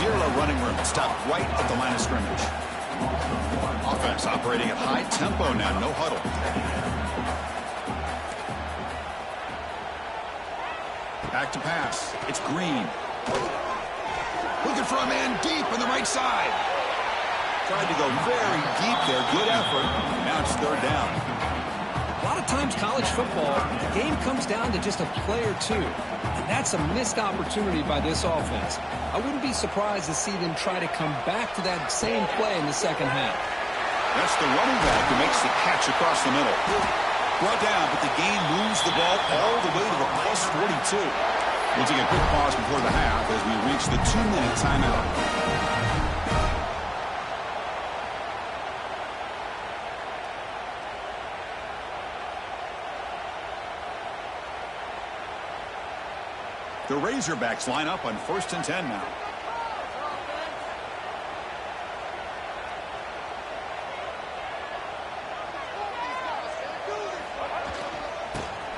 Zero running room. Stopped right at the line of scrimmage. Offense operating at high tempo now. No huddle. Back to pass. It's Green. Looking for a man deep on the right side. Tried to go very deep there. Good effort. Now it's third down. A lot of times college football, the game comes down to just a play or two. And that's a missed opportunity by this offense. I wouldn't be surprised to see them try to come back to that same play in the second half. That's the running back who makes the catch across the middle. Brought down, but the game moves the ball all the way to the plus 42. We'll take a quick pause before the half as we reach the 2-minute timeout. The Razorbacks line up on 1st and 10 now.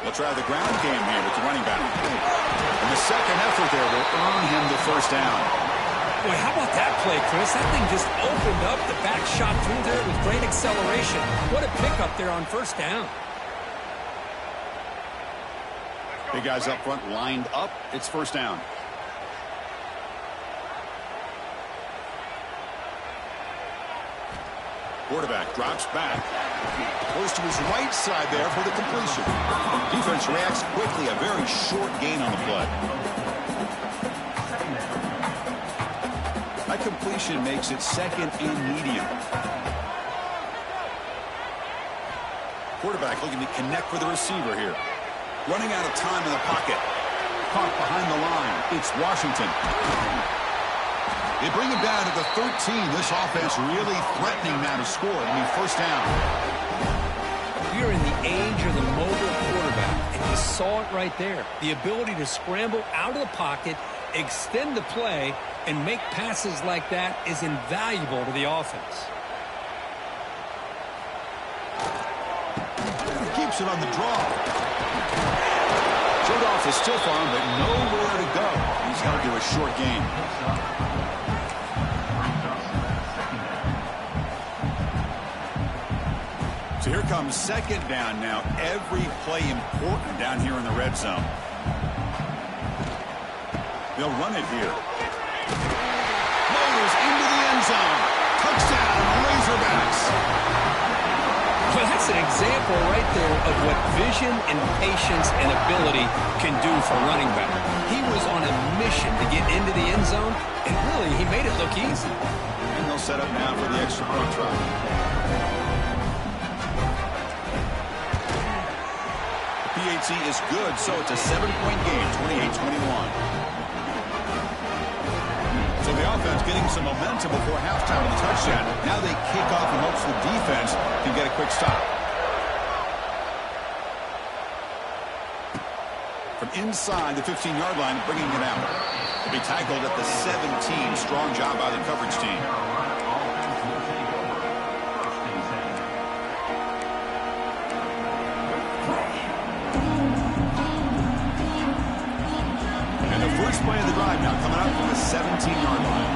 They'll try the ground game here with the running back. And the second effort there will earn him the first down. Boy, how about that play, Chris? That thing just opened up. The back shot through there with great acceleration. What a pickup there on first down. Big guys up front lined up. It's first down. Quarterback drops back. Goes to his right side there for the completion. Defense reacts quickly. A very short gain on the play. That completion makes it second and medium. Quarterback looking to connect with the receiver here. Running out of time in the pocket. Caught behind the line. It's Washington. They bring him down to the 13. This offense really threatening now to score. I mean, first down. We're in the age of the mobile quarterback, and you saw it right there. The ability to scramble out of the pocket, extend the play, and make passes like that is invaluable to the offense. Keeps it on the draw. Chodoff is still on, but nowhere to go. He's held to a short game. So here comes second down now. Every play important down here in the red zone. They'll run it here. Motors into the end zone. Touchdown, Razorbacks. Well, that's an example right there of what vision and patience and ability can do for a running back. He was on a mission to get into the end zone, and really, he made it look easy. And they'll set up now for the extra point try. The PAT is good, so it's a 7-point game, 28-21. So the offense getting some momentum before halftime with a touchdown. Now they kick off in hopes the defense can get a quick stop. From inside the 15-yard line, bringing it out. He'll be tackled at the 17. Strong job by the coverage team. First play of the drive now coming up from the 17-yard line.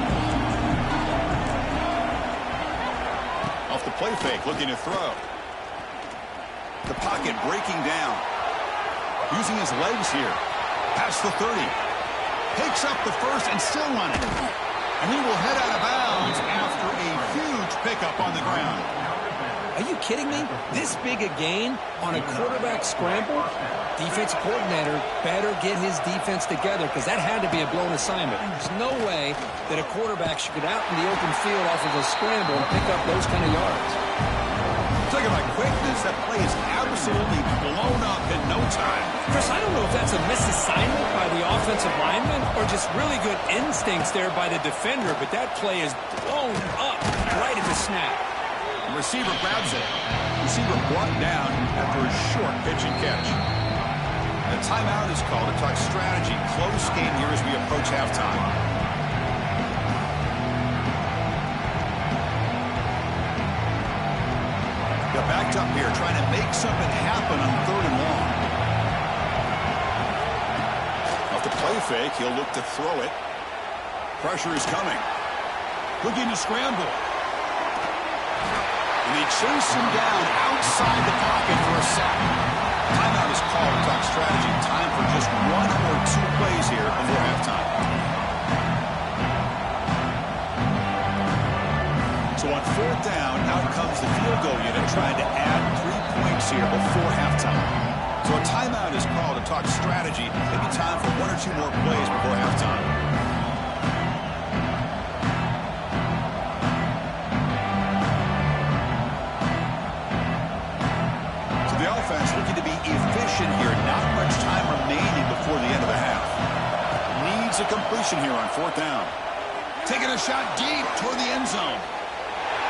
Off the play fake, looking to throw. The pocket breaking down. Using his legs here. Past the 30. Picks up the first and still running. And he will head out of bounds after a huge pickup on the ground. Are you kidding me? This big a gain on a quarterback scramble? Defensive coordinator better get his defense together because that had to be a blown assignment. There's no way that a quarterback should get out in the open field off of a scramble and pick up those kind of yards. Talking about quickness, that play is absolutely blown up in no time. Chris, I don't know if that's a misassignment by the offensive lineman or just really good instincts there by the defender, but that play is blown up right at the snap. The receiver grabs it. Receiver brought down after a short pitch and catch. A timeout is called to talk strategy. Close game here as we approach halftime. Got backed up here, trying to make something happen on 3rd and long. Off the play fake, he'll look to throw it. Pressure is coming. Looking to scramble. And they chase him down outside the pocket for a sack. Timeout is called to talk strategy. Time for just 1 or 2 plays here before halftime. So on 4th down, out comes the field goal unit trying to add 3 points here before halftime. So a timeout is called to talk strategy. Maybe time for 1 or 2 more plays before halftime. Looking to be efficient here. Not much time remaining before the end of the half. Needs a completion here on 4th down. Taking a shot deep toward the end zone.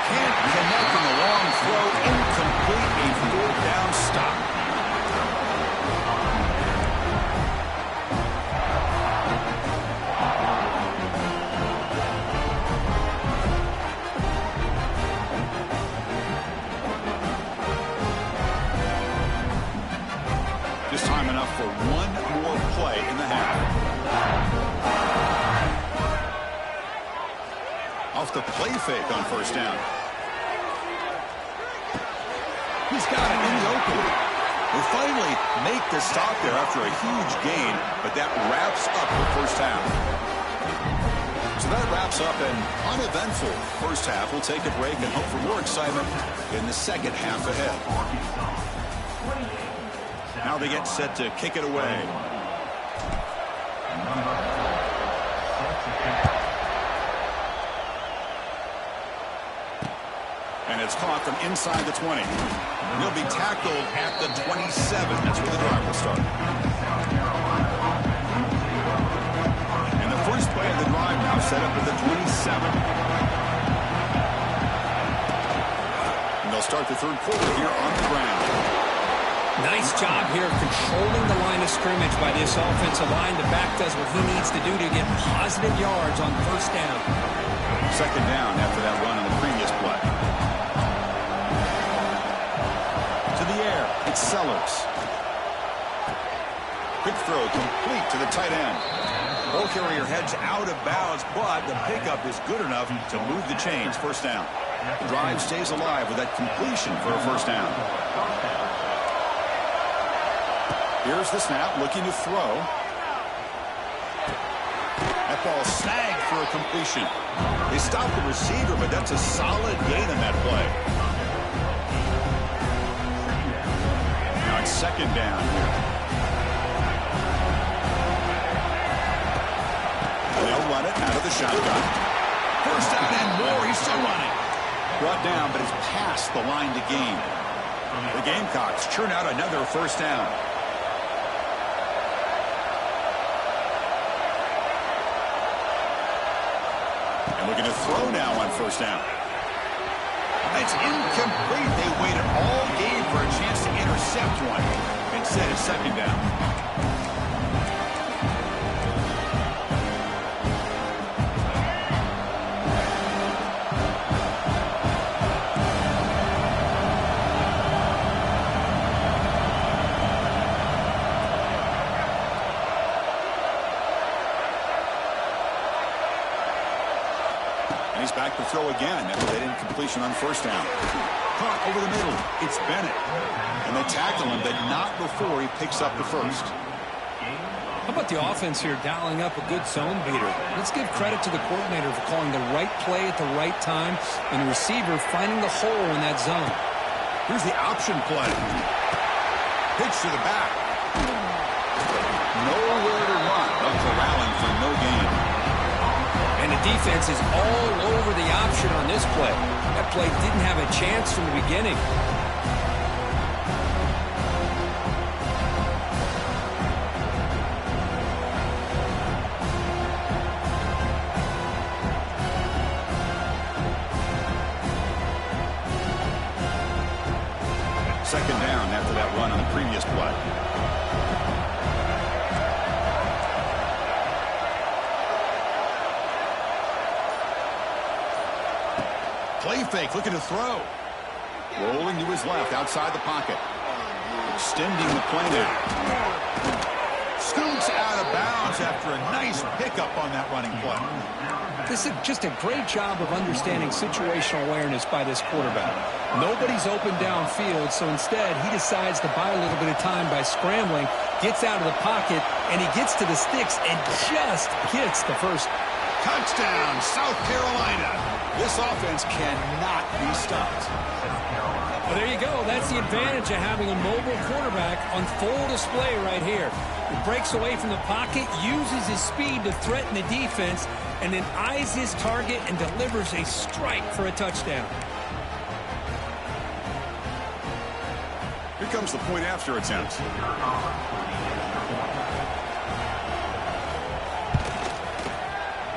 Can't connect on the long throw. Incomplete. A 4th down stop. Time enough for 1 more play in the half. Off the play fake on 1st down. He's got it in the open. They finally make the stop there after a huge gain, but that wraps up the first half. So that wraps up an uneventful first half. We'll take a break and hope for more excitement in the second half ahead. Now they get set to kick it away. And it's caught from inside the 20. He'll be tackled at the 27. That's where the drive will start. And the first play of the drive now set up at the 27. And they'll start the 3rd quarter here on the ground. Nice job here of controlling the line of scrimmage by this offensive line. The back does what he needs to do to get positive yards on 1st down. 2nd down after that run on the previous play. To the air, it's Sellers. Quick throw complete to the tight end. Ball carrier heads out of bounds, but the pickup is good enough to move the chains. 1st down. The drive stays alive with that completion for a 1st down. Here's the snap, looking to throw. That ball snagged for a completion. They stopped the receiver, but that's a solid gain on that play. Now it's 2nd down here. They'll run it out of the shotgun. 1st down and more. He's still running. Brought down, but it's past the line to gain. The Gamecocks churn out another 1st down. throw now on first down. It's incomplete. They waited all game for a chance to intercept one. Instead, it's second down. And he's back to throw again after that incompletion on first down. Caught over the middle. It's Bennett. And they tackle him, but not before he picks up the first. How about the offense here dialing up a good zone beater? Let's give credit to the coordinator for calling the right play at the right time and the receiver finding the hole in that zone. Here's the option play. Pitch to the back. Nowhere to run. No corralling for no gain. And the defense is all over the option on this play. That play didn't have a chance from the beginning. Second down after that run on the previous play. Play fake, looking to throw. Rolling to his left, outside the pocket. Extending the play now. Scoots out of bounds after a nice pickup on that running play. This is just a great job of understanding situational awareness by this quarterback. Nobody's open downfield, so instead he decides to buy a little bit of time by scrambling, gets out of the pocket, and he gets to the sticks and just gets the first. Touchdown, South Carolina. This offense cannot be stopped. Well, there you go. That's the advantage of having a mobile quarterback on full display right here. He breaks away from the pocket, uses his speed to threaten the defense, and then eyes his target and delivers a strike for a touchdown. Here comes the point after attempt.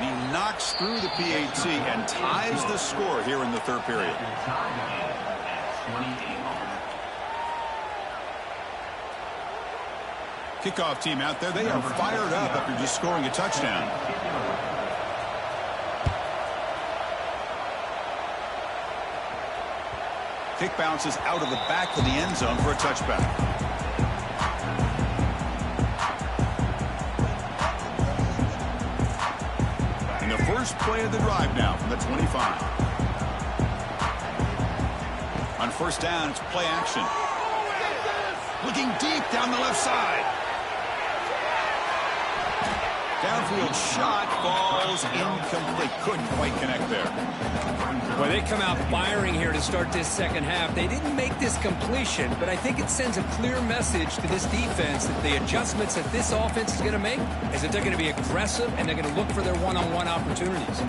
He knocks through the PAT and ties the score here in the third period. Kickoff team out there, they are fired up after just scoring a touchdown. Kick bounces out of the back of the end zone for a touchback. First play of the drive now from the 25. On first down, it's play action. Looking deep down the left side. Downfield shot falls incomplete. Couldn't quite connect there. Well, they come out firing here to start this second half. They didn't make this completion, but I think it sends a clear message to this defense that the adjustments that this offense is going to make is that they're going to be aggressive and they're going to look for their one-on-one opportunities.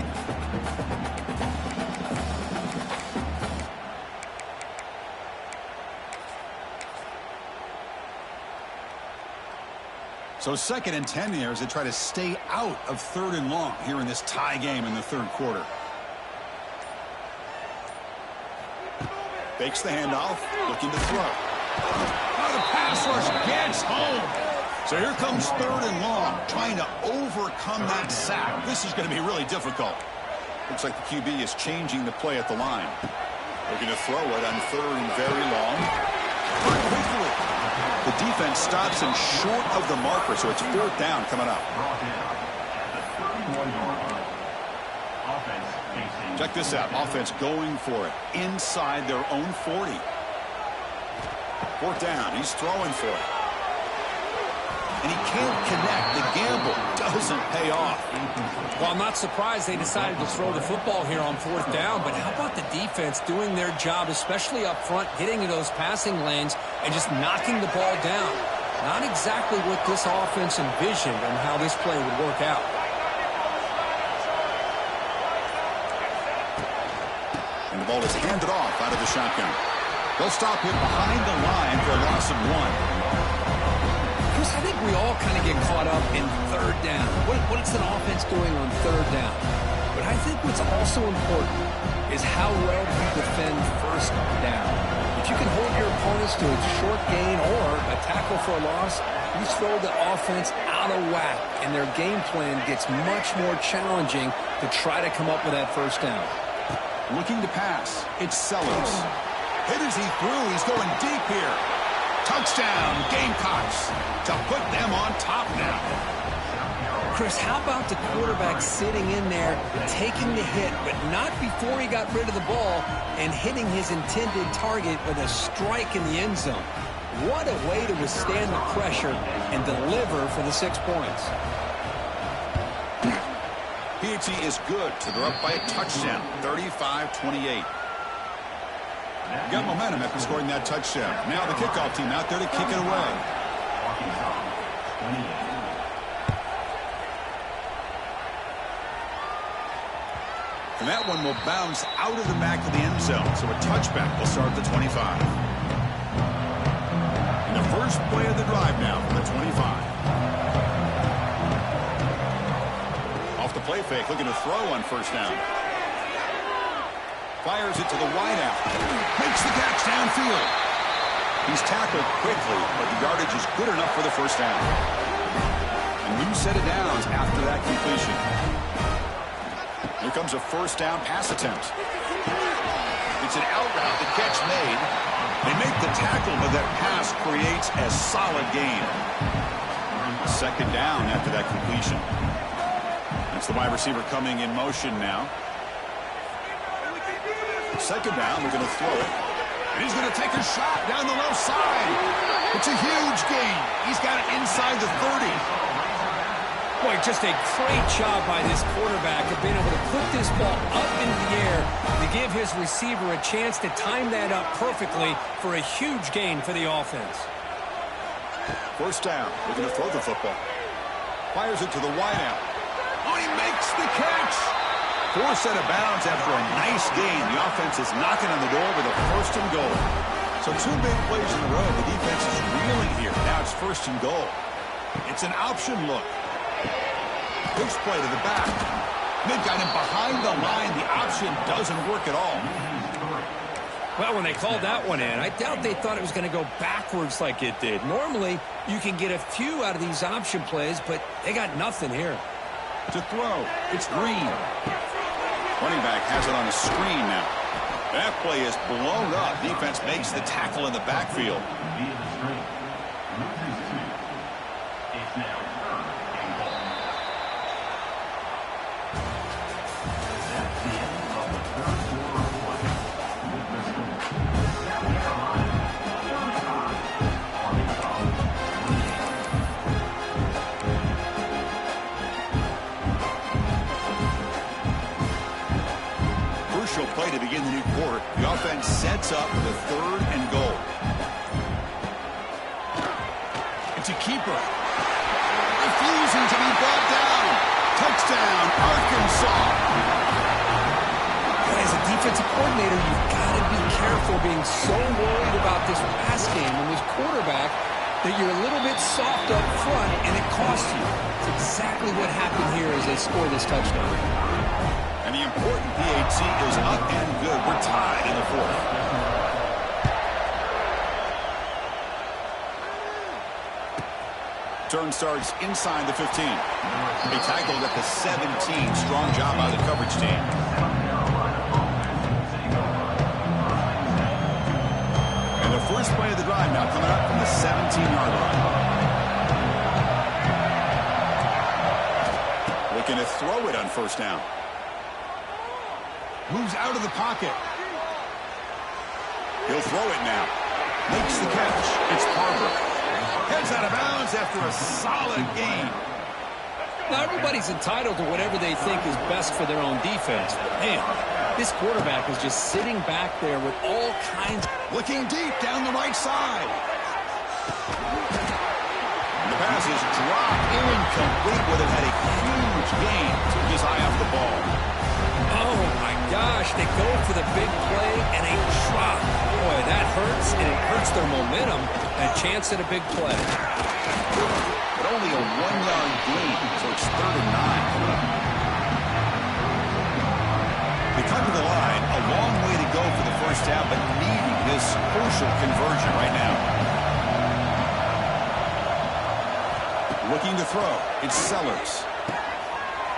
So 2nd and 10 here as they try to stay out of 3rd and long here in this tie game in the third quarter. Fakes the handoff, looking to throw. Oh, the pass rush gets home. So here comes 3rd and long, trying to overcome that sack. This is going to be really difficult. Looks like the QB is changing the play at the line. Looking to throw it on 3rd and very long. Quickly. The defense stops him short of the marker, so it's 4th down coming up. Check this out. Offense going for it inside their own 40. 4th down. He's throwing for it. And he can't connect. The gamble doesn't pay off. Well, I'm not surprised they decided to throw the football here on 4th down, but how about the defense doing their job, especially up front, getting to those passing lanes and just knocking the ball down? Not exactly what this offense envisioned and how this play would work out. And the ball is handed off out of the shotgun. They'll stop him behind the line for a loss of 1. I think we all kind of get caught up in 3rd down. What's an offense doing on 3rd down? But I think what's also important is how well you defend first down. If you can hold your opponents to a short gain or a tackle for a loss, you throw the offense out of whack, and their game plan gets much more challenging to try to come up with that first down. Looking to pass. It's Sellers. Hit as he threw. He's going deep here. Touchdown, Gamecocks, to put them on top now. Chris, how about the quarterback sitting in there, taking the hit, but not before he got rid of the ball and hitting his intended target with a strike in the end zone? What a way to withstand the pressure and deliver for the 6 points. PAT is good, so they're up by a touchdown, 35-28. Got momentum after scoring that touchdown. Now the kickoff team out there to kick it away. And that one will bounce out of the back of the end zone, so a touchback will start at the 25. And the first play of the drive now from the 25. Off the play fake, looking to throw on first down. Fires it to the wideout. Makes the catch downfield. He's tackled quickly, but the yardage is good enough for the first down. And new set of downs after that completion. Here comes a first down pass attempt. It's an out route, the catch made. They make the tackle, but that pass creates a solid gain. Second down after that completion. It's the wide receiver coming in motion now. Second down, they're going to throw it. And he's going to take a shot down the left side. It's a huge gain. He's got it inside the 30. Boy, just a great job by this quarterback of being able to put this ball up into the air to give his receiver a chance to time that up perfectly for a huge gain for the offense. First down. Looking to throw the football. Fires it to the wideout. Oh, he makes the catch. Forced out of bounds after a nice gain. The offense is knocking on the door with a first and goal. So two big plays in a row. The defense is reeling here. Now it's first and goal. It's an option look. Push play to the back. They've got him behind the line. The option doesn't work at all. Well, when they called that one in, I doubt they thought it was going to go backwards like it did. Normally, you can get a few out of these option plays, but they got nothing here. To throw, it's Green. Running back has it on the screen now. That play is blown up. Defense makes the tackle in the backfield. It's now third and goal. That's the end of the third quarter of play. With the score, South Carolina 35, Arkansas 28. Crucial play to begin the new quarter. The offense sets up for the third and goal. It's a keeper. Refusing to be brought down. Touchdown, Arkansas. As a defensive coordinator, you've got to be careful being so worried about this pass game and this quarterback that you're a little bit soft up front and it costs you. It's exactly what happened here as they score this touchdown. And the important PAT is up and good. We're tied in the fourth. Turn starts inside the 15. They tackled at the 17. Strong job by the coverage team. And the first play of the drive now coming up from the 17-yard line. Looking to throw it on first down. Moves out of the pocket. He'll throw it now. Makes the catch. It's Parker. Heads out of bounds after a solid game. Now, everybody's entitled to whatever they think is best for their own defense. Man, this quarterback is just sitting back there with all kinds. Looking deep down the right side. The pass is dropped. Incomplete. Would have had a huge gain. Took his eye off the ball. Oh, my gosh. They go for the big play and a drop. Boy, that hurts, and it hurts their momentum. A chance at a big play. But only a 1-yard gain, so it's 3rd and 9. over the line. A long way to go for the first down, but needing this crucial conversion right now. Looking to throw. It's Sellers.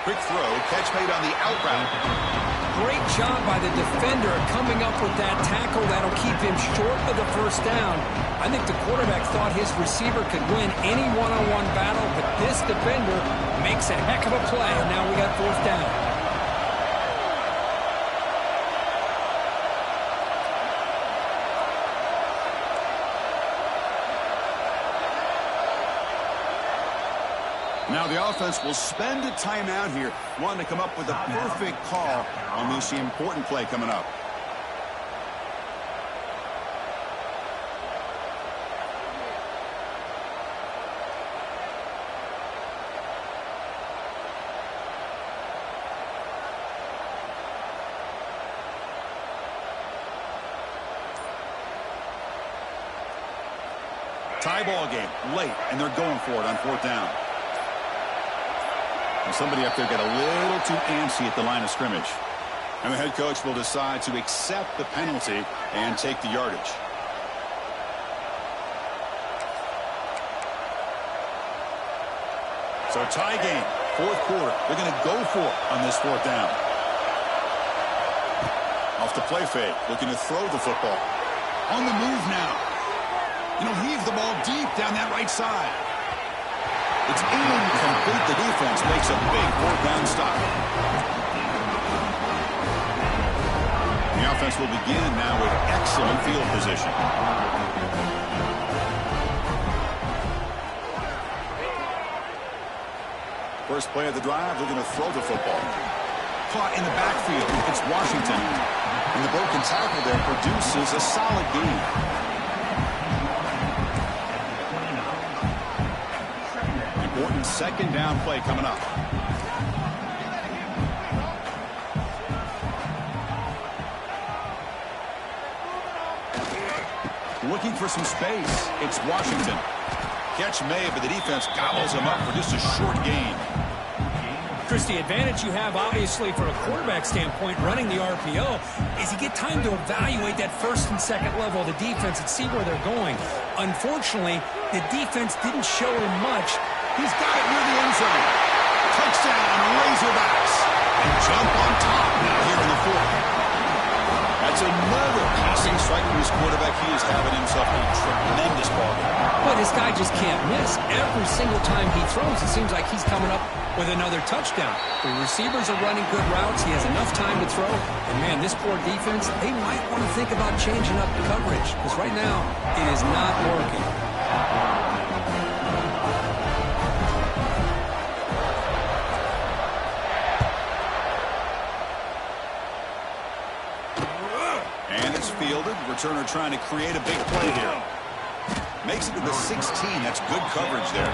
Quick throw. Catch made on the out route. Great job by the defender coming up with that tackle that'll keep him short of the first down. I think the quarterback thought his receiver could win any one-on-one battle, but this defender makes a heck of a play, and now we got fourth down. Now the offense will spend a timeout here, wanting to come up with a perfect call on this important play coming up. Tie ball game, late, and they're going for it on fourth down. And somebody up there got a little too antsy at the line of scrimmage. And the head coach will decide to accept the penalty and take the yardage. So tie game, fourth quarter. They're going to go for it on this fourth down. Off the play fake, looking to throw the football. On the move now. Heave the ball deep down that right side. It's incomplete. The defense makes a big fourth down stop. The offense will begin now with excellent field position. First play of the drive, looking to throw the football. Caught in the backfield. It's Washington. And the broken tackle there produces a solid gain. Important second down play coming up. Looking for some space. It's Washington. Catch made, but the defense gobbles him up for just a short gain. Chris, the advantage you have, obviously, for a quarterback standpoint, running the RPO, is you get time to evaluate that first and second level of the defense and see where they're going. Unfortunately, the defense didn't show him much. He's got it near the end zone. Touchdown, Razorbacks. And jump on top now here in the fourth. That's another passing strike for his quarterback. He is having himself a tremendous ballgame. But this guy just can't miss. Every single time he throws, it seems like he's coming up with another touchdown. The receivers are running good routes. He has enough time to throw. And, man, this poor defense, they might want to think about changing up the coverage. Because right now, it is not working. Fielded. Returner trying to create a big play here. Makes it to the 16. That's good coverage there.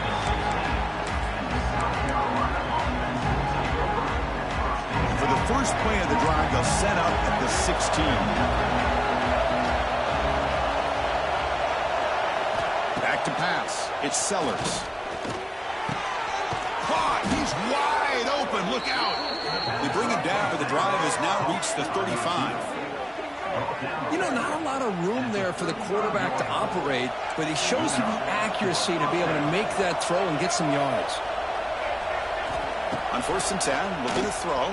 For the first play of the drive, they'll set up at the 16. Back to pass. It's Sellers. Caught. He's wide open. Look out. They bring him down, but the drive has now reached the 35. Not a lot of room there for the quarterback to operate, but he shows you the accuracy to be able to make that throw and get some yards. On first and 10, looking to throw.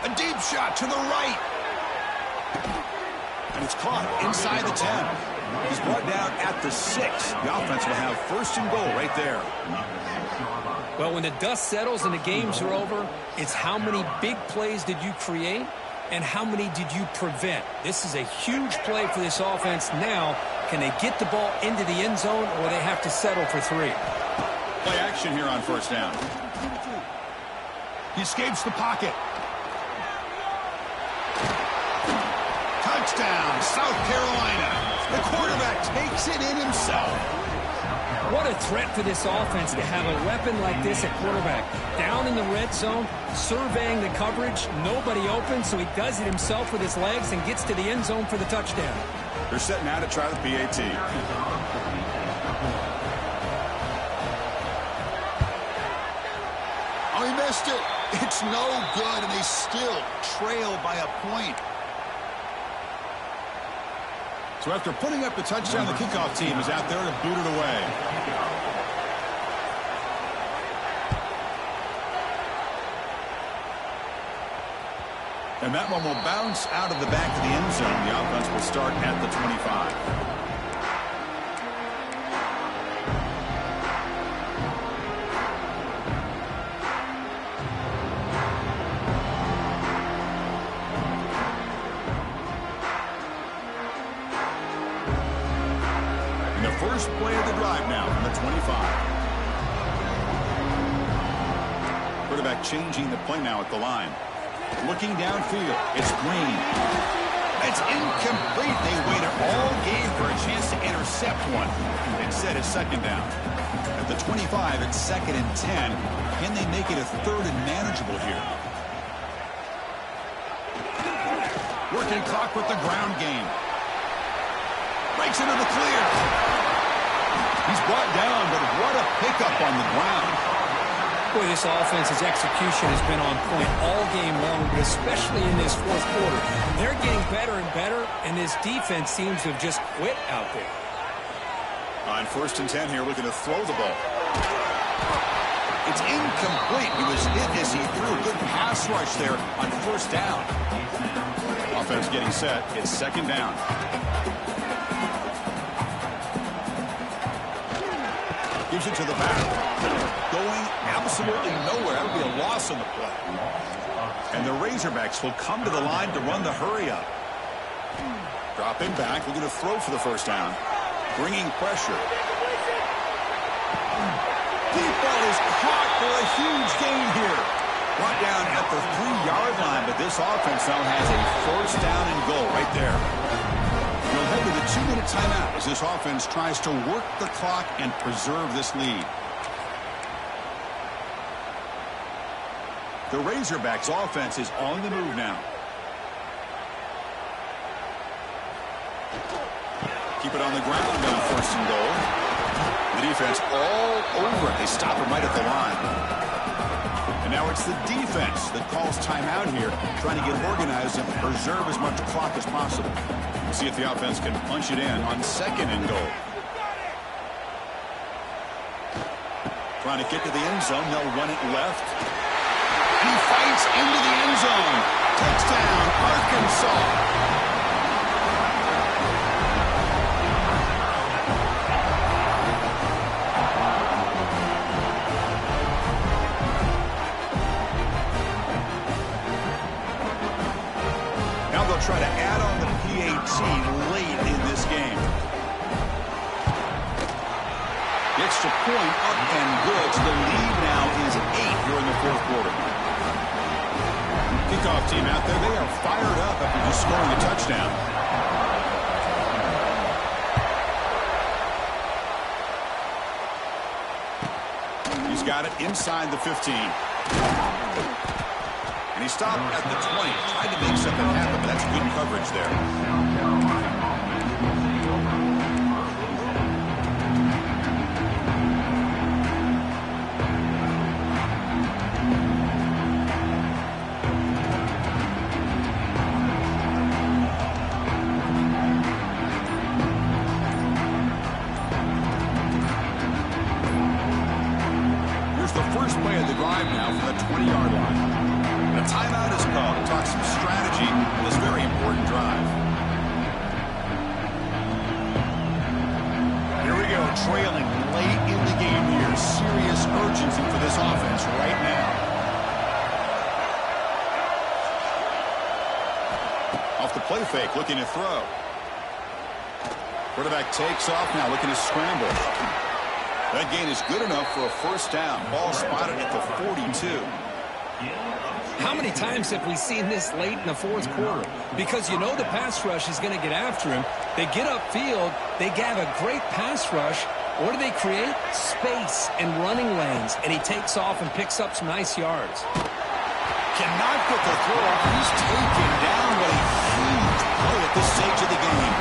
A deep shot to the right. And it's caught inside the 10. He's brought down at the 6. The offense will have first and goal right there. Well, when the dust settles and the games are over, it's how many big plays did you create and how many did you prevent? This is a huge play for this offense. Now, can they get the ball into the end zone, or they have to settle for 3? Play action here on first down. He escapes the pocket. Touchdown, South Carolina. The quarterback takes it in himself. What a threat for this offense to have a weapon like this at quarterback. Down in the red zone, surveying the coverage, nobody open, so he does it himself with his legs and gets to the end zone for the touchdown. They're setting out to try the PAT. Oh, he missed it. It's no good, and they still trail by a point. So after putting up the touchdown, the kickoff team is out there to boot it away. And that one will bounce out of the back of the end zone. The offense will start at the 25. First play of the drive now from the 25. Quarterback changing the play now at the line. Looking downfield. It's Green. It's incomplete. They waited all game for a chance to intercept one. Instead, it's second down. At the 25, it's 2nd and 10. Can they make it a 3rd and manageable here? Working clock with the ground game. Breaks into the clear. He's brought down, but what a pickup on the ground. Boy, this offense's execution has been on point all game long, but especially in this fourth quarter. They're getting better and better, and this defense seems to have just quit out there. On 1st and 10 here, looking to throw the ball. It's incomplete. He was hit as he threw a good pass rush there on 1st down. Offense getting set. It's 2nd down. Gives it to the back. Going absolutely nowhere. That would be a loss on the play. And the Razorbacks will come to the line to run the hurry up. Dropping back. We're going to throw for the 1st down. Bringing pressure. Deep ball is caught for a huge gain here. Brought down at the 3-yard line, but this offense now has a 1st down and goal right there. We'll head to the 2-minute timeout as this offense tries to work the clock and preserve this lead. The Razorbacks offense is on the move now. Keep it on the ground on 1st and goal. The defense all over it. They stop him right at the line. And now it's the defense that calls timeout here, trying to get organized and preserve as much clock as possible. We'll see if the offense can punch it in on 2nd and goal. Trying to get to the end zone. They'll run it left. And he fights into the end zone. Touchdown, Arkansas. Try to add on the PAT late in this game. The extra point up and good. So the lead now is 8 here in the 4th quarter. Kickoff team out there. They are fired up after just scoring a touchdown. He's got it inside the 15. And he stopped at the 20, tried to make something happen, but that's good coverage there. Here's the first play of the drive now from the 20-yard line. A timeout is called to talk some strategy in this very important drive. Here we go, trailing late in the game here. Serious urgency for this offense right now. Off the play fake, looking to throw. Quarterback takes off now, looking to scramble. That gain is good enough for a 1st down. Ball spotted at the 42. How many times have we seen this late in the 4th quarter? Because you know the pass rush is going to get after him. They get upfield. They have a great pass rush. What do they create? Space and running lanes. And he takes off and picks up some nice yards. Cannot get the throw. He's taken down. What a huge play at this stage of the game.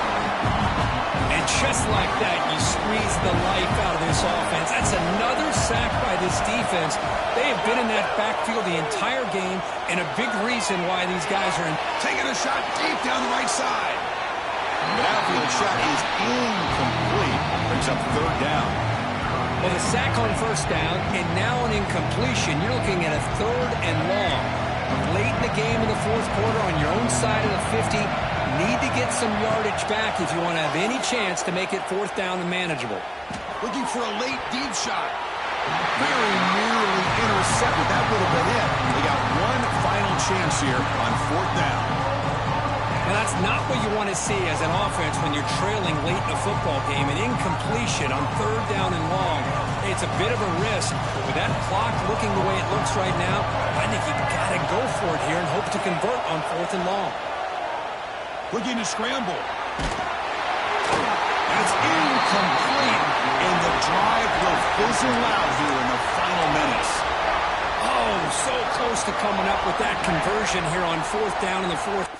And just like that, you squeeze the life out of this offense. That's another sack by this defense. offense. They have been in that backfield the entire game, and a big reason why these guys are in. Taking a shot deep down the right side. The outfield shot is incomplete. Brings up third down. Well, the sack on first down, and now an incompletion. You're looking at a third and long. Late in the game in the fourth quarter on your own side of the 50. Need to get some yardage back if you want to have any chance to make it fourth down and manageable. Looking for a late deep shot. Very nearly intercepted. That would have been it. They got one final chance here on fourth down. Now, that's not what you want to see as an offense when you're trailing late in a football game. An incompletion on third down and long. It's a bit of a risk, but with that clock looking the way it looks right now, I think you've got to go for it here and hope to convert on fourth and long. Looking to scramble. That's incomplete, and the drive will fizzle out here in the final minutes. Oh, so close to coming up with that conversion here on fourth down in the fourth.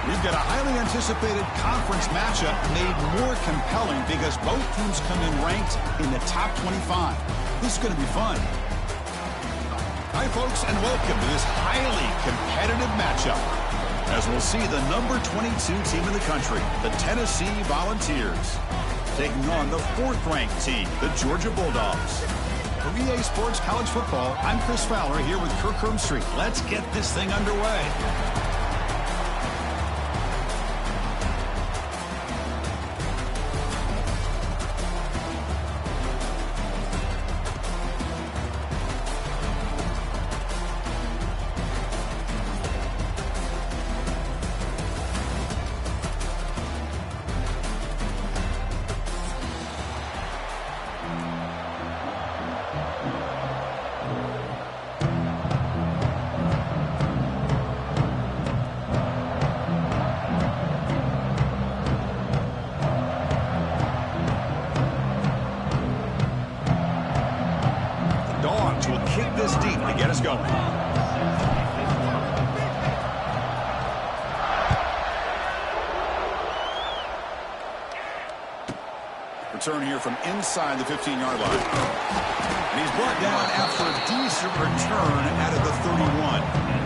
We've got a highly anticipated conference matchup made more compelling because both teams come in ranked in the top 25. This is going to be fun. Hi, folks, and welcome to this highly competitive matchup. As we'll see the number 22 team in the country, the Tennessee Volunteers, taking on the fourth-ranked team, the Georgia Bulldogs. For EA Sports College Football, I'm Chris Fowler here with Kirk Herbstreit. Let's get this thing underway. Dogs will kick this deep to get us going. return here from inside the 15-yard line. And he's brought down after a decent return out of the 31.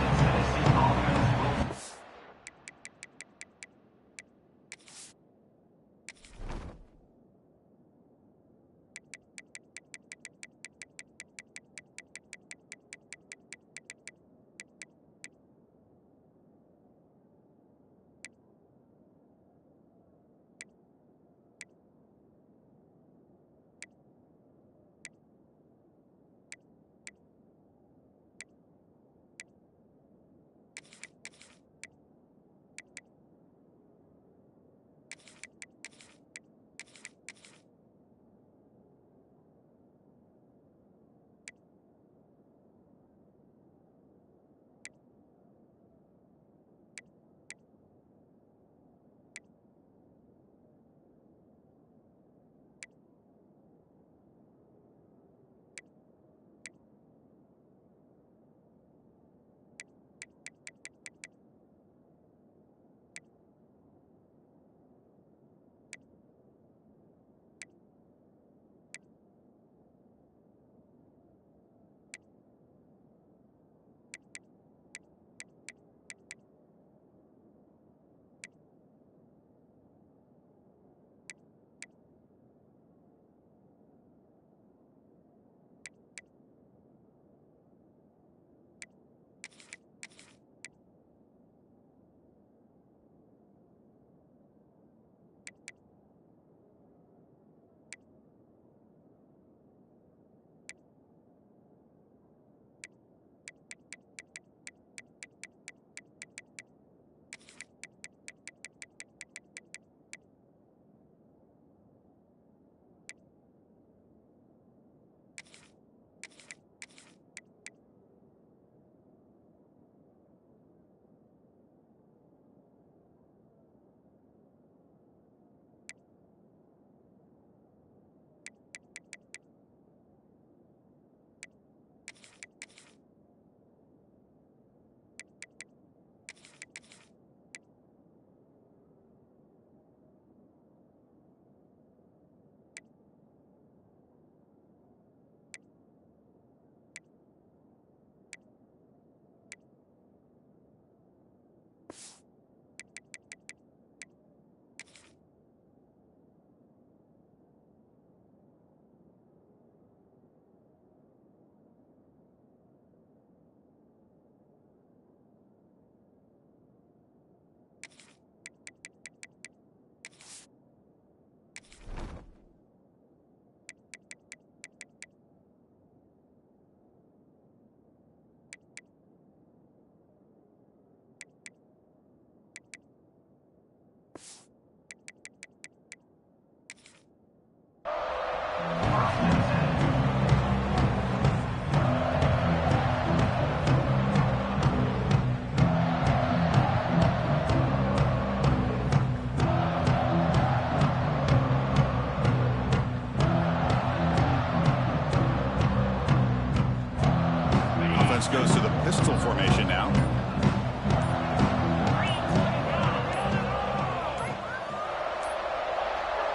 Goes to the pistol formation now.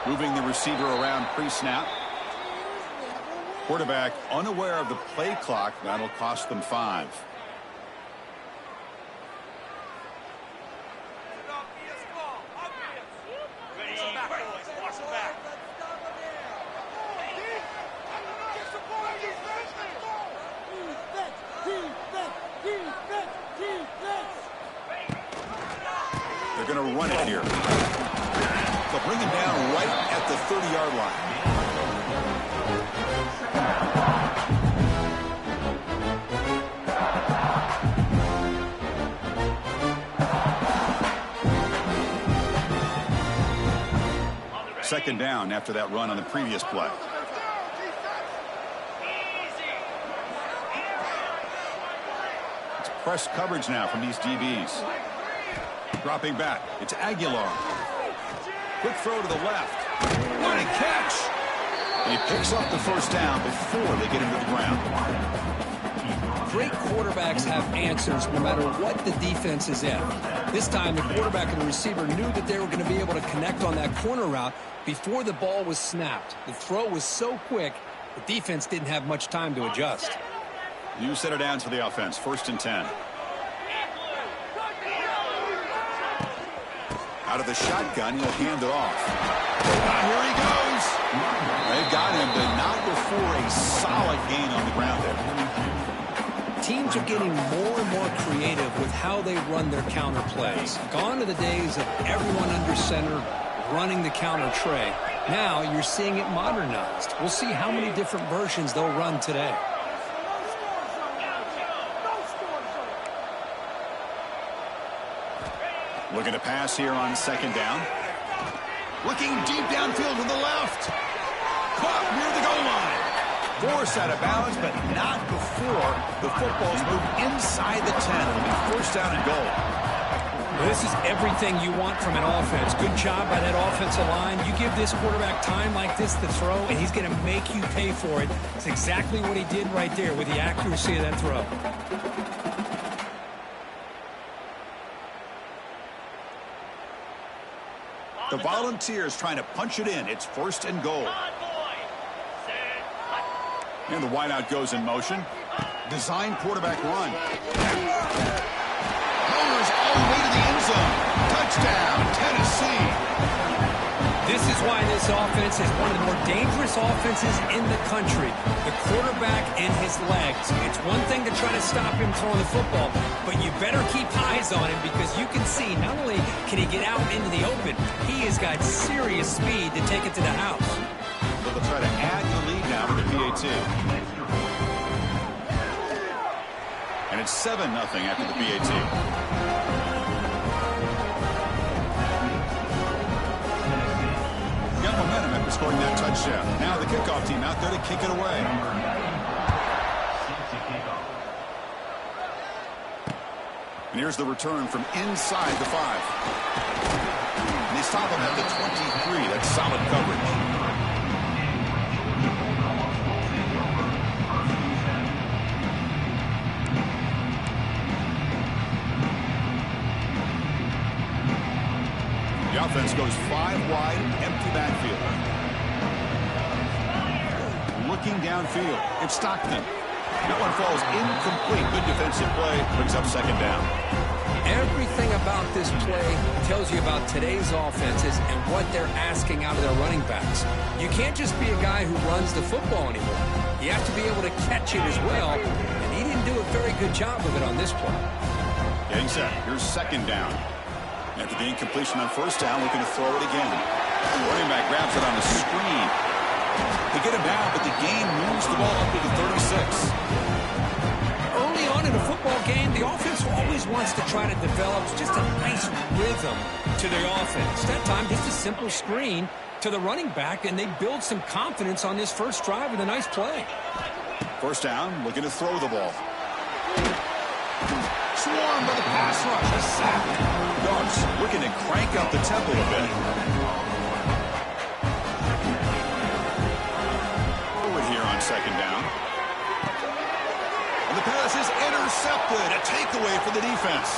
Moving the receiver around pre-snap. Quarterback unaware of the play clock. That'll cost them 5. They're going to run it here. They'll bring him down right at the 30-yard line. Second down after that run on the previous play. It's press coverage now from these DBs. Dropping back, it's Aguilar. Quick throw to the left. What a catch! And he picks up the first down before they get him to the ground. great quarterbacks have answers no matter what the defense is in. This time, the quarterback and the receiver knew that they were going to be able to connect on that corner route before the ball was snapped. The throw was so quick, the defense didn't have much time to adjust. You set it down to the offense, 1st and 10. Out of the shotgun, he'll hand it off. Here he goes. They've got him, but not before a solid gain on the ground there. Teams are getting more and more creative with how they run their counter plays. Gone are the days of everyone under center running the counter tray. Now you're seeing it modernized. We'll see how many different versions they'll run today. Looking to pass here on 2nd down. Looking deep downfield to the left. Caught near the goal line. Forced out of bounds, but not before the football's moved inside the 10. It'll be 1st down and goal. Well, this is everything you want from an offense. Good job by that offensive line. You give this quarterback time like this to throw, and he's going to make you pay for it. It's exactly what he did right there with the accuracy of that throw. The Volunteers trying to punch it in. It's 1st and goal. And the wideout goes in motion. Design quarterback run. Rollers all the way to the end zone. Touchdown, Tennessee. This is why this offense is one of the more dangerous offenses in the country. The quarterback and his legs. It's one thing to try to stop him throwing the football, but you better keep eyes on him because you can see not only can he get out into the open, he has got serious speed to take it to the house. So they'll try to add the lead now with the PAT. And it's 7-0 after the PAT. Got momentum after scoring that touchdown. Now the kickoff team out there to kick it away. And here's the return from inside the 5. And they stop him at the 23. That's solid coverage. The offense goes 5 wide, empty backfield. Looking downfield, it's Stockton. That one falls incomplete. Good defensive play, brings up 2nd down. Everything about this play tells you about today's offenses and what they're asking out of their running backs. You can't just be a guy who runs the football anymore. You have to be able to catch it as well, and he didn't do a very good job of it on this play. Getting set. Here's 2nd down. After the incompletion on 1st down, looking to throw it again. Running back grabs it on the screen. They get him down, but the gain moves the ball up to the 36. Early on in a football game, the offense always wants to try to develop just a nice rhythm to the offense. That time, just a simple screen to the running back, and they build some confidence on this first drive with a nice play. 1st down, looking to throw the ball. Swarmed by the pass rush. A sack. Dogs looking to crank up the tempo a bit. Forward here on 2nd down. And the pass is intercepted. A takeaway for the defense.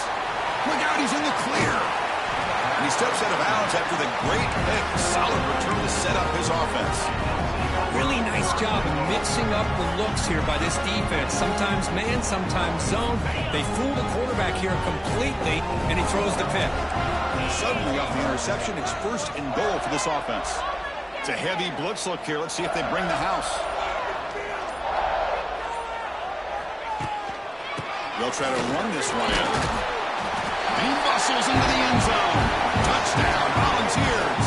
Look out, he's in the clear. And he steps out of bounds after the great pick. Solid return to set up his offense. Really nice job of mixing up the looks here by this defense. Sometimes man, sometimes zone. They fool the quarterback here completely, and he throws the pick. Suddenly off the interception, it's 1st and goal for this offense. It's a heavy blitz look here. Let's see if they bring the house. They'll try to run this one in. And he muscles into the end zone. Touchdown, Volunteers.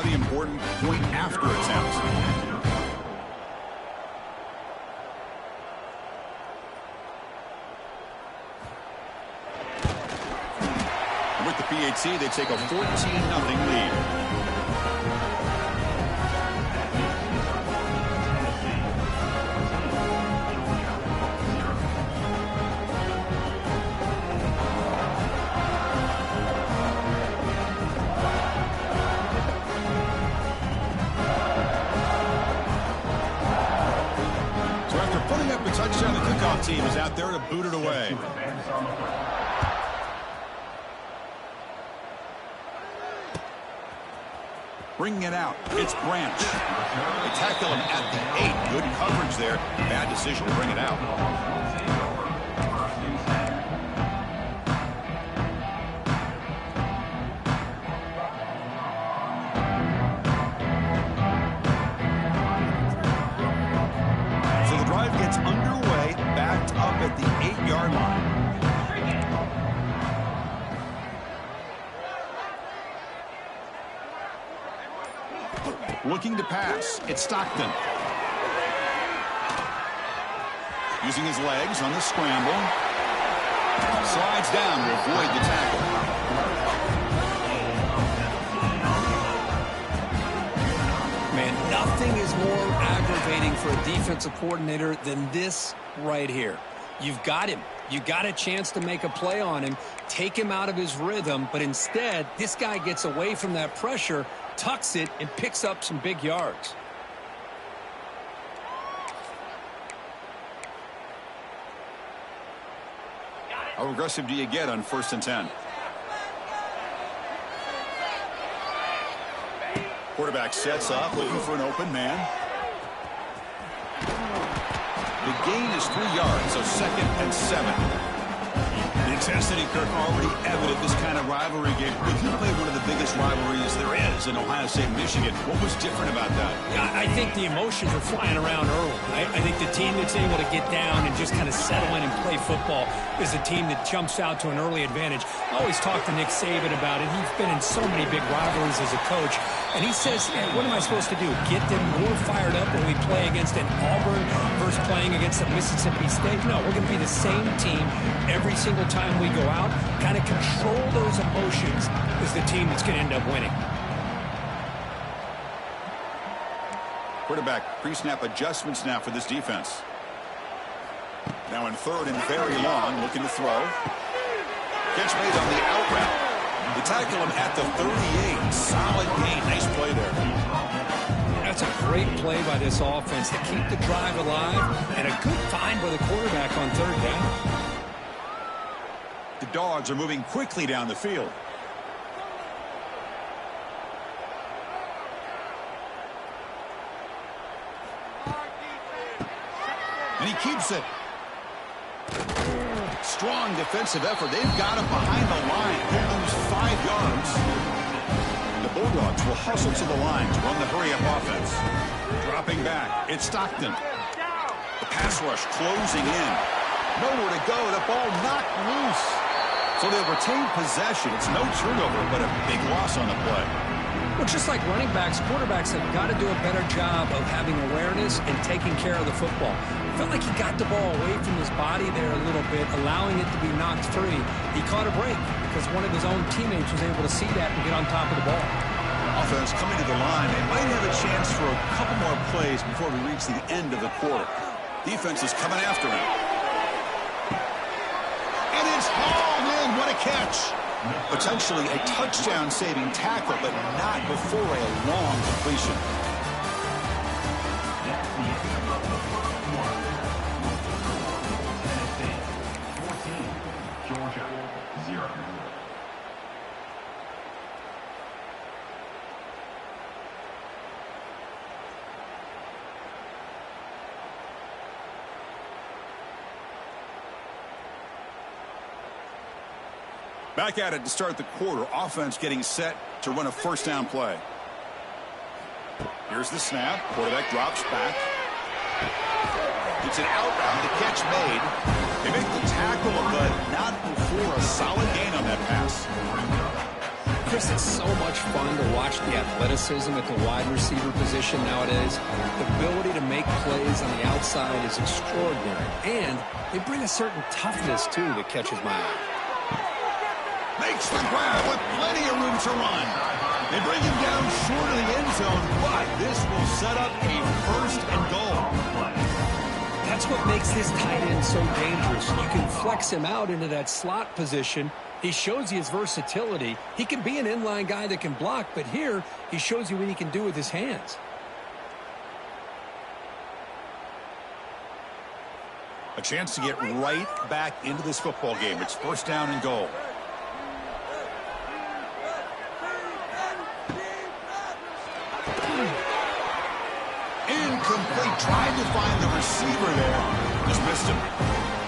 the important point after attempt. With the PAT, they take a 14-0 lead. Touchdown, the kickoff team is out there to boot it away. Bringing it out, it's Branch. They tackle him at the 8. Good coverage there. Bad decision to bring it out. Gets underway, backed up at the 8-yard line. Looking to pass, it's Stockton. Using his legs on the scramble. Slides down to avoid the tackle. Man, nothing is more aggravating for a defensive coordinator than this right here. You've got him. You got a chance to make a play on him, take him out of his rhythm, but instead, this guy gets away from that pressure, tucks it, and picks up some big yards. How aggressive do you get on 1st and 10? Quarterback sets up, looking for an open man. The gain is 3 yards, so 2nd and 7. The intensity, Kirk, already evident this kind of rivalry game. But you played one of the biggest rivalries there is in Ohio State, Michigan. What was different about that? Yeah, I think the emotions are flying around early. I think the team that's able to get down and just kind of settle in and play football is a team that jumps out to an early advantage. I always talk to Nick Saban about it. He's been in so many big rivalries as a coach. And he says, hey, what am I supposed to do? Get them more fired up when we play against an Auburn versus playing against a Mississippi State? No, we're going to be the same team every single time we go out. Kind of control those emotions is the team that's going to end up winning. Quarterback pre-snap adjustments now for this defense. Now in 3rd and very long, looking to throw. Catch made on the out route. They tackle him at the 38. Solid gain. Nice play there. That's a great play by this offense to keep the drive alive, and a good find by the quarterback on 3rd down. The Dogs are moving quickly down the field. And he keeps it. Strong defensive effort. They've got him behind the line. He'll lose 5 yards. The Bulldogs will hustle to the line to run the hurry-up offense. Dropping back, it's Stockton. The pass rush closing in. Nowhere to go. The ball knocked loose. So they'll retain possession. It's no turnover, but a big loss on the play. Well, just like running backs, quarterbacks have got to do a better job of having awareness and taking care of the football. Felt like he got the ball away from his body there a little bit, allowing it to be knocked free. He caught a break because one of his own teammates was able to see that and get on top of the ball. Offense coming to the line. They might have a chance for a couple more plays before we reach the end of the quarter. Defense is coming after him. And it's hauled in. What a catch. Potentially a touchdown-saving tackle, but not before a long completion. Georgia, 0. Back at it to start the quarter. Offense getting set to run a first down play. Here's the snap. Quarterback drops back. It's an out route. The catch made. They make the tackle, but not before a solid gain on that pass. Chris, it's so much fun to watch the athleticism at the wide receiver position nowadays. The ability to make plays on the outside is extraordinary. And they bring a certain toughness, too, that catches my eye. Makes the grab with plenty of room to run. They bring him down short of the end zone, but this will set up a first and goal. That's what makes this tight end so dangerous. You can flex him out into that slot position. He shows you his versatility. He can be an inline guy that can block, but here he shows you what he can do with his hands. A chance to get right back into this football game. It's first down and goal. Incomplete. Tried to find the receiver there. Just missed him.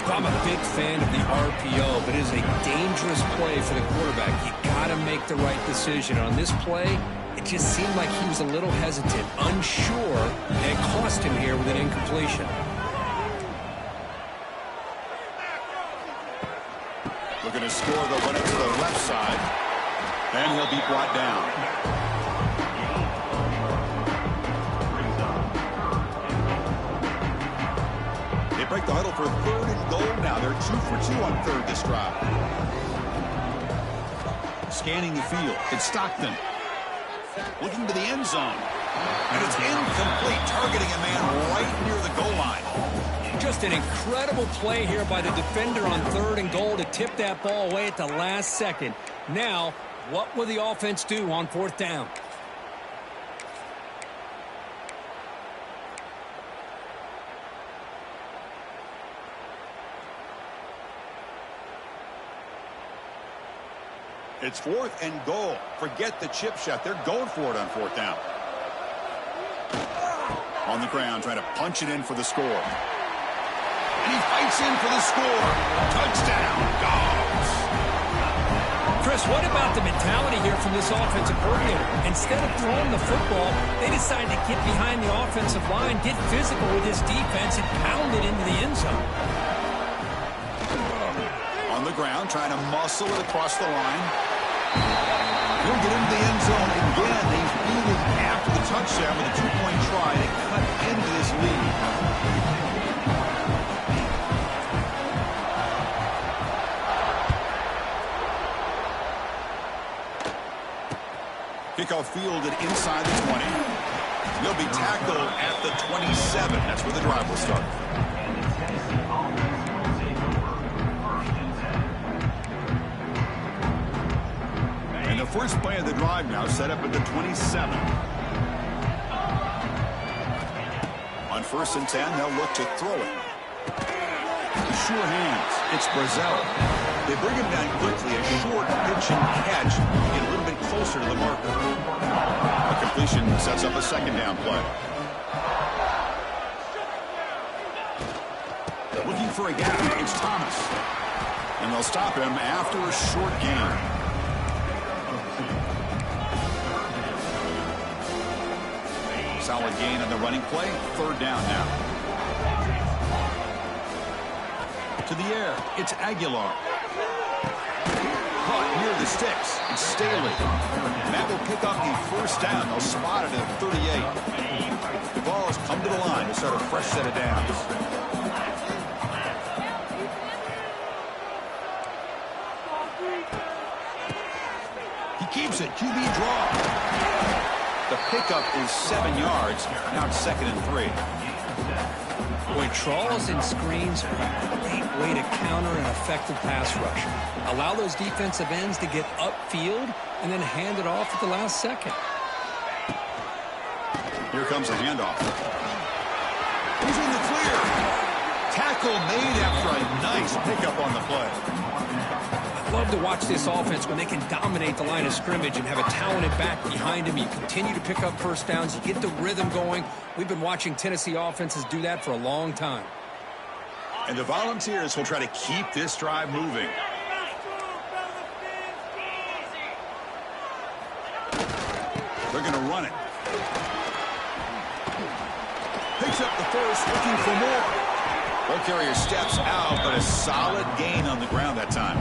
I'm a big fan of the RPO, but it is a dangerous play for the quarterback. You got to make the right decision. On this play, it just seemed like he was a little hesitant, unsure, and it cost him here with an incompletion. Looking to score the winner to the left side. And he'll be brought down. Break the huddle for third and goal now. They're 2 for 2 on third this drive. Scanning the field. It's Stockton. Looking to the end zone. And it's incomplete, targeting a man right near the goal line. Just an incredible play here by the defender on third and goal to tip that ball away at the last second. Now, what will the offense do on fourth down? It's fourth and goal. Forget the chip shot. They're going for it on fourth down. On the ground, trying to punch it in for the score. And he fights in for the score. Touchdown, Dogs. Chris, what about the mentality here from this offensive coordinator? Instead of throwing the football, they decide to get behind the offensive line, get physical with this defense, and pound it into the end zone. On the ground, trying to muscle it across the line. He'll get into the end zone again. They feed it after the touchdown with a 2-point try to cut into this lead. Kickoff fielded inside the 20. He'll be tackled at the 27. That's where the drive will start. And the first play of the drive now set up at the 27. On 1st and 10, they'll look to throw it. Sure hands. It's Brazzell. They bring him down quickly. A short pitch and catch to get a little bit closer to the marker. A completion sets up a second down play. Looking for a gap. It's Thomas. And they'll stop him after a short gain. Solid gain on the running play. Third down now. To the air. It's Aguilar. Caught near the sticks. It's Staley. And that will pick up the first down. They'll spot it at 38. The ball has come to the line to start a fresh set of downs. He keeps it. QB draw. The pickup is 7 yards. Now it's 2nd and 3. Boy, trawls and screens are a great way to counter an effective pass rush. Allow those defensive ends to get upfield and then hand it off at the last second. Here comes a handoff. He's in the clear. Tackle made after a nice pickup on the play. Love to watch this offense when they can dominate the line of scrimmage and have a talented back behind him. You continue to pick up first downs. You get the rhythm going. We've been watching Tennessee offenses do that for a long time. And the Volunteers will try to keep this drive moving. They're going to run it. Picks up the first, looking for more. Ball carrier steps out, but a solid gain on the ground that time.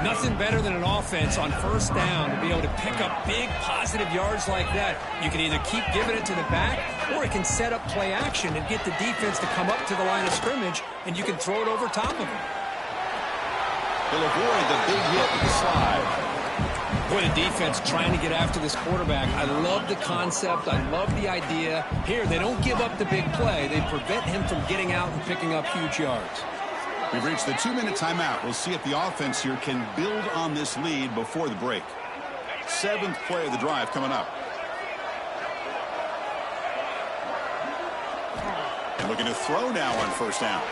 Nothing better than an offense on first down to be able to pick up big positive yards like that. You can either keep giving it to the back, or it can set up play action and get the defense to come up to the line of scrimmage, and you can throw it over top of them. He'll avoid the big hit with the slide. Boy, the defense trying to get after this quarterback. I love the concept. I love the idea. Here, they don't give up the big play. They prevent him from getting out and picking up huge yards. We've reached the 2-minute timeout. We'll see if the offense here can build on this lead before the break. 7th play of the drive coming up. And looking to throw now on first down.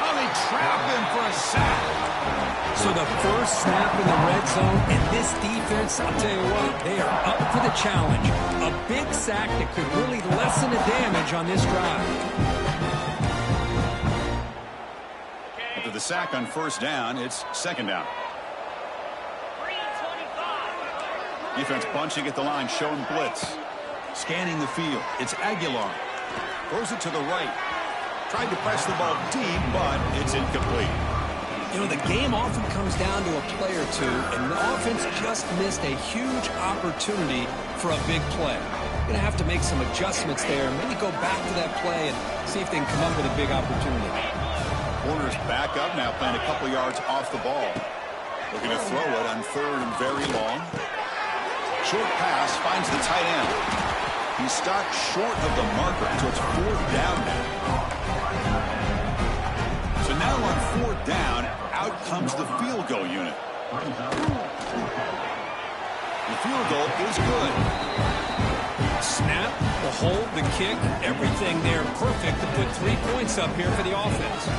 Oh, they trap him for a sack. So the first snap in the red zone, and this defense, I'll tell you what, they are up for the challenge. A big sack that could really lessen the damage on this drive. After the sack on first down, it's second down. Defense bunching at the line, showing blitz. Scanning the field. It's Aguilar. Throws it to the right. Tried to press the ball deep, but it's incomplete. You know, the game often comes down to a play or two, and the offense just missed a huge opportunity for a big play. Going to have to make some adjustments there, maybe go back to that play and see if they can come up with a big opportunity. Corner's back up now, playing a couple yards off the ball. Looking to throw it on third and very long. Short pass finds the tight end. He's stopped short of the marker, so it's fourth down now. So now on fourth down, out comes the field goal unit. The field goal is good. Snap, the hold, the kick, everything there perfect to put 3 points up here for the offense.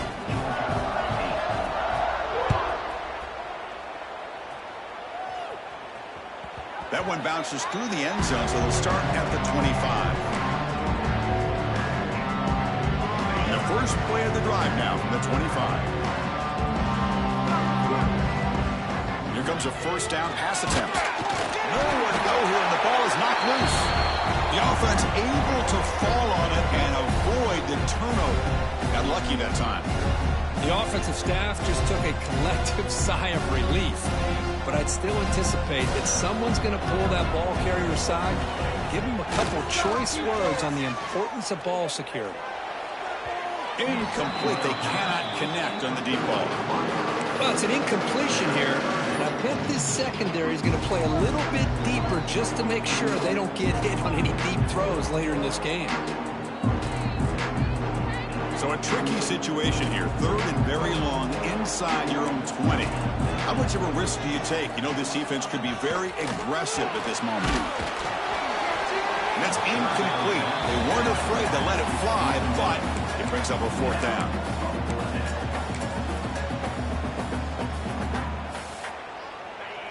That one bounces through the end zone, so they'll start at the 25. And the first play of the drive now from the 25. Here comes a first down pass attempt. Nowhere to go here, and the ball is knocked loose. The offense able to fall on it and avoid the turnover. Got lucky that time. The offensive staff just took a collective sigh of relief. But I'd still anticipate that someone's going to pull that ball carrier aside, give him a couple choice words on the importance of ball security. Incomplete. They cannot connect on the deep ball. Well, it's an incompletion here, and I bet this secondary is going to play a little bit deeper just to make sure they don't get hit on any deep throws later in this game. So a tricky situation here. Third and very long inside your own 20. How much of a risk do you take? You know this defense could be very aggressive at this moment. And that's incomplete. They weren't afraid to let it fly, but it brings up a fourth down.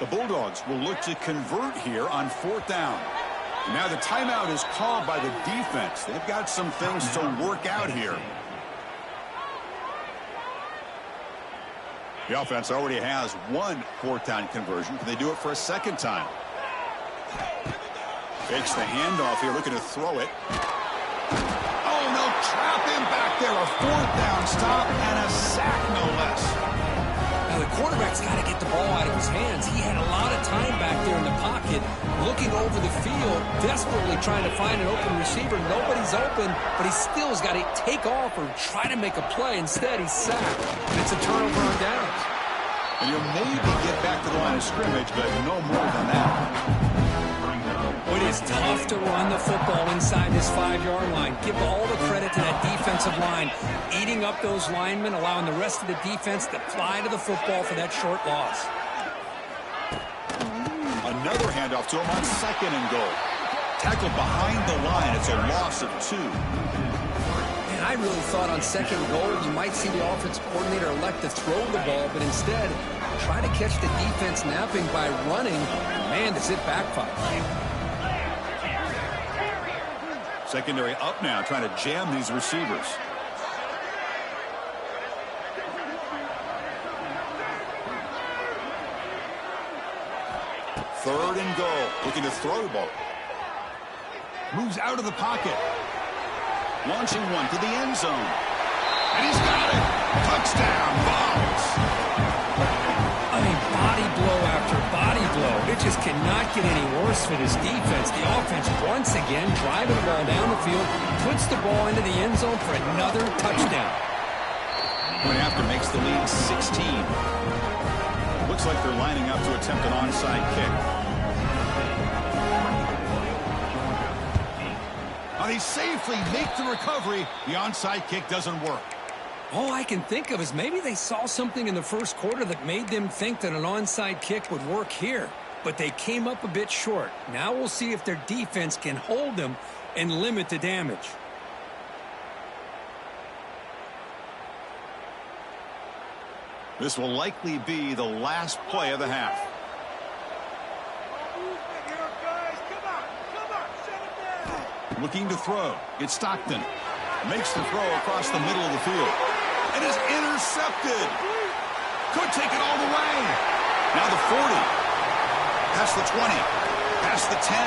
The Bulldogs will look to convert here on fourth down. And now the timeout is called by the defense. They've got some things to work out here. The offense already has one fourth down conversion. Can they do it for a second time? Fakes the handoff here, looking to throw it. Oh, no, trap him back there. A fourth down stop and a sack, no less. Now, the quarterback's got to get the ball out of his hands. He had a lot of time back there in the pocket, looking over the field, desperately trying to find an open receiver. Nobody's open, but he still has got to take off or try to make a play. Instead, he's sacked, and it's a turnover on downs. And you'll maybe get back to the line of scrimmage, but no more than that. It is tough to run the football inside this 5-yard line. Give all the credit to that defensive line, eating up those linemen, allowing the rest of the defense to fly to the football for that short loss. Another handoff to him on second and goal. Tackled behind the line. It's a loss of 2. And I really thought on second goal you might see the offensive coordinator elect to throw the ball, but instead try to catch the defense napping by running. Man, does it backfire. Secondary up now, trying to jam these receivers. Third and goal, looking to throw the ball. Moves out of the pocket. Launching one to the end zone. And he's got it. Touchdown, Vols. body blow after body blow. It just cannot get any worse for this defense. The offense once again driving the ball down the field, puts the ball into the end zone for another touchdown. Point after makes the lead 16. Looks like they're lining up to attempt an onside kick. Now they safely make the recovery. The onside kick doesn't work. All I can think of is maybe they saw something in the first quarter that made them think that an onside kick would work here. But they came up a bit short. Now we'll see if their defense can hold them and limit the damage. This will likely be the last play of the half. Movement here, guys. Come on, shut him down. Looking to throw. It's Stockton. Makes the throw across the middle of the field. It is intercepted. Could take it all the way. Now the 40. Past the 20. Past the 10.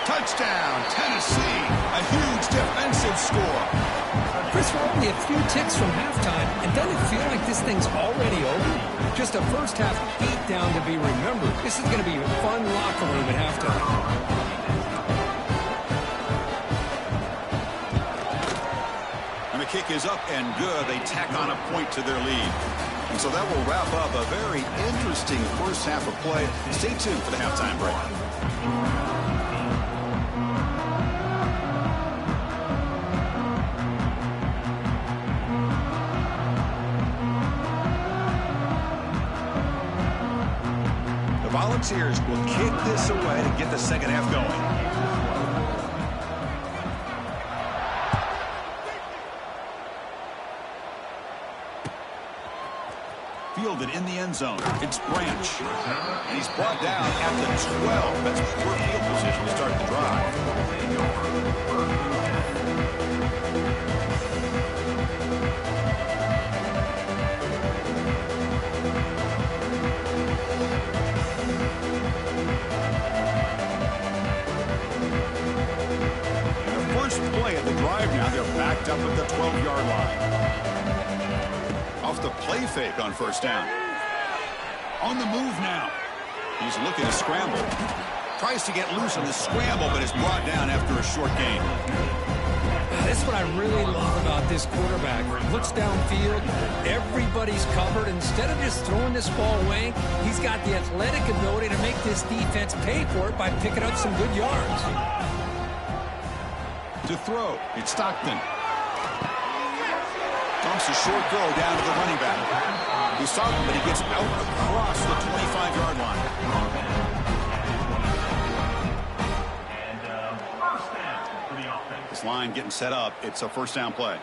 Touchdown, Tennessee. A huge defensive score. Chris, we're only a few ticks from halftime, and doesn't it feel like this thing's already over? Just a first half beatdown to be remembered. This is going to be a fun locker room at halftime. And the kick is up and good. They tack on a point to their lead. And so that will wrap up a very interesting first half of play. Stay tuned for the halftime break. Volunteers will kick this away to get the second half going. Fielded in the end zone. It's Branch. And he's brought down at the 12. That's poor field position to start the drive. Play at the drive now. They're backed up at the 12-yard line. Off the play fake on first down. On the move now. He's looking to scramble. Tries to get loose on the scramble, but is brought down after a short gain. That's what I really love about this quarterback. He looks downfield, everybody's covered. Instead of just throwing this ball away, he's got the athletic ability to make this defense pay for it by picking up some good yards. To throw, it's Stockton. Dumps a short throw down to the running back. He's solid, but he gets out across the 25-yard line. And first down for the offense. This line getting set up. It's a first down play.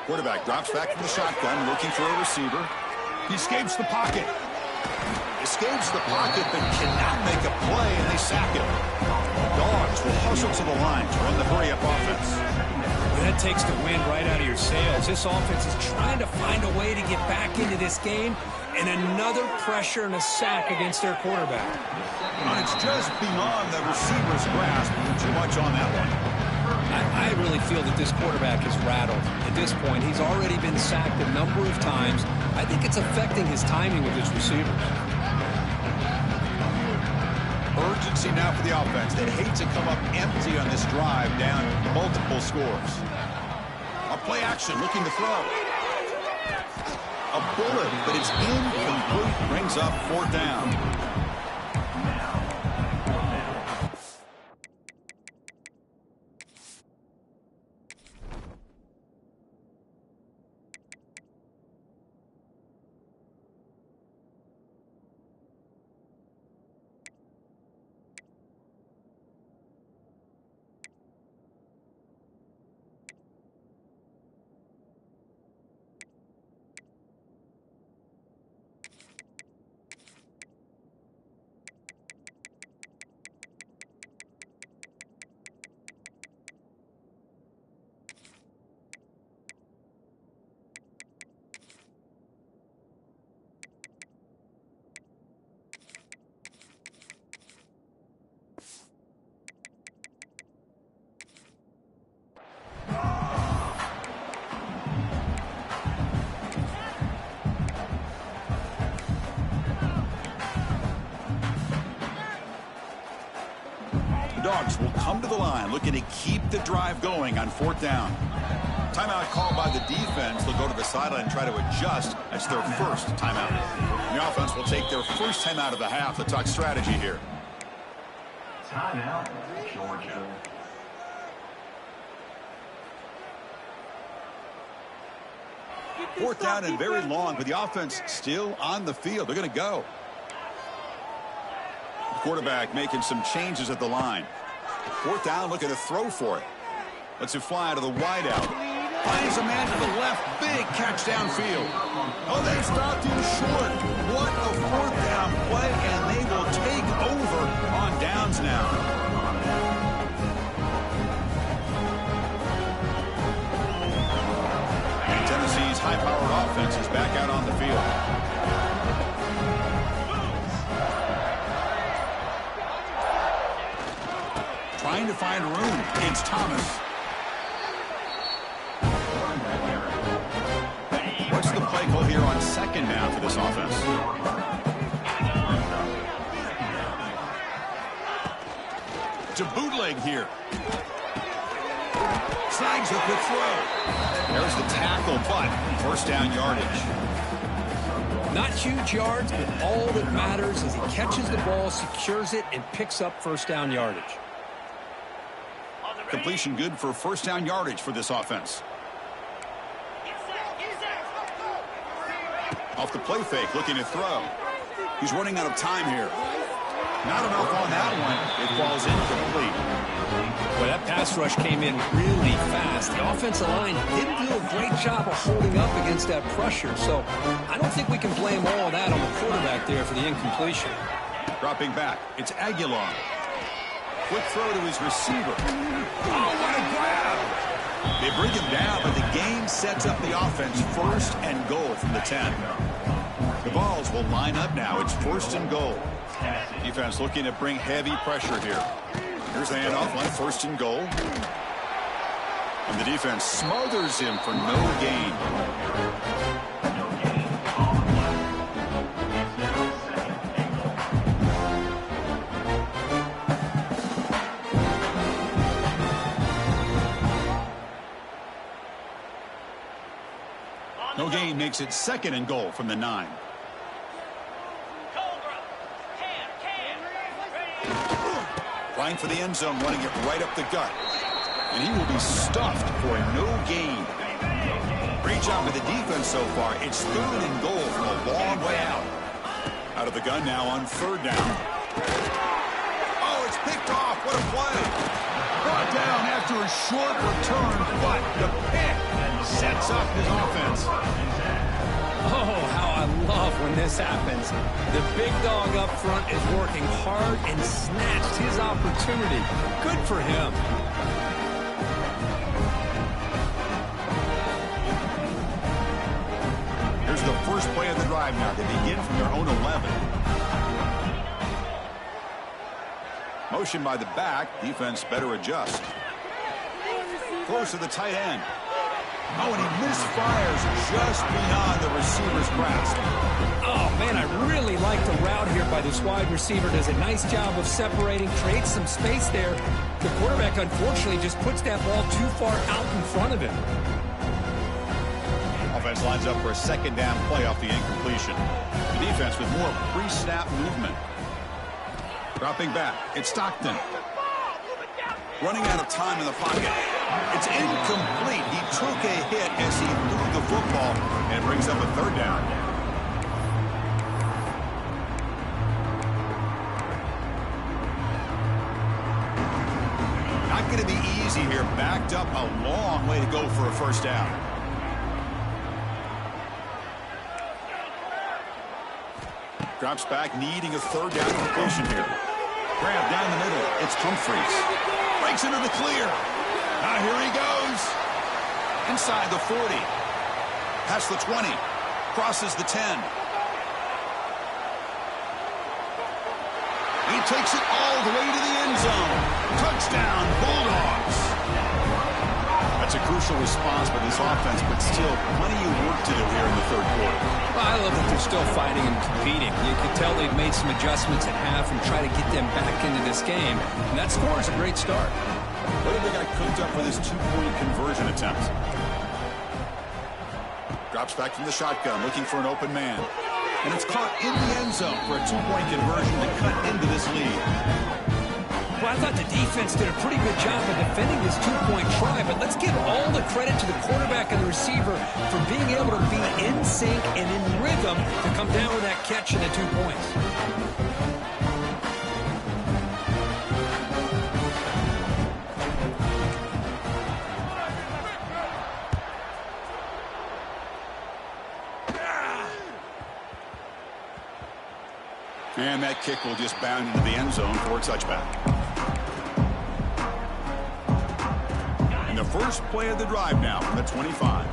Quarterback drops back from the shotgun, looking for a receiver. He escapes the pocket. Escapes the pocket, but cannot make a play, and they sack him. Dogs will hustle to the line to run the hurry-up offense. Well, that takes the wind right out of your sails. This offense is trying to find a way to get back into this game, and another pressure and a sack against their quarterback. And it's just beyond the receiver's grasp. Too much on that one. I really feel that this quarterback is rattled. At this point, he's already been sacked a number of times. I think it's affecting his timing with his receivers. Urgency now for the offense. They'd hate to come up empty on this drive, down multiple scores. A play action, looking to throw. A bullet, but it's incomplete. Brings up fourth down. Dogs will come to the line looking to keep the drive going on 4th down. Timeout called by the defense. They'll go to the sideline and try to adjust. That's their first timeout. The offense will take their first timeout of the half to talk strategy here. Timeout, Georgia. Fourth down and very long, but the offense still on the field. They're going to go. The quarterback making some changes at the line. 4th down, looking to throw for it. Lets it fly to the wideout. Finds a man to the left. Big catch downfield. Oh, they stopped him short. What a 4th down play, and they will take over on downs now. And Tennessee's high-powered offense is back out on the field. Trying to find room against Thomas. What's the play call here on 2nd down for this offense? To bootleg here. Snags a quick throw. There's the tackle, but 1st down yardage. Not huge yards, but all that matters is he catches the ball, secures it, and picks up 1st down yardage. Completion good for 1st down yardage for this offense. Off the play fake, looking to throw. He's running out of time here. Not enough on that one. It falls incomplete. Well, that pass rush came in really fast. The offensive line didn't do a great job of holding up against that pressure, so I don't think we can blame all of that on the quarterback there for the incompletion. Dropping back, it's Aguilar. Quick throw to his receiver. Oh, what a grab! They bring him down, but the game sets up the offense 1st and goal from the 10. The balls will line up now. It's 1st and goal. Defense looking to bring heavy pressure here. Here's the handoff line, 1st and goal. And the defense smothers him for no gain. No gain makes it 2nd and goal from the 9. Trying for the end zone, running it right up the gut. And he will be stuffed for a no gain. Great job with the defense so far. It's 3rd and goal from a long way out. Out of the gun now on 3rd down. Oh, it's picked off. What a play. Brought down after a short return, but the pick sets up his offense. Oh, how I love when this happens. The big dog up front is working hard and snatched his opportunity. Good for him. Here's the first play of the drive now. They begin from their own 11. Motion by the back. Defense better adjust. Close to the tight end. Oh, and he misfires just beyond the receiver's grasp. Oh, man, I really like the route here by this wide receiver. Does a nice job of separating, creates some space there. The quarterback, unfortunately, just puts that ball too far out in front of him. Offense lines up for a 2nd down play off the incompletion. The defense with more pre-snap movement. Dropping back, it's Stockton. Running out of time in the pocket. It's incomplete. He took a hit as he threw the football and brings up a 3rd down. Not going to be easy here. Backed up a long way to go for a 1st down. Drops back, needing a 3rd down completion here. Grab down the middle. It's Humphreys. Breaks into the clear. Now here he goes. Inside the 40. Past the 20. Crosses the 10. He takes it all the way to the end zone. Touchdown, Bulldogs. That's a crucial response by this offense, but still plenty of work work to do here in the third quarter. Well, I love that they're still fighting and competing. You can tell they've made some adjustments at half and try to get them back into this game. And that score is a great start. What have they got cooked up for this two-point conversion attempt? Drops back from the shotgun, looking for an open man. And it's caught in the end zone for a two-point conversion to cut into this lead. Well, I thought the defense did a pretty good job of defending this two-point try, but let's give all the credit to the quarterback and the receiver for being able to be in sync and in rhythm to come down with that catch and the 2 points. And that kick will just bound into the end zone for a touchback. And the first play of the drive now from the 25.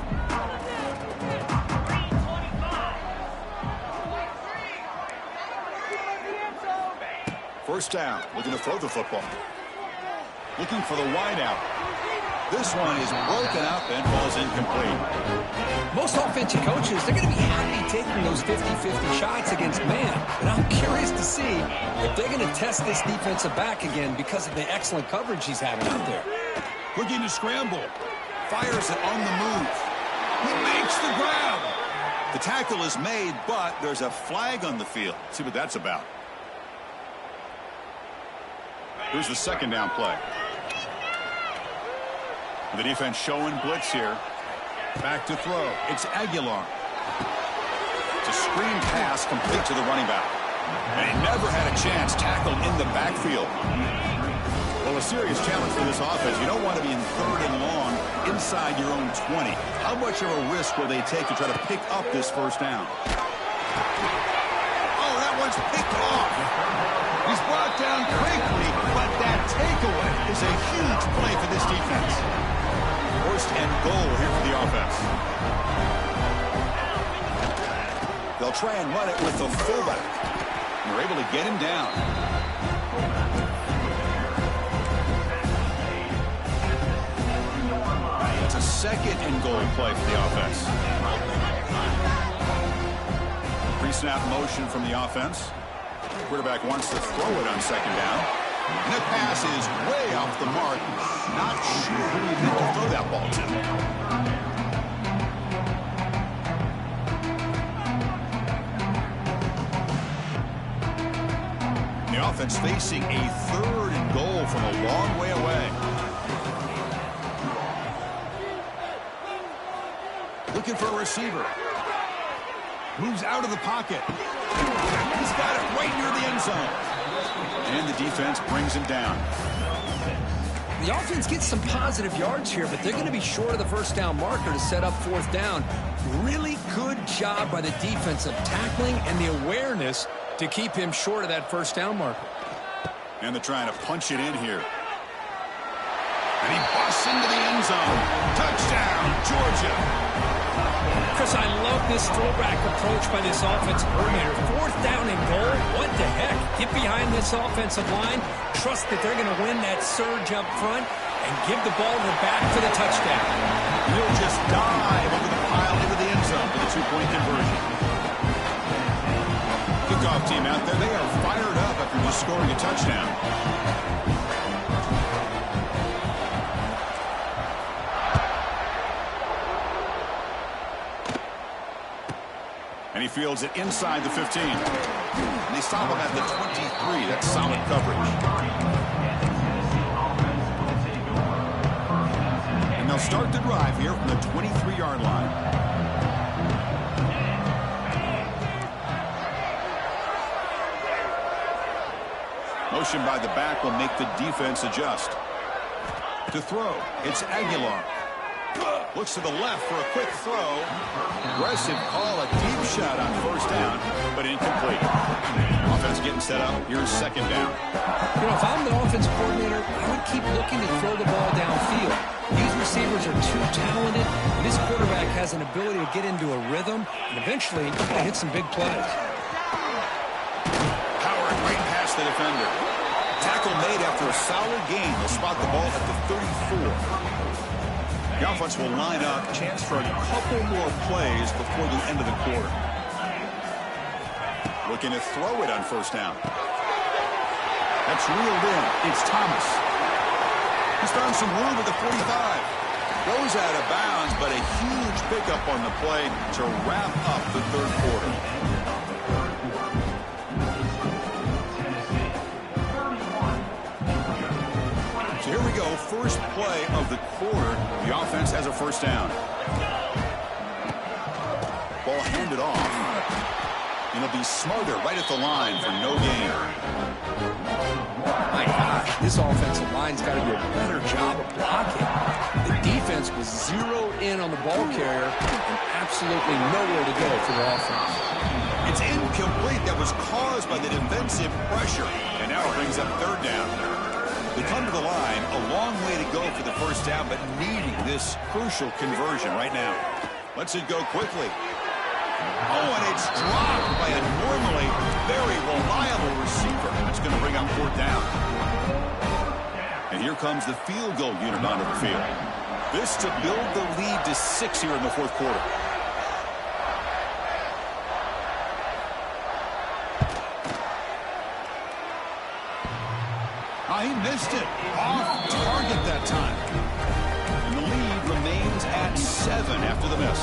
First down, looking to throw the football. Looking for the wide out. This one is broken up and falls incomplete. Most offensive coaches, they're going to be happy taking those 50-50 shots against man. And I'm curious to see if they're going to test this defensive back again because of the excellent coverage he's having out there. Looking to scramble. Fires it on the move. He makes the grab. The tackle is made, but there's a flag on the field. Let's see what that's about. Here's the second down play. The defense showing blitz here. Back to throw. It's Aguilar. It's a screen pass complete to the running back. And he never had a chance tackled in the backfield. Well, a serious challenge for this offense. You don't want to be in third and long inside your own 20. How much of a risk will they take to try to pick up this first down? Oh, that one's picked off. He's brought down quickly, but that takeaway is a huge play for this defense. First and goal here for the offense. They'll try and run it with the fullback. And they're able to get him down. It's a second and goal play for the offense. Pre-snap motion from the offense. Quarterback wants to throw it on second down. And the pass is way off the mark. Not sure who he meant to throw that ball to. The offense facing a third and goal from a long way away. Looking for a receiver. Moves out of the pocket. He's got it right near the end zone. And the defense brings him down. The offense gets some positive yards here, but they're going to be short of the first down marker to set up fourth down. Really good job by the defense of tackling and the awareness to keep him short of that first down marker. And they're trying to punch it in here. And he busts into the end zone. Touchdown, Georgia. Chris, I love this throwback approach by this offensive coordinator. Fourth down and goal, what the heck? Get behind this offensive line, trust that they're going to win that surge up front, and give the ball to the back for the touchdown. He'll just dive over the pile into the end zone for the two-point conversion. Kickoff team out there, they are fired up after just scoring a touchdown. And he fields it inside the 15. And they stop him at the 23. That's solid coverage. And they'll start the drive here from the 23-yard line. Motion by the back will make the defense adjust. To throw, it's Aguilar. Looks to the left for a quick throw. Aggressive call, a deep shot on first down, but incomplete. Offense getting set up. Here's second down. You know, if I'm the offense coordinator, I would keep looking to throw the ball downfield. These receivers are too talented. And this quarterback has an ability to get into a rhythm and eventually hit some big plays. Power right past the defender. Tackle made after a solid gain. They'll spot the ball at the 34. The offense will line up. Chance for a couple more plays before the end of the quarter. Looking to throw it on first down. That's reeled in. It's Thomas. He's found some room at the 45. Goes out of bounds, but a huge pickup on the play to wrap up the third quarter. So here we go. First play of the quarter. The offense has a first down. Ball handed off. And it'll be Smothers right at the line for no gain. My gosh, this offensive line's got to do a better job of blocking. The defense was zeroed in on the ball carrier and absolutely nowhere to go for the offense. It's incomplete. That was caused by the defensive pressure. And now it brings up third down. They come to the line, a long way to go for the first down, but needing this crucial conversion right now. Lets it go quickly. Oh, and it's dropped by a normally very reliable receiver. That's going to bring up fourth down. And here comes the field goal unit onto the field. This to build the lead to 6 here in the fourth quarter. He missed it. Off target that time. And the lead remains at 7 after the miss.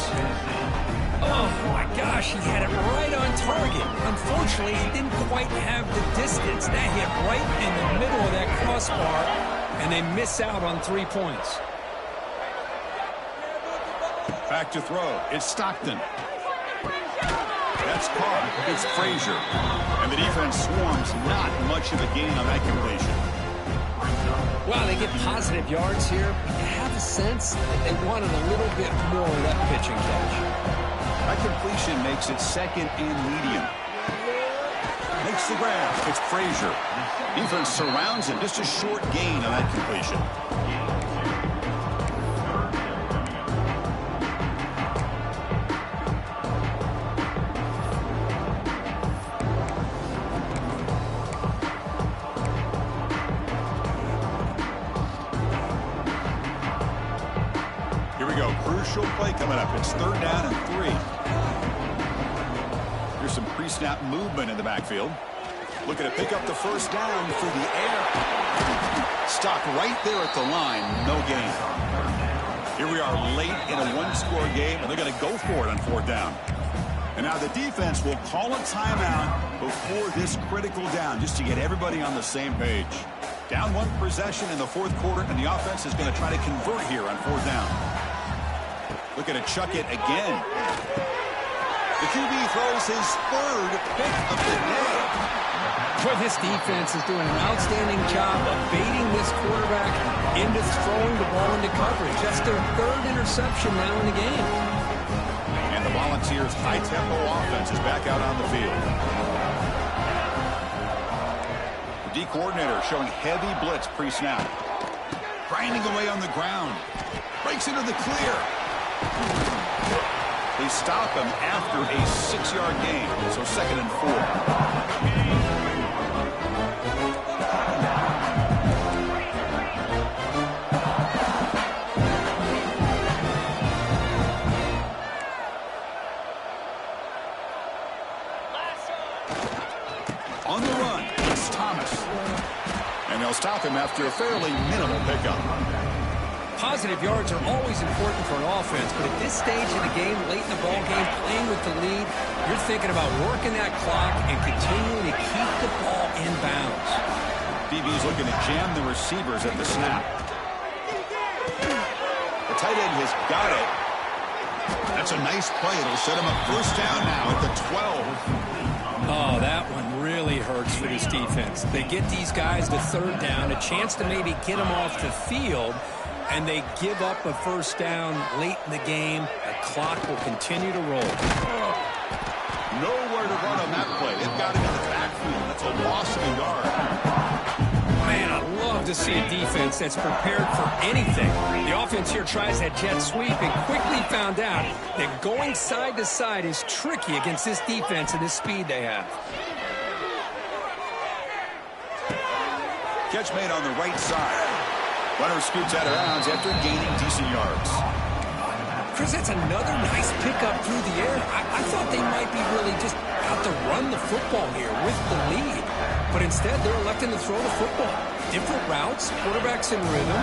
Oh, my gosh, he had it right on target. Unfortunately, he didn't quite have the distance. That hit right in the middle of that crossbar, and they miss out on 3 points. Back to throw. It's Stockton. That's caught. It's Frazier. And the defense swarms. Not much of a gain on that completion. Well, they get positive yards here. You have a sense that they wanted a little bit more of that pitching catch. That completion makes it second and medium. Makes the grab. It's Frazier. Defense surrounds him. Just a short gain on that completion. Crucial play coming up. It's third down and 3. Here's some pre-snap movement in the backfield. Looking to pick up the first down through the air. Stopped right there at the line. No gain. Here we are late in a one-score game, and they're going to go for it on fourth down. And now the defense will call a timeout before this critical down, just to get everybody on the same page. Down one possession in the fourth quarter, and the offense is going to try to convert here on fourth down. Looking to chuck it again. The QB throws his third pick of the day. Boy, this defense is doing an outstanding job of baiting this quarterback into throwing the ball into coverage. That's their third interception now in the game. And the Volunteers' high-tempo offense is back out on the field. The D coordinator showing heavy blitz pre-snap. Grinding away on the ground. Breaks into the clear. They stop him after a 6-yard gain, so second and 4. On the run, it's Thomas. And they'll stop him after a fairly minimal pickup. Positive yards are always important for an offense, but at this stage of the game, late in the ball game, playing with the lead, you're thinking about working that clock and continuing to keep the ball in bounds. DB's looking to jam the receivers at the snap. The tight end has got it. That's a nice play. It'll set him up first down now at the 12. Oh, that one really hurts for this defense. They get these guys to third down, a chance to maybe get them off the field, and they give up a first down late in the game. The clock will continue to roll. Nowhere to run on that play. They've got it in the backfield. That's a loss of a yard. Man, I love to see a defense that's prepared for anything. The offense here tries that jet sweep and quickly found out that going side to side is tricky against this defense and the speed they have. Catch made on the right side. Runner scoots out of bounds after gaining decent yards. Chris, that's another nice pickup through the air. I thought they might be really just out to run the football here with the lead. But instead, they're electing to throw the football. Different routes, quarterbacks in rhythm.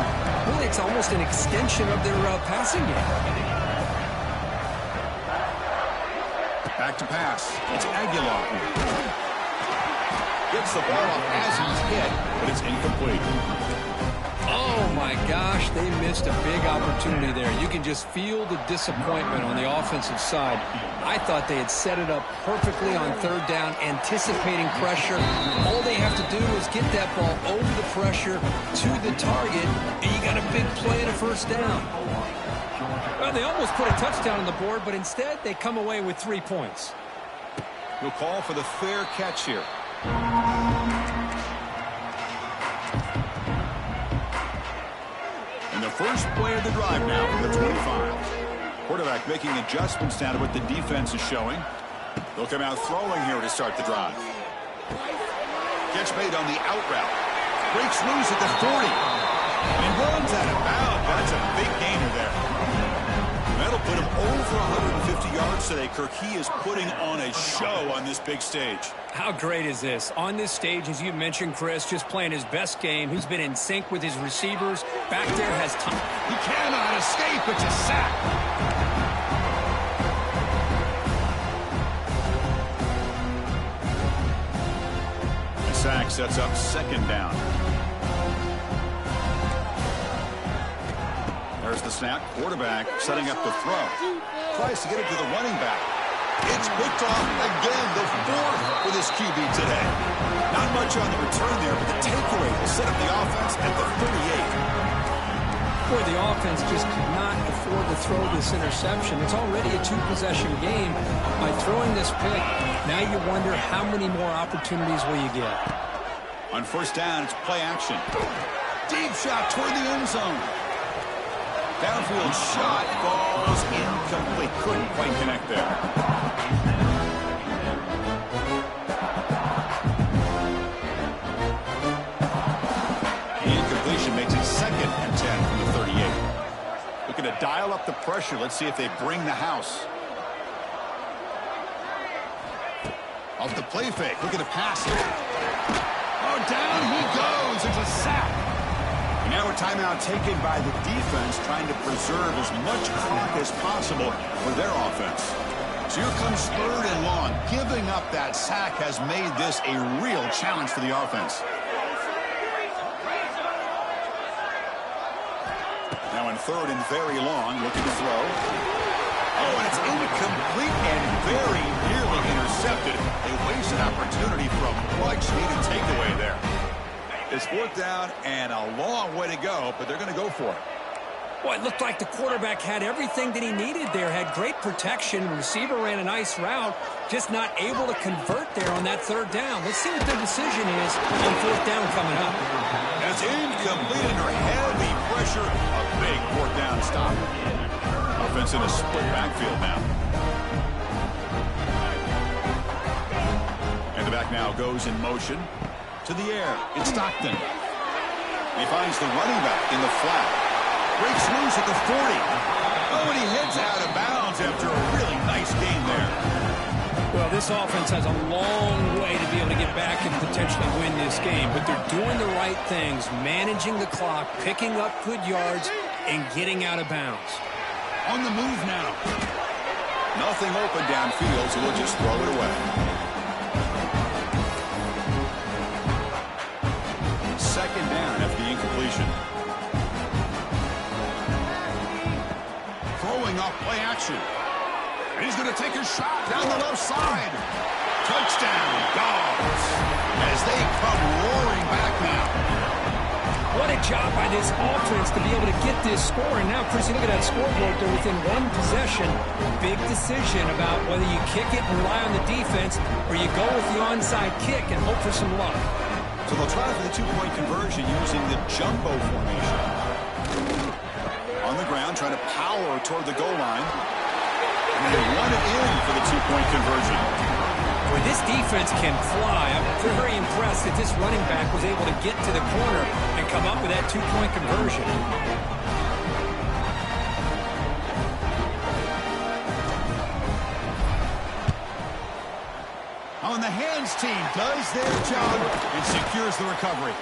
Really, it's almost an extension of their passing game. Back to pass. It's Aguilar. Gets the ball up as he's hit, but it's incomplete. Oh, my gosh, they missed a big opportunity there. You can just feel the disappointment on the offensive side. I thought they had set it up perfectly on third down, anticipating pressure. All they have to do is get that ball over the pressure to the target, and you got a big play and a first down. Well, they almost put a touchdown on the board, but instead they come away with 3 points. He'll call for the fair catch here. And the first play of the drive now from the 25. Quarterback making adjustments now to what the defense is showing. They'll come out throwing here to start the drive. Catch made on the out route. Breaks loose at the 40. And runs out of bounds. That's a big gainer there. That'll put him over 150 yards today. Kirk, is putting on a show on this big stage. How great is this? On this stage, as you mentioned, Chris, just playing his best game. He's been in sync with his receivers. Back there has time. He cannot escape. It's a sack. The sack sets up second down. There's the snap. Quarterback setting up the throw. Tries to get it to the running back. It's picked off again, the fourth for this QB today. Not much on the return there, but the takeaway will set up the offense at the 38. Boy, the offense just could not afford to throw this interception. It's already a two-possession game. By throwing this pick, now you wonder how many more opportunities will you get. On first down, it's play action. Deep shot toward the end zone. Downfield shot falls incomplete. Couldn't quite connect there. The incompletion makes it 2nd and 10 from the 38. Looking to dial up the pressure. Let's see if they bring the house. Off the play fake. Looking to pass it. Oh, down he goes. It's a sack. Now a timeout taken by the defense, trying to preserve as much clock as possible for their offense. So here comes 3rd and long. Giving up that sack has made this a real challenge for the offense. Now in 3rd and very long, looking to throw. Oh, and it's incomplete and very nearly intercepted. A wasted opportunity for a much-needed takeaway there. It's 4th down and a long way to go, but they're going to go for it. Well, it looked like the quarterback had everything that he needed there. Had great protection. Receiver ran a nice route. Just not able to convert there on that 3rd down. Let's see what their decision is on 4th down coming up. That's incomplete under heavy pressure. A big 4th down stop. Offense in a split backfield now. And the back now goes in motion. To the air, it's Stockton. He finds the running back in the flat. Breaks loose at the 40. Oh, and he heads out of bounds after a really nice gain there. Well, this offense has a long way to be able to get back and potentially win this game, but they're doing the right things, managing the clock, picking up good yards, and getting out of bounds. On the move now. Nothing open downfield, so we'll just throw it away. 2nd down after the incompletion. Throwing off play action. He's going to take a shot down the left side. Touchdown, Dogs, as they come roaring back now. What a job by this offense to be able to get this score. And now, Chris, you look at that scoreboard. They're within 1 possession. Big decision about whether you kick it and rely on the defense or you go with the onside kick and hope for some luck. So they'll try for the 2-point conversion using the jumbo formation. On the ground, trying to power toward the goal line. And they run it in for the 2-point conversion. Boy, this defense can fly. I'm very impressed that this running back was able to get to the corner and come up with that two-point conversion. On the hands team does their job and secures the recovery.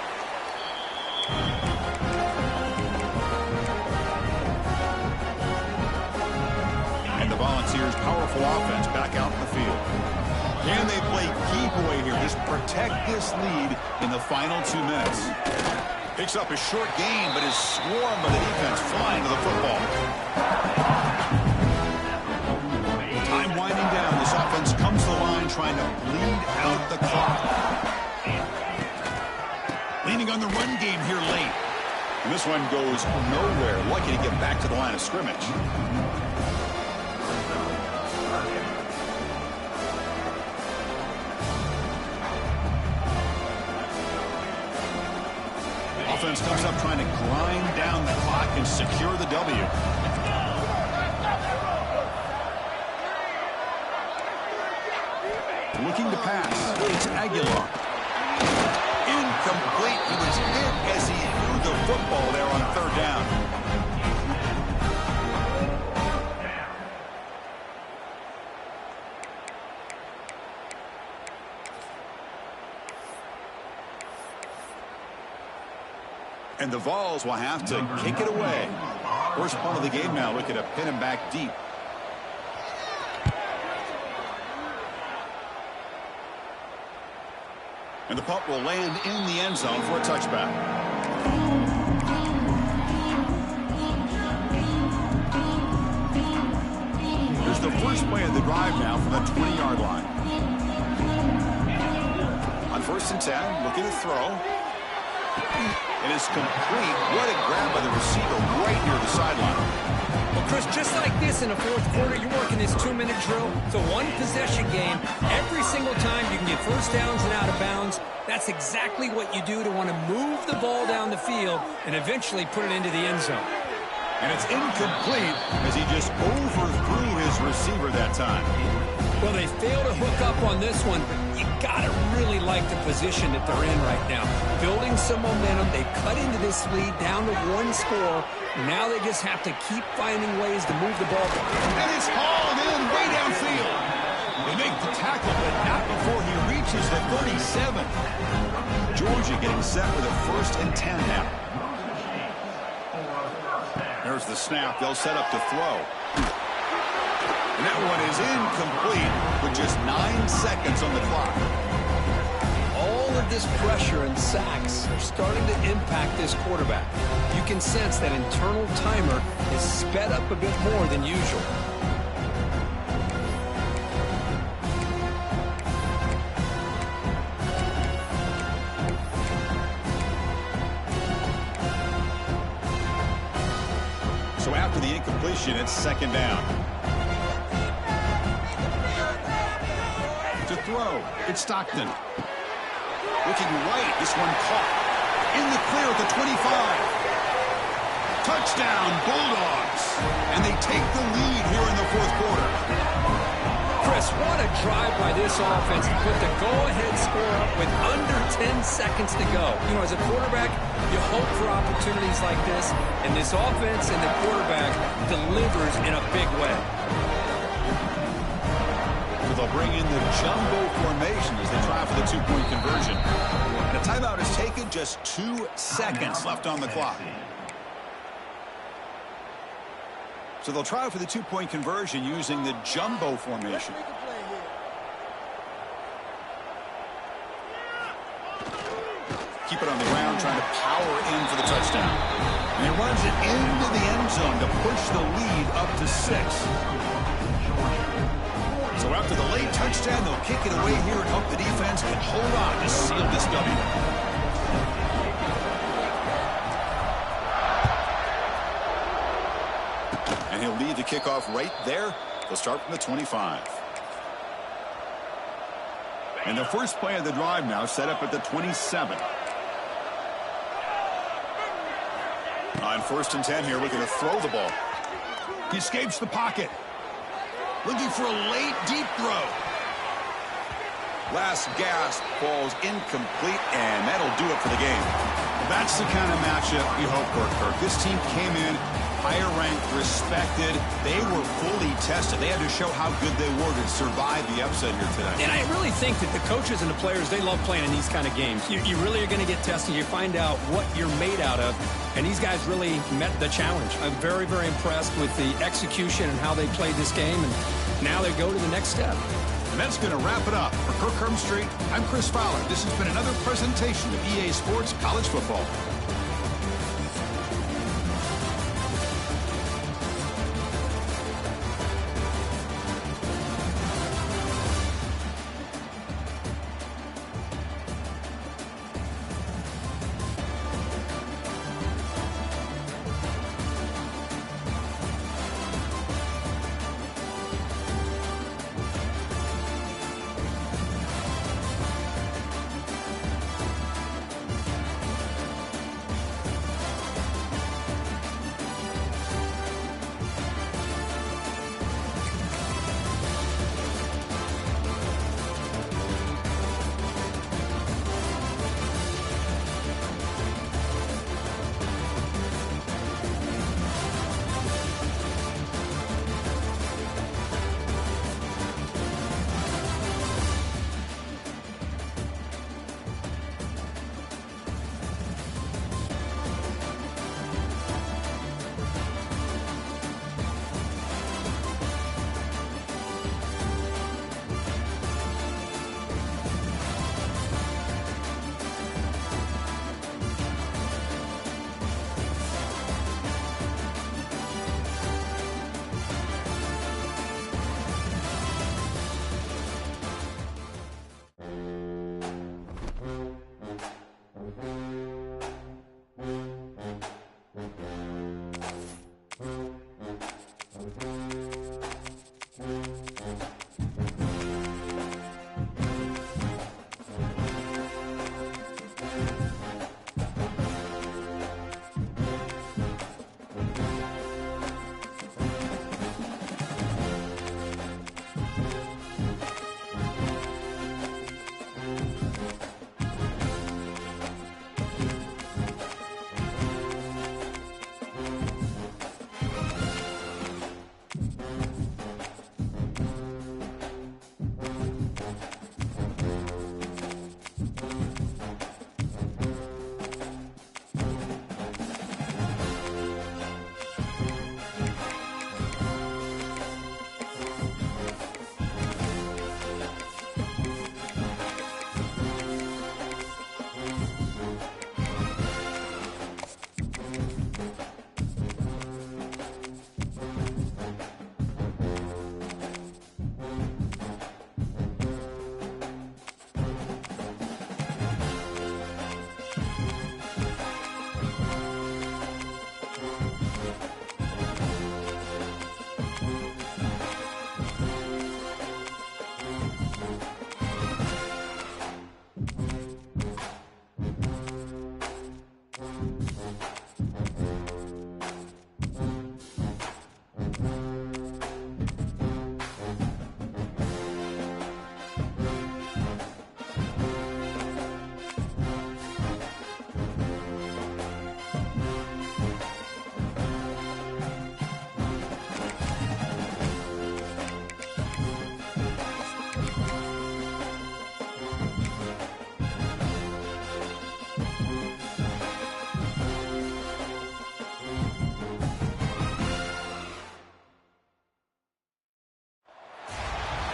And the Volunteers' powerful offense back out in the field. Can they play keep away here? Just protect this lead in the final 2 minutes. Picks up a short gain, but is swarmed by the defense flying to the football. Time winding down. This offense comes to the line trying to bleed out the clock. Leaning on the run game here late. And this one goes nowhere. Lucky to get back to the line of scrimmage. Offense comes up trying to grind down the clock and secure the W. Looking to pass. It's Aguilar. Incomplete. He was hit as he threw the football there on 3rd down. And the Vols will have to kick it away. First part of the game now, looking to pin him back deep. And the punt will land in the end zone for a touchback. Here's the first play of the drive now from the 20-yard line. On 1st and 10, looking to throw. It is complete. What a grab by the receiver right near the sideline. Well, Chris, just like this in the 4th quarter, you're working this 2-minute drill. It's a one-possession game. Every single time you can get first downs and out of bounds. That's exactly what you do to want to move the ball down the field and eventually put it into the end zone. And it's incomplete as he just overthrew his receiver that time. Well, they failed to hook up on this one, but you got to really like the position that they're in right now. Building some momentum. They've cut into this lead down to 1 score. Now they just have to keep finding ways to move the ball. And it's hauled in way downfield. They make the tackle, but not before he reaches the 37. Georgia getting set with a 1st and 10 now. There's the snap. They'll set up to throw. And that one is incomplete with just 9 seconds on the clock. All of this pressure and sacks are starting to impact this quarterback. You can sense that internal timer is sped up a bit more than usual. So after the incompletion, it's 2nd down. To throw, it's Stockton. Looking right, this one caught. In the clear at the 25. Touchdown, Bulldogs. And they take the lead here in the 4th quarter. Chris, what a drive by this offense to put the go-ahead score up with under 10 seconds to go. You know, as a quarterback, you hope for opportunities like this, and this offense and the quarterback delivers in a big way. They'll bring in the jumbo formation as they try for the 2-point conversion. The timeout is taken, just 2 seconds left on the clock. So they'll try for the 2-point conversion using the jumbo formation. Keep it on the ground, trying to power in for the touchdown. And he runs it into the end zone to push the lead up to 6. So after the late touchdown, they'll kick it away here and hope the defense can hold on to seal this W. And he'll lead the kickoff right there. They'll start from the 25. And the first play of the drive now set up at the 27. On 1st and 10 here, looking to throw the ball. He escapes the pocket. Looking for a late, deep throw. Last gasp falls incomplete, and that'll do it for the game. That's the kind of matchup we hope for, Kirk. This team came in higher ranked, respected. They were fully tested. They had to show how good they were to survive the upset here today. And I really think that the coaches and the players, they love playing in these kind of games. You really are going to get tested. You find out what you're made out of. And these guys really met the challenge. I'm very, very impressed with the execution and how they played this game. And now they go to the next step. And that's going to wrap it up. For Kirk Herbstreit, I'm Chris Fowler. This has been another presentation of EA Sports College Football.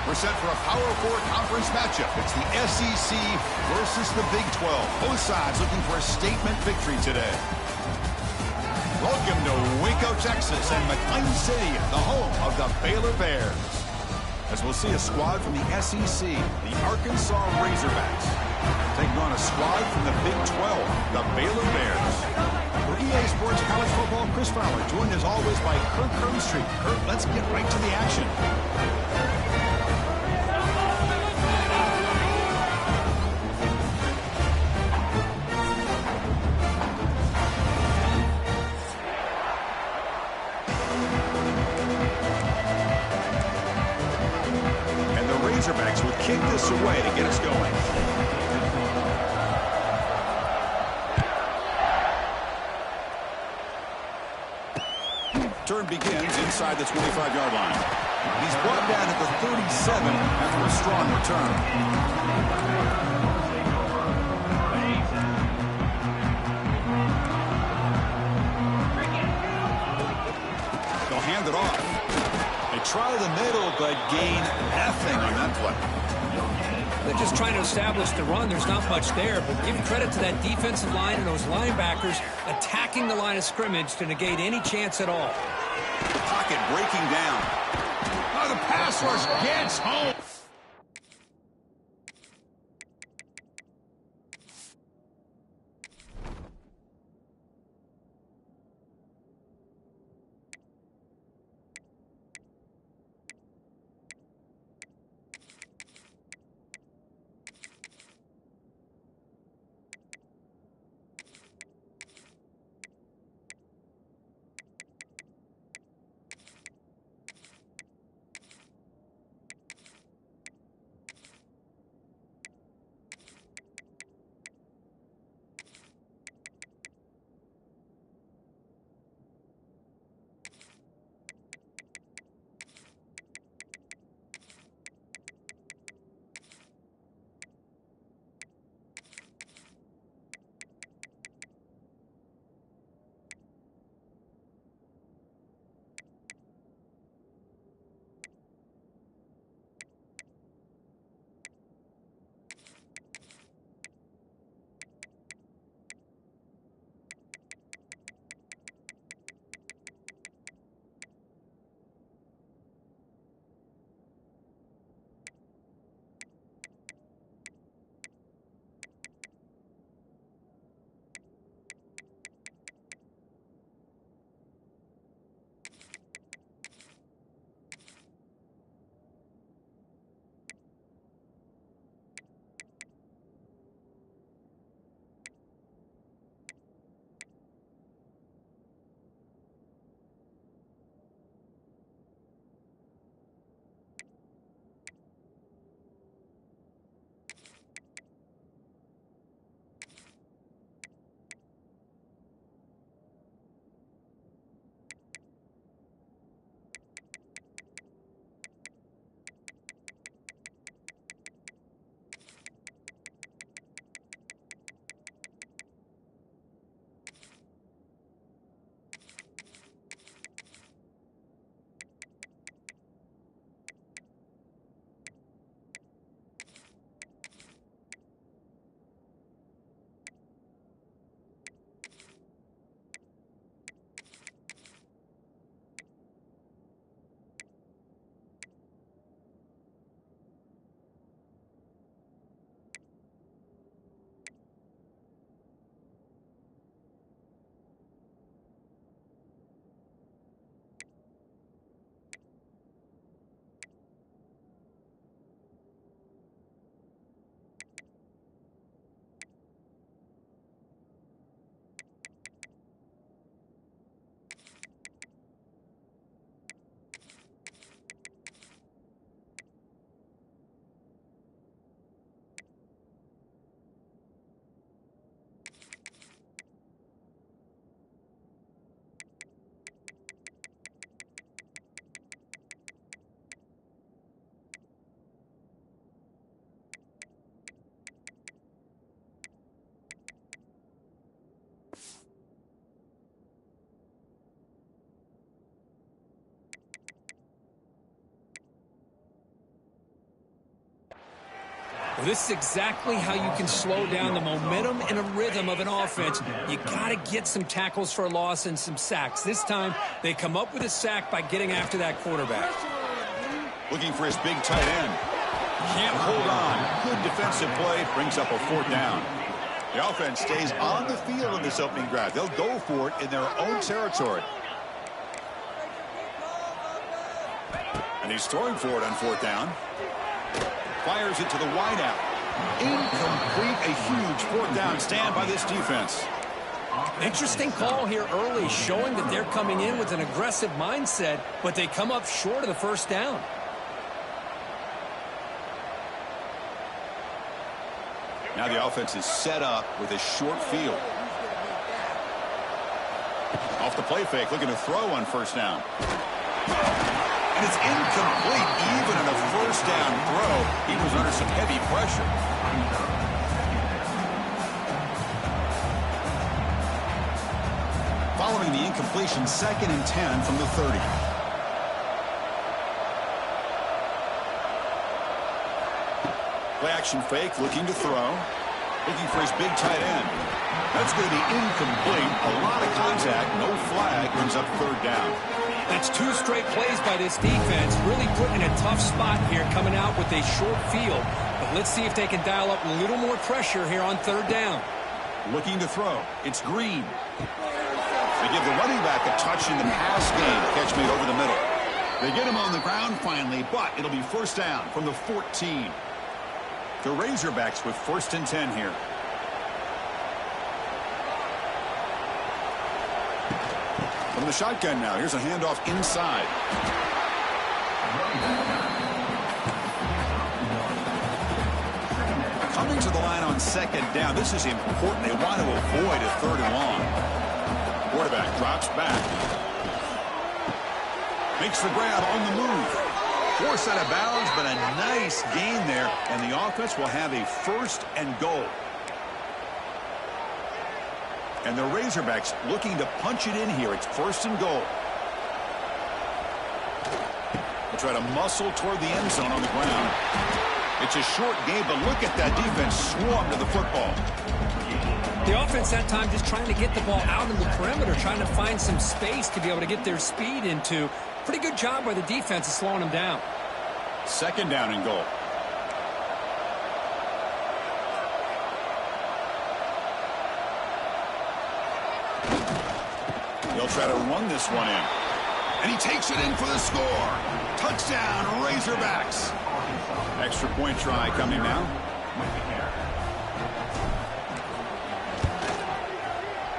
We're set for a Power 4 conference matchup. It's the SEC versus the Big 12. Both sides looking for a statement victory today. Welcome to Waco, Texas, and McLean City, the home of the Baylor Bears. As we'll see a squad from the SEC, the Arkansas Razorbacks, taking on a squad from the Big 12, the Baylor Bears. For EA Sports College Football, Chris Fowler, joined as always by Kirk Herbstreit. Kirk, let's get right to the action. Razorbacks with kick this away to get us going. Turn begins inside the 25-yard line. He's brought down at the 37 after a strong return. They'll hand it off. They try the middle, but gain nothing on that play. They're just trying to establish the run. There's not much there, but give credit to that defensive line and those linebackers attacking the line of scrimmage to negate any chance at all. The pocket breaking down. Oh, the pass rush gets home. Well, this is exactly how you can slow down the momentum and a rhythm of an offense. You got to get some tackles for a loss and some sacks. This time, they come up with a sack by getting after that quarterback. Looking for his big tight end. Can't hold on. Good defensive play. Brings up a 4th down. The offense stays on the field in this opening drive. They'll go for it in their own territory. And he's throwing for it on 4th down. Fires it to the wideout. Incomplete. A huge 4th down stand by this defense. Interesting call here early, showing that they're coming in with an aggressive mindset, but they come up short of the 1st down. Now the offense is set up with a short field. Off the play fake, looking to throw on first down. And it's incomplete. Even in a first down throw, he was under some heavy pressure. Following the incompletion, 2nd and 10 from the 30. Play action fake, looking to throw. Looking for his big tight end. That's going to be incomplete. A lot of contact, no flag, brings up 3rd down. That's 2 straight plays by this defense. Really put in a tough spot here, coming out with a short field. But let's see if they can dial up a little more pressure here on 3rd down. Looking to throw. It's Green. They give the running back a touch in the pass game. Catch made over the middle. They get him on the ground finally, but it'll be 1st down from the 14. The Razorbacks with 1st and 10 here. From the shotgun now, here's a handoff inside. Coming to the line on 2nd down. This is important. They want to avoid a 3rd and long. Quarterback drops back. Makes the grab on the move. Forced out of bounds, but a nice gain there, and the offense will have a 1st and goal. And the Razorbacks looking to punch it in here. It's 1st and goal. They'll try to muscle toward the end zone on the ground. It's a short game, but look at that defense swarm to the football. The offense that time just trying to get the ball out in the perimeter, trying to find some space to be able to get their speed into. Pretty good job by the defense of slowing them down. 2nd down and goal. They'll try to run this one in. And he takes it in for the score. Touchdown, Razorbacks. Extra point try coming now.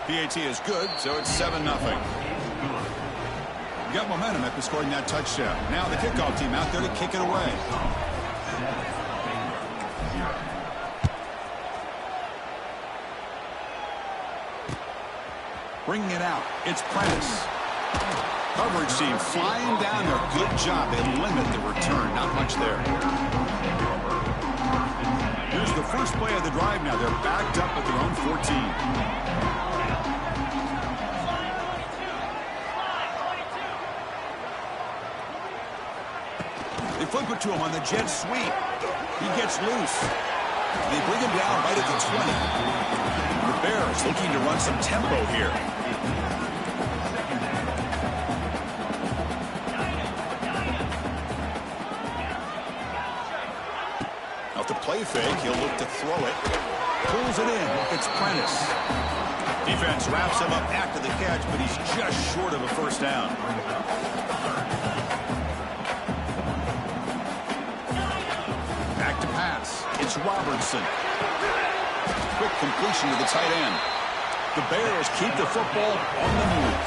PAT is good, so it's 7-0. Got momentum after scoring that touchdown. Now the kickoff team out there to kick it away. Bringing it out. It's Prentice. Coverage team flying down there. Good job. They limit the return. Not much there. Here's the first play of the drive now. They're backed up at their own 14. They flip it to him on the jet sweep. He gets loose. They bring him down right at the 20. The Bears looking to run some tempo here. Off the play fake, he'll look to throw it. Pulls it in. It's Prentice. Defense wraps him up after the catch, but he's just short of a 1st down. It's Robertson. Quick completion to the tight end. The Bears keep the football on the move.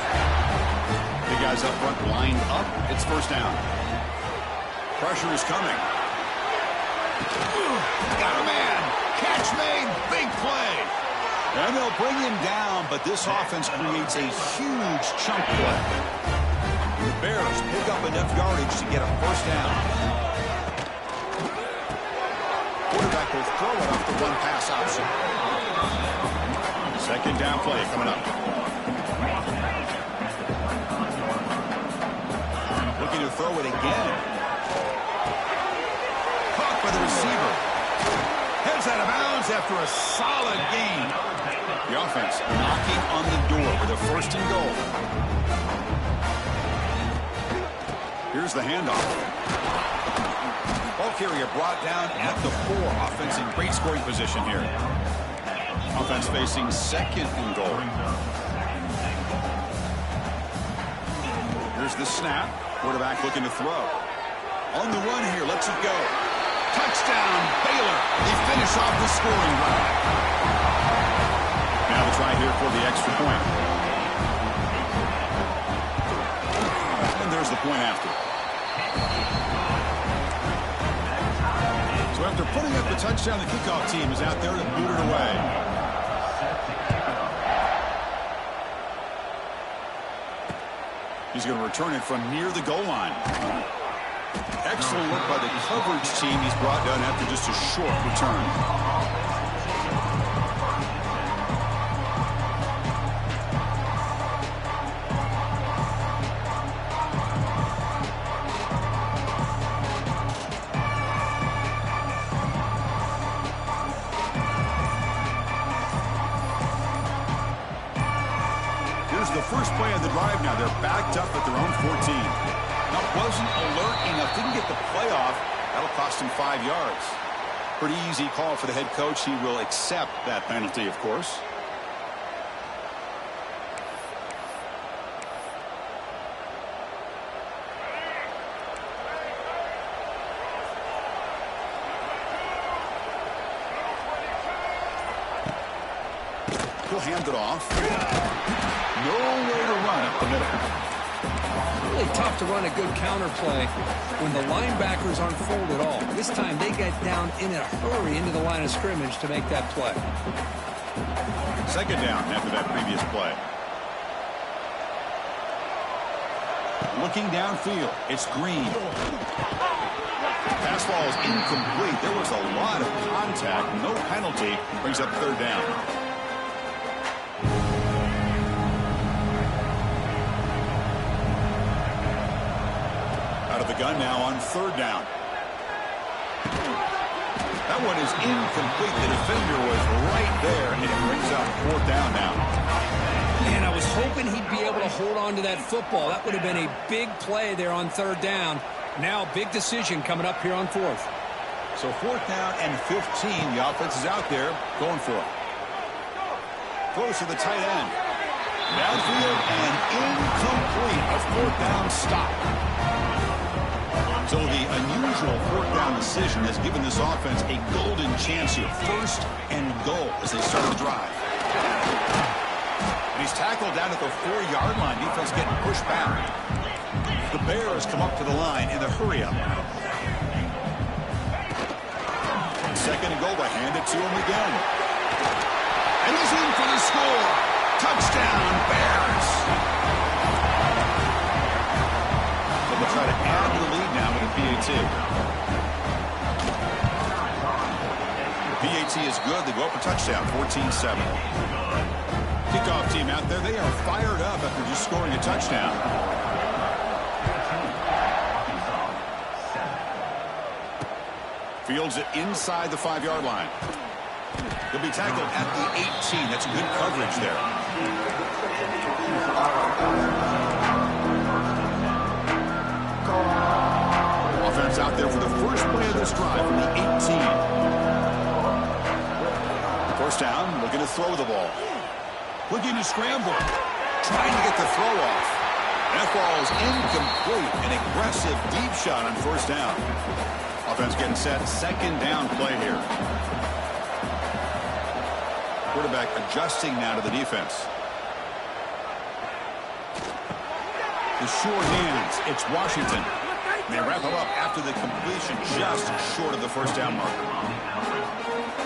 The guys up front lined up. It's 1st down. Pressure is coming. Got a man. Catch made. Big play. And they'll bring him down, but this offense creates a huge chunk play. The Bears pick up enough yardage to get a 1st down. Quarterback will throw it off the one pass option. 2nd down play coming up. Looking to throw it again. Caught by the receiver. Heads out of bounds after a solid gain. The offense knocking on the door with a 1st and goal. Here's the handoff. Ball carrier brought down at the 4. Offense in great scoring position here. Offense facing 2nd and goal. Here's the snap. Quarterback looking to throw. On the run here, lets it go. Touchdown, Baylor. They finish off the scoring drive. Now the try here for the extra point. And there's the point after. So After putting up the touchdown, the kickoff team is out there to boot it away. He's going to return it from near the goal line. Excellent work by the coverage team. He's brought down after just a short return. The first play of the drive now. They're backed up at their own 14. Now, wasn't alert enough. Didn't get the play off. That'll cost him 5 yards. Pretty easy call for the head coach. He will accept that penalty, of course. He'll hand it off. Nowhere to run up the middle. Really tough to run a good counter play when the linebackers aren't full at all. This time they get down in a hurry into the line of scrimmage to make that play. Second down after that previous play. Looking downfield, it's Green. Pass ball is incomplete. There was a lot of contact. No penalty. Brings up third down. The gun now on third down. That one is incomplete. The defender was right there, and it brings up fourth down now. Man, I was hoping he'd be able to hold on to that football. That would have been a big play there on third down. Now, big decision coming up here on fourth. So fourth down and 15. The offense is out there going for it. Throws to the tight end. Downfield and incomplete. A fourth down stop. So the unusual fourth down decision has given this offense a golden chance here. First and goal as they start the drive. And he's tackled down at the 4-yard line. Defense getting pushed back. The Bears come up to the line in the hurry-up. Second and goal, they hand it to him again. And he's in for the score. Touchdown, Bears. They'll try to add to the lead now with a PAT. The PAT is good. They go up for touchdown, 14-7. Kickoff team out there, they are fired up after just scoring a touchdown. Fields it inside the 5-yard line. He'll be tackled at the 18. That's good coverage there. Offense out there for the first play of this drive from the 18. First down, looking to throw the ball. Looking to scramble. Trying to get the throw off. That ball is incomplete. An aggressive deep shot on first down. Offense getting set. Second down play here. Quarterback adjusting now to the defense. The sure hands. It's Washington. They wrap him up after the completion just short of the first down mark.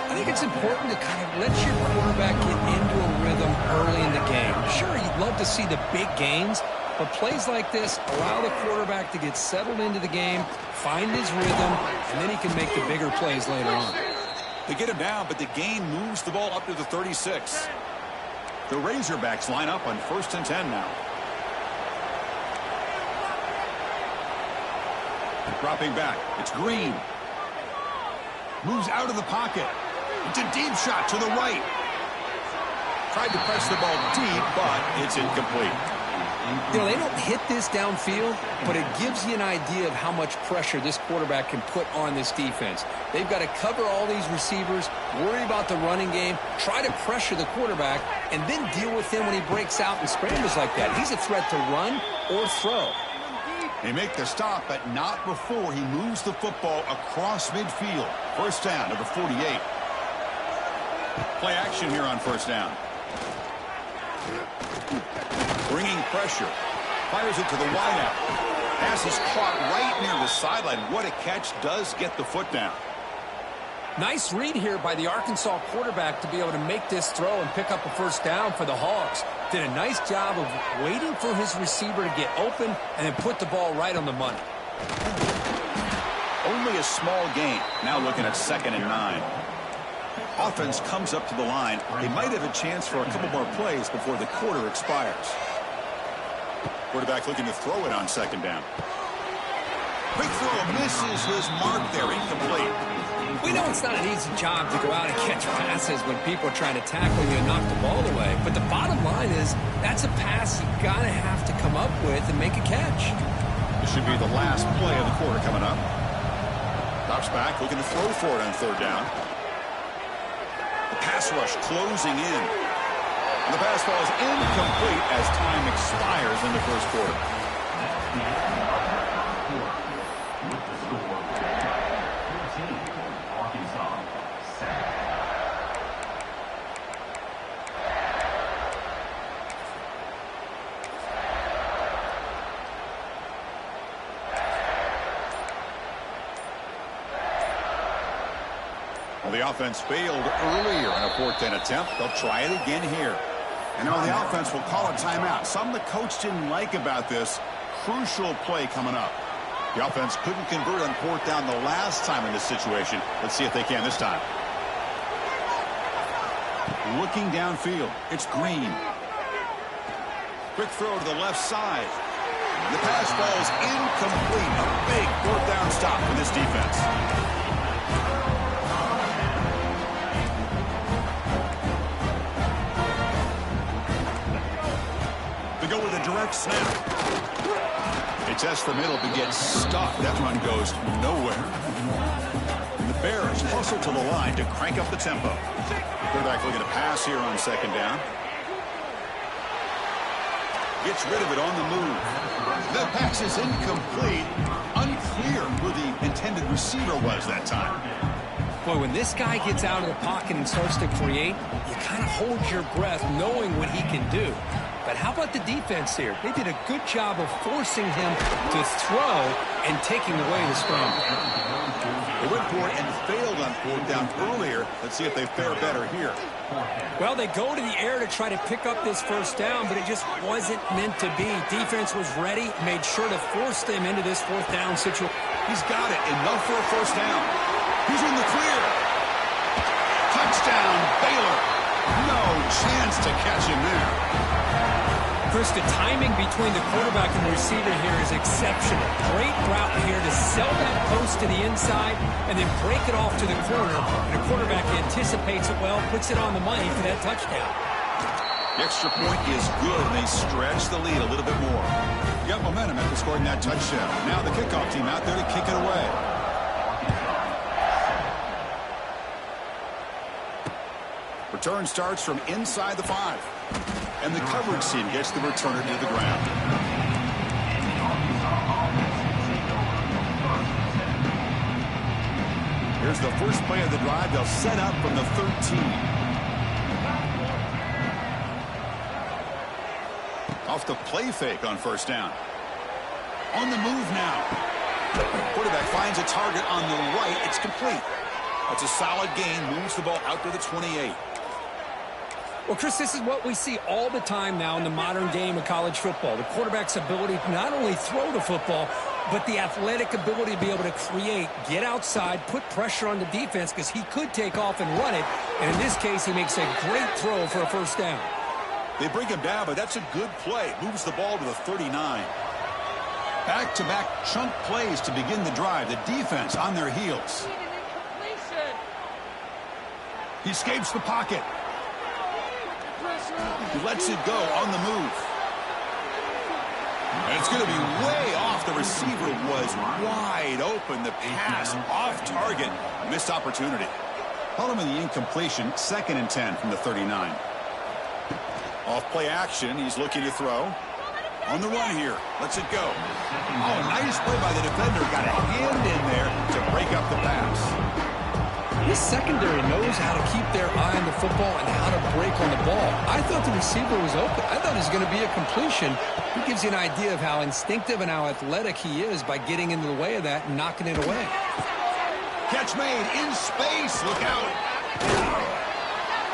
I think it's important to kind of let your quarterback get into a rhythm early in the game. Sure, you'd love to see the big gains, but plays like this allow the quarterback to get settled into the game, find his rhythm, and then he can make the bigger plays later on. They get him down, but the gain moves the ball up to the 36. The Razorbacks line up on 1st and 10 now. Dropping back, it's Green. Moves out of the pocket. It's a deep shot to the right. Tried to press the ball deep, but it's incomplete. You know, they don't hit this downfield, but it gives you an idea of how much pressure this quarterback can put on this defense. They've got to cover all these receivers, worry about the running game, try to pressure the quarterback, and then deal with him when he breaks out and scrambles like that. He's a threat to run or throw. They make the stop, but not before he moves the football across midfield. First down to the 48. Play action here on first down. Bringing pressure. Fires it to the wideout. Pass is caught right near the sideline. What a catch. Does get the foot down. Nice read here by the Arkansas quarterback to be able to make this throw and pick up a first down for the Hogs. Did a nice job of waiting for his receiver to get open and then put the ball right on the money. Only a small gain. Now looking at 2nd and 9. Offense comes up to the line. They might have a chance for a couple more plays before the quarter expires. Quarterback looking to throw it on 2nd down. Quick throw misses his mark there. Incomplete. We know it's not an easy job to go out and catch passes when people are trying to tackle you and knock the ball away. But the bottom line is that's a pass you got to have to come up with and make a catch. This should be the last play of the quarter coming up. Drops back, looking to throw for it on 3rd down. The pass rush closing in. And the pass ball is incomplete as time expires in the first quarter. Well, the offense failed earlier in a 4th down attempt. They'll try it again here. And now the offense will call a timeout. Something the coach didn't like about this. Crucial play coming up. The offense couldn't convert on 4th down the last time in this situation. Let's see if they can this time. Looking downfield. It's Green. Quick throw to the left side. The pass ball is incomplete. A big 4th down stop for this defense. Go with a direct snap. They test the middle but get stuck. That run goes nowhere. And the Bears hustle to the line to crank up the tempo. Quarterback looking to pass here on 2nd down. Gets rid of it on the move. That pass is incomplete. Unclear who the intended receiver was that time. Boy, when this guy gets out of the pocket and starts to create, you kind of hold your breath knowing what he can do. But how about the defense here? They did a good job of forcing him to throw and taking away the scramble. They went for it and failed on 4th down earlier. Let's see if they fare better here. Well, they go to the air to try to pick up this first down, but it just wasn't meant to be. Defense was ready, made sure to force them into this 4th down situation. He's got it. Enough for a first down. He's in the clear. Touchdown, Baylor. No chance to catch him there. Chris, the timing between the quarterback and the receiver here is exceptional. Great route here to sell that post to the inside and then break it off to the corner. And the quarterback anticipates it well, puts it on the money for that touchdown. The extra point is good. They stretch the lead a little bit more. You got momentum after scoring that touchdown. Now the kickoff team out there to kick it away. Return starts from inside the 5. And the coverage team gets the returner to the ground. Here's the first play of the drive. They'll set up from the 13. Off the play fake on 1st down. On the move now. Quarterback finds a target on the right. It's complete. That's a solid gain. Moves the ball out to the 28. Well, Chris, this is what we see all the time now in the modern game of college football. The quarterback's ability to not only throw the football, but the athletic ability to be able to create, get outside, put pressure on the defense because he could take off and run it. And in this case, he makes a great throw for a first down. They bring him down, but that's a good play. Moves the ball to the 39. Back-to-back chunk plays to begin the drive. The defense on their heels. He escapes the pocket. He lets it go on the move. And it's going to be way off. The receiver was wide open. The pass off target. Missed opportunity. Following the incompletion, 2nd and 10 from the 39. Off play action. He's looking to throw. On the run here. Lets it go. Oh, nice play by the defender. Got a hand in there to break up the pass. This secondary knows how to keep their eye on the football and how to break on the ball. I thought the receiver was open. I thought it was going to be a completion. It gives you an idea of how instinctive and how athletic he is by getting into the way of that and knocking it away. Catch catch made in space. Look out.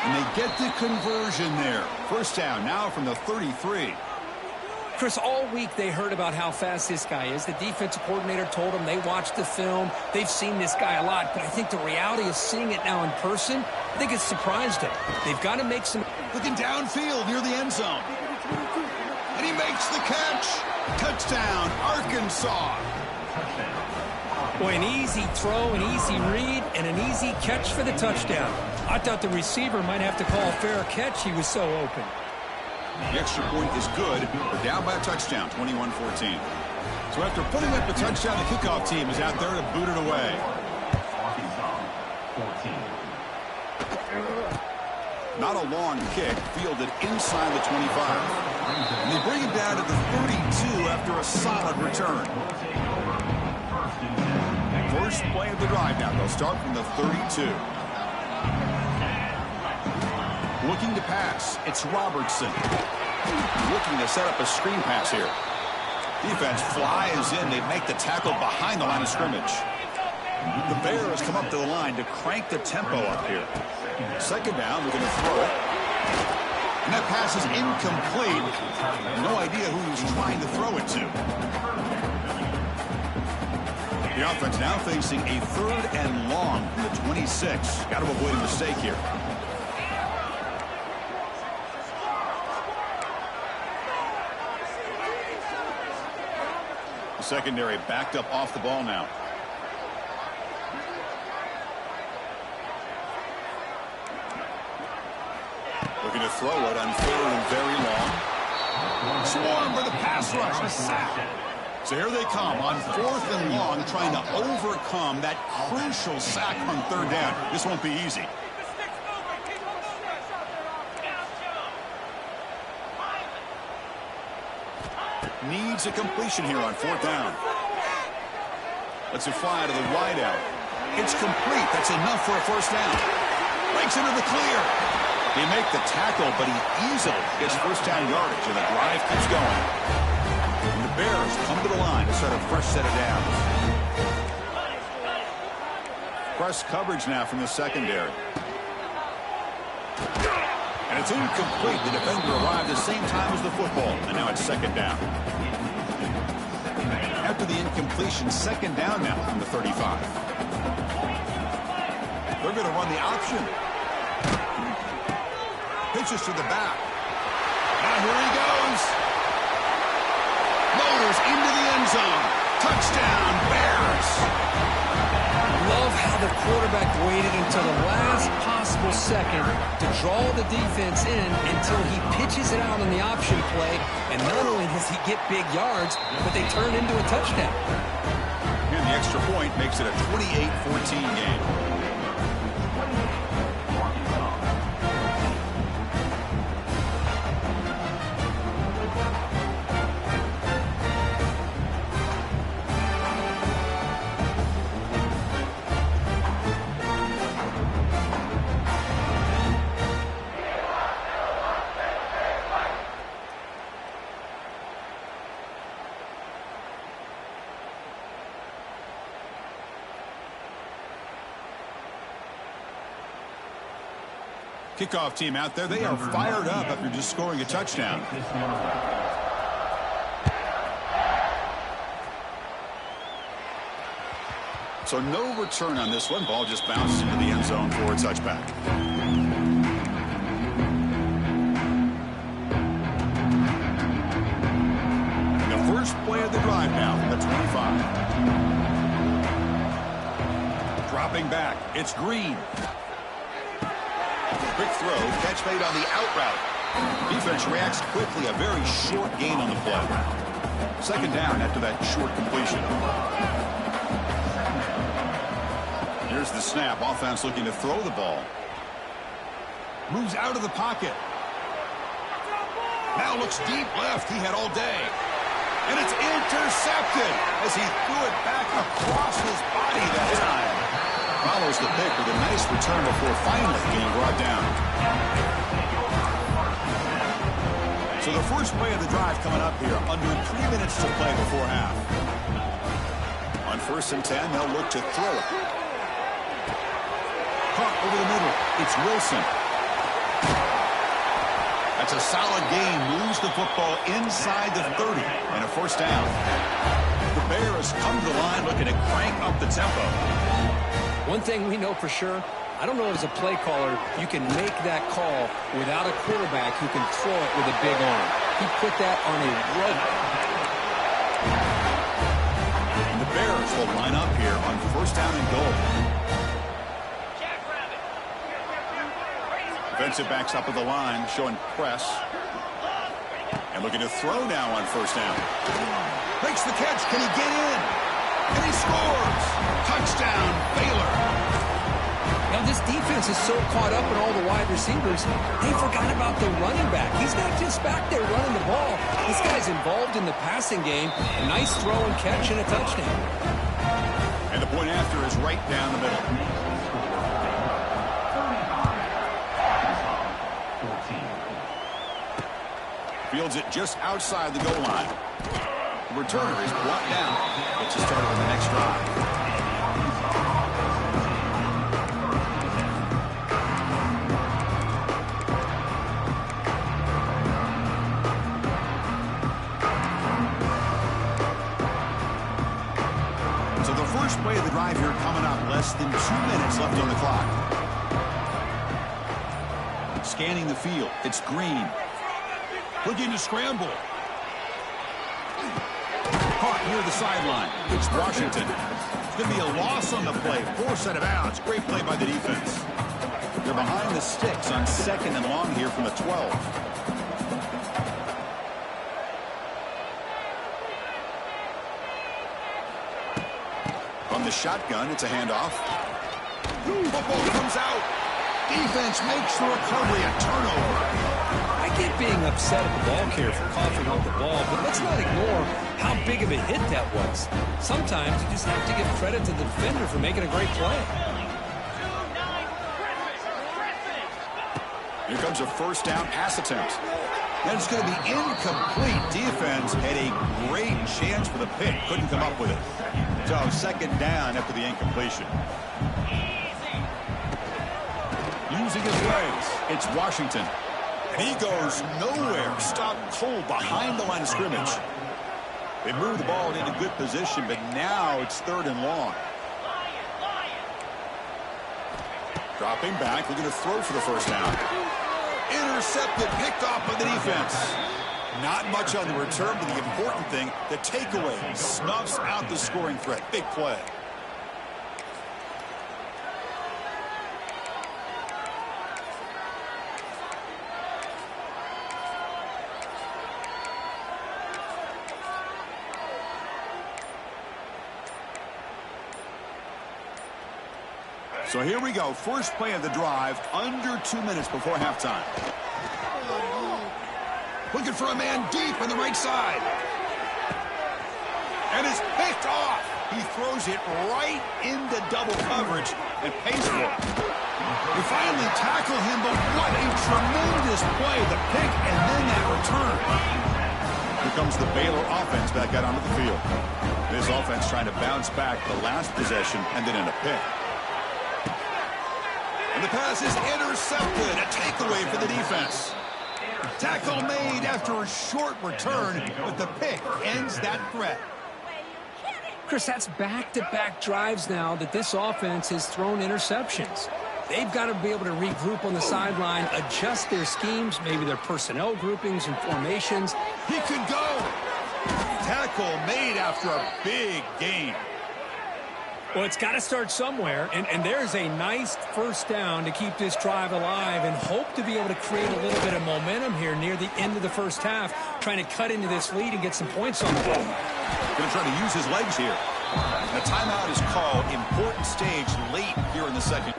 And they get the conversion there. First down now from the 33. Chris, all week they heard about how fast this guy is. The defensive coordinator told them they watched the film. They've seen this guy a lot, but I think the reality of seeing it now in person, I think it's surprised them. They've got to make some... Looking downfield near the end zone. And he makes the catch. Touchdown, Arkansas. Boy, an easy throw, an easy read, and an easy catch for the touchdown. I thought the receiver might have to call a fair catch. He was so open. The extra point is good. They're down by a touchdown, 21-14. So after putting up the touchdown, the kickoff team is out there to boot it away. Not a long kick, fielded inside the 25. And they bring it down to the 32 after a solid return. First play of the drive now. They'll start from the 32. Looking to pass. It's Robertson. Looking to set up a screen pass here. Defense flies in. They make the tackle behind the line of scrimmage. The Bears come up to the line to crank the tempo up here. Second down, they're going to throw it. And that pass is incomplete. No idea who he's trying to throw it to. The offense now facing a 3rd and long from the 26. Got to avoid a mistake here. The secondary backed up off the ball now. Looking to throw it on 3rd and very long. Swarm for the pass rush. A sack. So here they come on 4th and long, trying to overcome that crucial sack on 3rd down. This won't be easy. Needs a completion here on 4th down. Lets it fly to the wideout. It's complete. That's enough for a first down. Breaks into the clear. They make the tackle, but he easily gets first down yardage, and the drive keeps going. And the Bears come to the line to start a fresh set of downs. Press coverage now from the secondary. And it's incomplete. The defender arrived the same time as the football, and now it's second down. After the incompletion, second down now from the 35. They're going to run the option. Pitches to the back. Now here he goes. Motors into the end zone. Touchdown, Bears. Love how the quarterback waited until the last possible second to draw the defense in until he pitches it out on the option play. And not only does he get big yards, but they turn into a touchdown. And the extra point makes it a 28-14 game. Kickoff team out there. They are fired up after just scoring a touchdown. So no return on this one. Ball just bounces into the end zone for a touchback. And the first play of the drive now from the 25. Dropping back. It's Green. Quick throw, catch made on the out route. Defense reacts quickly, a very short gain on the play. Second down after that short completion. Here's the snap. Offense looking to throw the ball. Moves out of the pocket. Now looks deep left. He had all day. And it's intercepted as he threw it back across his body that time. Follows the pick with a nice return before finally getting brought down. So the first play of the drive coming up here, under 3 minutes to play before half. On 1st and 10, they'll look to throw it. Caught over the middle. It's Wilson. That's a solid gain. Moves the football inside the 30 and a first down. The Bears come to the line looking to crank up the tempo. One thing we know for sure, I don't know as a play caller, you can make that call without a quarterback who can throw it with a big arm. He put that on a rope. And the Bears will line up here on first down and goal. Defensive backs up at the line, showing press. And looking to throw now on first down. Makes the catch. Can he get in? And he scores. Touchdown, Baylor. Now, this defense is so caught up in all the wide receivers, they forgot about the running back. He's not just back there running the ball. This guy's involved in the passing game. A nice throw and catch and a touchdown. And the point after is right down the middle. Fields it just outside the goal line. The returner is brought down. Gets us started on the next drive. So the first play of the drive here coming up. Less than 2 minutes left on the clock. Scanning the field. It's Green. Looking to scramble. Caught near the sideline. It's Washington. It's going to be a loss on the play. Forced out of bounds. Great play by the defense. They're behind the sticks on second and long here from the 12. From the shotgun, it's a handoff. Football comes out. Defense makes the recovery. A turnover. I get being upset at the ball carrier for coughing up the ball, but let's not ignore how big of a hit that was. Sometimes you just have to give credit to the defender for making a great play. Here comes a first down pass attempt. And it's going to be incomplete. Defense had a great chance for the pick. Couldn't come up with it. So second down after the incompletion. Using his legs, it's Washington. And he goes nowhere. Stopped cold behind the line of scrimmage. They moved the ball into good position, but now it's third and long. Dropping back, looking to throw for the first down. Intercepted, picked off by the defense. Not much on the return, but the important thing, the takeaway. Snuffs out the scoring threat. Big play. So here we go. First play of the drive, under 2 minutes before halftime. Looking for a man deep on the right side. And it's picked off. He throws it right into double coverage and pays for it. They finally tackle him, but what a tremendous play. The pick and then that return. Here comes the Baylor offense back out onto the field. This offense trying to bounce back the last possession and then in a pick. And the pass is intercepted. A takeaway for the defense. Tackle made after a short return, but the pick ends that threat. Chris, that's back-to-back drives now that this offense has thrown interceptions. They've got to be able to regroup on the sideline, adjust their schemes, maybe their personnel groupings and formations. He could go. Tackle made after a big gain. Well, it's got to start somewhere, and there's a nice first down to keep this drive alive and hope to be able to create a little bit of momentum here near the end of the first half, trying to cut into this lead and get some points on the board. Going to try to use his legs here. And a timeout is called. Important stage late here in the second.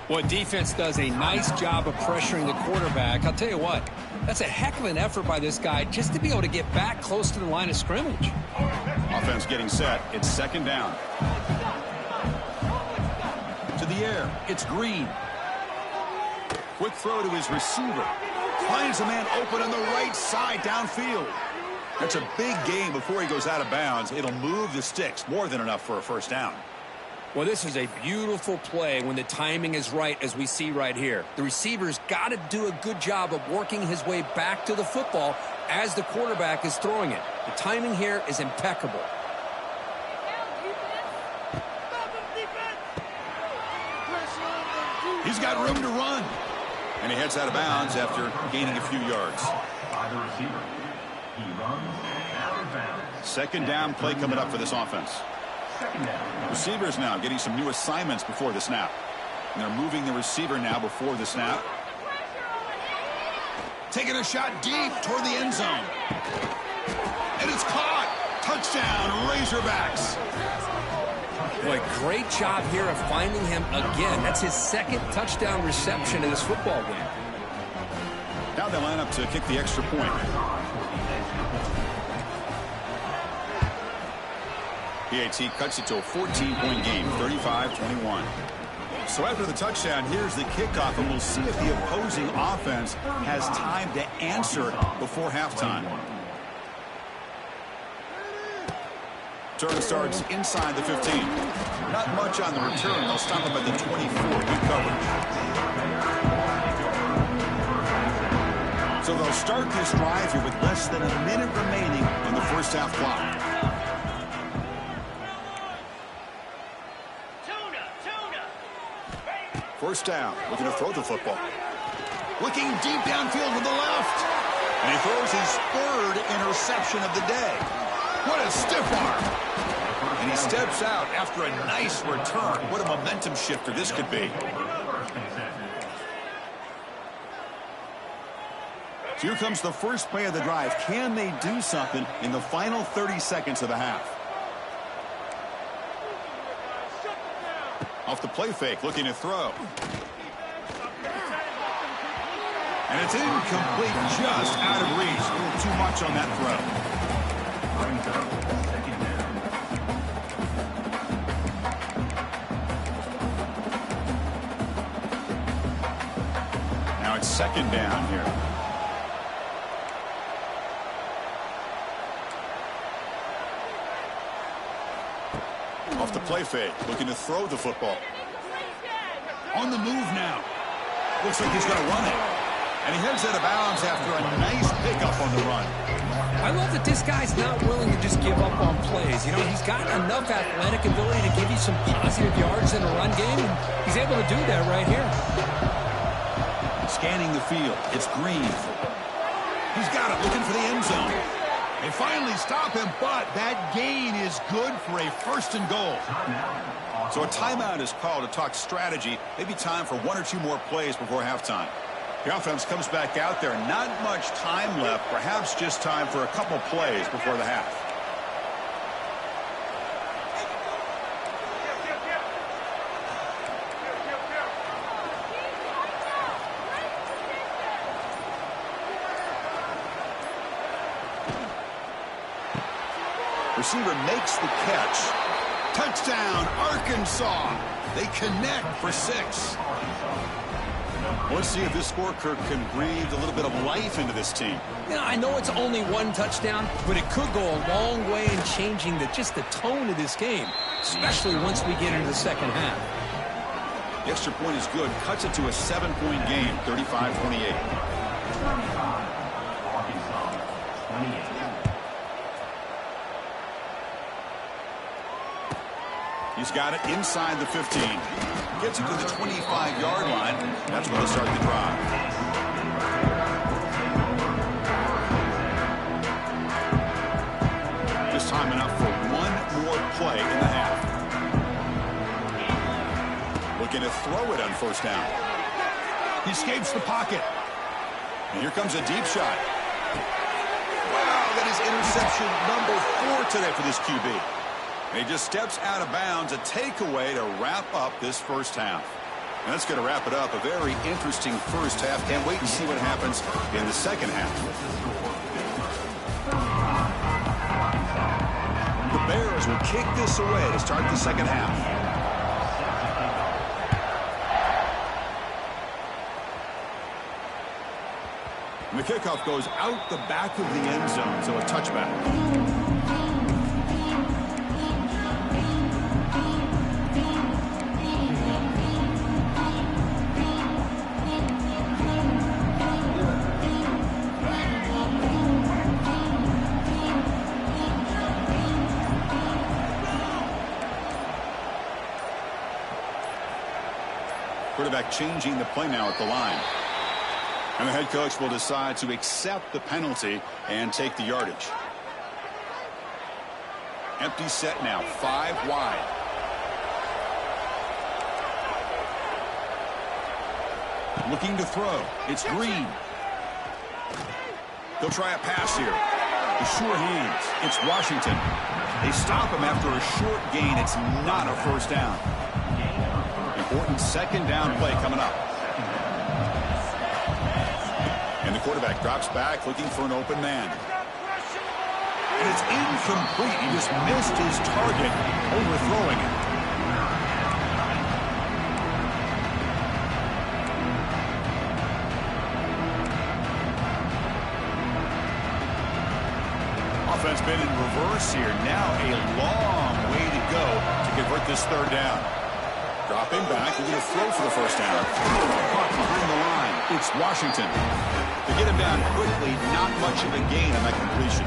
Well, defense does a nice job of pressuring the quarterback. I'll tell you what, that's a heck of an effort by this guy just to be able to get back close to the line of scrimmage. Offense getting set. It's second down. To the air. It's Green. Quick throw to his receiver. Finds a man open on the right side downfield. That's a big gain before he goes out of bounds. It'll move the sticks. More than enough for a first down. Well, this is a beautiful play when the timing is right, as we see right here. The receiver's got to do a good job of working his way back to the football as the quarterback is throwing it. The timing here is impeccable. He's got room to run. And he heads out of bounds after gaining a few yards. By the receiver. He runs out of bounds. Second down play coming up for this offense. Second down. Receivers now getting some new assignments before the snap. And they're moving the receiver now before the snap. Taking a shot deep toward the end zone. And it's caught. Touchdown, Razorbacks. Boy, great job here of finding him again. That's his second touchdown reception in this football game. Now they line up to kick the extra point. PAT cuts it to a 14-point game, 35-21. So after the touchdown, here's the kickoff, and we'll see if the opposing offense has time to answer before halftime. Turn starts inside the 15. Not much on the return. They'll stop him at the 24. Good coverage. So they'll start this drive here with less than a minute remaining on the first half clock. First down, looking to throw the football. Looking deep downfield with the left. And he throws his third interception of the day. What a stiff arm. And he steps out after a nice return. What a momentum shifter this could be. So here comes the first play of the drive. Can they do something in the final 30 seconds of the half? Off the play fake, looking to throw. And it's incomplete, just out of reach. A little too much on that throw. Now it's second down here. Off the play fake, looking to throw the football. On the move now. Looks like he's going to run it. And he heads out of bounds after a nice pickup on the run. I love that this guy's not willing to just give up on plays. You know, he's got enough athletic ability to give you some positive yards in a run game, and he's able to do that right here. Scanning the field, it's Green. He's got it, looking for the end zone. They finally stop him, but that gain is good for a first and goal. So a timeout is called to talk strategy. Maybe time for one or two more plays before halftime. The offense comes back out there. Not much time left. Perhaps just time for a couple plays before the half. Receiver makes the catch. Touchdown, Arkansas. They connect for 6. Let's see if this scorecard can breathe a little bit of life into this team. You know, I know it's only one touchdown, but it could go a long way in changing just the tone of this game, especially once we get into the second half. The extra point is good. Cuts it to a 7-point game, 35-28. Arkansas, 28. He's got it inside the 15. Gets it to the 25-yard line. That's where they start the drive. Just time enough for one more play in the half. Looking to throw it on first down. He escapes the pocket. And here comes a deep shot. Wow, that is interception number 4 today for this QB. And he just steps out of bounds, a takeaway to wrap up this first half. And that's going to wrap it up. A very interesting first half. Can't wait to see what happens in the second half. The Bears will kick this away to start the second half. And the kickoff goes out the back of the end zone, so a touchback. Quarterback changing the play now at the line. And the head coach will decide to accept the penalty and take the yardage. Empty set now, 5 wide. Looking to throw. It's Green. They'll try a pass here. The sure hands. It's Washington. They stop him after a short gain. It's not a first down. Important second down play coming up. And the quarterback drops back looking for an open man. And it's incomplete. He just missed his target, overthrowing it. Offense been in reverse here. Now a long way to go to convert this third down. Dropping back, we're going to throw for the first down. Caught behind the line. It's Washington. To get him down quickly, not much of a gain on that completion.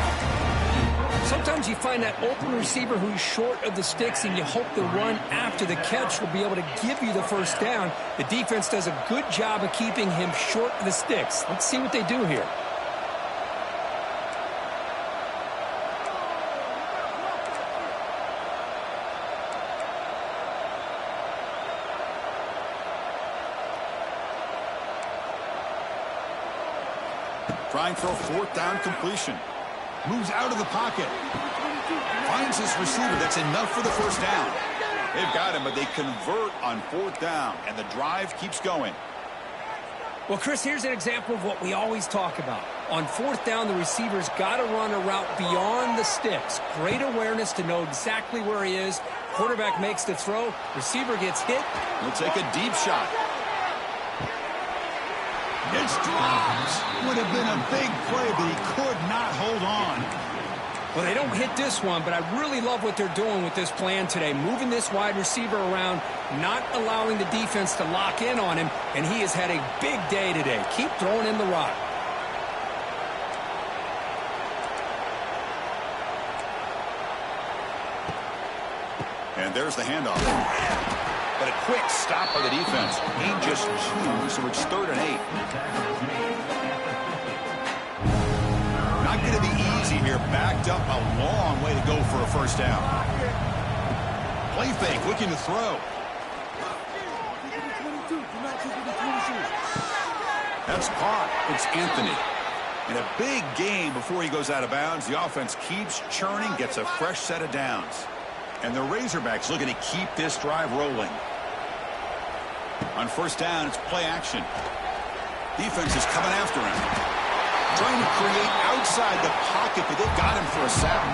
Sometimes you find that open receiver who's short of the sticks, and you hope the run after the catch will be able to give you the first down. The defense does a good job of keeping him short of the sticks. Let's see what they do here. Trying for a fourth down completion. Moves out of the pocket. Finds his receiver. That's enough for the first down. They've got him, but they convert on fourth down, and the drive keeps going. Well, Chris, here's an example of what we always talk about. On fourth down, the receiver's got to run a route beyond the sticks. Great awareness to know exactly where he is. Quarterback makes the throw. Receiver gets hit. He'll take a deep shot. It's dropped. Would have been a big play, but he could not hold on. Well, they don't hit this one, but I really love what they're doing with this plan today. Moving this wide receiver around, not allowing the defense to lock in on him, and he has had a big day today. Keep throwing in the rock. And there's the handoff. But a quick stop by the defense. Gain just 2, so it's 3rd and 8. Not going to be easy here. Backed up a long way to go for a first down. Play fake, looking to throw. That's caught. It's Anthony. And a big gain before he goes out of bounds. The offense keeps churning, gets a fresh set of downs. And the Razorbacks looking to keep this drive rolling. On first down, it's play action. Defense is coming after him. Trying to create outside the pocket, but they've got him for a sack.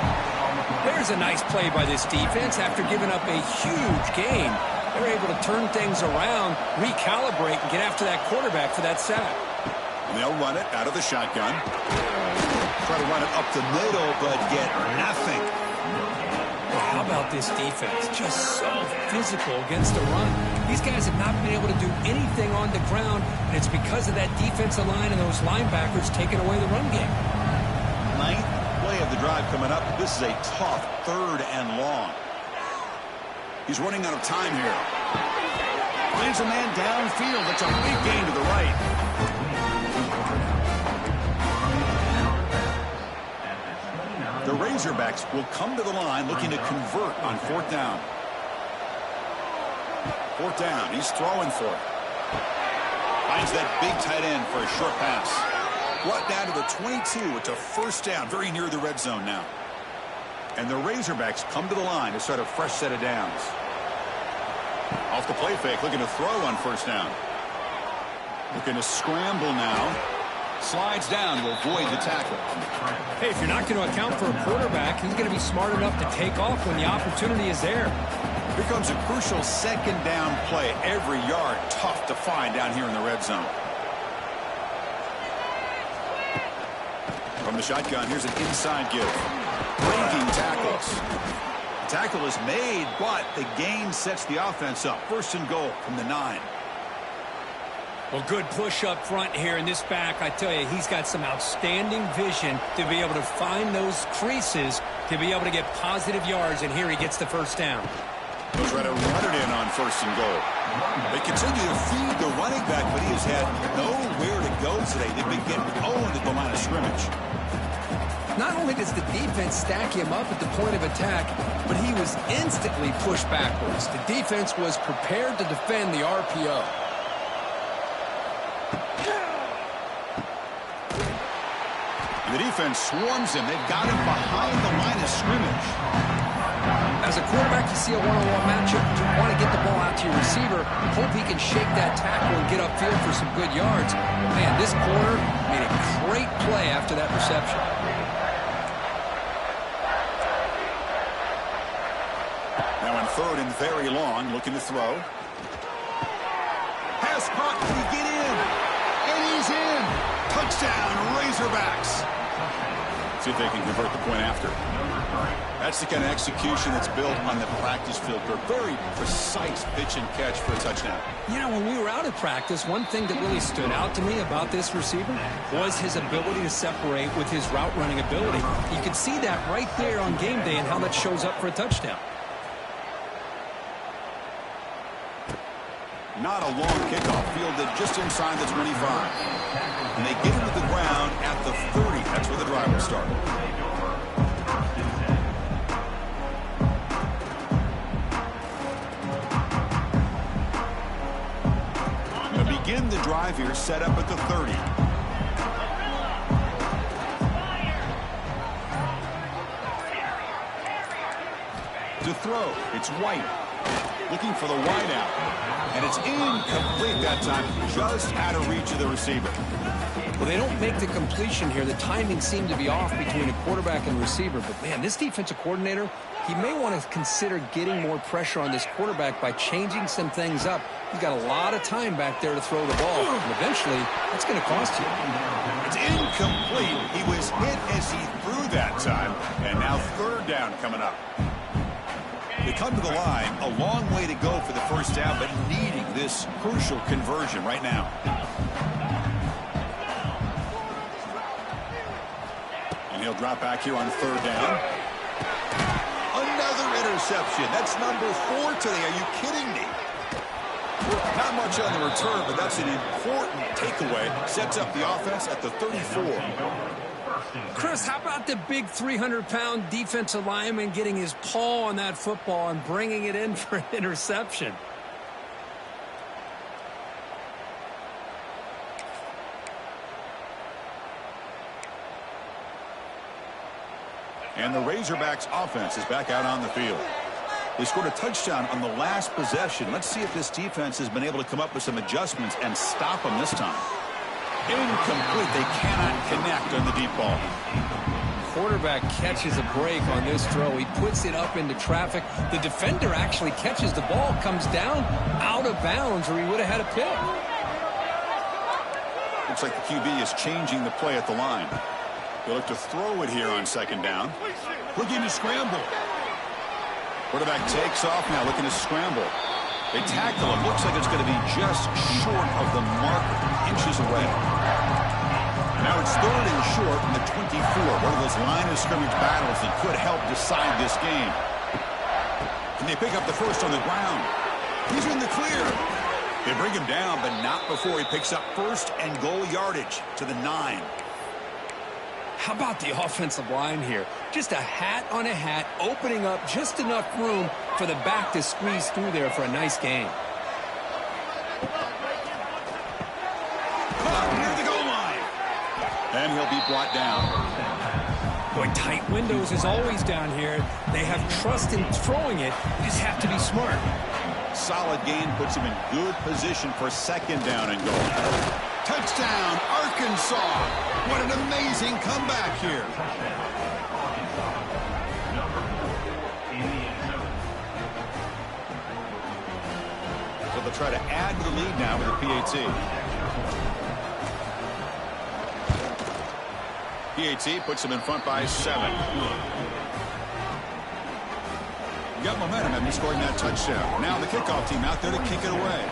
There's a nice play by this defense. After giving up a huge gain, they're able to turn things around, recalibrate, and get after that quarterback for that sack. And they'll run it out of the shotgun. Try to run it up the middle, but get nothing. How about this defense? Just so physical against the run. These guys have not been able to do anything on the ground, and it's because of that defensive line and those linebackers taking away the run game. 9th play of the drive coming up. This is a tough 3rd and long. He's running out of time here. Finds a man downfield. That's a big gain to the right. The Razorbacks will come to the line looking to convert on 4th down. 4th down. He's throwing for it. Finds that big tight end for a short pass. Brought down to the 22. It's a first down. Very near the red zone now. And the Razorbacks come to the line to start a fresh set of downs. Off the play fake, looking to throw on first down. Looking to scramble now. Slides down to avoid the tackle. Hey, if you're not going to account for a quarterback, he's going to be smart enough to take off when the opportunity is there. Here comes a crucial second down play. Every yard tough to find down here in the red zone. From the shotgun, here's an inside give. Breaking tackles. The tackle is made, but the gain sets the offense up. First and goal from the 9. Well, good push up front here in this back. I tell you, he's got some outstanding vision to be able to find those creases to be able to get positive yards, and here he gets the first down. They'll try to run it in on first and goal. They continue to feed the running back, but he has had nowhere to go today. They've been getting owned at the line of scrimmage. Not only does the defense stack him up at the point of attack, but he was instantly pushed backwards. The defense was prepared to defend the RPO. The defense swarms him. They've got him behind the line of scrimmage. As a quarterback, you see a one-on-one matchup. You want to get the ball out to your receiver. Hope he can shake that tackle and get upfield for some good yards. Man, this corner made a great play after that reception. Now on third and very long, looking to throw. Pass caught. Can he get in? And he's in. Touchdown, Razorbacks. See if they can convert the point after. That's the kind of execution that's built on the practice field. A very precise pitch and catch for a touchdown. You know, when we were out of practice, one thing that really stood out to me about this receiver was his ability to separate with his route running ability. You could see that right there on game day and how that shows up for a touchdown. Not a long kickoff, fielded just inside the 25. And they get him to the ground at the 30. That's where the drive will start. Going to begin the drive here, set up at the 30. To throw, it's White. Looking for the wide out. And it's incomplete that time, just out of reach of the receiver. Well, they don't make the completion here. The timing seemed to be off between a quarterback and receiver. But, man, this defensive coordinator, he may want to consider getting more pressure on this quarterback by changing some things up. He's got a lot of time back there to throw the ball. And eventually, that's going to cost you. It's incomplete. He was hit as he threw that time. And now third down coming up. They come to the line, a long way to go for the first down, but needing this crucial conversion right now. And he'll drop back here on third down. Another interception. That's number 4 today. Are you kidding me? Not much on the return, but that's an important takeaway. Sets up the offense at the 34. Chris, how about the big 300-pound defensive lineman getting his paw on that football and bringing it in for an interception? And the Razorbacks offense is back out on the field. They scored a touchdown on the last possession. Let's see if this defense has been able to come up with some adjustments and stop them this time. Incomplete. They cannot connect on the deep ball. Quarterback catches a break on this throw. He puts it up into traffic. The defender actually catches the ball, comes down out of bounds, or he would have had a pick. Looks like the QB is changing the play at the line. They look to throw it here on second down. Looking to scramble. Quarterback takes off now, looking to scramble. They tackle him. Looks like it's going to be just short of the marker, inches away. Now it's third and short from the 24. One of those line of scrimmage battles that could help decide this game. And they pick up the first on the ground. He's in the clear. They bring him down, but not before he picks up first and goal yardage to the 9. How about the offensive line here? Just a hat on a hat, opening up just enough room for the back to squeeze through there for a nice gain. Near the goal line. And he'll be brought down. Boy, tight windows is always down here. They have trust in throwing it. You just have to be smart. Solid gain puts him in good position for second down and goal. Touchdown, Arkansas. What an amazing comeback here. So they'll try to add to the lead now with a PAT. PAT puts them in front by 7. You got momentum after scoring that touchdown. Now the kickoff team out there to kick it away.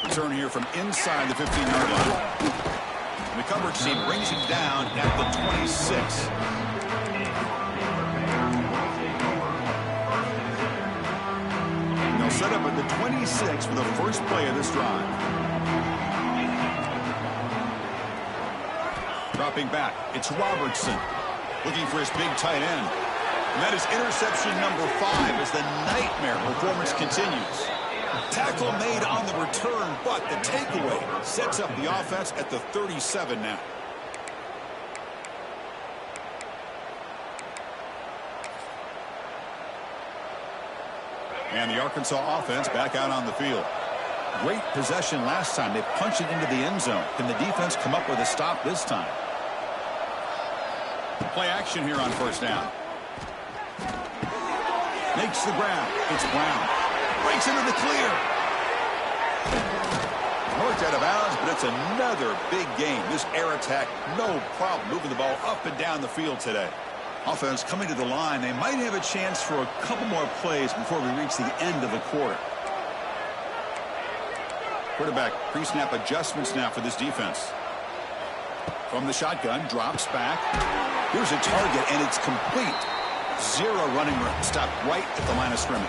Return here from inside the 15-yard line. And the coverage team brings him down at the 26. And they'll set up at the 26 for the first play of this drive. Dropping back, it's Robertson looking for his big tight end. And that is interception number 5 as the nightmare performance continues. Tackle made on the return, but the takeaway sets up the offense at the 37 now. And the Arkansas offense back out on the field. Great possession last time. They punched it into the end zone. Can the defense come up with a stop this time? Play action here on first down. Makes the grab. It's Brown. Breaks into the clear. North out of bounds, but it's another big game. This air attack, no problem moving the ball up and down the field today. Offense coming to the line. They might have a chance for a couple more plays before we reach the end of the quarter. Quarterback pre-snap adjustments now for this defense. From the shotgun, drops back. Here's a target, and it's complete. 0 running room. Stopped right at the line of scrimmage.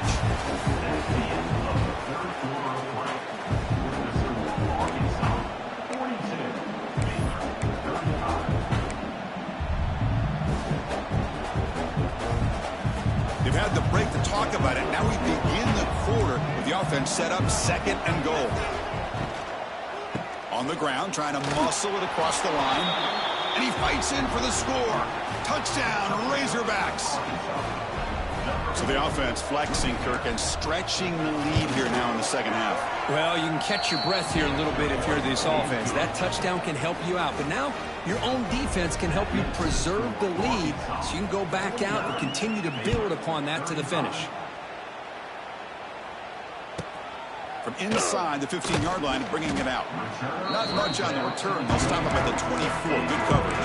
They've had the break to talk about it. Now we begin the quarter with the offense set up 2nd and goal. On the ground, trying to muscle it across the line. And he fights in for the score. Touchdown, Razorbacks. So the offense flexing, Kirk, and stretching the lead here now in the second half. Well, you can catch your breath here a little bit if you're this offense. That touchdown can help you out. But now your own defense can help you preserve the lead so you can go back out and continue to build upon that to the finish. From inside the 15-yard line, bringing it out. Not much on the return. They'll stop him at the 24. Good coverage.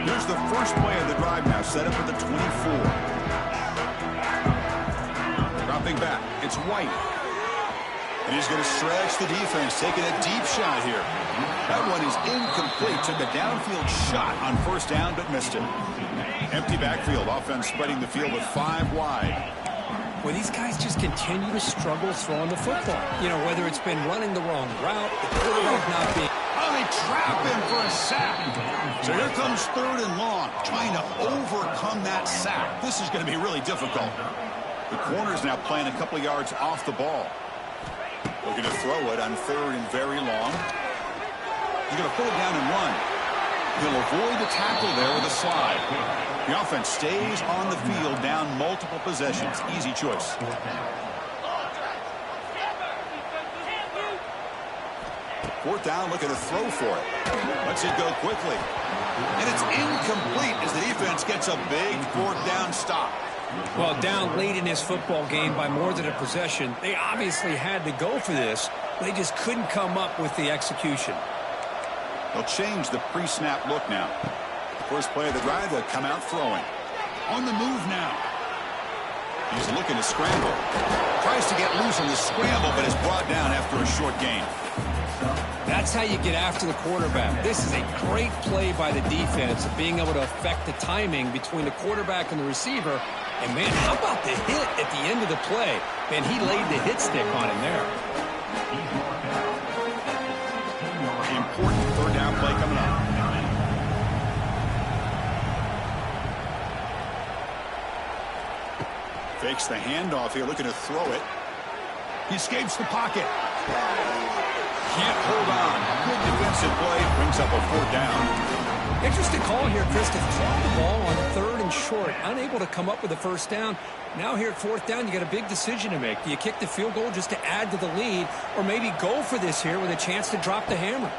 Here's the first play of the drive now, set up at the 24. Dropping back, it's White. And he's going to stretch the defense, taking a deep shot here. That one is incomplete. Took a downfield shot on first down, but missed it. Empty backfield, offense spreading the field with 5 wide. Well, these guys just continue to struggle throwing the football. You know, whether it's been running the wrong route, the quarterback not being... Oh, they trap him for a sack. So here comes 3rd and long, trying to overcome that sack. This is going to be really difficult. The corner's now playing a couple of yards off the ball. Looking to throw it on 3rd and very long. He's going to put it down and run. He'll avoid the tackle there with a slide. The offense stays on the field down multiple possessions. Easy choice. 4th down, looking to throw for it. Lets it go quickly. And it's incomplete as the defense gets a big 4th down stop. Well, down late in this football game by more than a possession, they obviously had to go for this. They just couldn't come up with the execution. They'll change the pre-snap look now. First play of the drive, they'll come out throwing. On the move now. He's looking to scramble. Tries to get loose on the scramble, but is brought down after a short gain. That's how you get after the quarterback. This is a great play by the defense of being able to affect the timing between the quarterback and the receiver. And, man, how about the hit at the end of the play? Man, he laid the hit stick on him there. Important 3rd down play coming up. Fakes the handoff here, looking to throw it. He escapes the pocket. Can't hold on. defensive play brings up a 4th down. Interesting call here, Chris, to throw the ball on 3rd and short. Unable to come up with a 1st down. Now here at 4th down, you got a big decision to make. Do you kick the field goal just to add to the lead, or maybe go for this here with a chance to drop the hammer?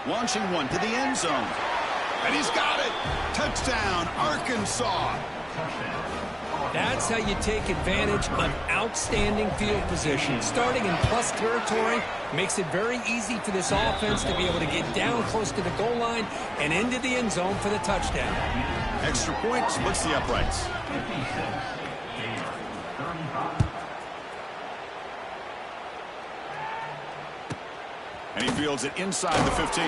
Launching one to the end zone. And he's got it. Touchdown, Arkansas. That's how you take advantage of outstanding field position. Starting in plus territory makes it very easy for this offense to be able to get down close to the goal line and into the end zone for the touchdown. Extra point splits the uprights. And he fields it inside the 15.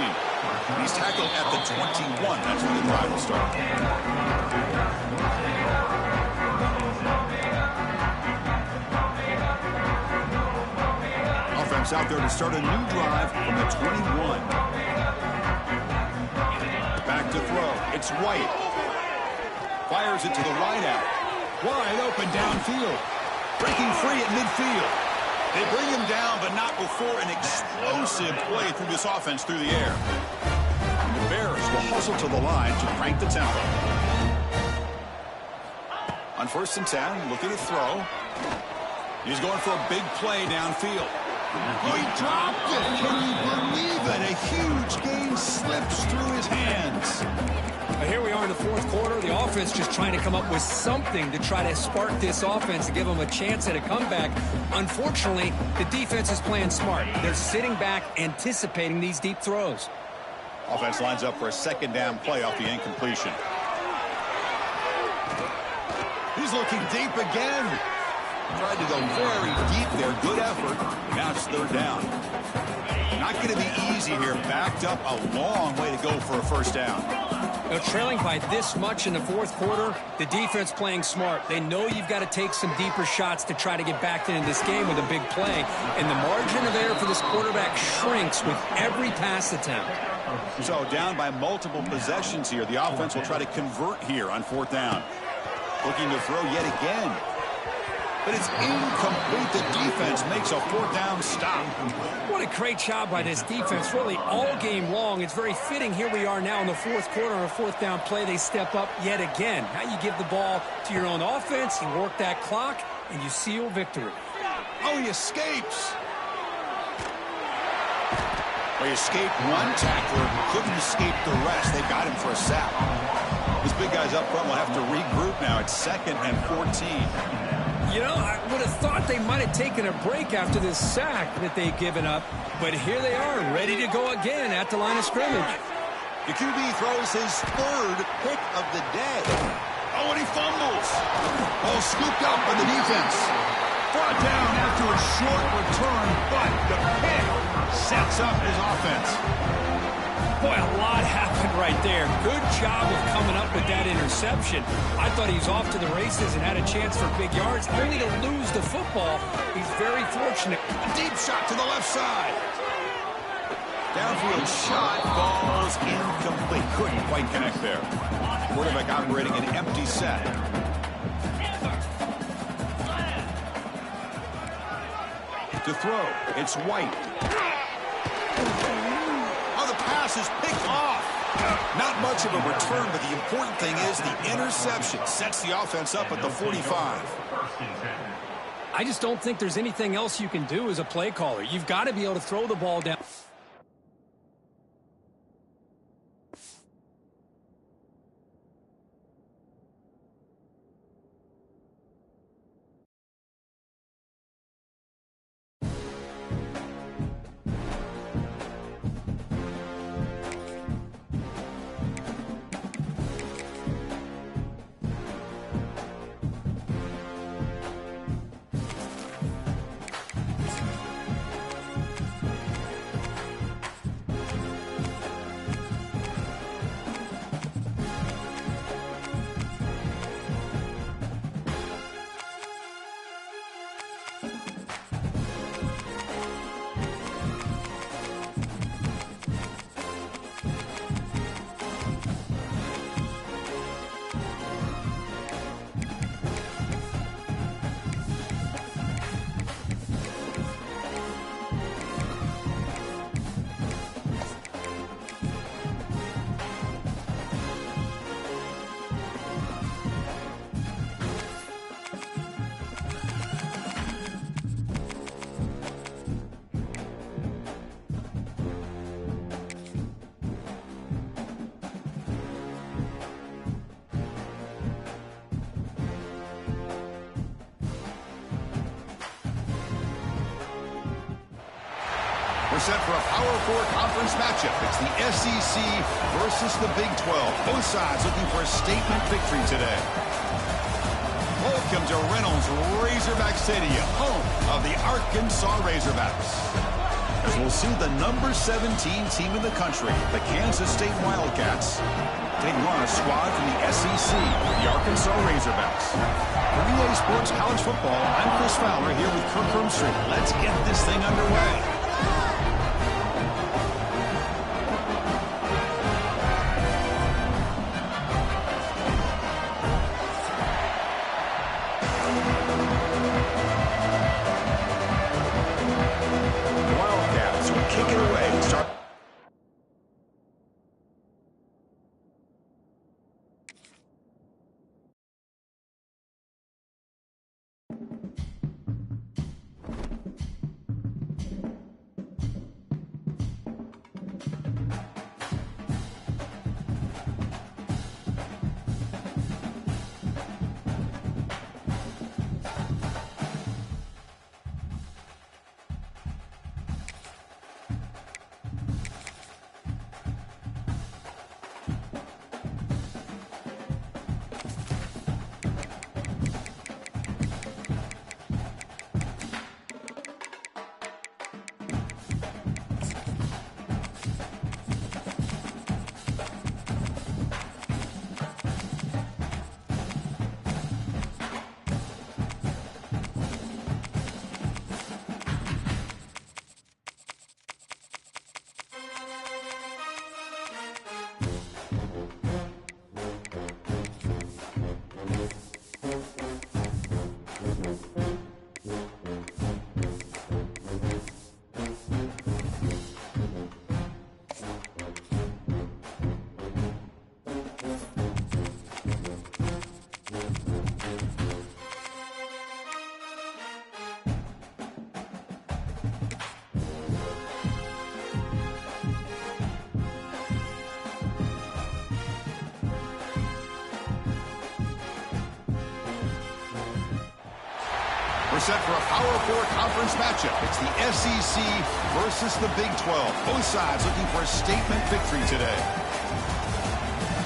He's tackled at the 21. That's where the drive will start. Offense out there to start a new drive from the 21. Back to throw. It's White. Fires it to the wideout. Wide open downfield. Breaking free at midfield. They bring him down, but not before an explosive play through this offense through the air. And the Bears will hustle to the line to crank the tempo. On 1st and 10, looking to throw. He's going for a big play downfield. Oh, he dropped it. Can you believe it? A huge gain slips through his hands. Here we are in the 4th quarter. The offense just trying to come up with something to try to spark this offense and give them a chance at a comeback. Unfortunately, the defense is playing smart. They're sitting back, anticipating these deep throws. Offense lines up for a 2nd down play off the incompletion. He's looking deep again. Tried to go very deep there. Good effort. Now it's 3rd down. Not going to be easy here. Backed up a long way to go for a 1st down. Now, trailing by this much in the 4th quarter, the defense playing smart. They know you've got to take some deeper shots to try to get back into this game with a big play. And the margin of error for this quarterback shrinks with every pass attempt. So down by multiple possessions here. The offense will try to convert here on 4th down. Looking to throw yet again. But it's incomplete. The defense makes a 4th down stop. What a great job by this defense, really all game long. It's very fitting. Here we are now in the 4th quarter on a 4th down play. They step up yet again. How you give the ball to your own offense, you work that clock, and you seal victory. Oh, he escapes. Well, he escaped one tackler, couldn't escape the rest. They got him for a sack. These big guys up front will have to regroup now. It's 2nd and 14. You know, I would have thought they might have taken a break after this sack that they've given up. But here they are, ready to go again at the line of scrimmage. The QB throws his 3rd pick of the day. Oh, and he fumbles. Ball scooped up by the defense. Brought down after a short return, but the pick sets up his offense. Boy, a lot happened right there. Good job of coming up with that interception. I thought he was off to the races and had a chance for big yards, only to lose the football. He's very fortunate. A deep shot to the left side. Downfield shot falls incomplete. Couldn't quite connect there. Quarterback operating an empty set. To throw, it's White. Pass is picked off. Not much of a return, but the important thing is the interception sets the offense up at the 45. I just don't think there's anything else you can do as a play caller. You've got to be able to throw the ball down. We're set for a Power 4 conference matchup. It's the SEC versus the Big 12. Both sides looking for a statement victory today. Welcome to Reynolds Razorback Stadium, home of the Arkansas Razorbacks. As we'll see the number 17 team in the country, the Kansas State Wildcats, taking on a squad from the SEC, the Arkansas Razorbacks. For EA Sports College Football, I'm Chris Fowler here with Kirk Herbstreit. Let's get this thing underway. We're set for a Power 4 conference matchup. It's the SEC versus the Big 12. Both sides looking for a statement victory today.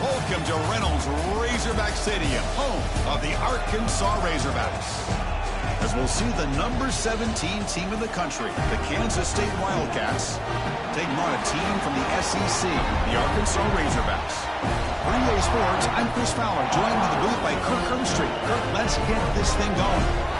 Welcome to Reynolds Razorback Stadium, home of the Arkansas Razorbacks. As we'll see the number 17 team in the country, the Kansas State Wildcats, taking on a team from the SEC, the Arkansas Razorbacks. For EA Sports, I'm Chris Fowler, joined in the booth by Kirk Herbstreit. Kirk, let's get this thing going.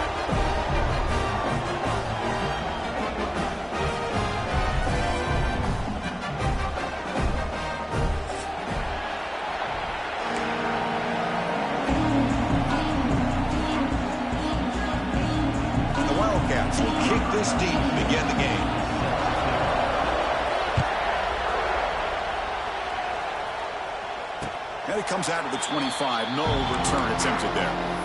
Will kick this deep to begin the game. And it comes out of the 25. No return attempted there.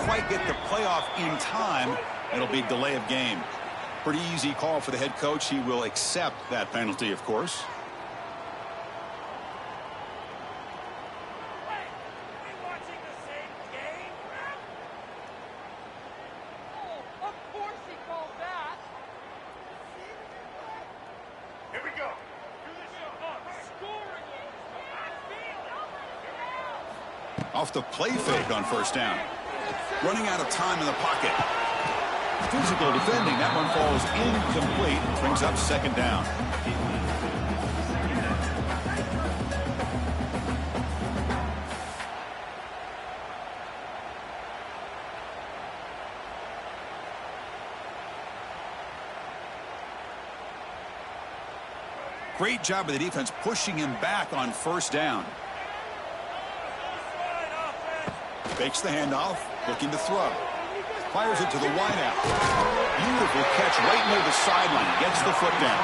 quite get the playoff in time. It'll be delay of game. Pretty easy call for the head coach. He will accept that penalty, of course. Off the play fake on first down. Running out of time in the pocket. Physical defending. That one falls incomplete. Brings up second down. Great job of the defense pushing him back on first down. Fakes the handoff, looking to throw. Fires it to the wideout. Beautiful catch right near the sideline. Gets the foot down.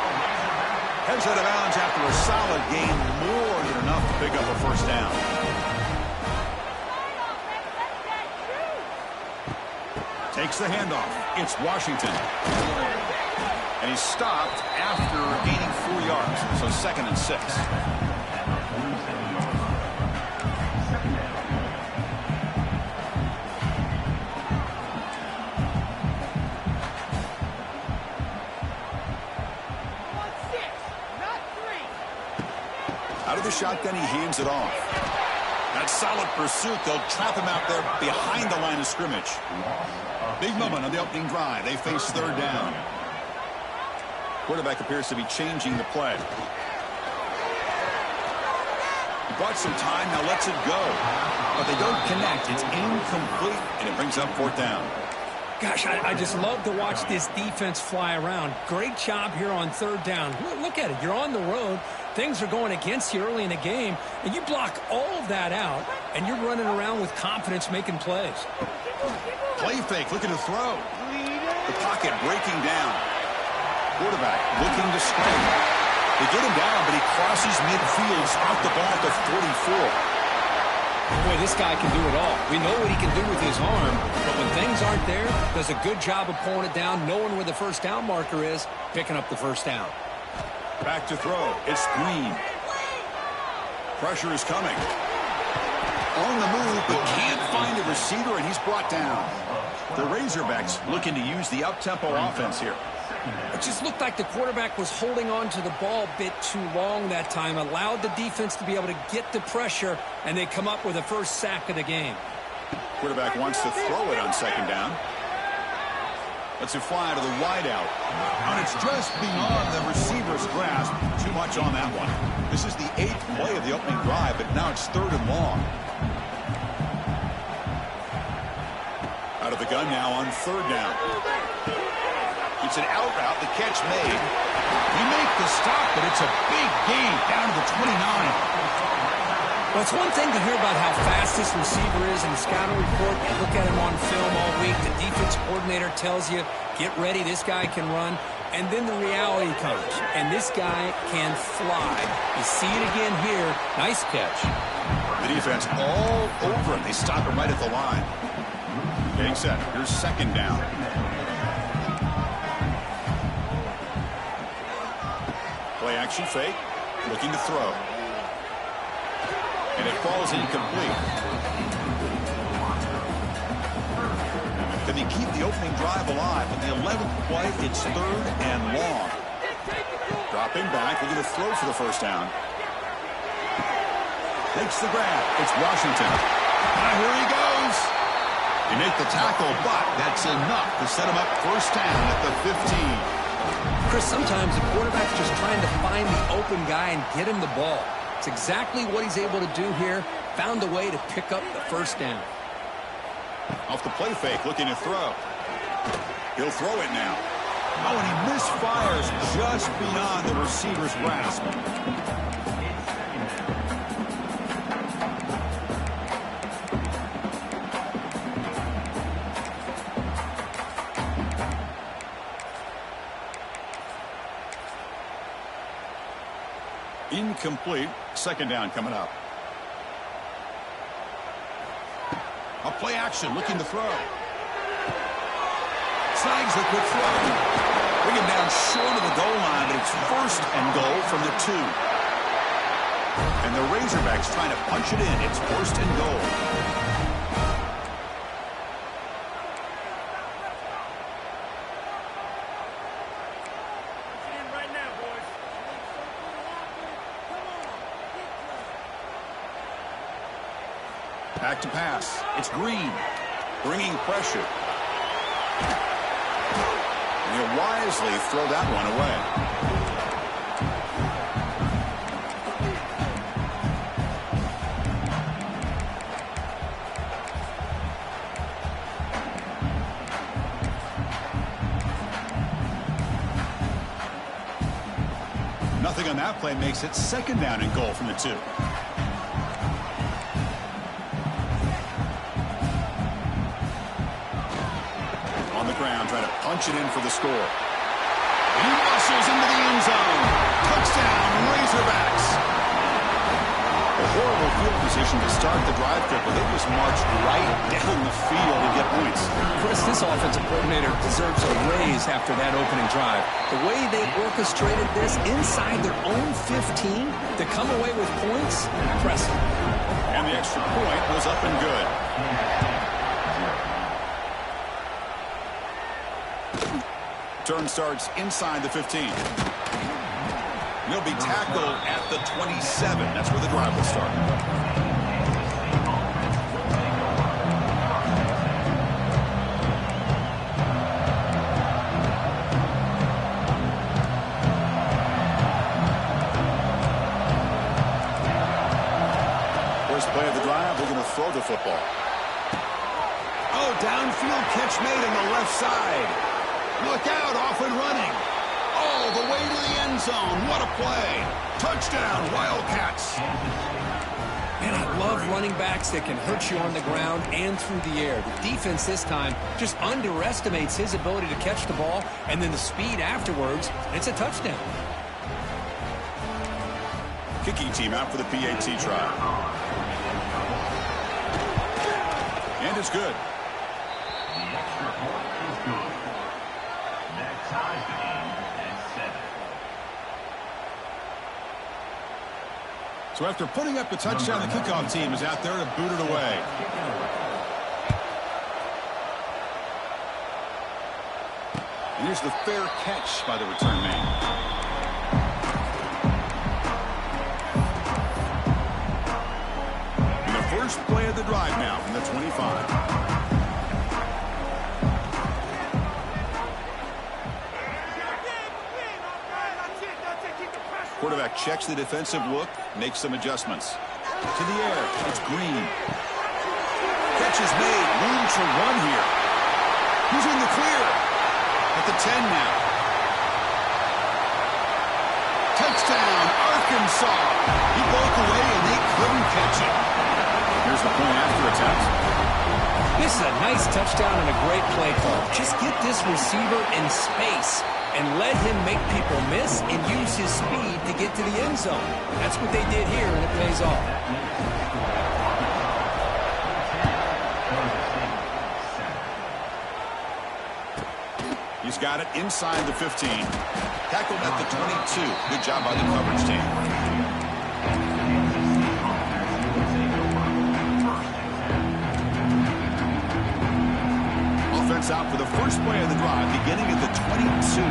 Heads out of bounds after a solid gain, more than enough to pick up a first down. Takes the handoff. It's Washington. And he's stopped after gaining 4 yards. So 2nd and 6. Out of the shotgun, he hands it off. That solid pursuit. They'll trap him out there behind the line of scrimmage. Big moment on the opening drive. They face third down. Quarterback appears to be changing the play. He bought some time, now lets it go. But they don't connect. It's incomplete, and it brings up fourth down. Gosh, I just love to watch this defense fly around. Great job here on third down. Look at it. You're on the road. Things are going against you early in the game, and you block all of that out, and you're running around with confidence making plays. Play fake, looking to throw. The pocket breaking down. Quarterback looking to scramble. They get him down, but he crosses midfield, out the ball to 44. Boy, this guy can do it all. We know what he can do with his arm, but when things aren't there, does a good job of pulling it down, knowing where the first down marker is, picking up the first down. Back to throw. It's Green. Pressure is coming. On the move, but can't find a receiver, and he's brought down. The Razorbacks looking to use the up-tempo offense here. It just looked like the quarterback was holding on to the ball a bit too long that time, allowed the defense to be able to get the pressure, and they come up with the first sack of the game. Quarterback wants to throw it on second down. Lets it fly to the wideout. And it's just beyond the receiver's grasp. Too much on that one. This is the 8th play of the opening drive, but now it's 3rd and long. Out of the gun now on 3rd down. It's an out route, the catch made. He made the stop, but it's a big gain down to the 29. Well, it's one thing to hear about how fast this receiver is in the scouting report. You look at him on film all week. The defense coordinator tells you, get ready, this guy can run. And then the reality comes, and this guy can fly. You see it again here. Nice catch. The defense all over him. They stop him right at the line. Getting set. Here's second down. Play action fake. Looking to throw. And it falls incomplete. Can they keep the opening drive alive? In the 11th play, it's 3rd and long. Dropping back, looking to throw for the first down. Takes the grab. It's Washington. Here he goes. They make the tackle, but that's enough to set him up first down at the 15. Chris, sometimes the quarterback's just trying to find the open guy and get him the ball. It's exactly what he's able to do here. Found a way to pick up the first down. Off the play fake, looking to throw. He'll throw it now. Oh, and he misfires just beyond the receiver's grasp. Incomplete. Second down coming up. A Play action, looking to throw. Snags the quick throw. Bring him down short of the goal line, but it's first and goal from the 2. And the Razorbacks trying to punch it in. It's first and goal. Back to pass. It's Green. Bringing pressure. And he'll wisely throw that one away. Nothing on that play makes it second down and goal from the 2. Punch it in for the score. He muscles into the end zone. Touchdown, Razorbacks. A horrible field position to start the drive, but they just marched right down the field to get points. Chris, this offensive coordinator deserves a raise after that opening drive. The way they orchestrated this inside their own 15 to come away with points, impressive. And the extra point was up and good. Turn starts inside the 15. He'll be tackled at the 27. That's where the drive will start. First play of the drive, they're going to throw the football. Oh, downfield catch made on the left side. Look out, off and running. All the way to the end zone. What a play. Touchdown, Wildcats. And I love running backs that can hurt you on the ground and through the air. The defense this time just underestimates his ability to catch the ball, and then the speed afterwards, it's a touchdown. Kicking team out for the PAT try. And it's good. The extra point is good. That ties the game at 7. So after putting up a touchdown, the kickoff team is out there to boot it away. And here's the fair catch by the return man. And the first play of the drive now from the 25. Quarterback checks the defensive look, makes some adjustments. To the air, it's Green. Catch is made, room to run here. Who's in the clear? At the 10 now. Touchdown, Arkansas. He broke away and they couldn't catch it. Here's the point after attempt. This is a nice touchdown and a great play call. Just get this receiver in space and let him make people miss and use his speed to get to the end zone. That's what they did here, and it pays off. He's got it inside the 15. Tackled at the 22. Good job by the coverage team. Offense out for the first play of the drive, beginning at the 22.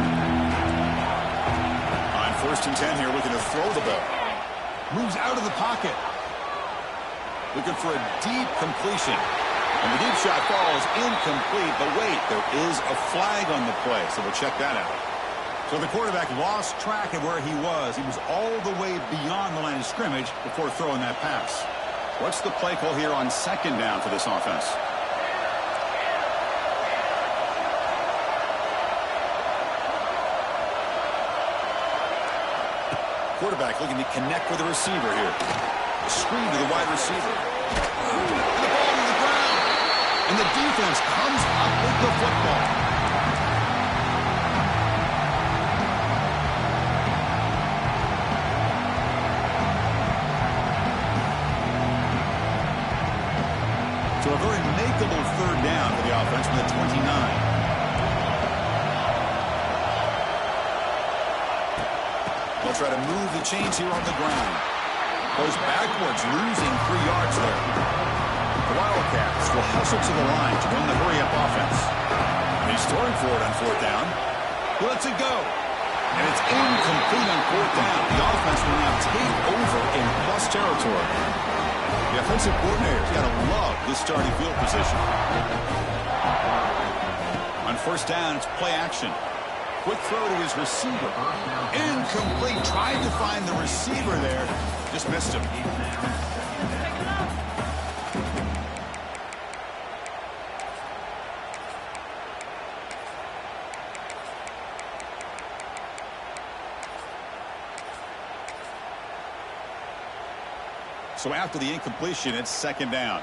On first and 10 here, looking to throw the ball. Moves out of the pocket. Looking for a deep completion. And the deep shot falls incomplete. But wait, there is a flag on the play, so we'll check that out. So the quarterback lost track of where he was. He was all the way beyond the line of scrimmage before throwing that pass. What's the play call here on second down for this offense? Quarterback looking to connect with the receiver here. A screen to the wide receiver. And the ball to the ground. And the defense comes up with the football. So a very make-a third down for the offense from the 29. They'll try to move the chains here on the ground. Goes backwards, losing 3 yards there. The Wildcats will hustle to the line to run the hurry-up offense. And he's throwing for it on 4th down. He lets it go. And it's incomplete on 4th down. The offense will now take over in plus territory. The offensive coordinator's got to love this starting field position. On 1st down, it's play action. Quick throw to his receiver. Incomplete. Tried to find the receiver there. Just missed him. So after the incompletion, it's 2nd down.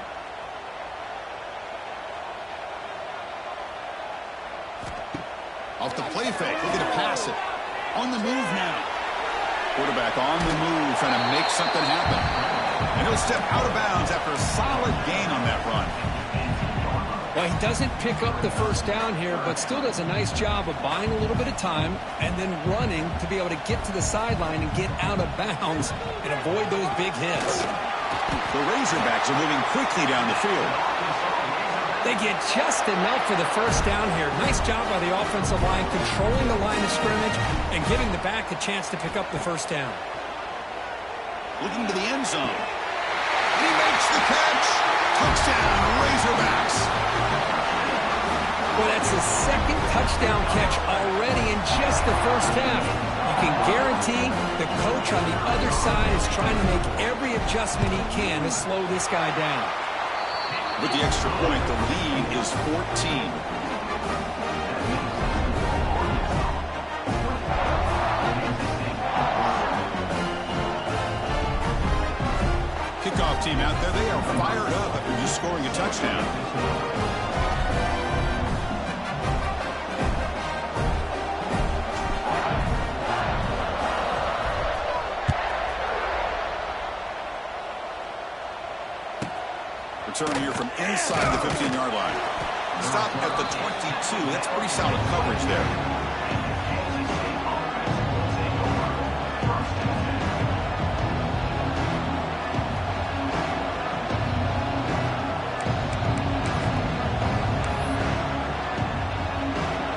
Off the play fake, looking to pass it. On the move now. Quarterback on the move, trying to make something happen. And he'll step out of bounds after a solid gain on that run. Well, he doesn't pick up the 1st down here, but still does a nice job of buying a little bit of time and then running to be able to get to the sideline and get out of bounds and avoid those big hits. The Razorbacks are moving quickly down the field. They get just enough for the 1st down here. Nice job by the offensive line, controlling the line of scrimmage and giving the back a chance to pick up the 1st down. Looking to the end zone. He makes the catch. Touchdown, Razorbacks. Well, that's his 2nd touchdown catch already in just the 1st half. You can guarantee the coach on the other side is trying to make every adjustment he can to slow this guy down. With the extra point, the lead is 14. Kickoff team out there, they are fired up after just scoring a touchdown. Return here from inside the 15-yard line. Stop at the 22. That's pretty solid coverage there.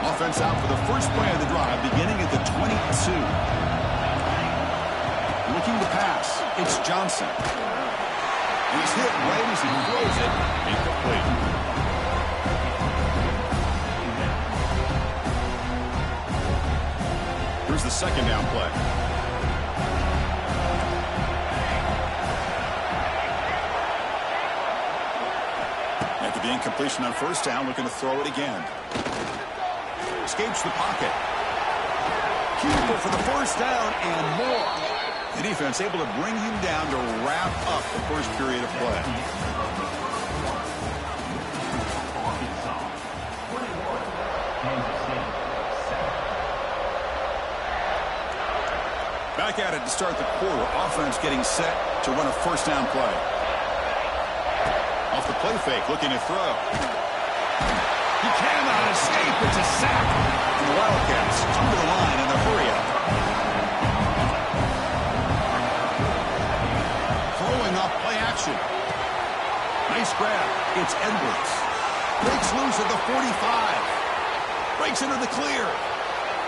Offense out for the first play of the drive, beginning at the 22. Looking to pass. It's Johnson. And he's hit right as he throws it. Incomplete. Here's the 2nd down play. After the incompletion on 1st down, looking to throw it again. Escapes the pocket. Keeper for the 1st down and more. The defense able to bring him down to wrap up the 1st period of play. Back at it to start the quarter. Offense getting set to run a 1st down play. Off the play fake, looking to throw. He cannot escape. It's a sack. And the Wildcats come to the line in the hurry-up. Nice grab. It's Edwards. Breaks loose at the 45. Breaks into the clear.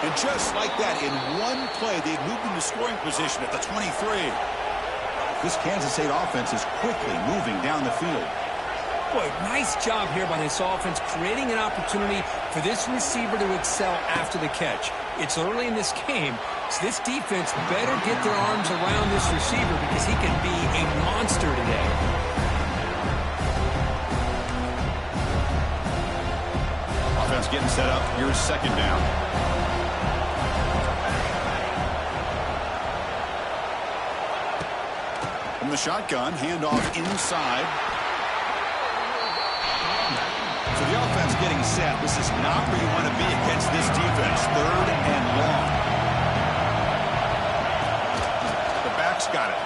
And just like that, in one play, they've moved into scoring position at the 23. This Kansas State offense is quickly moving down the field. Boy, nice job here by this offense, creating an opportunity for this receiver to excel after the catch. It's early in this game, so this defense better get their arms around this receiver because he can be a monster today. Offense getting set up. Here's 2nd down. From the shotgun, handoff inside. So the offense getting set. This is not where you want to be against this defense. 3rd and long. The back's got it.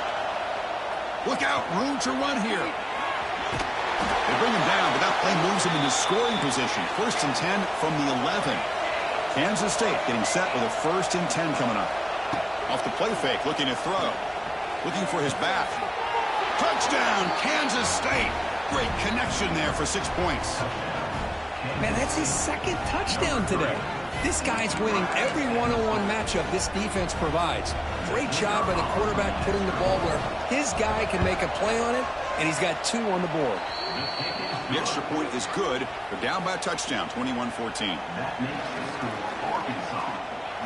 Look out, room to run here. They bring him down, but that Play moves him into scoring position. 1st and 10 from the 11. Kansas State getting set with a 1st and 10 coming up. Off the play fake, looking to throw. Looking for his back. Touchdown, Kansas State. Great connection there for 6 points. Man, that's his 2nd touchdown today. This guy's winning every one-on-one matchup this defense provides. Great job by the quarterback putting the ball where his guy can make a play on it, and he's got 2 on the board. The extra point is good. They're down by a touchdown, 21-14.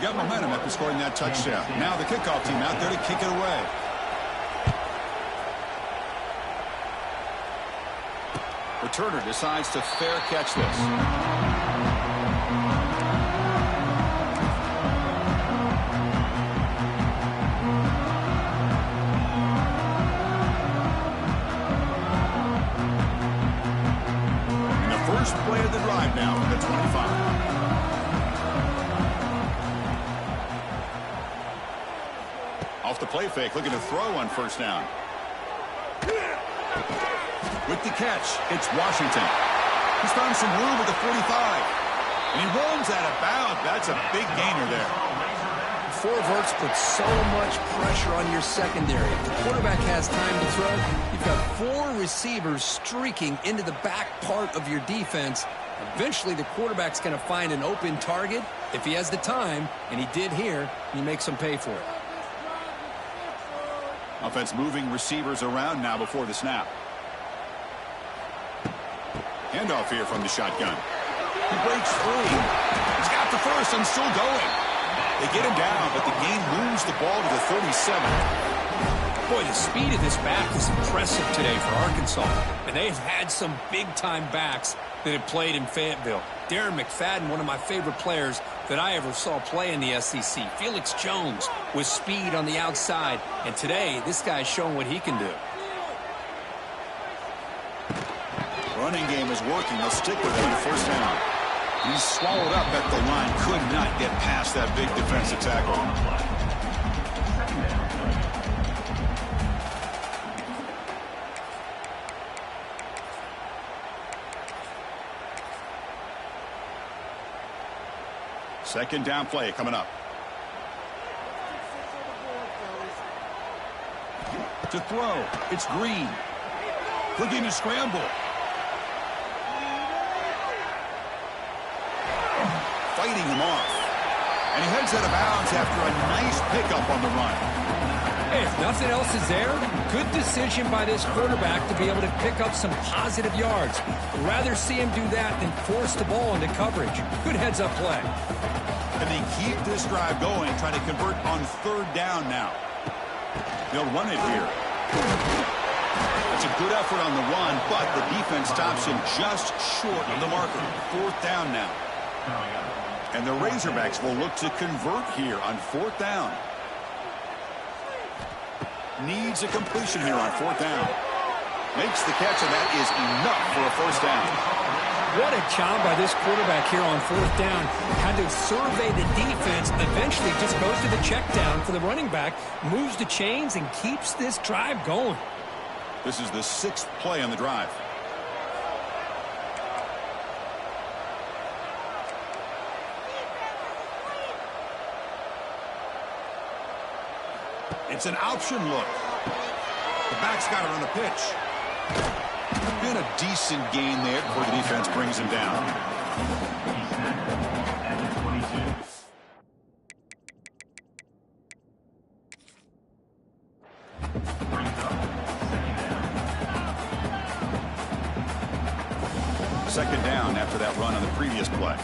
Got momentum after scoring that touchdown. Now the kickoff team out there to kick it away. Returner decides to fair catch this. First play of the drive now from the 25. Off the play fake, looking to throw on 1st down. With the catch, it's Washington. He's found some room at the 45. And he runs out of bounds. That's a big gainer there. 4 verts put so much pressure on your secondary. If the quarterback has time to throw, you've got 4 receivers streaking into the back part of your defense. Eventually, the quarterback's going to find an open target. If he has the time, and he did here, he makes them pay for it. Offense moving receivers around now before the snap. Handoff here from the shotgun. He breaks free. He's got the 1st and still going. They get him down, but the game moves the ball to the 37. Boy, the speed of this back is impressive today for Arkansas. And they've had some big-time backs that have played in Fayetteville. Darren McFadden, one of my favorite players that I ever saw play in the SEC. Felix Jones with speed on the outside. And today, this guy's showing what he can do. Running game is working. They'll stick with it on 1st down. He's swallowed up at the line. Could not get past that big defensive tackle. Second down play coming up. To throw, it's Green. Looking to scramble. Fighting him off. And he heads out of bounds after a nice pickup on the run. Hey, if nothing else is there, good decision by this quarterback to be able to pick up some positive yards. I'd rather see him do that than force the ball into coverage. Good heads-up play. And they keep this drive going, trying to convert on 3rd down now. They'll run it here. It's a good effort on the run, but the defense stops him just short of the marker. 4th down now. And the Razorbacks will look to convert here on 4th down. Needs a completion here on 4th down. Makes the catch, and that is enough for a 1st down. What a job by this quarterback here on 4th down. Had to survey the defense, eventually just goes to the check down for the running back, moves the chains, and keeps this drive going. This is the 6th play on the drive. It's an option look. The back's got it on the pitch. Been a decent gain there before the defense brings him down. Second down after that run on the previous play.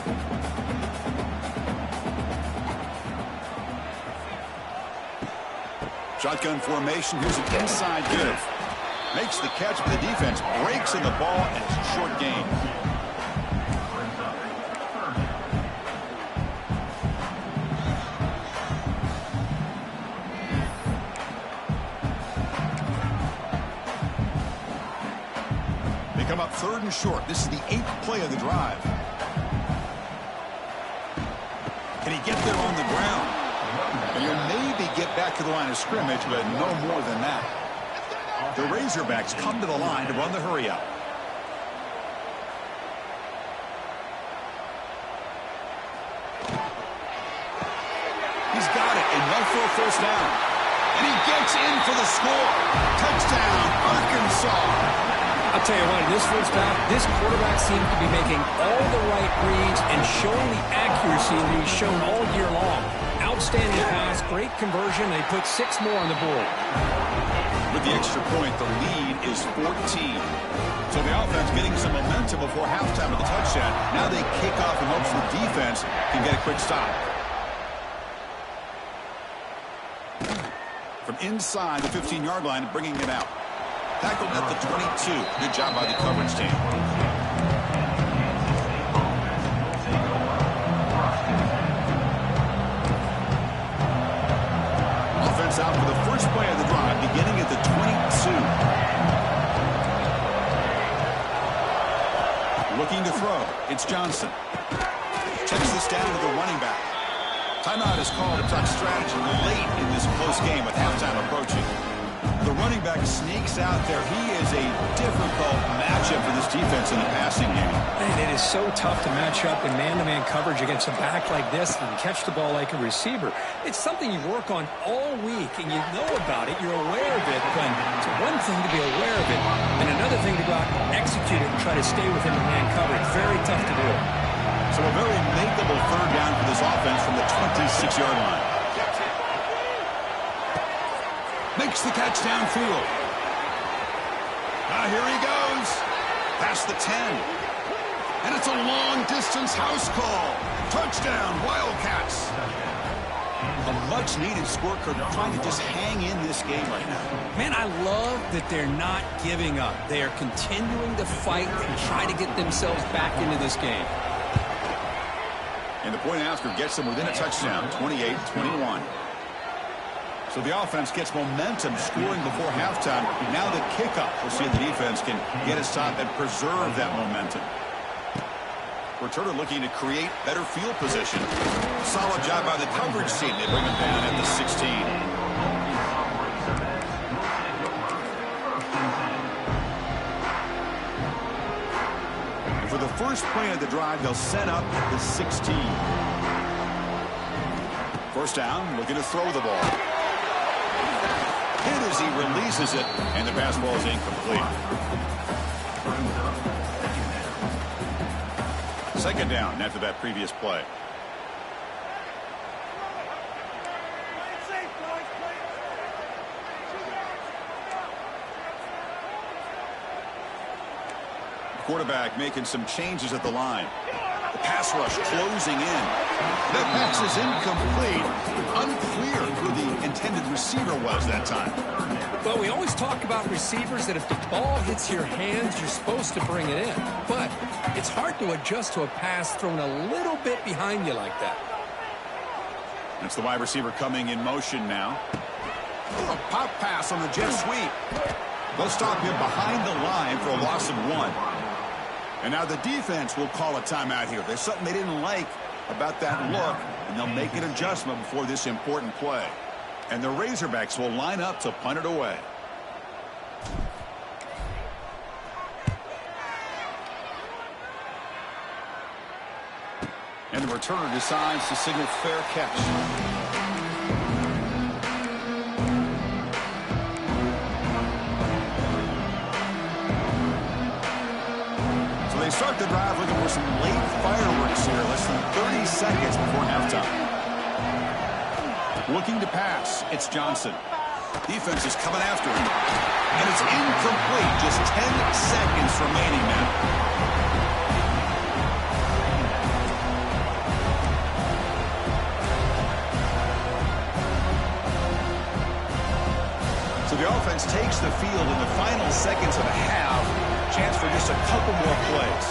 Shotgun formation. Here's an inside give. Makes the catch, but the defense breaks in the ball, and it's a short gain. They come up 3rd and short. This is the 8th play of the drive. Can he get there on the ground? And he'll maybe get back to the line of scrimmage, but no more than that. The Razorbacks come to the line to run the hurry out. enough for a first down. And he gets in for the score. Touchdown, Arkansas. I'll tell you what, in this first half, this quarterback seems to be making all the right reads and showing the accuracy that he's shown all year long. Outstanding pass, great conversion, and he put 6 more on the board. With the extra point, the lead is 14. So the offense getting some momentum before halftime with the touchdown. Now they kick off in hopes the defense can get a quick stop. From inside the 15-yard line, bringing it out. Tackled at the 22. Good job by the coverage team. Offense out for the first play of the drive, beginning at the 22. Looking to throw. It's Johnson. Checks this down to the running back. Timeout is called to talk strategy late in this close game with halftime approaching. The running back sneaks out there. He is a difficult matchup for this defense in the passing game. Man, it is so tough to match up in man-to-man coverage against a back like this and catch the ball like a receiver. It's something you work on all week, and you know about it. You're aware of it, but it's one thing to be aware of it, and another thing to go out and execute it and try to stay within the man coverage. Very tough to do. So a very makeable third down for this offense from the 26-yard line. Makes the catch downfield. Here he goes. Past the 10. And it's a long-distance house call. Touchdown, Wildcats. A much-needed score. They're trying to just hang in this game right now. Man, I love that they're not giving up. They are continuing to fight and try to get themselves back into this game. And the point after gets them within a touchdown, 28-21. So the offense gets momentum scoring before halftime. Now the kickoff. We'll see if the defense can get a stop and preserve that momentum. Returner looking to create better field position. Solid job by the coverage team. They bring him down at the 16. And for the first play of the drive, they'll set up at the 16. First down, looking to throw the ball. Hit as he releases it, and the pass ball is incomplete. Second down after that previous play. Quarterback making some changes at the line. The pass rush closing in. That pass is incomplete. Unclear who the intended receiver was that time. Well, we always talk about receivers that if the ball hits your hands, you're supposed to bring it in. But it's hard to adjust to a pass thrown a little bit behind you like that. That's the wide receiver coming in motion now. A pop pass on the jet sweep. They'll stop him behind the line for a loss of 1. And now the defense will call a timeout here. There's something they didn't like about that look, and they'll make an adjustment before this important play. And the Razorbacks will line up to punt it away. And the returner decides to signal fair catch. They start the drive looking for some late fireworks here, less than 30 seconds before halftime. Looking to pass, it's Johnson. Defense is coming after him. And it's incomplete, just 10 seconds remaining now. So the offense takes the field in the final seconds of the half. Chance for just a couple more plays.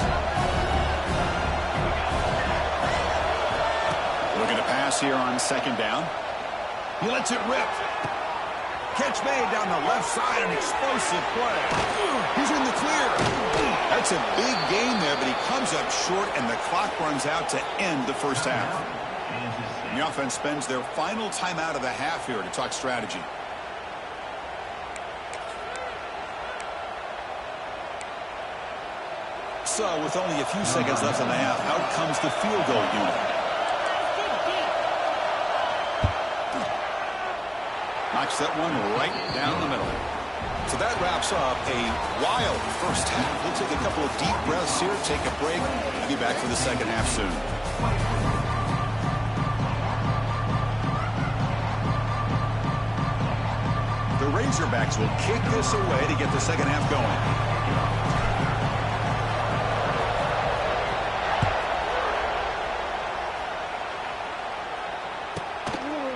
Looking to pass here on second down. He lets it rip. Catch made down the left side, an explosive play. He's in the clear. That's a big gain there, but he comes up short, and the clock runs out to end the first half. And the offense spends their final timeout of the half here to talk strategy. So, with only a few seconds left in the half, out comes the field goal unit. knocks that one right down the middle. So that wraps up a wild first half. We'll take a couple of deep breaths here, take a break, and be back for the second half soon. The Razorbacks will kick this away to get the second half going.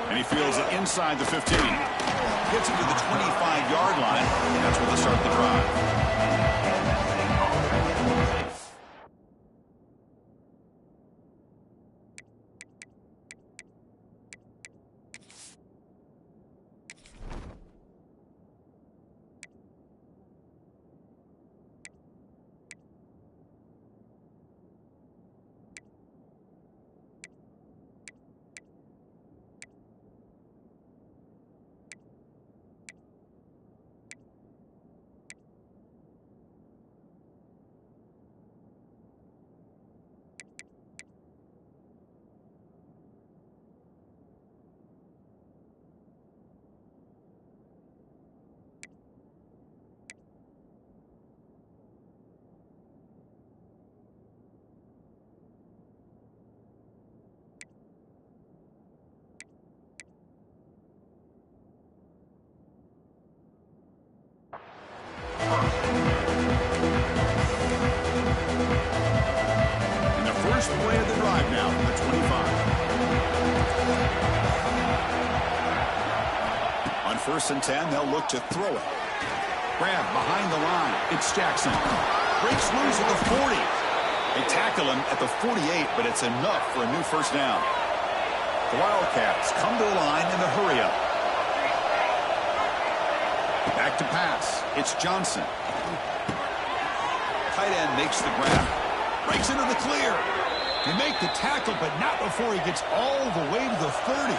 And he fields it inside the 15. Gets it to the 25-yard line, and that's where they start the drive. First play of the drive now from the 25. On 1st and 10, they'll look to throw it. Grab behind the line. It's Jackson. Breaks loose at the 40. They tackle him at the 48, but it's enough for a new first down. The Wildcats come to the line in the hurry-up. Back to pass. It's Johnson. Tight end makes the grab. Breaks into the clear. They make the tackle, but not before he gets all the way to the 30.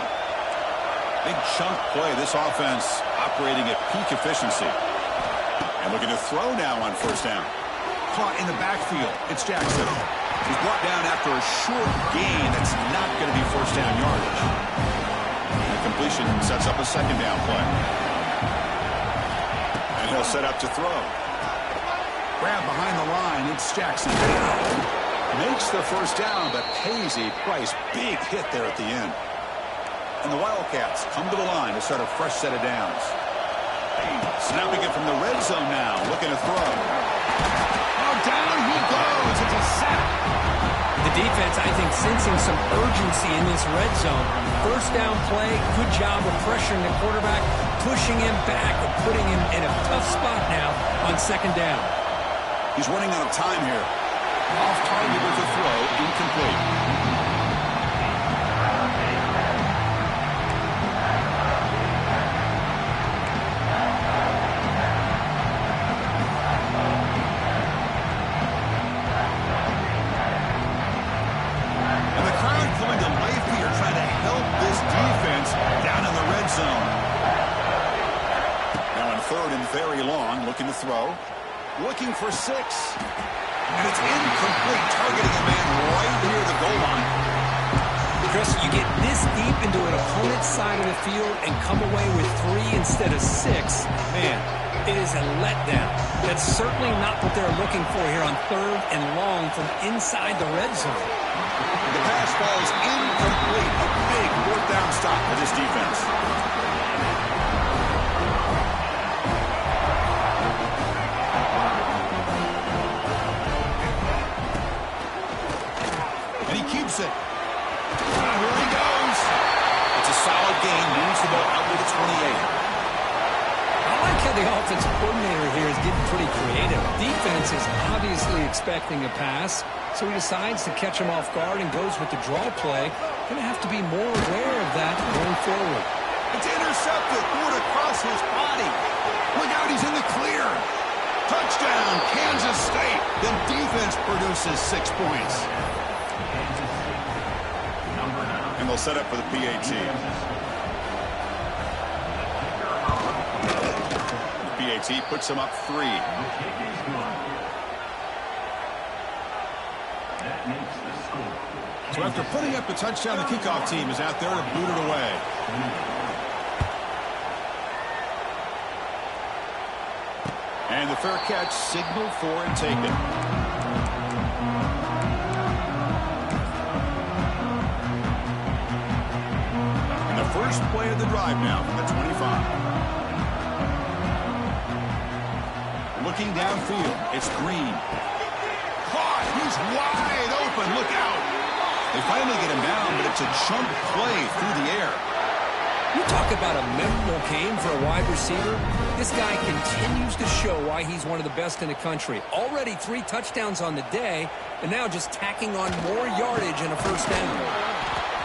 Big chunk play. This offense operating at peak efficiency. And looking to throw now on first down. Caught in the backfield. It's Jackson. He's brought down after a short gain. That's not going to be first down yardage. And the completion sets up a second down play. And he'll set up to throw. Grab behind the line. It's Jackson. Makes the first down, but pays a price. Big hit there at the end. And the Wildcats come to the line to start a fresh set of downs. Snapping it from the red zone now. Looking to throw. Oh, down he goes. It's a sack. The defense, I think, sensing some urgency in this red zone. First down play, good job of pressuring the quarterback, pushing him back and putting him in a tough spot now on second down. He's running out of time here. Off target with the throw, incomplete. And the crowd coming to life here, trying to help this defense down in the red zone. Now on 3rd and very long, looking to throw. Looking for 6. And it's incomplete, targeting a man right near the goal line. Chris, you get this deep into an opponent's side of the field and come away with 3 instead of 6. Man, it is a letdown. That's certainly not what they're looking for here on 3rd and long from inside the red zone. The pass falls incomplete. A big 4th down stop for this defense. It. Here he goes. It's a solid gain. Moves the ball out to the 28. I like how the offensive coordinator here is getting pretty creative. Defense is obviously expecting a pass, so he decides to catch him off guard and goes with the draw play. Going to have to be more aware of that going forward. It's intercepted. Threw it across his body. Look out, he's in the clear. Touchdown, Kansas State. The defense produces 6 points. And they'll set up for the PAT. The PAT puts them up 3. So after putting up the touchdown, the kickoff team is out there to boot it away. And the fair catch signaled for and taken. And the first play of the drive now from the 25. Looking downfield, it's Green. Caught! He's wide open. Look out! They finally get him down, but it's a chunk play through the air. You talk about a memorable game for a wide receiver. This guy continues to show why he's one of the best in the country. Already 3 touchdowns on the day, and now just tacking on more yardage and a first down.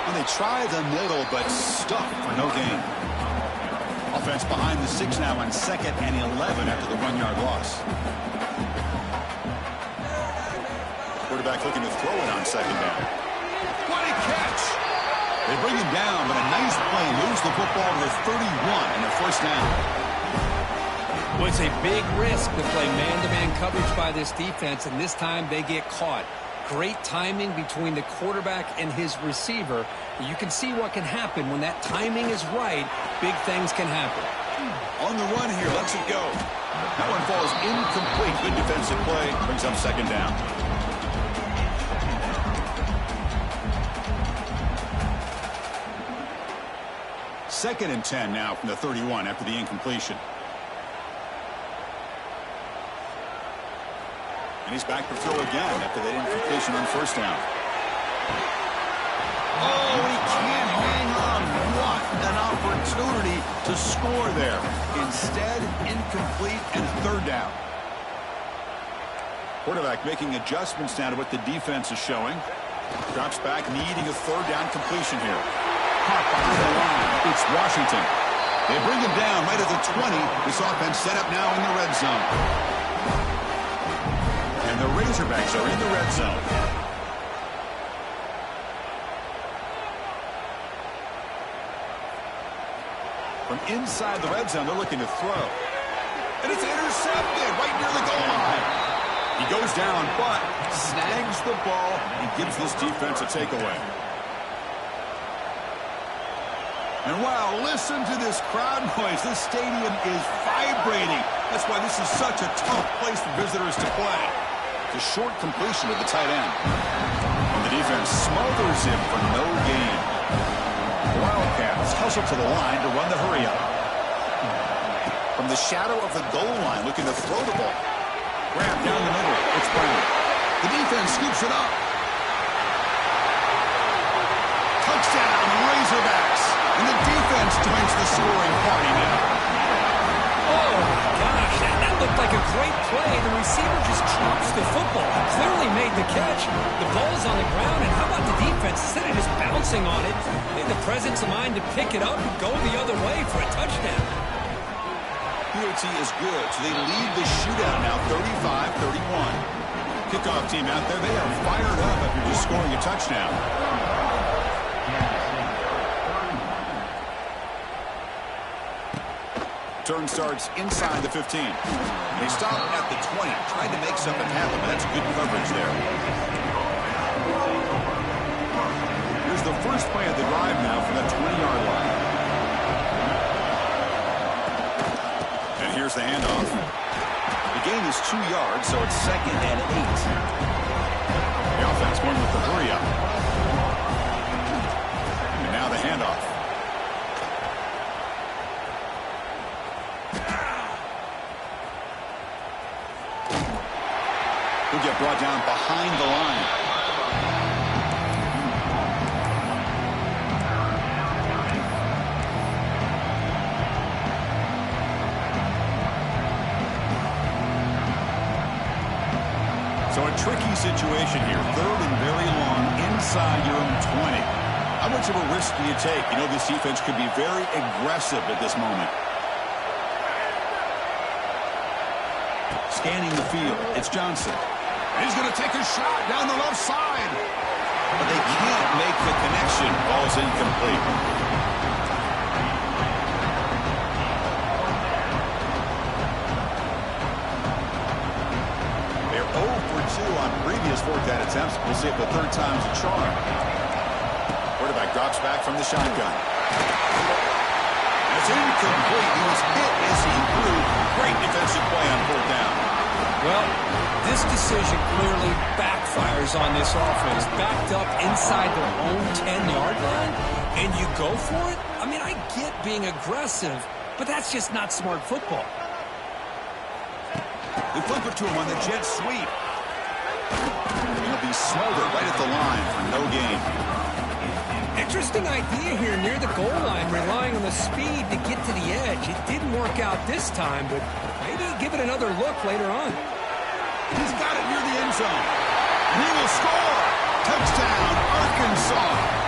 And they try the middle, but stuck for no gain. Offense behind the 6 now on 2nd and 11 after the 1-yard loss. Quarterback looking to throw it on 2nd down. What a catch! They bring him down, but a nice play moves the football to the 31 and a first down. Well, it's a big risk to play man-to-man coverage by this defense, and this time they get caught. Great timing between the quarterback and his receiver. You can see what can happen when that timing is right. Big things can happen. On the run here, lets it go. That one falls incomplete. Good defensive play. Brings up 2nd down. Second and 10 now from the 31 after the incompletion. And he's back to throw again after that incompletion on first down. Oh, he can't hang on. What an opportunity to score there. Instead, incomplete and 3rd down. Quarterback making adjustments now to what the defense is showing. Drops back, needing a 3rd down completion here. Caught behind the line. It's Washington. They bring him down right at the 20. This offense set up now in the red zone. And the Razorbacks are in the red zone. From inside the red zone, they're looking to throw. And it's intercepted right near the goal line. He goes down, but snags the ball and gives this defense a takeaway. And wow, listen to this crowd noise. This stadium is vibrating. That's why this is such a tough place for visitors to play. The short completion of the tight end. And the defense smothers him for no gain. The Wildcats hustle to the line to run the hurry up. From the shadow of the goal line, looking to throw the ball. Grab down the middle. It's Brown. The defense scoops it up. Touchdown, Razorbacks. And the defense joins the scoring party now. Oh, my gosh, that looked like a great play. The receiver just chops the football. Clearly made the catch. The ball's on the ground, and how about the defense? Instead of just bouncing on it, they had the presence of mind to pick it up and go the other way for a touchdown. PAT is good, so they lead the shootout now 35-31. Kickoff team out there, they are fired up after just scoring a touchdown. Turn starts inside the 15. They stop at the 20, trying to make something happen, but that's good coverage there. Here's the first play of the drive now from the 20-yard line. And here's the handoff. The gain is 2 yards, so it's 2nd and 8. The offense going with the hurry up. And now the handoff. He'll get brought down behind the line. So a tricky situation here. 3rd and very long inside your own 20. How much of a risk do you take? You know this defense could be very aggressive at this moment. Scanning the field, it's Johnson. He's going to take a shot down the left side. But they can't make the connection. Ball's incomplete. They're 0 for 2 on previous 4th-down attempts. We'll see if the 3rd time's a charm. Quarterback drops back from the shotgun. That's incomplete. He was hit as he threw. Great defensive play on fourth down. Well, this decision clearly backfires on this offense. Backed up inside their own 10-yard line, and you go for it? I mean, I get being aggressive, but that's just not smart football. They flip it to him on the jet sweep. He'll be smothered right at the line for no gain. Interesting idea here near the goal line, relying on the speed to get to the edge. It didn't work out this time, but maybe give it another look later on. He's got it near the end zone. And he will score. Touchdown, Arkansas.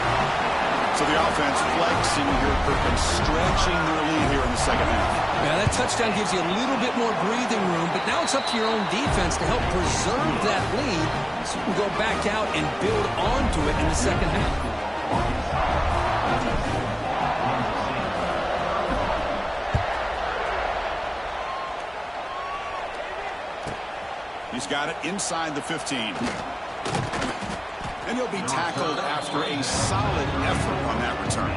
So the offense flexing here, Perkins, stretching their lead here in the second half. Yeah, that touchdown gives you a little bit more breathing room, but now it's up to your own defense to help preserve that lead so you can go back out and build onto it in the second half. He's got it inside the 15. And he'll be tackled after a solid effort on that return.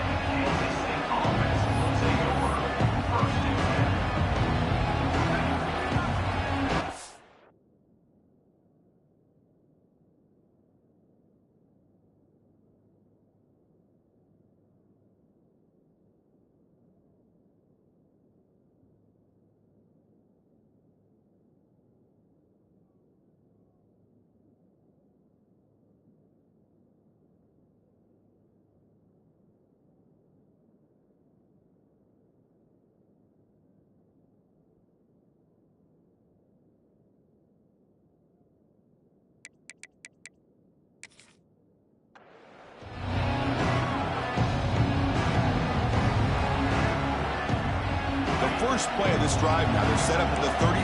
First play of this drive now. They're set up at the 34.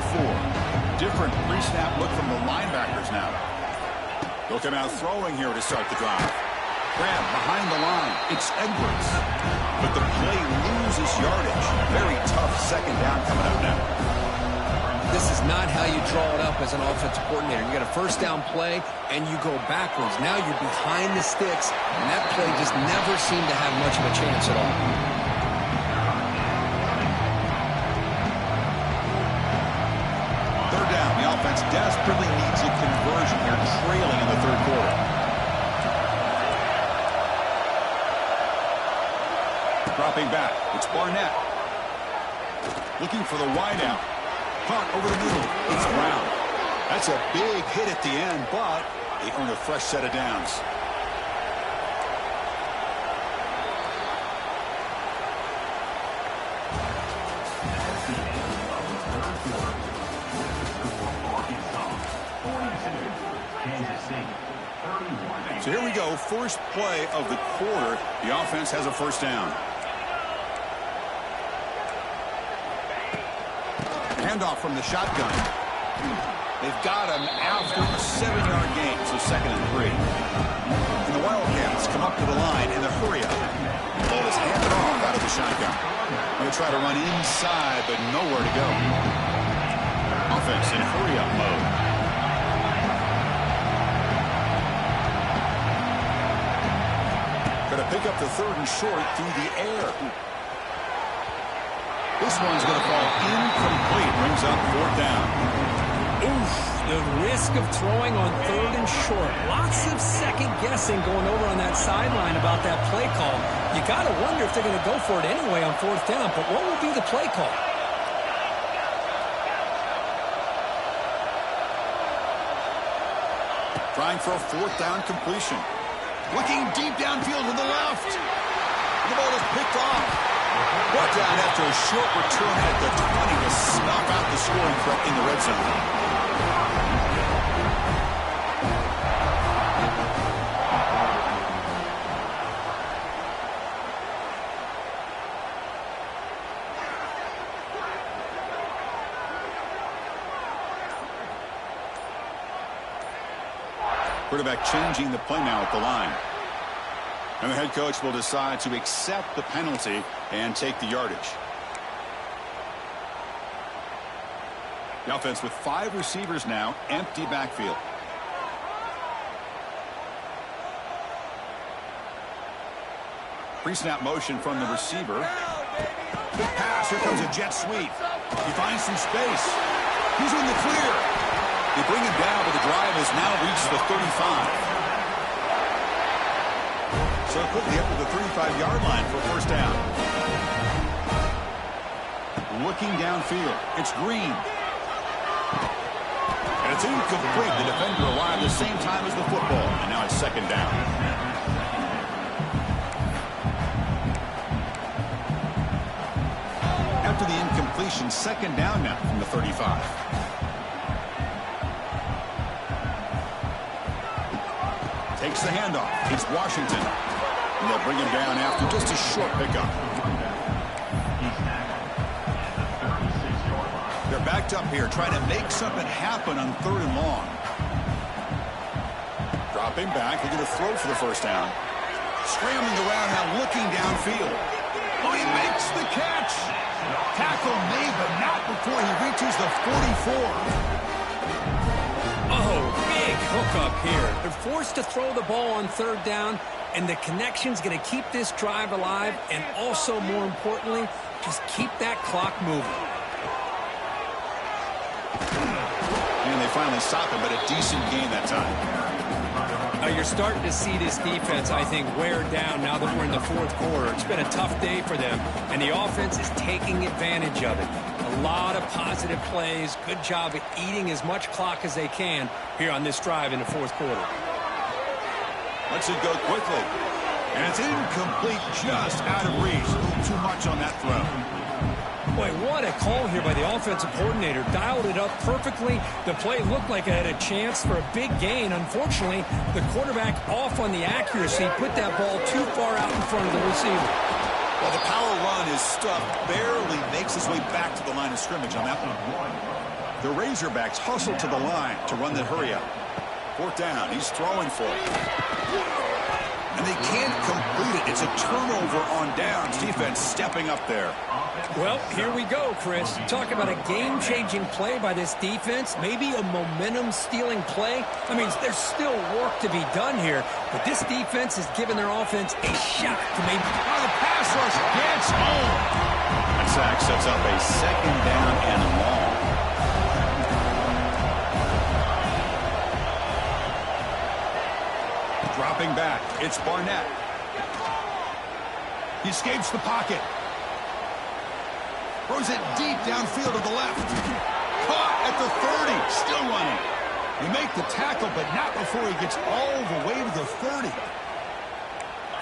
Different pre-snap look from the linebackers now. They'll come out throwing here to start the drive. Grab behind the line. It's Edwards. But the play loses yardage. Very tough second down coming up now. This is not how you draw it up as an offensive coordinator. You got a first down play, and you go backwards. Now you're behind the sticks, and that play just never seemed to have much of a chance at all. Desperately needs a conversion here, trailing in the third quarter. Dropping back, it's Barnett. Looking for the wideout. Caught over the middle, it's Brown. That's a big hit at the end, but they earn a fresh set of downs. So here we go, first play of the quarter. The offense has a first down. Handoff from the shotgun. They've got him after a 7-yard gain, so 2nd and 3. And the Wildcats come up to the line in the hurry-up. Ball is handed off out of the shotgun. Going to try to run inside, but nowhere to go. Offense in hurry-up mode. Going to pick up the 3rd and short through the air. This one's going to fall incomplete. Brings up 4th down. Oof, the risk of throwing on 3rd and short. Lots of second guessing going over on that sideline about that play call. You got to wonder if they're going to go for it anyway on 4th down, but what will be the play call? Trying for a 4th down completion. Looking deep downfield to the left. The ball is picked off. Brought down after a short return at the 20 to snuff out the scoring threat in the red zone. Quarterback changing the play now at the line. And the head coach will decide to accept the penalty and take the yardage. The offense with 5 receivers now, empty backfield. Pre-snap motion from the receiver. Good pass. Here comes a jet sweep. He finds some space. He's in the clear. They bring him down, but the drive has now reached the 35. So quickly up to the 35-yard line for first down. Looking downfield. It's Green. And it's incomplete. The defender arrived the same time as the football. And now it's second down. After the incompletion, second down now from the 35. Takes the handoff. It's Washington. And they'll bring him down after just a short pickup. They're backed up here trying to make something happen on 3rd and long. Dropping back. They're going to throw for the first down. Scrambling around now, looking downfield. Oh, he makes the catch. Tackle made, but not before he reaches the 44. Oh, big hookup here. They're forced to throw the ball on 3rd down, and the connection's going to keep this drive alive, and also, more importantly, just keep that clock moving. And they finally stop it, but a decent gain that time. You're starting to see this defense, I think, wear down now that we're in the 4th quarter. It's been a tough day for them, and the offense is taking advantage of it. A lot of positive plays. Good job at eating as much clock as they can here on this drive in the 4th quarter. Lets it go quickly. And it's incomplete, just out of reach. A little too much on that throw. Boy, what a call here by the offensive coordinator. Dialed it up perfectly. The play looked like it had a chance for a big gain. Unfortunately, the quarterback off on the accuracy, put that ball too far out in front of the receiver. Well, the power run is stuffed, barely makes his way back to the line of scrimmage on that one. The Razorbacks hustle to the line to run the hurry up. 4th down, he's throwing for it. And they can't complete it. It's a turnover on downs. Defense stepping up there. Well, here we go, Chris. Talk about a game-changing play by this defense. Maybe a momentum-stealing play. I mean, there's still work to be done here, but this defense has given their offense a shot to maybe... Oh, the pass rush gets home. That sack sets up a second down and long. Dropping back, it's Barnett. He escapes the pocket. Throws it deep downfield to the left. Caught at the 30, still running. They make the tackle, but not before he gets all the way to the 30.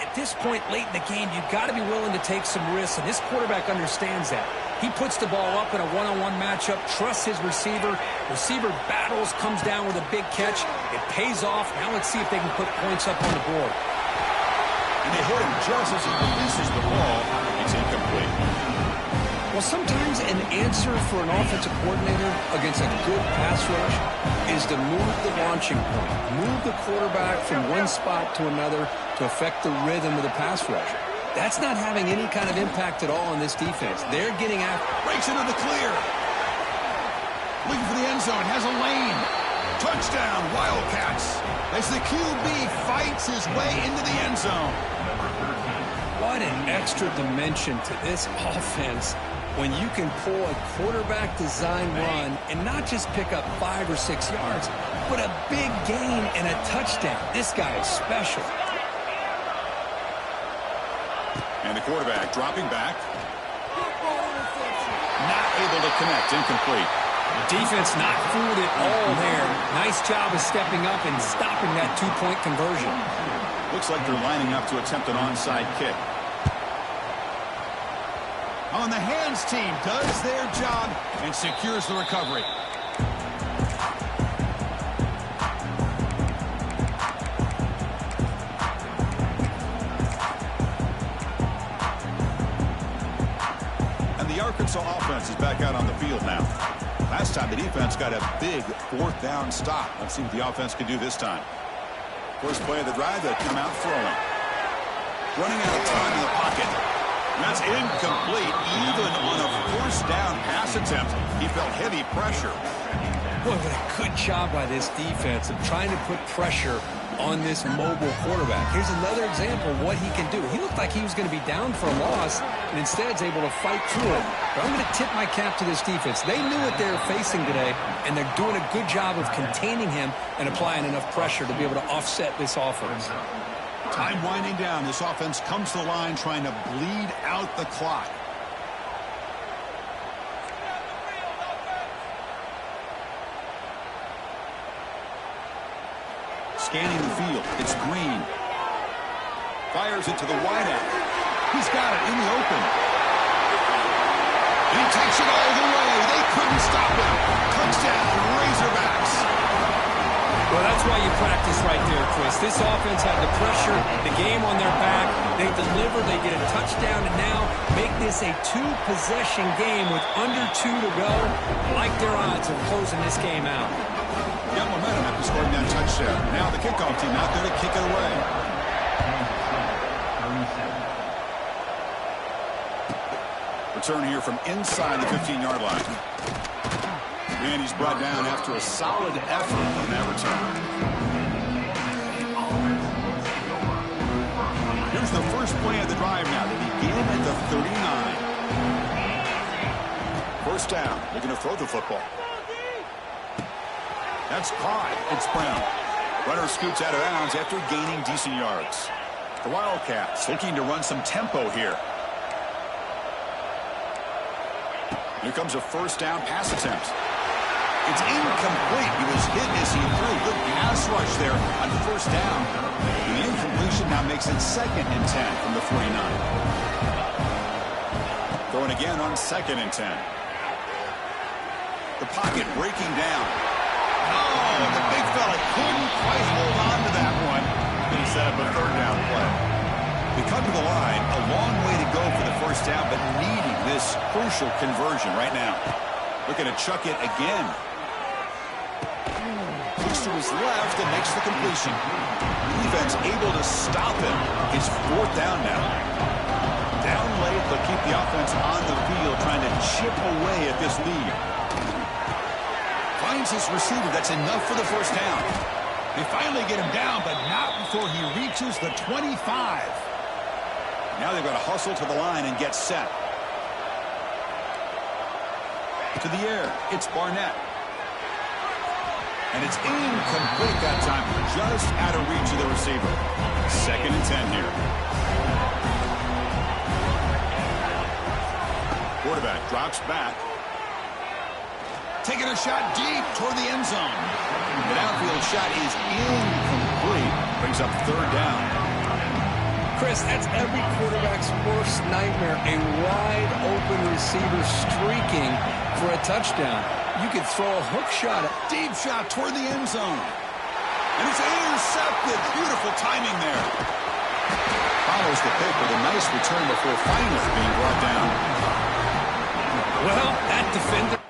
At this point late in the game, you've got to be willing to take some risks, and this quarterback understands that. He puts the ball up in a one-on-one matchup, trusts his receiver. Receiver battles, comes down with a big catch. It pays off. Now let's see if they can put points up on the board. And they hit him just as he releases the ball. It's incomplete. Well, sometimes an answer for an offensive coordinator against a good pass rush is to move the launching point, move the quarterback from one spot to another to affect the rhythm of the pass rush. That's not having any kind of impact at all on this defense. They're getting after. Breaks into the clear. Looking for the end zone. Has a lane. Touchdown, Wildcats. As the QB fights his way into the end zone. What an extra dimension to this offense when you can pull a quarterback design run and not just pick up 5 or 6 yards, but a big gain and a touchdown. This guy is special. And the quarterback dropping back. Not able to connect. Incomplete. Defense not fooled at all there. Nice job of stepping up and stopping that 2-point conversion. Looks like they're lining up to attempt an onside kick. On the hands team does their job and secures the recovery. And the Arkansas offense is back out on the field now. Last time the defense got a big 4th down stop. Let's see what the offense can do this time. First play of the drive, they come out throwing. Running out of time in the pocket. That's incomplete. Even on a 4th down pass attempt, he felt heavy pressure. Boy, what a good job by this defense of trying to put pressure on this mobile quarterback. Here's another example of what he can do. He looked like he was going to be down for a loss, and instead is able to fight through it. But I'm going to tip my cap to this defense. They knew what they were facing today, and they're doing a good job of containing him and applying enough pressure to be able to offset this offense. Time winding down. This offense comes to the line trying to bleed out the clock. Scanning the field. It's Green. Fires it to the wideout. He's got it in the open. He takes it all the way. They couldn't stop him. Touchdown, Razorbacks. Well, that's why you practice right there, Chris. This offense had the pressure, the game on their back. They deliver, they get a touchdown, and now make this a two-possession game with under 2 to go. I like their odds of closing this game out. Got momentum after scoring that touchdown. Now the kickoff team out there to kick it away. Return here from inside the 15-yard line. And he's brought down after a solid effort on that return. Here's the first play of the drive now. They begin at the 39. First down. They're going to throw the football. That's caught. It's Brown. Runner scoots out of bounds after gaining decent yards. The Wildcats looking to run some tempo here. Here comes a first down pass attempt. It's incomplete. He was hit as he threw. Good pass rush there on first down. And the incompletion now makes it 2nd and 10 from the 49. Throwing again on 2nd and 10. The pocket breaking down. Oh, the big fella couldn't quite hold on to that one. He set up a 3rd down play. We come to the line, a long way to go for the first down, but needing this crucial conversion right now. Looking to chuck it again. Looks to his left and makes the completion. The defense able to stop him. It's 4th down now. Down late, but keep the offense on the field, trying to chip away at this lead. Finds his receiver. That's enough for the first down. They finally get him down, but not before he reaches the 25. Now they've got to hustle to the line and get set. To the air, it's Barnett. And it's incomplete that time, just out of reach of the receiver. 2nd and 10 here. Quarterback drops back. Taking a shot deep toward the end zone. The downfield shot is incomplete. Brings up 3rd down. Chris, that's every quarterback's worst nightmare. A wide-open receiver streaking for a touchdown. You could throw a hook shot. Deep shot toward the end zone. And it's intercepted. Beautiful timing there. Follows the pick with a nice return before finally being brought down. Well, that defender...